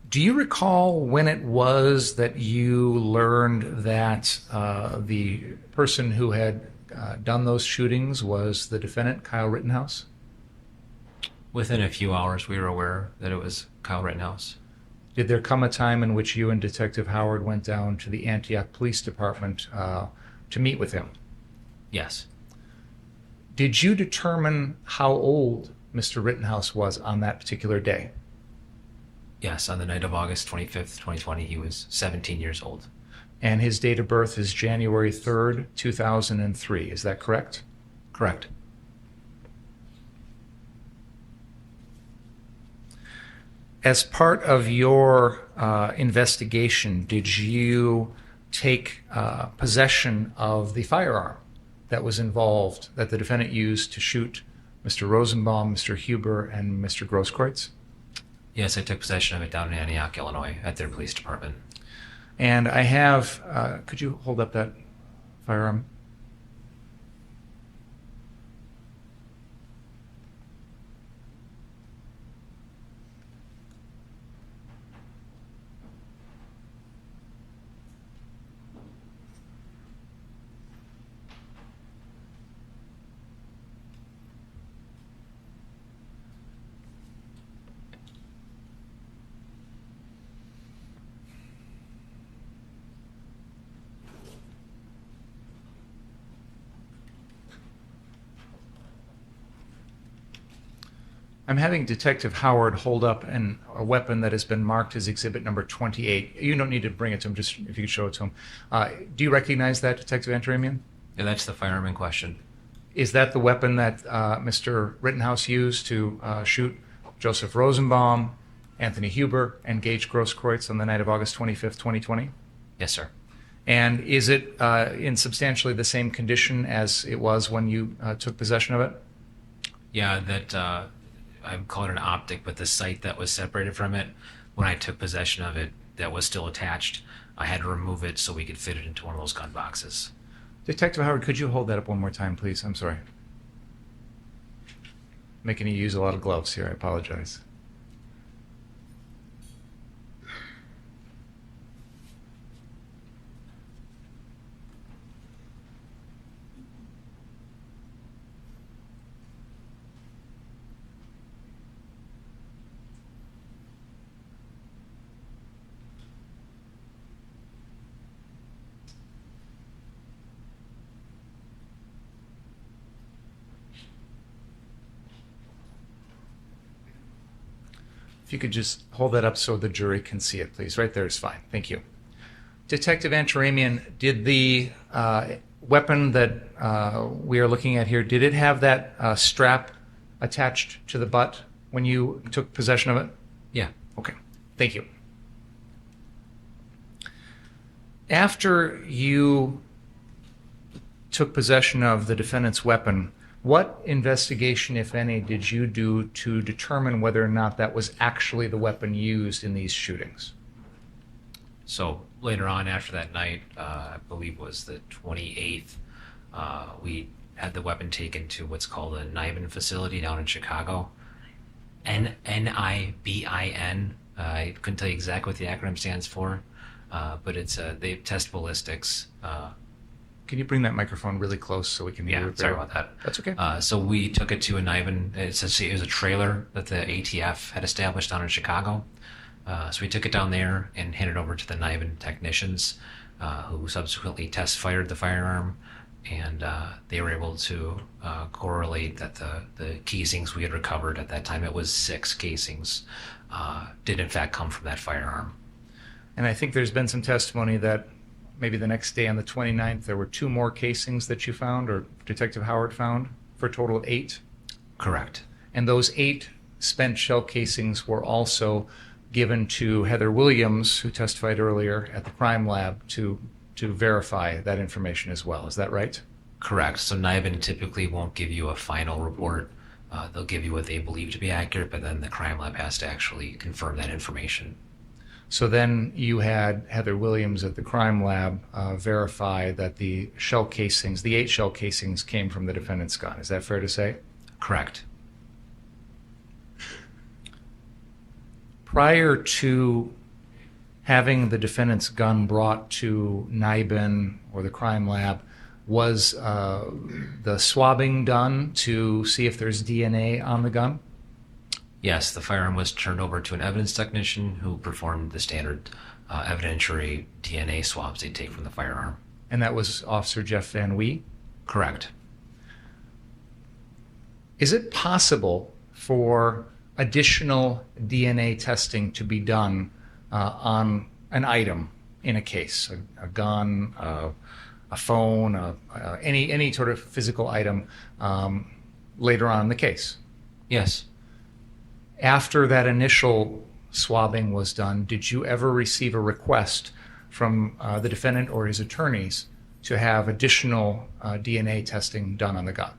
S5: Do you recall when it was that you learned that the person who had done those shootings was the defendant, Kyle Rittenhouse?
S21: Within a few hours, we were aware that it was Kyle Rittenhouse.
S5: Did there come a time in which you and Detective Howard went down to the Antioch Police Department to meet with him?
S21: Yes.
S5: Did you determine how old Mr. Rittenhouse was on that particular day?
S21: Yes, on the night of August 25th, 2020, he was 17 years old.
S5: And his date of birth is January 3rd, 2003. Is that correct?
S21: Correct.
S5: As part of your investigation, did you take possession of the firearm that was involved, that the defendant used to shoot Mr. Rosenbaum, Mr. Huber, and Mr. Grosskreutz?
S21: Yes, I took possession of it down in Antioch, Illinois, at their police department.
S5: And I have, could you hold up that firearm? I'm having Detective Howard hold up a weapon that has been marked as exhibit number 28. You don't need to bring it to him, just if you could show it to him. Do you recognize that, Detective Antaramian?
S21: Yeah, that's the firearm in question.
S5: Is that the weapon that Mr. Rittenhouse used to shoot Joseph Rosenbaum, Anthony Huber, and Gaige Grosskreutz on the night of August 25th, 2020?
S21: Yes, sir.
S5: And is it in substantially the same condition as it was when you took possession of it?
S21: Yeah, that I call it an optic, but the sight that was separated from it, when I took possession of it, that was still attached. I had to remove it so we could fit it into one of those gun boxes.
S5: Detective Howard, could you hold that up one more time, please? I'm sorry. Making you use a lot of gloves here. I apologize. If you could just hold that up so the jury can see it, please. Right there is fine. Thank you. Detective Antaramian, did the weapon that we are looking at here, did it have that strap attached to the butt when you took possession of it?
S21: Yeah.
S5: Okay. Thank you. After you took possession of the defendant's weapon, what investigation, if any, did you do to determine whether or not that was actually the weapon used in these shootings?
S21: So later on after that night, I believe it was the 28th, we had the weapon taken to what's called a NIBIN facility down in Chicago. N-I-B-I-N. I couldn't tell you exactly what the acronym stands for, but it's they test ballistics,
S5: Can you bring that microphone really close so we can hear
S21: Yeah,
S5: it?
S21: sorry
S5: better?
S21: about that.
S5: That's okay.
S21: So we took it to a Niven. Essentially, it was a trailer that the ATF had established down in Chicago. So we took it down there and handed it over to the Niven technicians, who subsequently test fired the firearm, and they were able to correlate that the casings we had recovered at that time, it was 6 casings, did in fact come from that firearm.
S5: And I think there's been some testimony that maybe the next day on the 29th, there were 2 more casings that you found, or Detective Howard found, for a total of 8?
S21: Correct.
S5: And those 8 spent shell casings were also given to Heather Williams, who testified earlier at the crime lab, to verify that information as well. Is that right?
S21: Correct. So Niven typically won't give you a final report. They'll give you what they believe to be accurate, but then the crime lab has to actually confirm that information.
S5: So then you had Heather Williams at the crime lab verify that the shell casings, the 8 shell casings, came from the defendant's gun. Is that fair to say?
S21: Correct.
S5: Prior to having the defendant's gun brought to NIBIN or the crime lab, was the swabbing done to see if there's DNA on the gun?
S21: Yes, the firearm was turned over to an evidence technician who performed the standard evidentiary DNA swabs they take from the firearm.
S5: And that was Officer Jeff Van Wee?
S21: Correct.
S5: Is it possible for additional DNA testing to be done on an item in a case, a gun, a phone, any sort of physical item later on in the case?
S21: Yes.
S5: After that initial swabbing was done, did you ever receive a request from the defendant or his attorneys to have additional DNA testing done on the gun?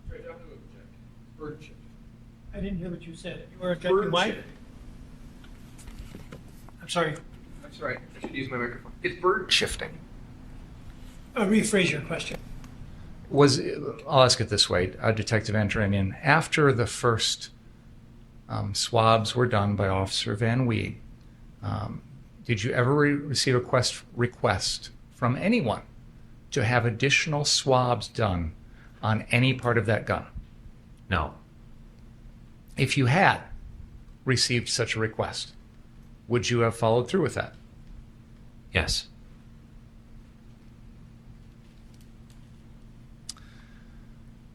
S1: I didn't hear what you said. You were objecting why? I'm sorry.
S10: That's right. I should use my microphone. It's bird shifting.
S1: Rephrase your question.
S5: I'll ask it this way, Detective Antaramian. After the first swabs were done by Officer Van Wee, did you ever receive a request from anyone to have additional swabs done on any part of that gun?
S21: No.
S5: If you had received such a request, would you have followed through with that?
S21: Yes.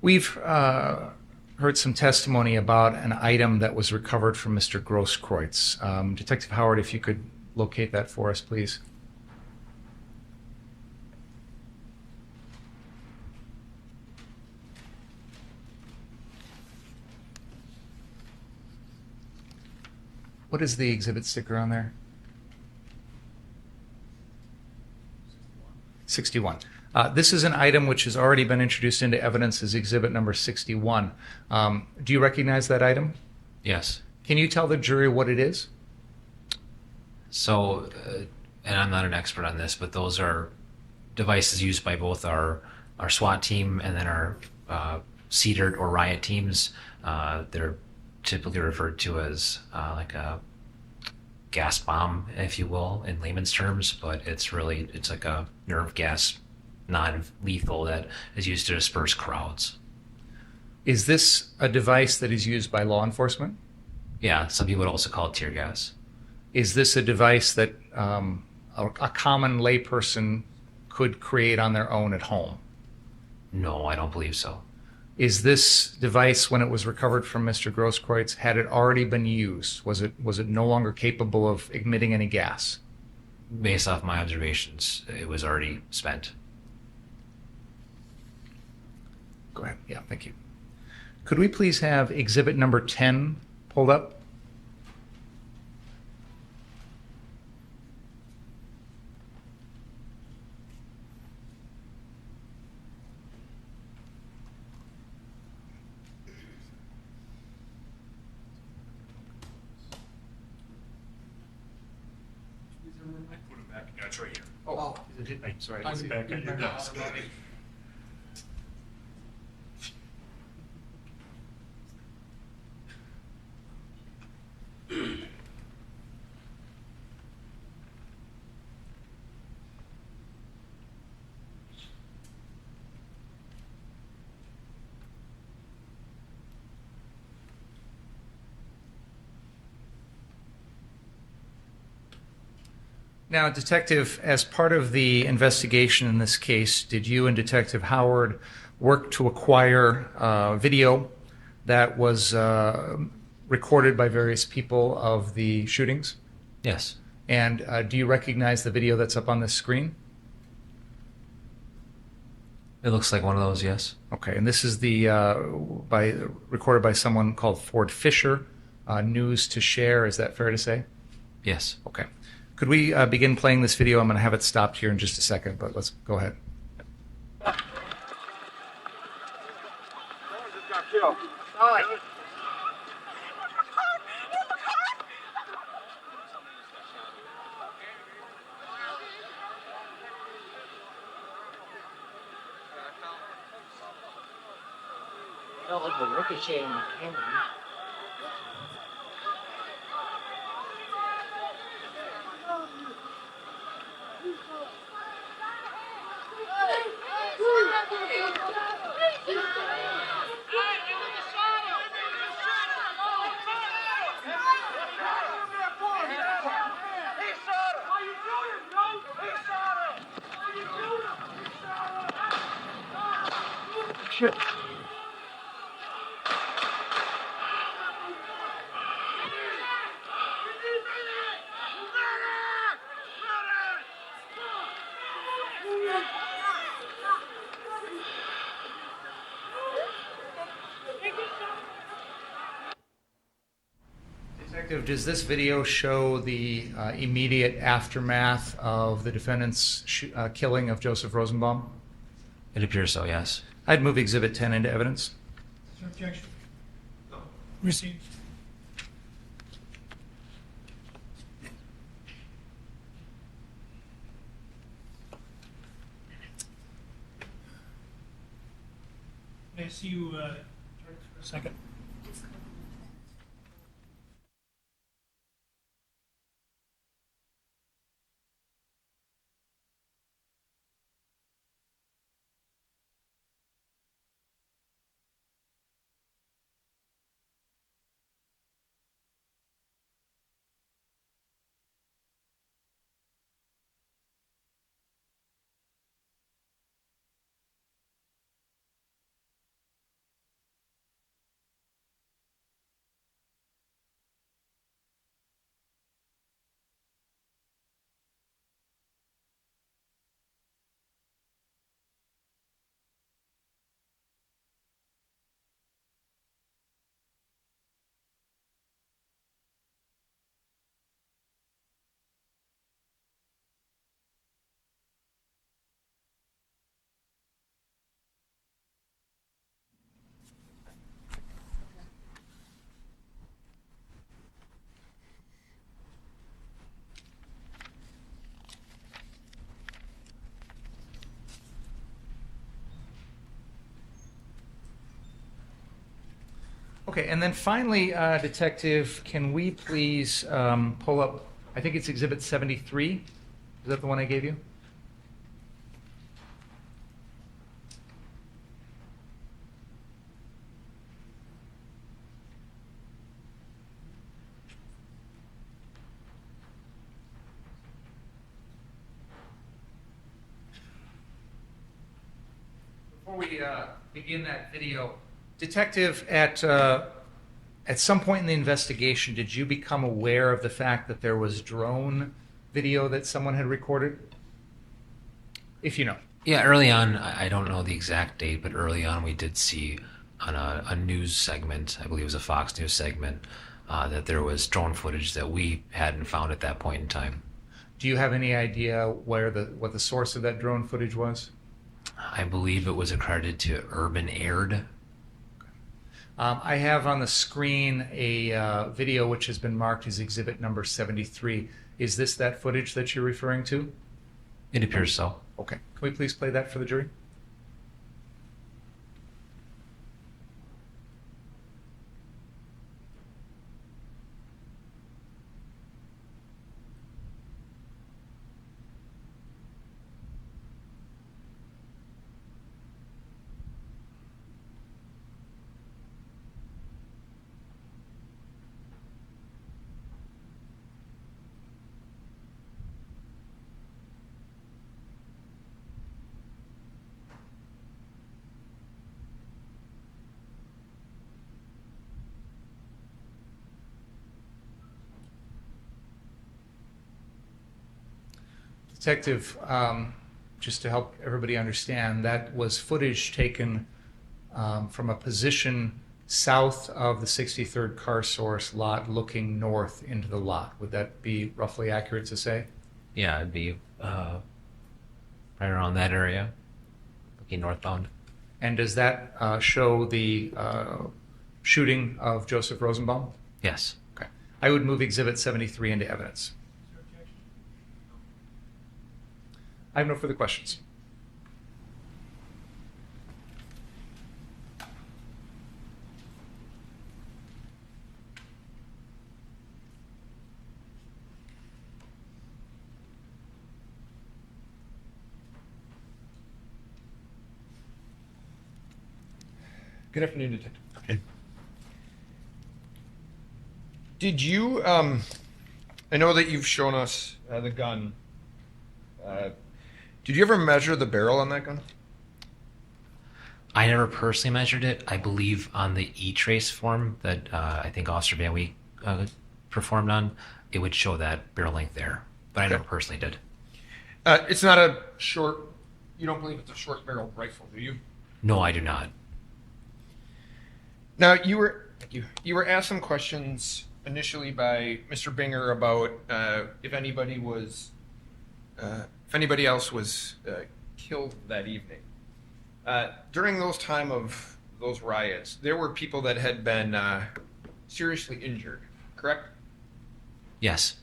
S5: We've heard some testimony about an item that was recovered from Mr. Grosskreutz. Detective Howard, if you could locate that for us, please. What is the exhibit sticker on there? 61. This is an item which has already been introduced into evidence as exhibit number 61. Do you recognize that item?
S21: Yes.
S5: Can you tell the jury what it is?
S21: So, and I'm not an expert on this, but those are devices used by both our SWAT team and then our CEDART or riot teams. They're typically referred to as like a gas bomb, if you will, in layman's terms, but it's like a nerve gas, non-lethal, that is used to disperse crowds.
S5: Is this a device that is used by law enforcement?
S21: Yeah, some people would also call it tear gas.
S5: Is this a device that a common layperson could create on their own at home?
S21: No, I don't believe so.
S5: Is this device, when it was recovered from Mr. Grosskreutz, had it already been used? Was it no longer capable of emitting any gas?
S21: Based off my observations, it was already spent.
S5: Go ahead. Yeah, thank you. Could we please have exhibit number 10 pulled up?
S13: It's right here.
S5: Oh, sorry.
S13: It's back on your desk.
S5: Now, Detective, as part of the investigation in this case, did you and Detective Howard work to acquire video that was recorded by various people of the shootings?
S21: Yes.
S5: And do you recognize the video that's up on this screen?
S21: It looks like one of those, yes.
S5: Okay, and this is the recorded by someone called Ford Fisher, News to Share. Is that fair to say?
S21: Yes.
S5: Okay. Could we begin playing this video? I'm going to have it stopped here in just a second, but let's go ahead.
S2: Felt like a ricochet in the camera. Shit.
S5: Detective, does this video show the immediate aftermath of the defendant's killing of Joseph Rosenbaum?
S21: It appears so, yes.
S5: I'd move Exhibit 10 into evidence.
S1: Is there objection? No. Received. May I see you turn for a second?
S5: Okay, and then finally, Detective, can we please pull up, I think it's Exhibit 73. Is that the one I gave you? Before we begin that video, Detective, at some point in the investigation, did you become aware of the fact that there was drone video that someone had recorded? If you know.
S21: Yeah, early on, I don't know the exact date, but early on we did see on a news segment, I believe it was a Fox News segment, that there was drone footage that we hadn't found at that point in time.
S5: Do you have any idea what the source of that drone footage was?
S21: I believe it was accredited to Urban Aired.
S5: I have on the screen a video which has been marked as exhibit number 73. Is this that footage that you're referring to?
S21: It appears so.
S5: Okay. Can we please play that for the jury? Detective, just to help everybody understand, that was footage taken from a position south of the 63rd car source lot looking north into the lot. Would that be roughly accurate to say?
S21: Yeah, it'd be right around that area, looking northbound.
S5: And does that show the shooting of Joseph Rosenbaum?
S21: Yes.
S5: Okay. I would move Exhibit 73 into evidence. I have no further questions.
S10: Good afternoon, Detective. Okay. Did you, I know that you've shown us the gun. Did you ever measure the barrel on that gun?
S21: I never personally measured it. I believe on the E-trace form that I think Officer Van Week performed on, it would show that barrel length there. But I never personally did.
S10: It's not a short, you don't believe it's a short barreled rifle, do you?
S21: No, I do not.
S10: Now, you were asked some questions initially by Mr. Binger about if anybody else was killed that evening. During those time of those riots, there were people that had been seriously injured, correct?
S21: Yes.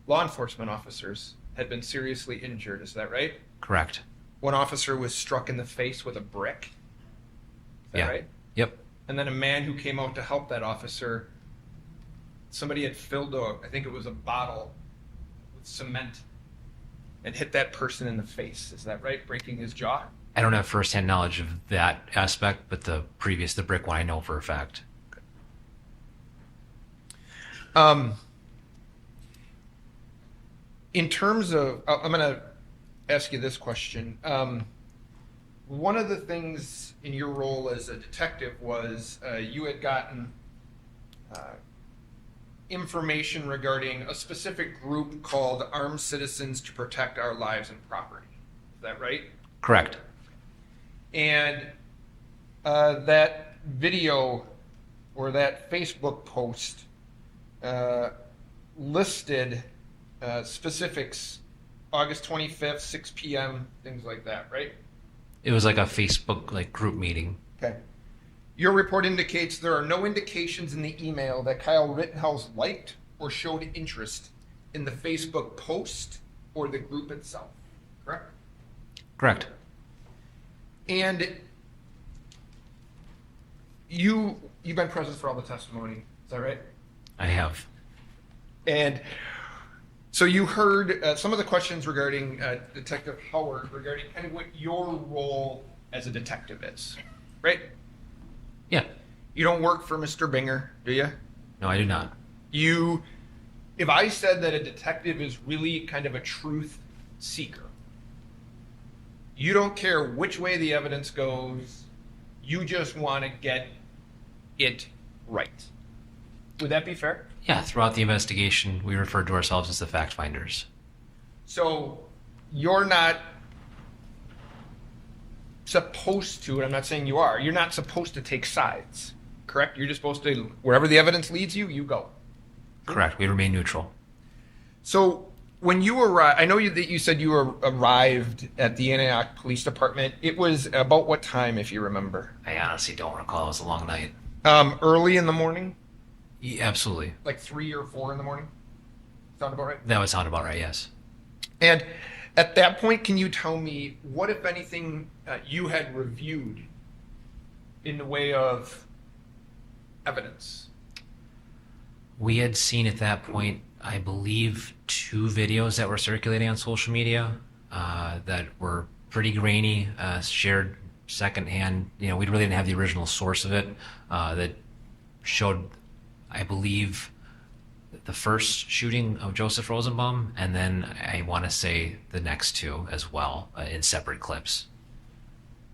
S10: Law enforcement officers had been seriously injured, is that right?
S21: Correct.
S10: One officer was struck in the face with a brick. Is that right?
S21: Yep.
S10: And then a man who came out to help that officer, somebody had filled I think it was a bottle with cement and hit that person in the face. Is that right? Breaking his jaw?
S21: I don't have firsthand knowledge of that aspect, but the brick one I know for a fact.
S10: In terms of, I'm going to ask you this question. One of the things in your role as a detective was you had gotten information regarding a specific group called Armed Citizens to Protect Our Lives and Property. Is that right?
S21: Correct.
S10: And that video or that Facebook post listed specifics, August 25th, 6 p.m., things like that, right?
S21: It was like a Facebook group meeting.
S10: Okay. Your report indicates there are no indications in the email that Kyle Rittenhouse liked or showed interest in the Facebook post or the group itself, correct?
S21: Correct.
S10: And you've been present for all the testimony, is that right?
S21: I have.
S10: And so you heard some of the questions regarding Detective Howard, regarding kind of what your role as a detective is, right?
S21: Yeah.
S10: You don't work for Mr. Binger, do you?
S21: No, I do not.
S10: If I said that a detective is really kind of a truth seeker, you don't care which way the evidence goes, you just want to get it right. Would that be fair?
S21: Yeah, throughout the investigation, we referred to ourselves as the fact finders.
S10: So you're not supposed to, and I'm not saying you are, you're not supposed to take sides, correct? You're just supposed to, wherever the evidence leads you, you go.
S21: Correct. We remain neutral.
S10: So when you arrived, I know that you said you arrived at the Antioch Police Department. It was about what time, if you remember?
S21: I honestly don't recall. It was a long night.
S10: Early in the morning?
S21: Yeah, absolutely.
S10: Like 3 or 4 in the morning? Sound about right?
S21: That would sound about right, yes.
S10: And at that point, can you tell me what, if anything, you had reviewed in the way of evidence?
S21: We had seen at that point, I believe, 2 videos that were circulating on social media that were pretty grainy, shared secondhand. You know, we really didn't have the original source of it that showed, I believe, the first shooting of Joseph Rosenbaum, and then I want to say the next 2 as well in separate clips.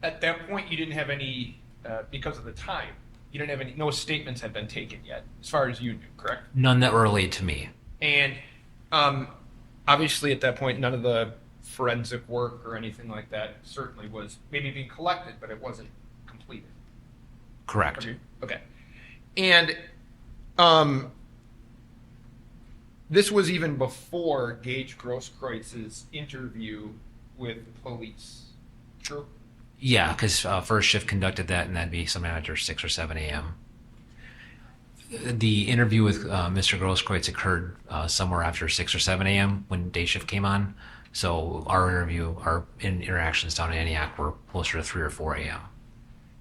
S10: At that point, you didn't have any, because of the time, you didn't have any, no statements had been taken yet, as far as you knew, correct?
S21: None that were relayed to me.
S10: And obviously at that point, none of the forensic work or anything like that certainly was maybe being collected, but it wasn't completed.
S21: Correct.
S10: Okay. And this was even before Gaige Grosskreutz's interview with police. True?
S21: Yeah, because first shift conducted that, and that'd be sometime after 6 or 7 a.m. The interview with Mr. Grosskreutz occurred somewhere after 6 or 7 a.m. when day shift came on. So our interactions down in Antioch were closer to 3 or 4 a.m.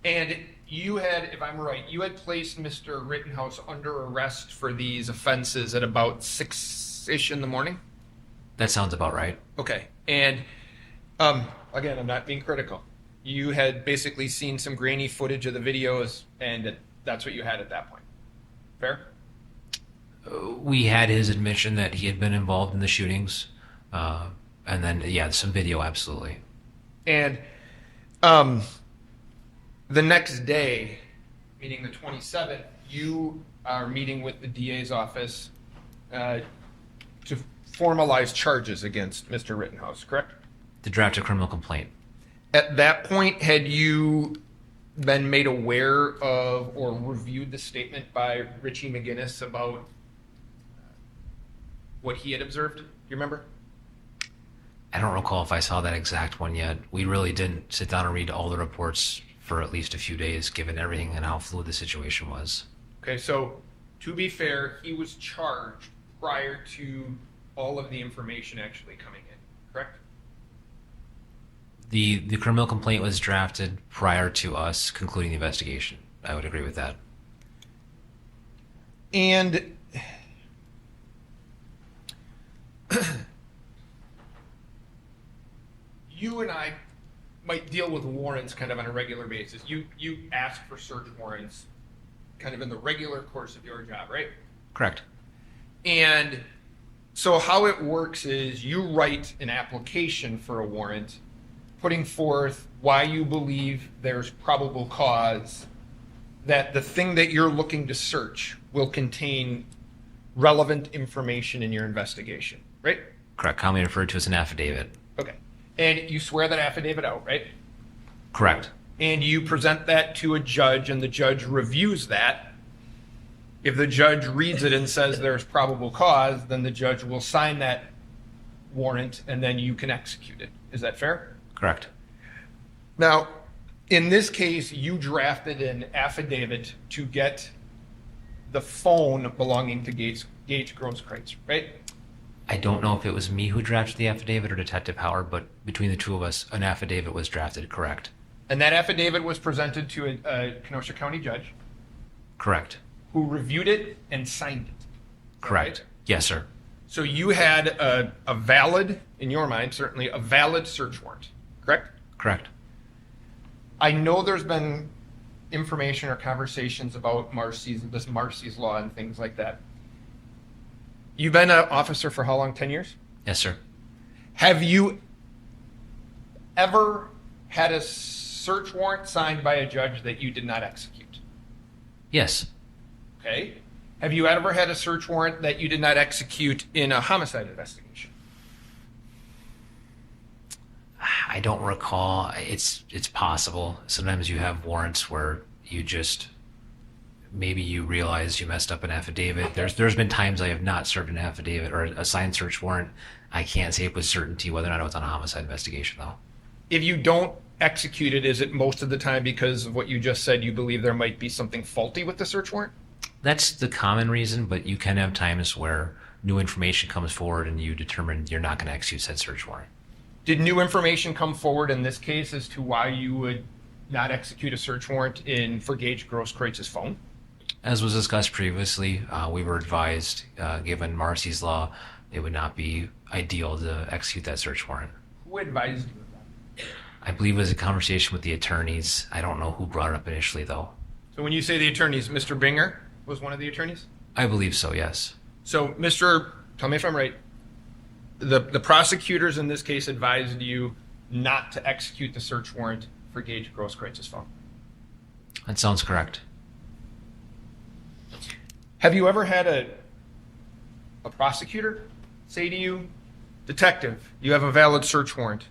S10: And you had, if I'm right, you had placed Mr. Rittenhouse under arrest for these offenses at about 6-ish in the morning?
S21: That sounds about right.
S10: Okay. And again, I'm not being critical. You had basically seen some grainy footage of the videos, and that's what you had at that point. Fair?
S21: We had his admission that he had been involved in the shootings, and then, yeah, some video, absolutely.
S10: And the next day, meaning the 27th, you are meeting with the DA's office to formalize charges against Mr. Rittenhouse, correct?
S21: To draft a criminal complaint.
S10: At that point, had you been made aware of or reviewed the statement by Richie McGinnis about what he had observed? Do you remember?
S21: I don't recall if I saw that exact one yet. We really didn't sit down and read all the reports for at least a few days, given everything and how fluid the situation was.
S10: Okay, so to be fair, he was charged prior to all of the information actually coming in, correct?
S21: The criminal complaint was drafted prior to us concluding the investigation. I would agree with that.
S10: And you and I might deal with warrants kind of on a regular basis. You ask for search warrants kind of in the regular course of your job, right?
S21: Correct.
S10: And so how it works is you write an application for a warrant, putting forth why you believe there's probable cause that the thing that you're looking to search will contain relevant information in your investigation, right?
S21: Correct. Commonly referred to as an affidavit.
S10: Okay. And you swear that affidavit out, right?
S21: Correct.
S10: And you present that to a judge, and the judge reviews that. If the judge reads it and says there's probable cause, then the judge will sign that warrant, and then you can execute it. Is that fair?
S21: Correct.
S10: Now, in this case, you drafted an affidavit to get the phone belonging to Gaige Grosskreutz, right?
S21: I don't know if it was me who drafted the affidavit or Detective Howard, but between the two of us, an affidavit was drafted, correct?
S10: And that affidavit was presented to a Kenosha County judge.
S21: Correct.
S10: Who reviewed it and signed it.
S21: Correct.
S10: Right?
S21: Yes, sir.
S10: So you had a valid, in your mind, certainly a valid search warrant, correct?
S21: Correct.
S10: I know there's been information or conversations about this Marcy's Law and things like that. You've been an officer for how long? 10 years?
S21: Yes, sir.
S10: Have you ever had a search warrant signed by a judge that you did not execute?
S21: Yes.
S10: Okay. Have you ever had a search warrant that you did not execute in a homicide investigation?
S21: I don't recall. It's possible. Sometimes you have warrants where you just maybe you realize you messed up an affidavit. There's been times I have not served an affidavit or a signed search warrant. I can't say with certainty whether or not it was on a homicide investigation, though.
S10: If you don't execute it, is it most of the time because of what you just said, you believe there might be something faulty with the search warrant?
S21: That's the common reason, but you can have times where new information comes forward and you determine you're not going to execute said search warrant.
S10: Did new information come forward in this case as to why you would not execute a search warrant for Gaige Grosskreitz's phone?
S21: As was discussed previously, we were advised, given Marcy's Law, it would not be ideal to execute that search warrant.
S10: Who advised you of that?
S21: I believe it was a conversation with the attorneys. I don't know who brought it up initially, though.
S10: So when you say the attorneys, Mr. Binger was one of the attorneys?
S21: I believe so, yes.
S10: So, tell me if I'm right, the prosecutors in this case advised you not to execute the search warrant for Gaige Grosskreitz's phone?
S21: That sounds correct.
S10: Have you ever had a prosecutor say to you, Detective, you have a valid search warrant.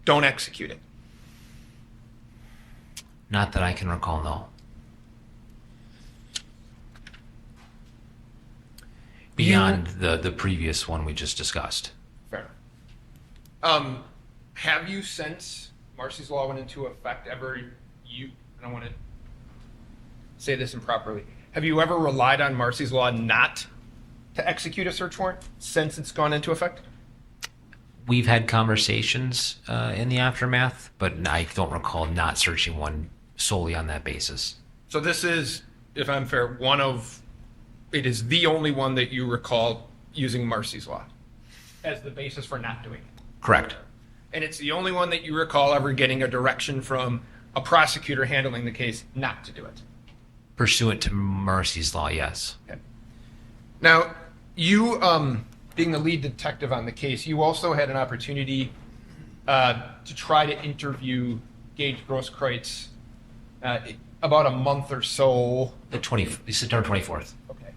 S10: Don't execute it.
S21: Not that I can recall, no. Beyond the previous one we just discussed.
S10: Fair. Have you, since Marcy's Law went into effect, I don't want to say this improperly, have you ever relied on Marcy's Law not to execute a search warrant since it's gone into effect?
S21: We've had conversations in the aftermath, but I don't recall not searching one solely on that basis.
S10: So this is, if I'm fair, it is the only one that you recall using Marcy's Law as the basis for not doing it.
S21: Correct.
S10: And it's the only one that you recall ever getting a direction from a prosecutor handling the case not to do it.
S21: Pursuant to Marcy's Law, yes.
S10: Okay. Now, you, being the lead detective on the case, you also had an opportunity to try to interview Gaige Grosskreutz about a month or so.
S21: September 24th.
S10: Okay.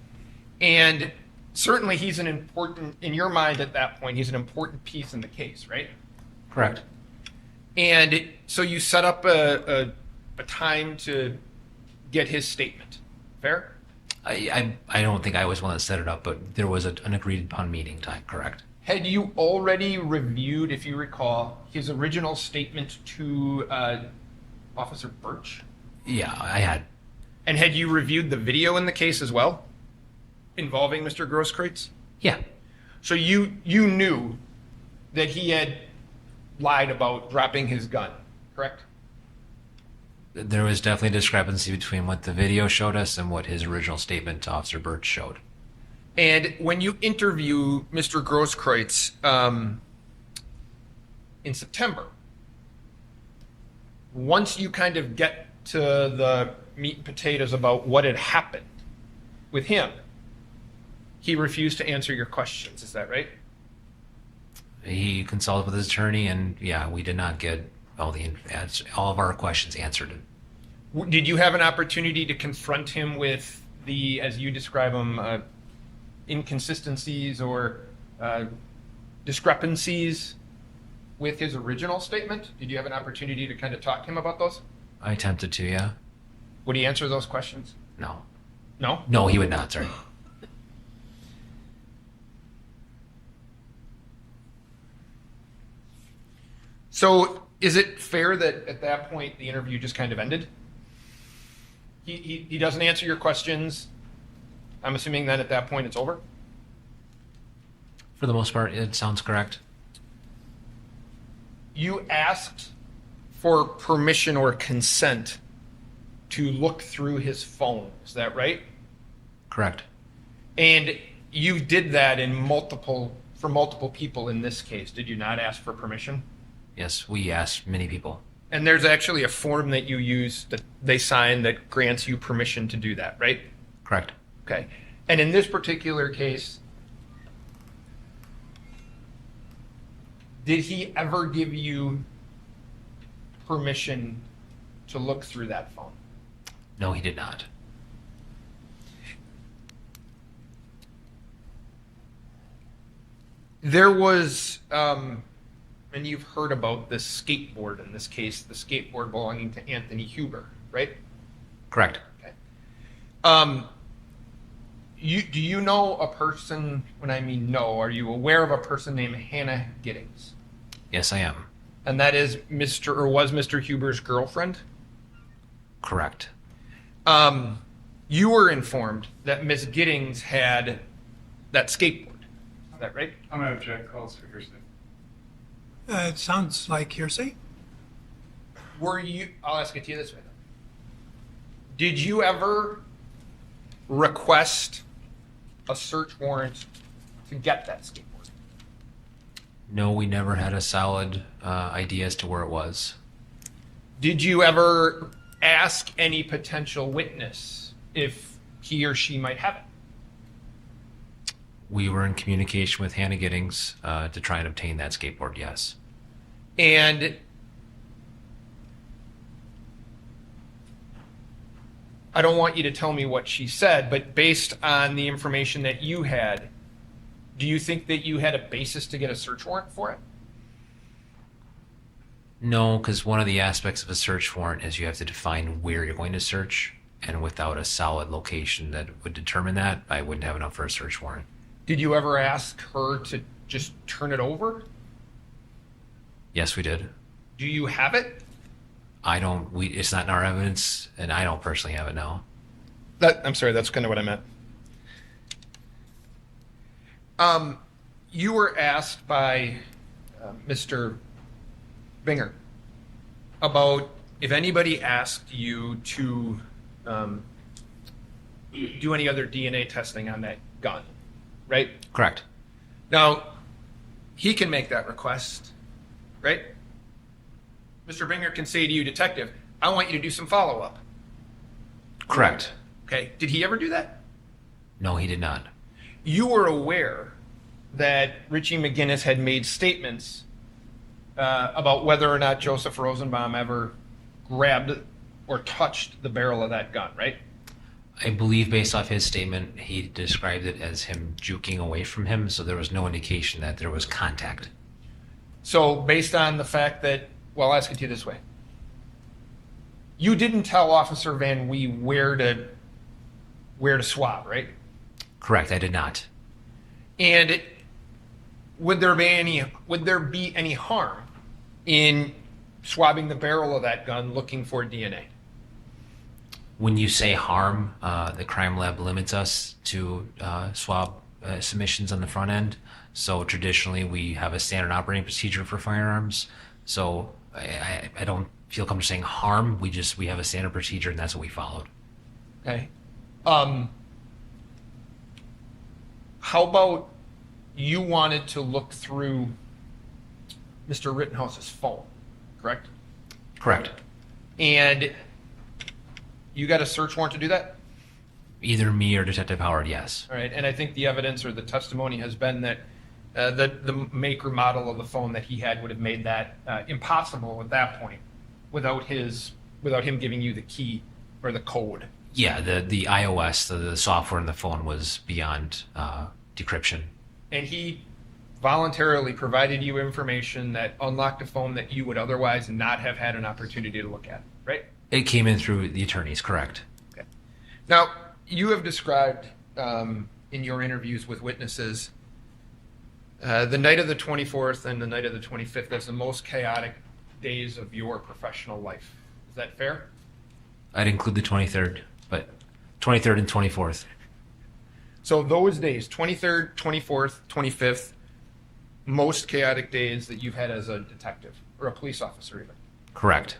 S10: And certainly he's an important, in your mind at that point, he's an important piece in the case, right?
S21: Correct.
S10: And so you set up a time to get his statement. Fair?
S21: I don't think I was one that set it up, but there was an agreed upon meeting time, correct?
S10: Had you already reviewed, if you recall, his original statement to Officer Birch?
S21: Yeah, I had.
S10: And had you reviewed the video in the case as well, involving Mr. Grosskreutz?
S21: Yeah.
S10: So you knew that he had lied about dropping his gun, correct?
S21: There was definitely a discrepancy between what the video showed us and what his original statement to Officer Birch showed.
S10: And when you interview Mr. Grosskreutz in September, once you kind of get to the meat and potatoes about what had happened with him, he refused to answer your questions. Is that right?
S21: He consulted with his attorney, and yeah, we did not get all of our questions answered.
S10: Did you have an opportunity to confront him with the, as you describe them, inconsistencies or discrepancies with his original statement? Did you have an opportunity to kind of talk to him about those?
S21: I attempted to, yeah.
S10: Would he answer those questions?
S21: No.
S10: No?
S21: No, he would not, sorry.
S10: So is it fair that at that point the interview just kind of ended? He doesn't answer your questions. I'm assuming then at that point it's over?
S21: For the most part, it sounds correct.
S10: You asked for permission or consent to look through his phone. Is that right?
S21: Correct.
S10: And you did that for multiple people in this case. Did you not ask for permission?
S21: Yes, we asked many people.
S10: And there's actually a form that you use that they sign that grants you permission to do that, right?
S21: Correct.
S10: Okay. And in this particular case, did he ever give you permission to look through that phone?
S21: No, he did not.
S10: There was, and you've heard about this skateboard in this case, the skateboard belonging to Anthony Huber, right?
S21: Correct.
S10: Okay. Do you know a person, when I mean know, are you aware of a person named Hannah Giddings?
S21: Yes, I am.
S10: And that is was Mr. Huber's girlfriend?
S21: Correct.
S10: You were informed that Miss Giddings had that skateboard. Is that right?
S13: I'm going to object. Calls for hearsay.
S1: It sounds like hearsay.
S10: I'll ask it to you this way. Did you ever request a search warrant to get that skateboard?
S21: No, we never had a solid idea as to where it was.
S10: Did you ever ask any potential witness if he or she might have it?
S21: We were in communication with Hannah Giddings to try and obtain that skateboard, yes.
S10: And I don't want you to tell me what she said, but based on the information that you had, Do you think that you had a basis to get a search warrant for it?
S21: No, because one of the aspects of a search warrant is you have to define where you're going to search, and without a solid location that would determine that, I wouldn't have enough for a search warrant.
S10: Did you ever ask her to just turn it over?
S21: Yes, we did.
S10: Do you have it?
S21: It's not in our evidence, and I don't personally have it now.
S10: I'm sorry, that's kind of what I meant. You were asked by Mr. Binger about if anybody asked you to do any other DNA testing on that gun, right?
S21: Correct.
S10: Now, he can make that request, right? Mr. Binger can say to you, detective, I want you to do some follow-up.
S21: Correct.
S10: Okay, did he ever do that?
S21: No, he did not.
S10: You were aware that Richie McGinnis had made statements about whether or not Joseph Rosenbaum ever grabbed or touched the barrel of that gun, right?
S21: I believe based off his statement, he described it as him juking away from him, so there was no indication that there was contact.
S10: So based on the fact that, well, I'll ask it to you this way. You didn't tell Officer Van Wee where to swab, right?
S21: Correct, I did not.
S10: And would there be any harm in swabbing the barrel of that gun looking for DNA?
S21: When you say harm, the crime lab limits us to swab submissions on the front end. So traditionally, we have a standard operating procedure for firearms. So I don't feel comfortable saying harm. We have a standard procedure, and that's what we followed.
S10: Okay. How about you wanted to look through Mr. Rittenhouse's phone, correct?
S21: Correct.
S10: And you got a search warrant to do that?
S21: Either me or Detective Howard, yes.
S10: All right, and I think the evidence or the testimony has been that the make or model of the phone that he had would have made that impossible at that point without him giving you the key or the code.
S21: Yeah, the iOS, the software in the phone was beyond decryption.
S10: And he voluntarily provided you information that unlocked a phone that you would otherwise not have had an opportunity to look at, right?
S21: It came in through the attorneys, correct.
S10: Okay. Now, you have described in your interviews with witnesses the night of the 24th and the night of the 25th as the most chaotic days of your professional life. Is that fair?
S21: I'd include the 23rd, but 23rd and 24th.
S10: So those days, 23rd, 24th, 25th, most chaotic days that you've had as a detective or a police officer even.
S21: Correct.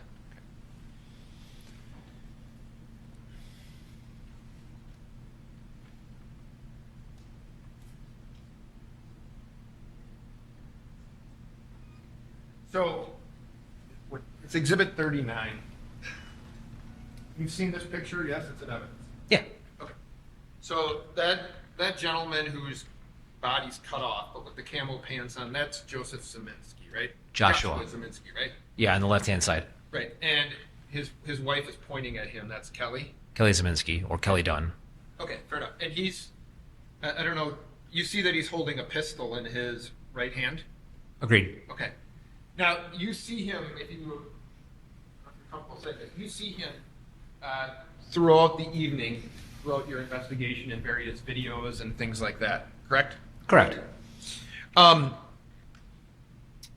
S10: So it's Exhibit 39. You've seen this picture? Yes, it's an evidence.
S21: Yeah.
S10: Okay. So that gentleman whose body's cut off, but with the camo pants on, that's Joseph Zeminski, right?
S21: Joshua
S10: Zeminski, right?
S21: Yeah, on the left-hand side.
S10: Right. And his wife is pointing at him. That's Kelly?
S21: Kelly Zeminski, or Kelly Dunn.
S10: Okay, fair enough. And he's, I don't know, you see that he's holding a pistol in his right hand?
S21: Agreed.
S10: Okay. Now, you see him, if you, after a couple of seconds, you see him throughout the evening, throughout your investigation in various videos and things like that, correct?
S21: Correct.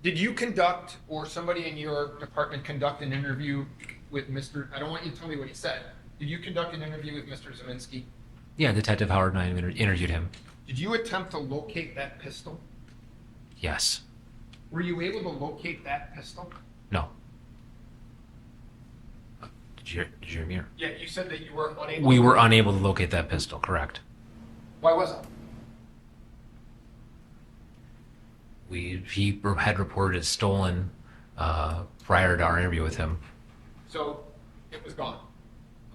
S10: Did you conduct, or somebody in your department conduct an interview with Mr., I don't want you to tell me what he said. Did you conduct an interview with Mr. Zeminski?
S21: Yeah, Detective Howard and I interviewed him.
S10: Did you attempt to locate that pistol?
S21: Yes.
S10: Were you able to locate that pistol?
S21: No. Did you hear me?
S10: Yeah, you said that you were unable.
S21: We were unable to locate that pistol, correct.
S10: Why was it?
S21: He had reported it stolen prior to our interview with him.
S10: So it was gone.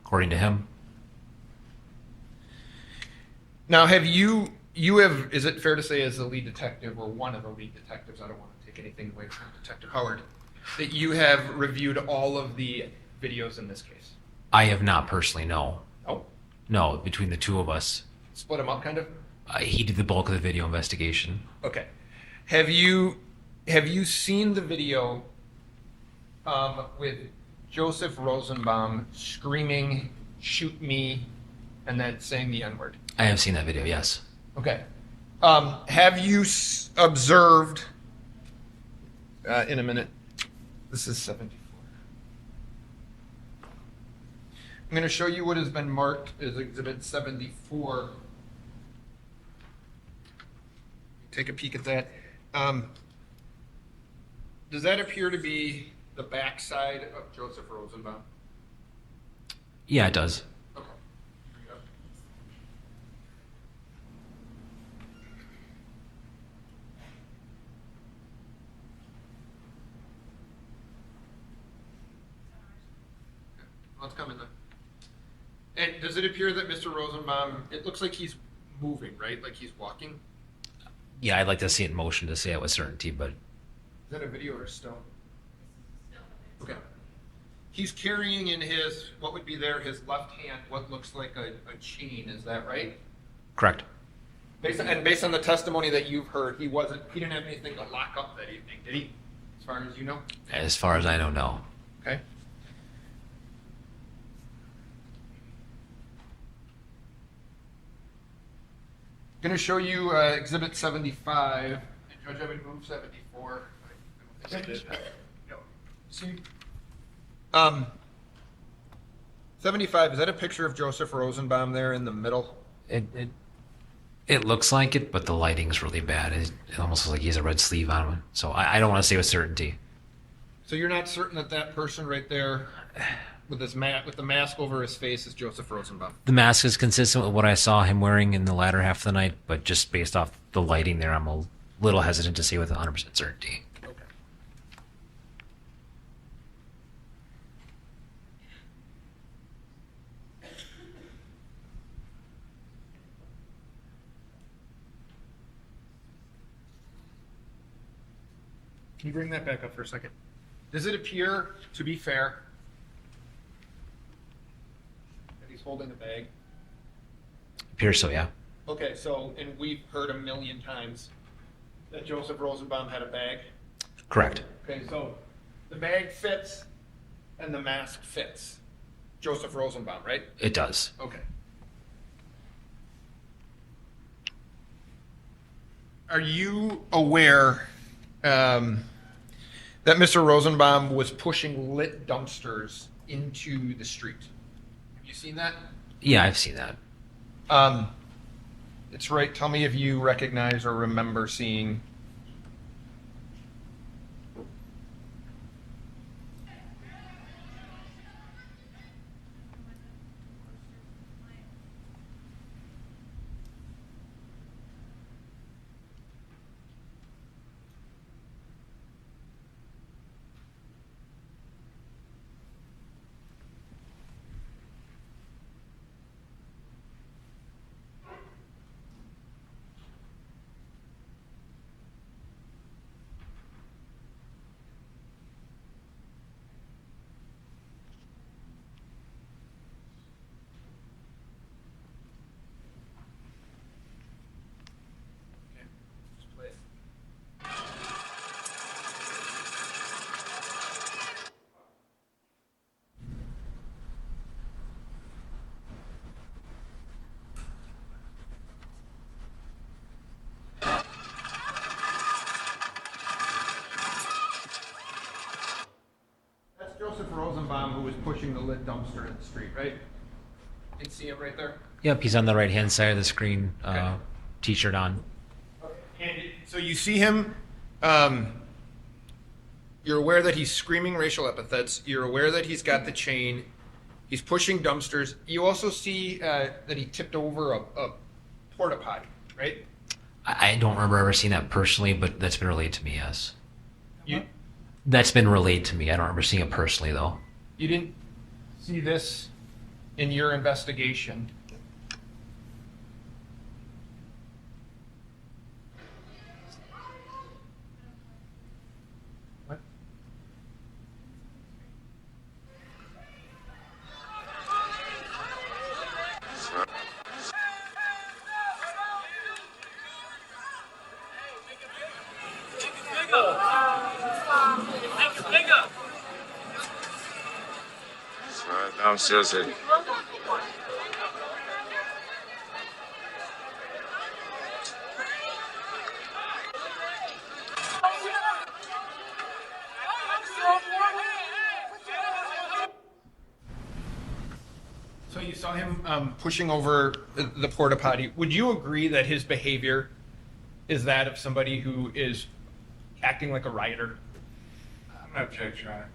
S21: According to him.
S10: Now, is it fair to say as the lead detective, or one of the lead detectives, I don't want to take anything away from Detective Howard, that you have reviewed all of the videos in this case?
S21: I have not personally, no.
S10: Oh?
S21: No, between the two of us.
S10: Split them up, kind of?
S21: He did the bulk of the video investigation.
S10: Okay. Have you seen the video with Joseph Rosenbaum screaming, "Shoot me," and then saying the N-word?
S21: I have seen that video, yes.
S10: Okay. Have you observed, in a minute, this is 74. I'm going to show you what has been marked as Exhibit 74. Take a peek at that. Does that appear to be the backside of Joseph Rosenbaum?
S21: Yeah, it does.
S10: Okay. Here we go. Let's come in there. And does it appear that Mr. Rosenbaum, it looks like he's moving, right? Like he's walking?
S21: Yeah, I'd like to see it in motion to say it with certainty, but
S10: Is that a video or a still? Okay. He's carrying in his, what would be there, his left hand, what looks like a chain, is that right?
S21: correct.
S10: Based on the testimony that you've heard, he didn't have anything to lock up that evening, did he? As far as you know?
S21: As far as I know, no.
S10: Okay. Going to show you Exhibit 75. And Judge, I would move 74. I don't think I did. No. See? 75, is that a picture of Joseph Rosenbaum there in the middle?
S21: It looks like it, but the lighting's really bad. It almost looks like he has a red sleeve on him. So I don't want to say with certainty.
S10: So you're not certain that that person right there with the mask over his face is Joseph Rosenbaum?
S21: The mask is consistent with what I saw him wearing in the latter half of the night, but just based off the lighting there, I'm a little hesitant to say with 100% certainty.
S10: Okay. Can you bring that back up for a second? Does it appear, to be fair, that he's holding a bag?
S21: Appears so, yeah.
S10: Okay, so, and we've heard a million times that Joseph Rosenbaum had a bag.
S21: Correct.
S10: Okay, so the bag fits and the mask fits Joseph Rosenbaum, right?
S21: It does.
S10: Okay. Are you aware that Mr. Rosenbaum was pushing lit dumpsters into the street? Have you seen that?
S21: Yeah, I've seen that.
S10: It's right. Tell me if you recognize or remember seeing. That's Joseph Rosenbaum who was pushing the lit dumpster in the street, right? You can see him right there.
S21: Yep, he's on the right-hand side of the screen, T-shirt on.
S10: And so you see him, you're aware that he's screaming racial epithets. You're aware that he's got the chain. He's pushing dumpsters. You also see that he tipped over a porta potty, right?
S21: I don't remember ever seeing that personally, but that's been relayed to me, yes.
S10: You
S21: That's been relayed to me. I don't remember seeing it personally, though.
S10: you didn't see this in your investigation. What?
S11: Downstairs.
S10: So you saw him pushing over the porta potty. Would you agree that his behavior is that of somebody who is acting like a rioter?
S13: I'm not object, Your Honor.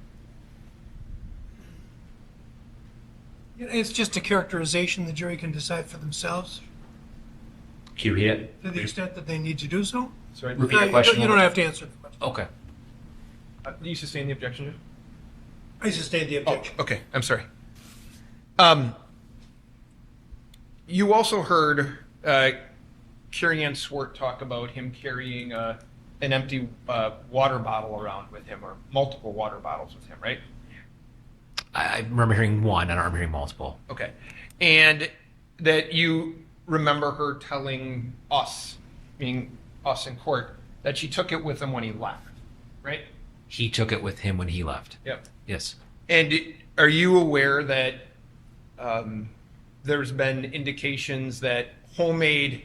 S1: It's just a characterization the jury can decide for themselves
S21: Can you read it?
S1: to the extent that they need to do so.
S10: Sorry,
S21: repeat the question.
S1: You don't have to answer the question.
S21: Okay.
S10: Do you sustain the objection?
S1: I sustain the objection.
S10: Oh, okay, I'm sorry. You also heard Carrie Ann Swart talk about him carrying an empty water bottle around with him, or multiple water bottles with him, right?
S21: I remember hearing one. I don't remember hearing multiple.
S10: Okay. And that you remember her telling us, meaning us in court, that she took it with him when he left, right?
S21: He took it with him when he left.
S10: Yep.
S21: Yes.
S10: And are you aware that there's been indications that homemade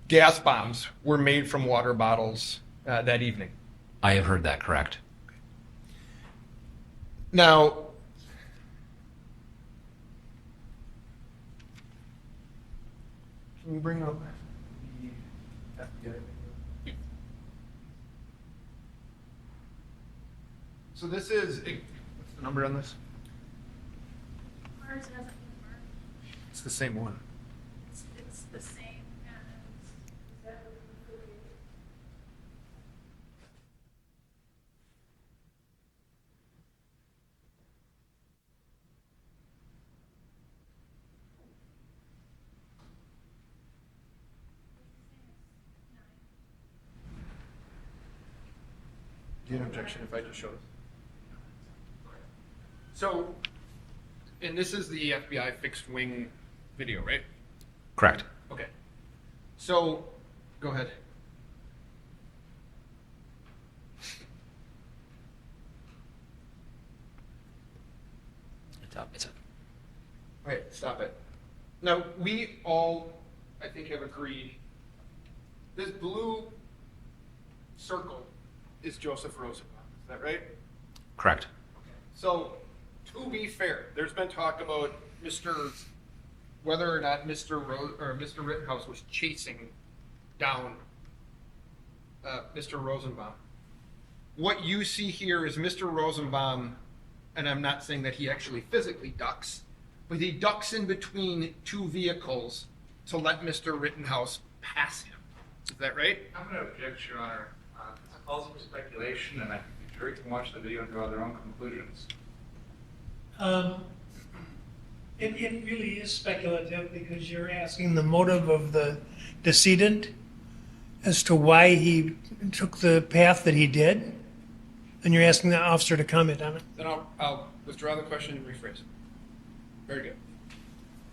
S10: gas bombs were made from water bottles that evening?
S21: I have heard that, correct.
S10: Now, can you bring up the FBI? So this is, what's the number on this? It's the same one.
S16: It's the same as.
S10: Do you have an objection if I just show this? So, and this is the FBI fixed wing video, right?
S21: Correct.
S10: Okay. So, go ahead.
S21: It's up. It's up.
S10: Wait, stop it. Now, we all, I think, have agreed this blue circle is Joseph Rosenbaum. Is that right?
S21: Correct.
S10: So, to be fair, there's been talk about whether or not Mr. Rittenhouse was chasing down Mr. Rosenbaum. What you see here is Mr. Rosenbaum, and I'm not saying that he actually physically ducks, but he ducks in between two vehicles to let Mr. Rittenhouse pass him. Is that right?
S13: I'm going to object, Your Honor. It's also speculation, and I think the jury can watch the video and draw their own conclusions.
S1: It really is speculative because you're asking the motive of the decedent as to why he took the path that he did, and you're asking the officer to comment on it.
S10: Then I'll withdraw the question and rephrase it. Very good.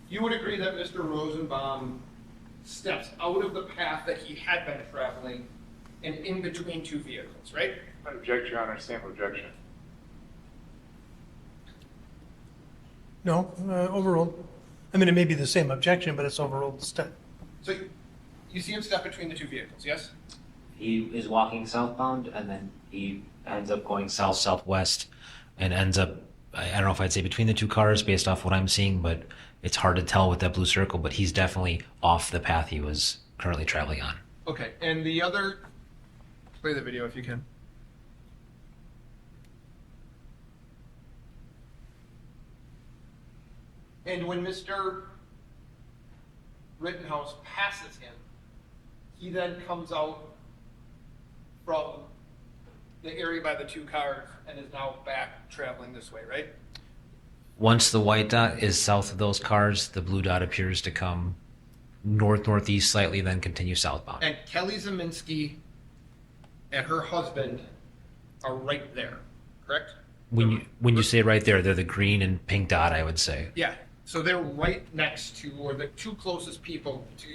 S10: You would agree that Mr. Rosenbaum steps out of the path that he had been traveling and in between two vehicles, right?
S13: I object, Your Honor. Stamp objection.
S1: No, overruled. I mean, it may be the same objection, but it's overruled instead.
S10: So you see him step between the two vehicles, yes?
S21: He is walking southbound, and then he ends up going south-southwest, and ends up, I don't know if I'd say between the two cars based off what I'm seeing, but it's hard to tell with that blue circle, but he's definitely off the path he was currently traveling on.
S10: Okay, and the other, play the video if you can. And when Mr. Rittenhouse passes him, he then comes out from the area by the two cars and is now back traveling this way, right?
S21: Once the white dot is south of those cars, the blue dot appears to come north-northeast slightly, then continue southbound.
S10: And Kelly Zeminski and her husband are right there, correct?
S21: When you say right there, they're the green and pink dot, I would say.
S10: Yeah, so they're right next to, or the two closest people to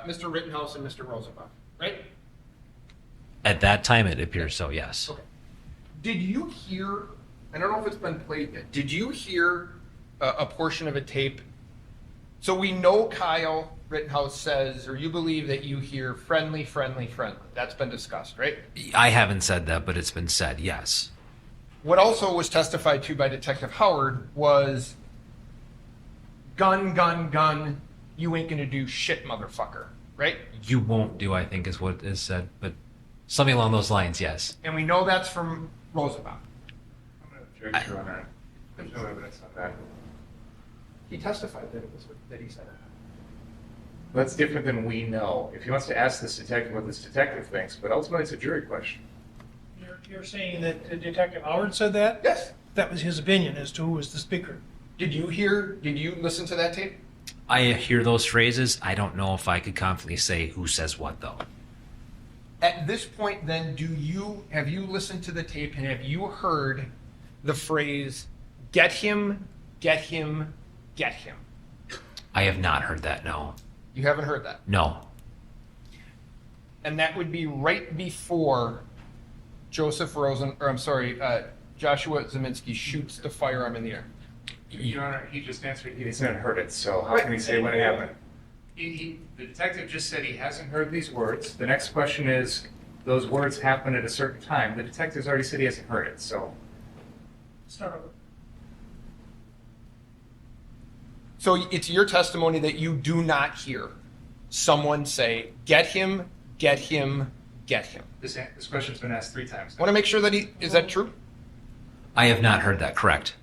S10: Mr. Rittenhouse and Mr. Rosenbaum, right?
S21: At that time, it appears so, yes.
S10: Okay. Did you hear, I don't know if it's been played yet, did you hear a portion of a tape? So we know Kyle Rittenhouse says, or you believe that you hear friendly, friendly, friendly. That's been discussed, right?
S21: I haven't said that, but it's been said, yes.
S10: What also was testified to by Detective Howard was gun, gun, gun, you ain't gonna do shit, motherfucker, right?
S21: You won't do, I think is what is said, but something along those lines, yes.
S10: And we know that's from Rosenbaum.
S13: I'm going to object, Your Honor. There's no evidence on that.
S10: He testified that it was that he said it.
S13: That's different than we know. If he wants to ask this detective what this detective thinks, but ultimately it's a jury question.
S1: You're saying that Detective Howard said that?
S10: Yes.
S1: That was his opinion as to who was the speaker.
S10: Did you listen to that tape?
S21: I hear those phrases. I don't know if I could confidently say who says what, though.
S10: At this point, then, have you listened to the tape and have you heard the phrase, get him, get him, get him?
S21: I have not heard that, no.
S10: You haven't heard that?
S21: No.
S10: And that would be right before Joshua Zeminski shoots the firearm in the air.
S13: Your Honor, he just answered he hasn't heard it, so how can he say when it happened? The detective just said he hasn't heard these words. The next question is, those words happened at a certain time. The detective's already said he hasn't heard it, so.
S1: Start over.
S10: So it's your testimony that you do not hear someone say, get him, get him, get him.
S13: This question's been asked 3 times.
S10: I want to make sure that is that true?
S21: I have not heard that, correct.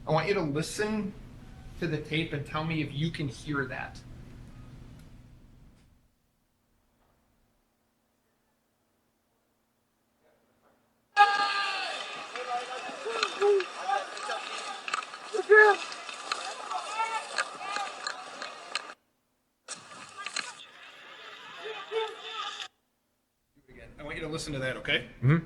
S10: I want you to listen to the tape and tell me if you can hear that. I want you to listen to that, okay?
S21: Mm-hmm.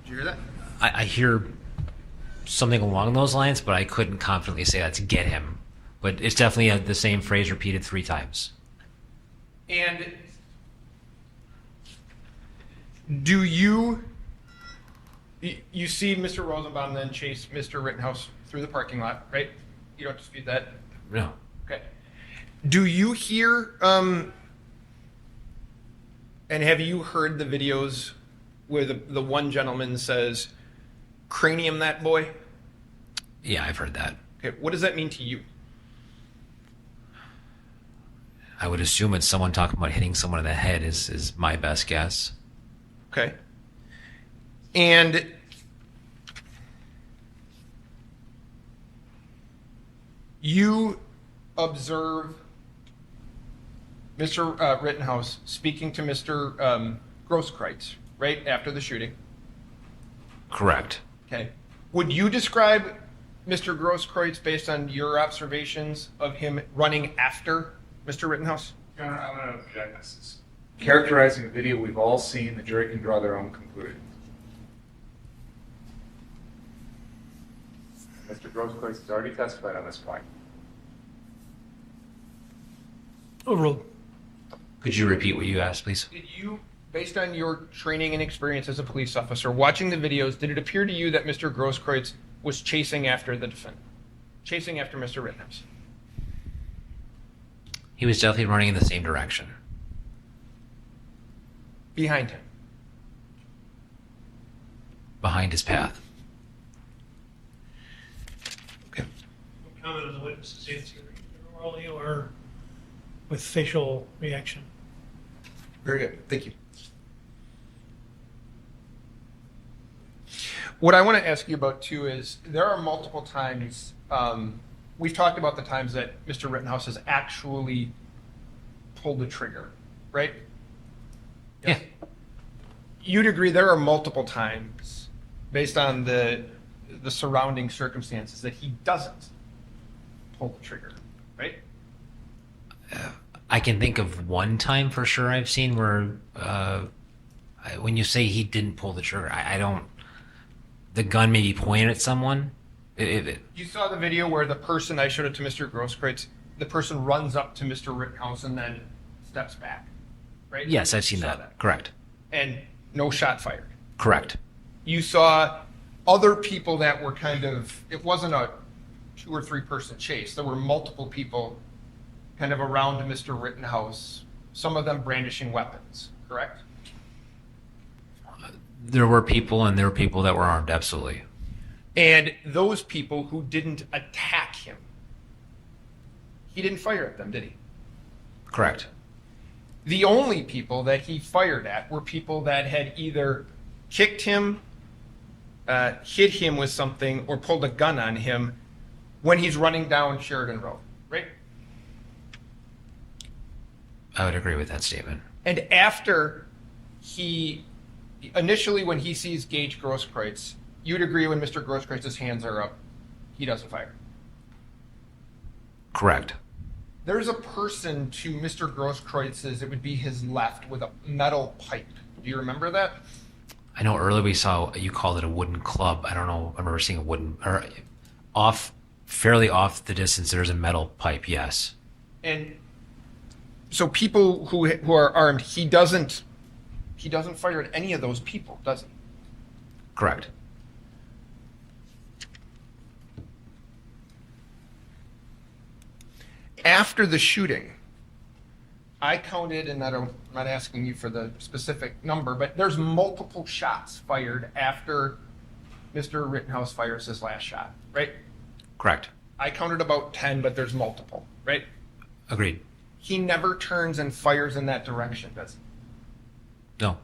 S10: Did you hear that?
S21: I hear something along those lines, but I couldn't confidently say that's get him. But it's definitely the same phrase repeated 3 times.
S10: And do you see Mr. Rosenbaum then chase Mr. Rittenhouse through the parking lot, right? You don't dispute that?
S21: No.
S10: Okay. Do you hear, and have you heard the videos where the one gentleman says, cranium that boy?
S21: Yeah, I've heard that.
S10: Okay, what does that mean to you?
S21: I would assume it's someone talking about hitting someone in the head is my best guess.
S10: Okay. And you observe Mr. Rittenhouse speaking to Mr. Grosskreutz right after the shooting.
S21: Correct.
S10: Okay. Would you describe Mr. Grosskreutz based on your observations of him running after Mr. Rittenhouse?
S13: Your Honor, I'm going to object. This is characterizing a video we've all seen. The jury can draw their own conclusions. Mr. Grosskreutz has already testified on this point.
S1: Overruled.
S21: Could you repeat what you asked, please?
S10: Did you, based on your training and experience as a police officer, watching the videos, did it appear to you that Mr. Grosskreutz was chasing after the defendant? Chasing after Mr. Rittenhouse?
S21: He was definitely running in the same direction.
S10: Behind him?
S21: Behind his path.
S10: Okay.
S1: Comment on the witness's answer, orally or with facial reaction.
S10: Very good. Thank you. What I want to ask you about, too, is there are multiple times, we've talked about the times that Mr. Rittenhouse has actually pulled the trigger, right?
S21: Yes.
S10: Yeah. You'd agree there are multiple times, based on the the surrounding circumstances that he doesn't pull the trigger, right?
S21: I can think of one time for sure I've seen where, when you say he didn't pull the trigger, I don't. The gun may be pointed at someone.
S10: You saw the video where the person, I showed it to Mr. Grosskreutz, the person runs up to Mr. Rittenhouse and then steps back, right?
S21: Yes, I've seen that. Correct.
S10: And no shot fired.
S21: Correct.
S10: You saw other people that were kind of, it wasn't a 2 or 3 person chase. There were multiple people kind of around Mr. Rittenhouse, some of them brandishing weapons, correct?
S21: There were people, and there were people that were armed, absolutely.
S10: And those people who didn't attack him, he didn't fire at them, did he?
S21: Correct.
S10: The only people that he fired at were people that had either kicked him, hit him with something, or pulled a gun on him when he's running down Sheridan Road, right?
S21: I would agree with that statement.
S10: And after initially when he sees Gaige Grosskreutz, you'd agree when Mr. Grosskreutz's hands are up, he doesn't fire.
S21: Correct.
S10: There's a person to Mr. Grosskreutz's, it would be his left, with a metal pipe. Do you remember that?
S21: I know earlier we saw, you called it a wooden club. I don't know, I remember seeing a wooden, or fairly off the distance, there's a metal pipe, yes.
S10: And so people who are armed, he doesn't fire at any of those people, does he?
S21: Correct.
S10: After the shooting, I counted, and I'm not asking you for the specific number, but there's multiple shots fired after Mr. Rittenhouse fires his last shot, right?
S21: Correct.
S10: I counted about 10, but there's multiple, right?
S21: Agreed.
S10: He never turns and fires in that direction, does he?
S21: No.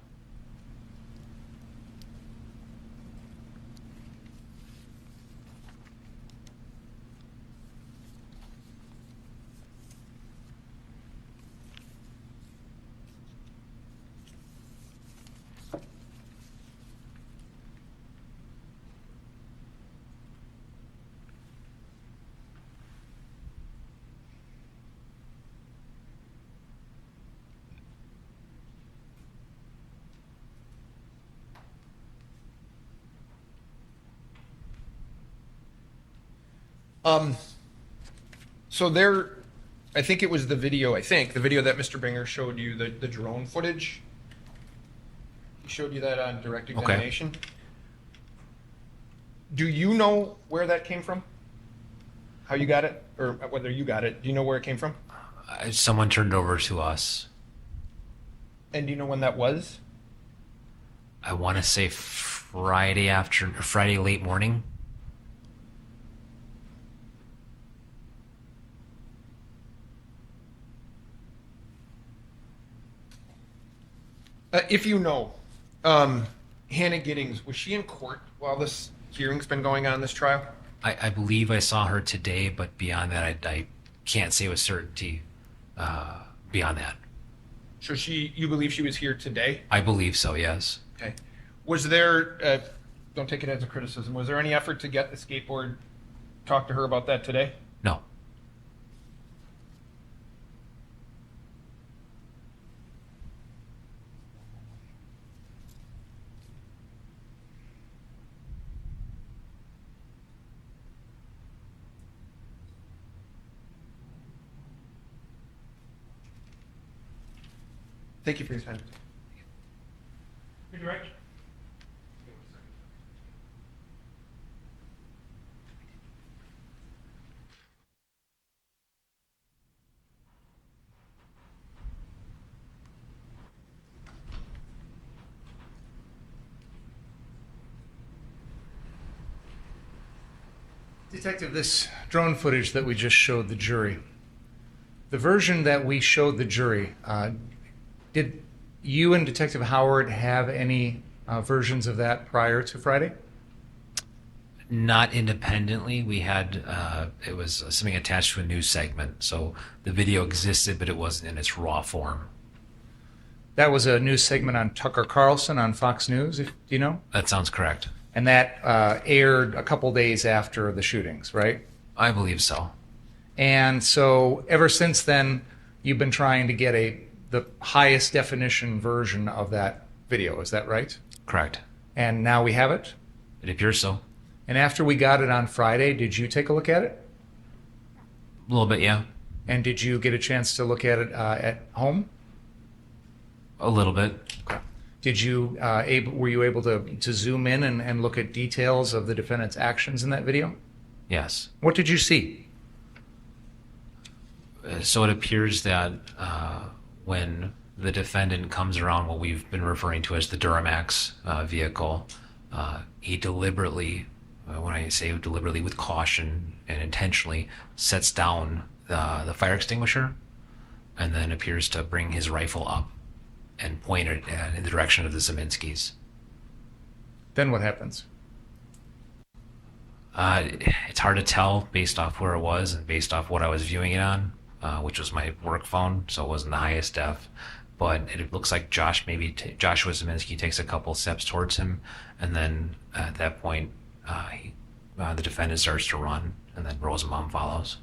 S10: So I think it was the video that Mr. Binger showed you, the drone footage. He showed you that on direct examination. Okay. Do you know where that came from? How you got it? Or whether you got it? Do you know where it came from?
S21: Someone turned it over to us.
S10: And do you know when that was?
S21: I want to say Friday late morning.
S10: If you know, Hannah Giddings, was she in court while this hearing's been going on, this trial?
S21: I believe I saw her today, but beyond that, I can't say with certainty beyond that.
S10: So you believe she was here today?
S21: I believe so, yes.
S10: Okay. Was there, don't take it as a criticism, was there any effort to get the skateboard, talk to her about that today?
S21: No.
S10: Thank you for your time.
S1: Your direction.
S5: Detective, this drone footage that we just showed the jury, the version that we showed the jury, did you and Detective Howard have any versions of that prior to Friday?
S21: Not independently. We had, it was something attached to a news segment. So the video existed, but it wasn't in its raw form.
S5: That was a news segment on Tucker Carlson on Fox News, do you know?
S21: That sounds correct.
S5: And that aired a couple days after the shootings, right?
S21: I believe so.
S5: And so ever since then, you've been trying to get the highest definition version of that video. Is that right?
S21: Correct.
S5: And now we have it?
S21: It appears so.
S5: And after we got it on Friday, did you take a look at it?
S21: A little bit, yeah.
S5: And did you get a chance to look at it at home?
S21: A little bit.
S5: Okay. Did you were you able to zoom in and look at details of the defendant's actions in that video?
S21: Yes.
S5: What did you see?
S21: So it appears that when the defendant comes around what we've been referring to as the Duramax vehicle, he deliberately, when I say deliberately, with caution and intentionally, sets down the fire extinguisher and then appears to bring his rifle up and point it in the direction of the Zeminskis.
S5: Then what happens?
S21: It's hard to tell based off where it was and based off what I was viewing it on, which was my work phone, so it wasn't the highest def. But it looks like Joshua Zeminski takes a couple steps towards him, and then at that point, the defendant starts to run, and then Rosenbaum follows.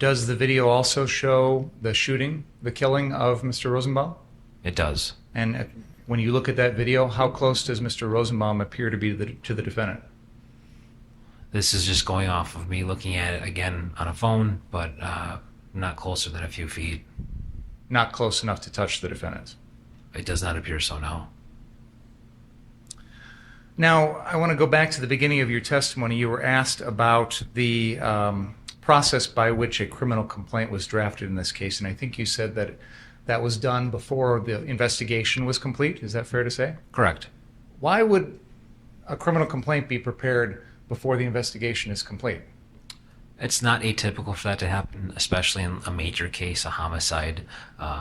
S5: Does the video also show the shooting, the killing of Mr. Rosenbaum?
S21: It does.
S5: And when you look at that video, how close does Mr. Rosenbaum appear to be to the defendant?
S21: This is just going off of me looking at it again on a phone, but not closer than a few feet.
S5: Not close enough to touch the defendant?
S21: It does not appear so, no.
S5: Now, I want to go back to the beginning of your testimony. You were asked about the process by which a criminal complaint was drafted in this case, and I think you said that that was done before the investigation was complete. Is that fair to say?
S21: Correct.
S5: Why would a criminal complaint be prepared before the investigation is complete?
S21: It's not atypical for that to happen, especially in a major case, a homicide.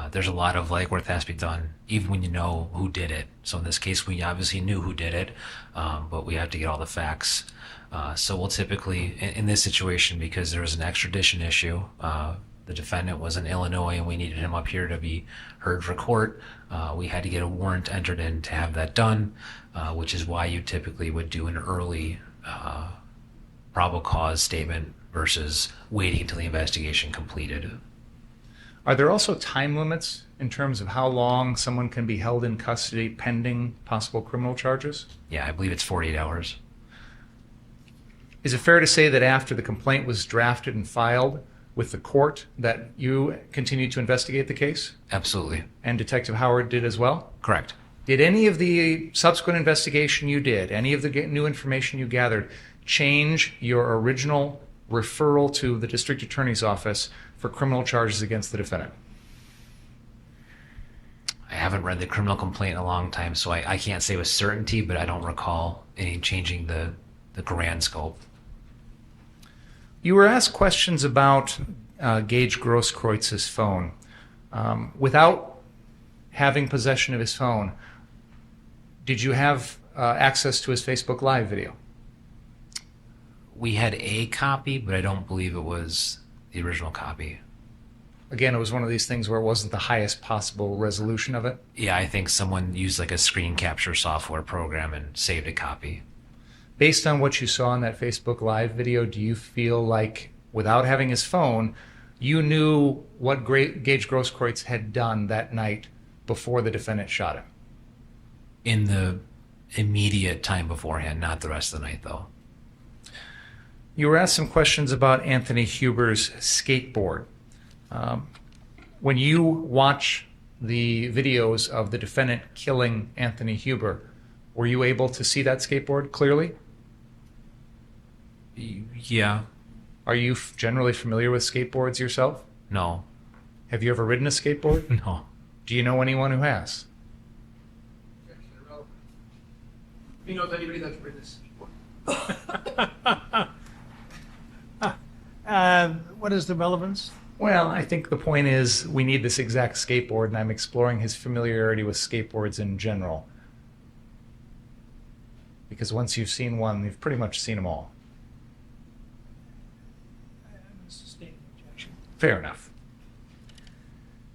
S21: There's a lot of legwork that has to be done, even when you know who did it. So in this case, we obviously knew who did it, but we have to get all the facts. So we'll typically, in this situation, because there was an extradition issue, the defendant was in Illinois and we needed him up here to be heard for court. We had to get a warrant entered in to have that done, which is why you typically would do an early probable cause statement versus waiting until the investigation completed.
S5: Are there also time limits in terms of how long someone can be held in custody pending possible criminal charges?
S21: Yeah, I believe it's 48 hours.
S5: Is it fair to say that after the complaint was drafted and filed with the court that you continued to investigate the case?
S21: Absolutely.
S5: And Detective Howard did as well?
S21: Correct.
S5: Did any of the subsequent investigation you did, any of the new information you gathered, change your original referral to the district attorney's office for criminal charges against the defendant?
S21: I haven't read the criminal complaint in a long time, so I can't say with certainty, but I don't recall any changing the grand scope.
S5: You were asked questions about Gaige Grosskreutz's phone. Without having possession of his phone, did you have access to his Facebook Live video?
S21: We had a copy, but I don't believe it was the original copy.
S5: Again, it was one of these things where it wasn't the highest possible resolution of it?
S21: Yeah, I think someone used like a screen capture software program and saved a copy.
S5: Based on what you saw in that Facebook Live video, do you feel like, without having his phone, you knew what Gaige Grosskreutz had done that night before the defendant shot him?
S21: In the immediate time beforehand, not the rest of the night, though.
S5: You were asked some questions about Anthony Huber's skateboard. When you watch the videos of the defendant killing Anthony Huber, were you able to see that skateboard clearly?
S21: Yeah.
S5: Are you generally familiar with skateboards yourself?
S21: No.
S5: Have you ever ridden a skateboard?
S21: No.
S5: Do you know anyone who has?
S20: He knows anybody that's ridden a skateboard.
S1: What is the relevance?
S5: Well, I think the point is we need this exact skateboard, and I'm exploring his familiarity with skateboards in general. Because once you've seen one, you've pretty much seen them all. Fair enough.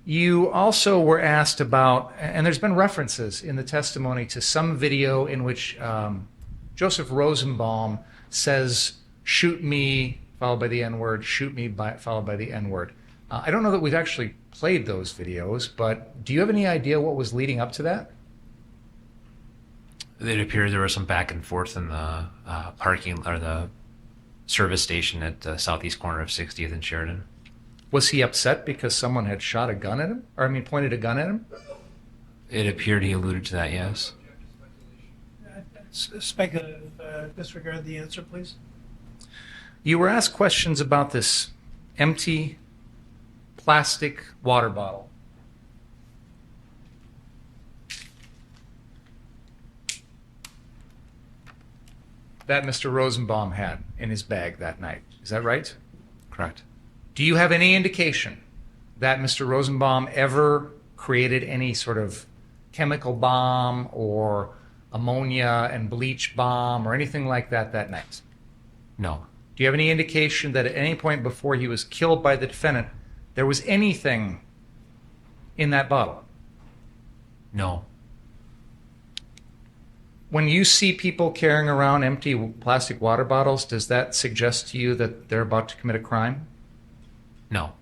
S5: You also were asked about, and there's been references in the testimony to some video in which Joseph Rosenbaum says, shoot me, followed by the N-word, shoot me, followed by the N-word. I don't know that we've actually played those videos, but do you have any idea what was leading up to that?
S21: It appears there was some back and forth in the parking or the service station at the southeast corner of 60th and Sheridan.
S5: Was he upset because someone had shot a gun at him? Or, I mean, pointed a gun at him?
S21: It appeared he alluded to that, yes.
S1: Speculative. Disregard the answer, please.
S5: You were asked questions about this empty plastic water bottle. That Mr. Rosenbaum had in his bag that night. Is that right?
S21: Correct.
S5: Do you have any indication that Mr. Rosenbaum ever created any sort of chemical bomb or ammonia and bleach bomb or anything like that night?
S21: No.
S5: Do you have any indication that at any point before he was killed by the defendant, there was anything in that bottle?
S21: No.
S5: When you see people carrying around empty plastic water bottles, does that suggest to you that they're about to commit a crime?
S21: No.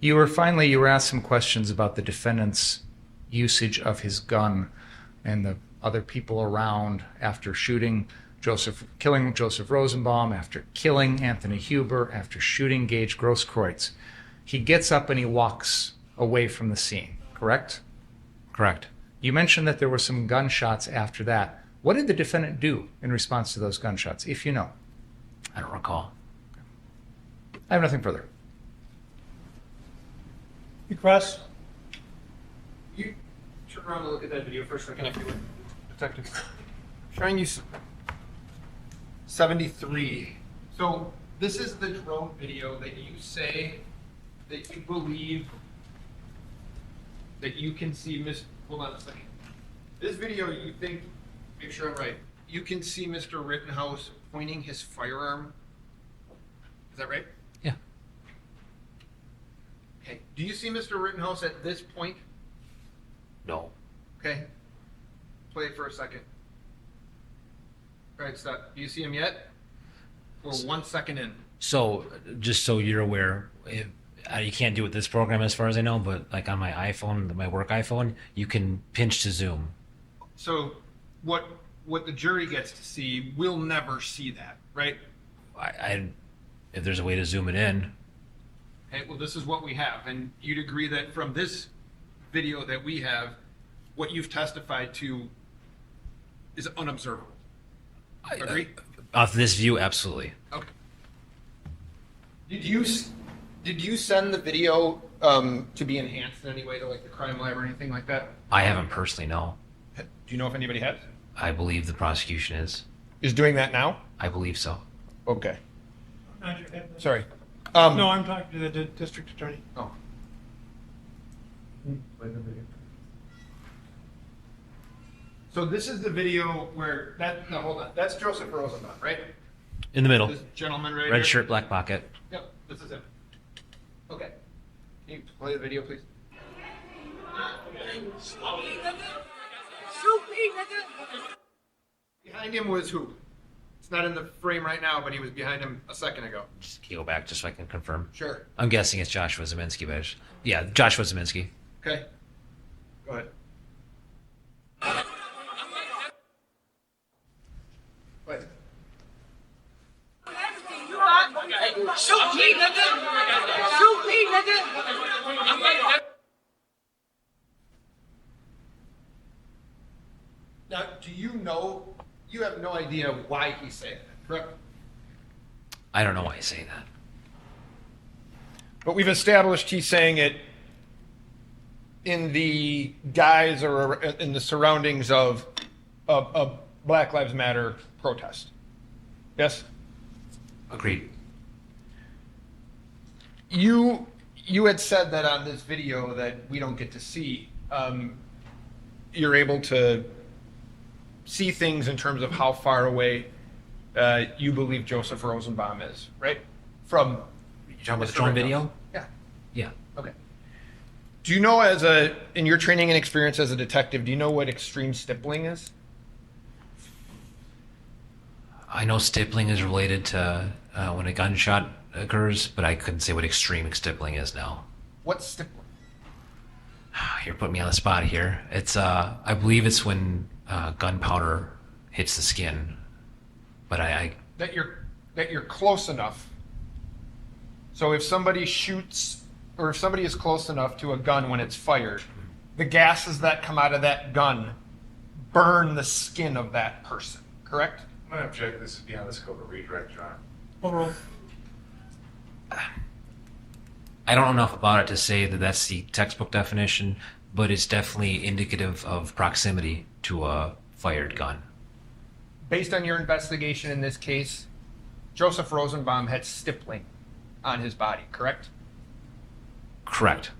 S5: You were asked some questions about the defendant's usage of his gun and the other people around after killing Joseph Rosenbaum, after killing Anthony Huber, after shooting Gaige Grosskreutz. He gets up and he walks away from the scene, correct?
S21: Correct.
S5: You mentioned that there were some gunshots after that. What did the defendant do in response to those gunshots, if you know?
S21: I don't recall.
S5: I have nothing further.
S1: You cross.
S20: You turn around and look at that video first. I connect you with detective. Showing you 73. So this is the drone video that you say that you believe that you can see Hold on a second. This video, you think, make sure I'm right. You can see Mr. Rittenhouse pointing his firearm. Is that right?
S21: Yeah.
S20: Okay. Do you see Mr. Rittenhouse at this point?
S21: No.
S20: Okay. Play it for a second. All right, stop. Do you see him yet? We're 1 second in.
S21: So, just so you're aware, you can't do it with this program as far as I know, but like on my iPhone, my work iPhone, you can pinch to zoom.
S20: So what the jury gets to see, we'll never see that, right?
S21: If there's a way to zoom it in.
S20: Okay, well, this is what we have. And you'd agree that from this video that we have, what you've testified to is unobservable. Agree?
S21: Off this view, absolutely.
S20: Okay. Did you send the video to be enhanced in any way to like the crime lab or anything like that?
S21: I haven't personally, no.
S20: Do you know if anybody has?
S21: I believe the prosecution is
S20: doing that now?
S21: I believe so.
S20: Okay. Sorry.
S1: No, I'm talking to the district attorney.
S20: Oh. So this is the video where hold on. That's Joseph Rosenbaum, right?
S21: In the middle.
S20: This gentleman right
S21: Red
S20: here?
S21: shirt, black pocket.
S20: Yep, this is him. Okay. Can you play the video, please? Behind him was who? It's not in the frame right now, but he was behind him a second ago.
S21: Just can you go back just so I can confirm?
S20: Sure.
S21: I'm guessing it's Joshua Zeminski, but yeah, Joshua Zeminski.
S20: Okay. Go ahead. Wait.
S8: Shoot me, nigga! Shoot me, nigga!
S20: Now, do you know? You have no idea why he's saying that, correct?
S21: I don't know why he's saying that.
S20: But we've established he's saying it in the guise or in the surroundings of a Black Lives Matter protest. Yes?
S21: Agreed.
S20: You had said that on this video that we don't get to see, you're able to see things in terms of how far away you believe Joseph Rosenbaum is, right? from.
S21: You talking about the
S20: Mr.
S21: drone
S20: Rittenhouse?
S21: video?
S20: Yeah.
S21: Yeah.
S20: Okay. Do you know, in your training and experience as a detective, do you know what extreme stippling is?
S21: I know stippling is related to when a gunshot occurs, but I couldn't say what extreme stippling is now.
S20: What's stippling?
S21: You're putting me on the spot here. It's I believe it's when gunpowder hits the skin, but I
S20: That you're close enough. So if somebody shoots, or if somebody is close enough to a gun when it's fired, the gases that come out of that gun burn the skin of that person, correct?
S13: I'm going to object this is beyond the scope of redirect, John.
S1: Overall.
S21: I don't know enough about it to say that that's the textbook definition, but it's definitely indicative of proximity to a fired gun.
S20: Based on your investigation in this case, Joseph Rosenbaum had stippling on his body, correct?
S21: Correct.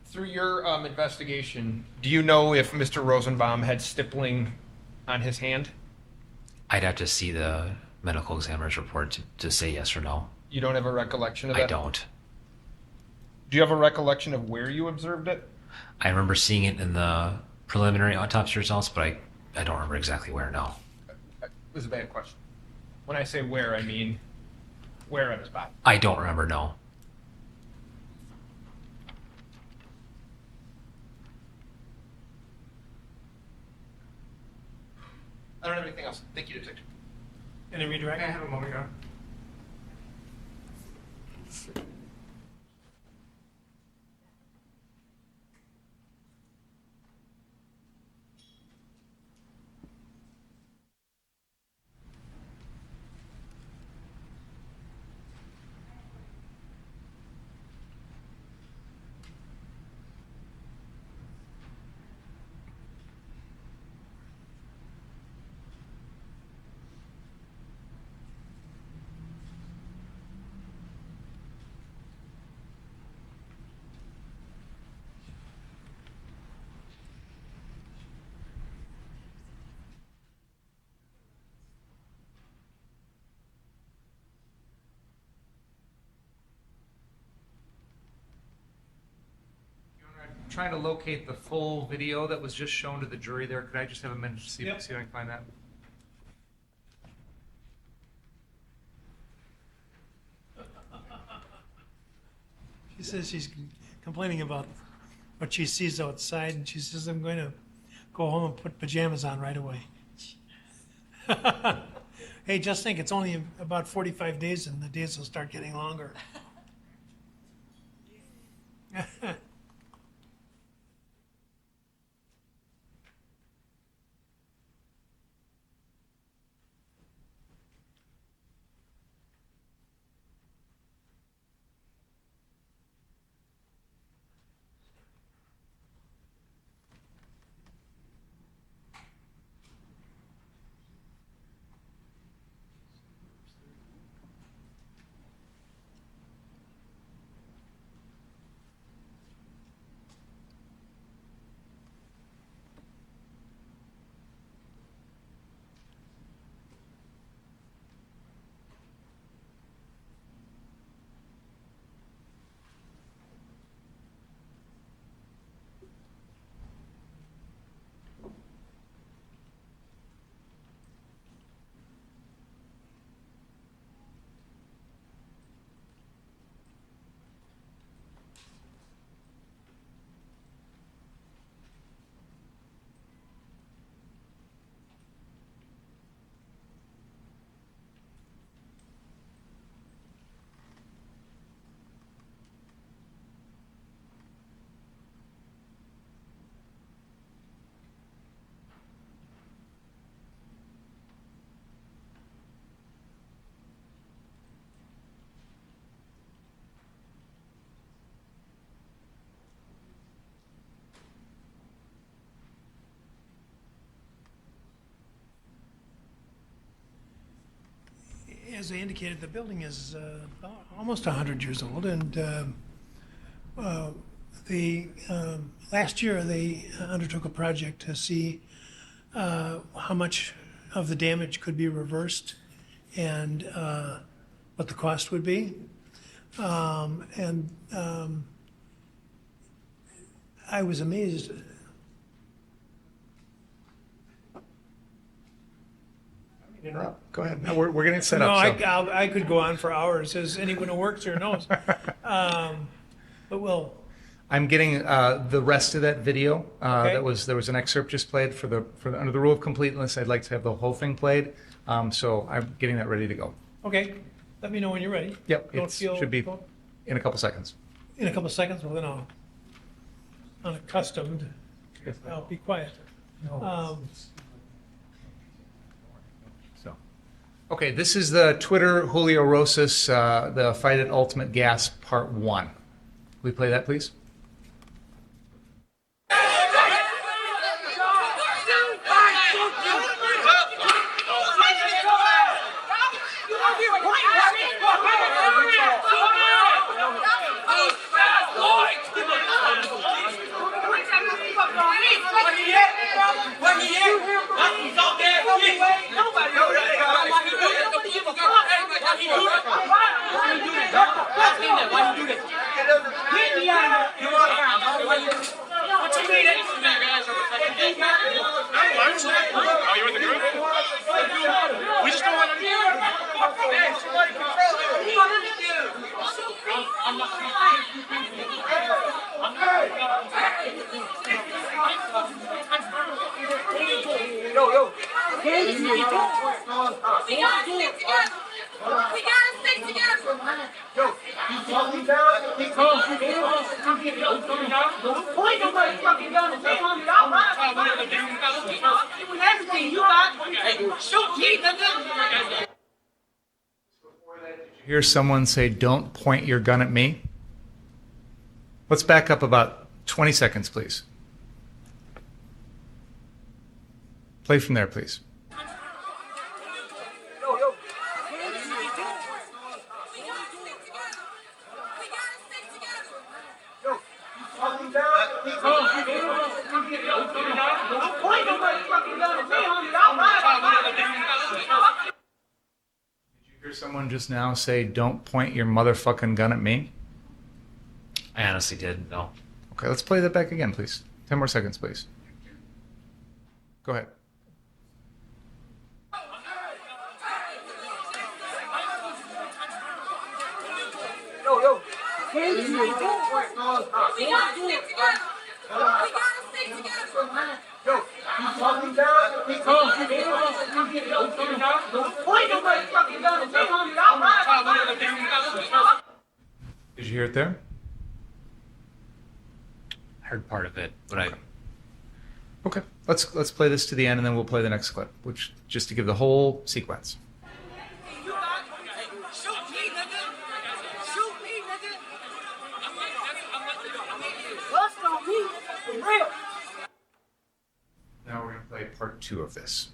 S20: Through your investigation, do you know if Mr. Rosenbaum had stippling on his hand?
S21: I'd have to see the medical examiner's report to say yes or no.
S20: You don't have a recollection of that?
S21: I don't.
S20: Do you have a recollection of where you observed it?
S21: I remember seeing it in the preliminary autopsy results, but I don't remember exactly where now.
S20: It was a bad question. When I say where, I mean where on his body?
S21: I don't remember, no.
S20: I don't have anything else. Thank you, Detective.
S1: Any redirect?
S13: Can I have a moment, John? Trying to locate the full video that was just shown to the jury there. Could I just have a minute to see if I can find that?
S1: She says she's complaining about what she sees outside, and she says, I'm going to go home and put pajamas on right away. Hey, just think, it's only about 45 days, and the days will start getting longer. as I indicated, the building is almost 100 years old, and last year they undertook a project to see how much of the damage could be reversed and what the cost would be. I was amazed.
S5: Interrupt. Go ahead. No, we're getting set
S1: No,
S5: up. So.
S1: I could go on for hours, as anyone who works here knows. But we'll.
S5: I'm getting the rest of that video.
S1: Okay.
S5: There was an excerpt just played for under the rule of completeness. I'd like to have the whole thing played. So I'm getting that ready to go.
S1: Okay, let me know when you're ready.
S5: Yep, it should be in a couple seconds.
S1: In a couple seconds, well then I'll, unaccustomed, I'll be quiet.
S5: Okay, this is the Twitter Julio Rosas, the Fight at Ultimate Gas Part 1. Will we play that, please?
S7: Oh, you're with the group? We just don't want to.
S8: Yo. We gotta stick together. Yo, he's talking down. He's point nobody fucking gun and say everything you got. Shoot me, nigga.
S5: Hear someone say, "Don't point your gun at me." Let's back up about 20 seconds, please. Play from there, please. Hear someone just now say, "Don't point your motherfucking gun at me"?
S21: I honestly did, no.
S5: Okay, let's play that back again, please. 10 more seconds, please. Go ahead.
S8: Yo. We gotta stick together. Yo, he's talking down. Point nobody fucking gun and say
S5: Did you hear it there?
S21: I heard part of it, but
S5: Okay, let's play this to the end, and then we'll play the next clip, which just to give the whole sequence. Now we're going to play part 2 of this.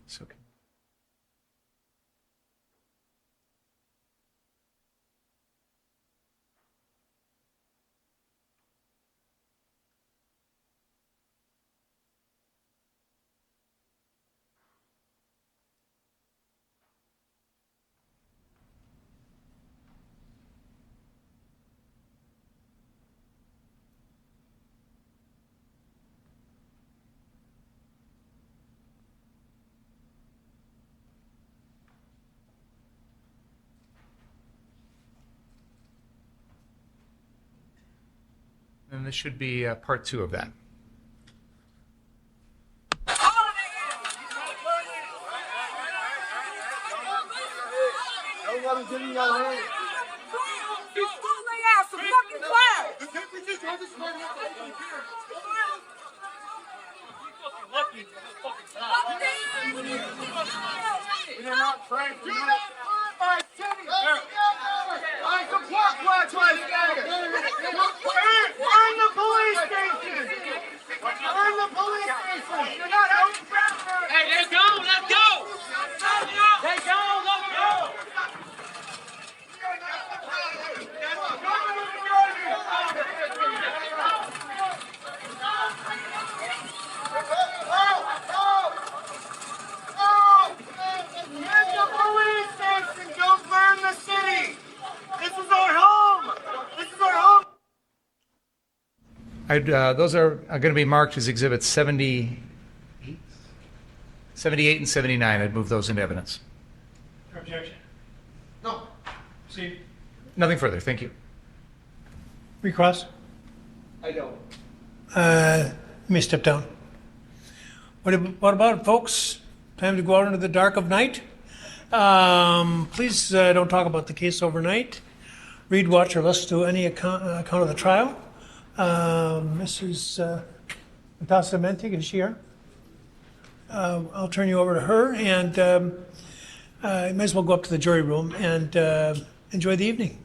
S5: So. And this should be part 2 of that.
S8: Nobody's giving y'all hand. He's pulling their ass some fucking cloud. Lucky.
S6: We are not trained for that. My city. I support Black Lives Matter. We're in the police station. We're in the police station. You're not out. Hey, let's go. Let's go. Let's go. Let's go. Don't burn the city! This is our home! This is our home!
S5: Those are going to be marked as exhibits 78 and 79. I'd move those into evidence.
S1: Objection? No. See?
S5: Nothing further. Thank you.
S1: Recross?
S20: I don't.
S1: Let me step down. What about it, folks? Time to go out into the dark of night? Please don't talk about the case overnight. Read, watch, or listen to any account of the trial. Mrs. Mentig, is she here? I'll turn you over to her, and you might as well go up to the jury room and enjoy the evening.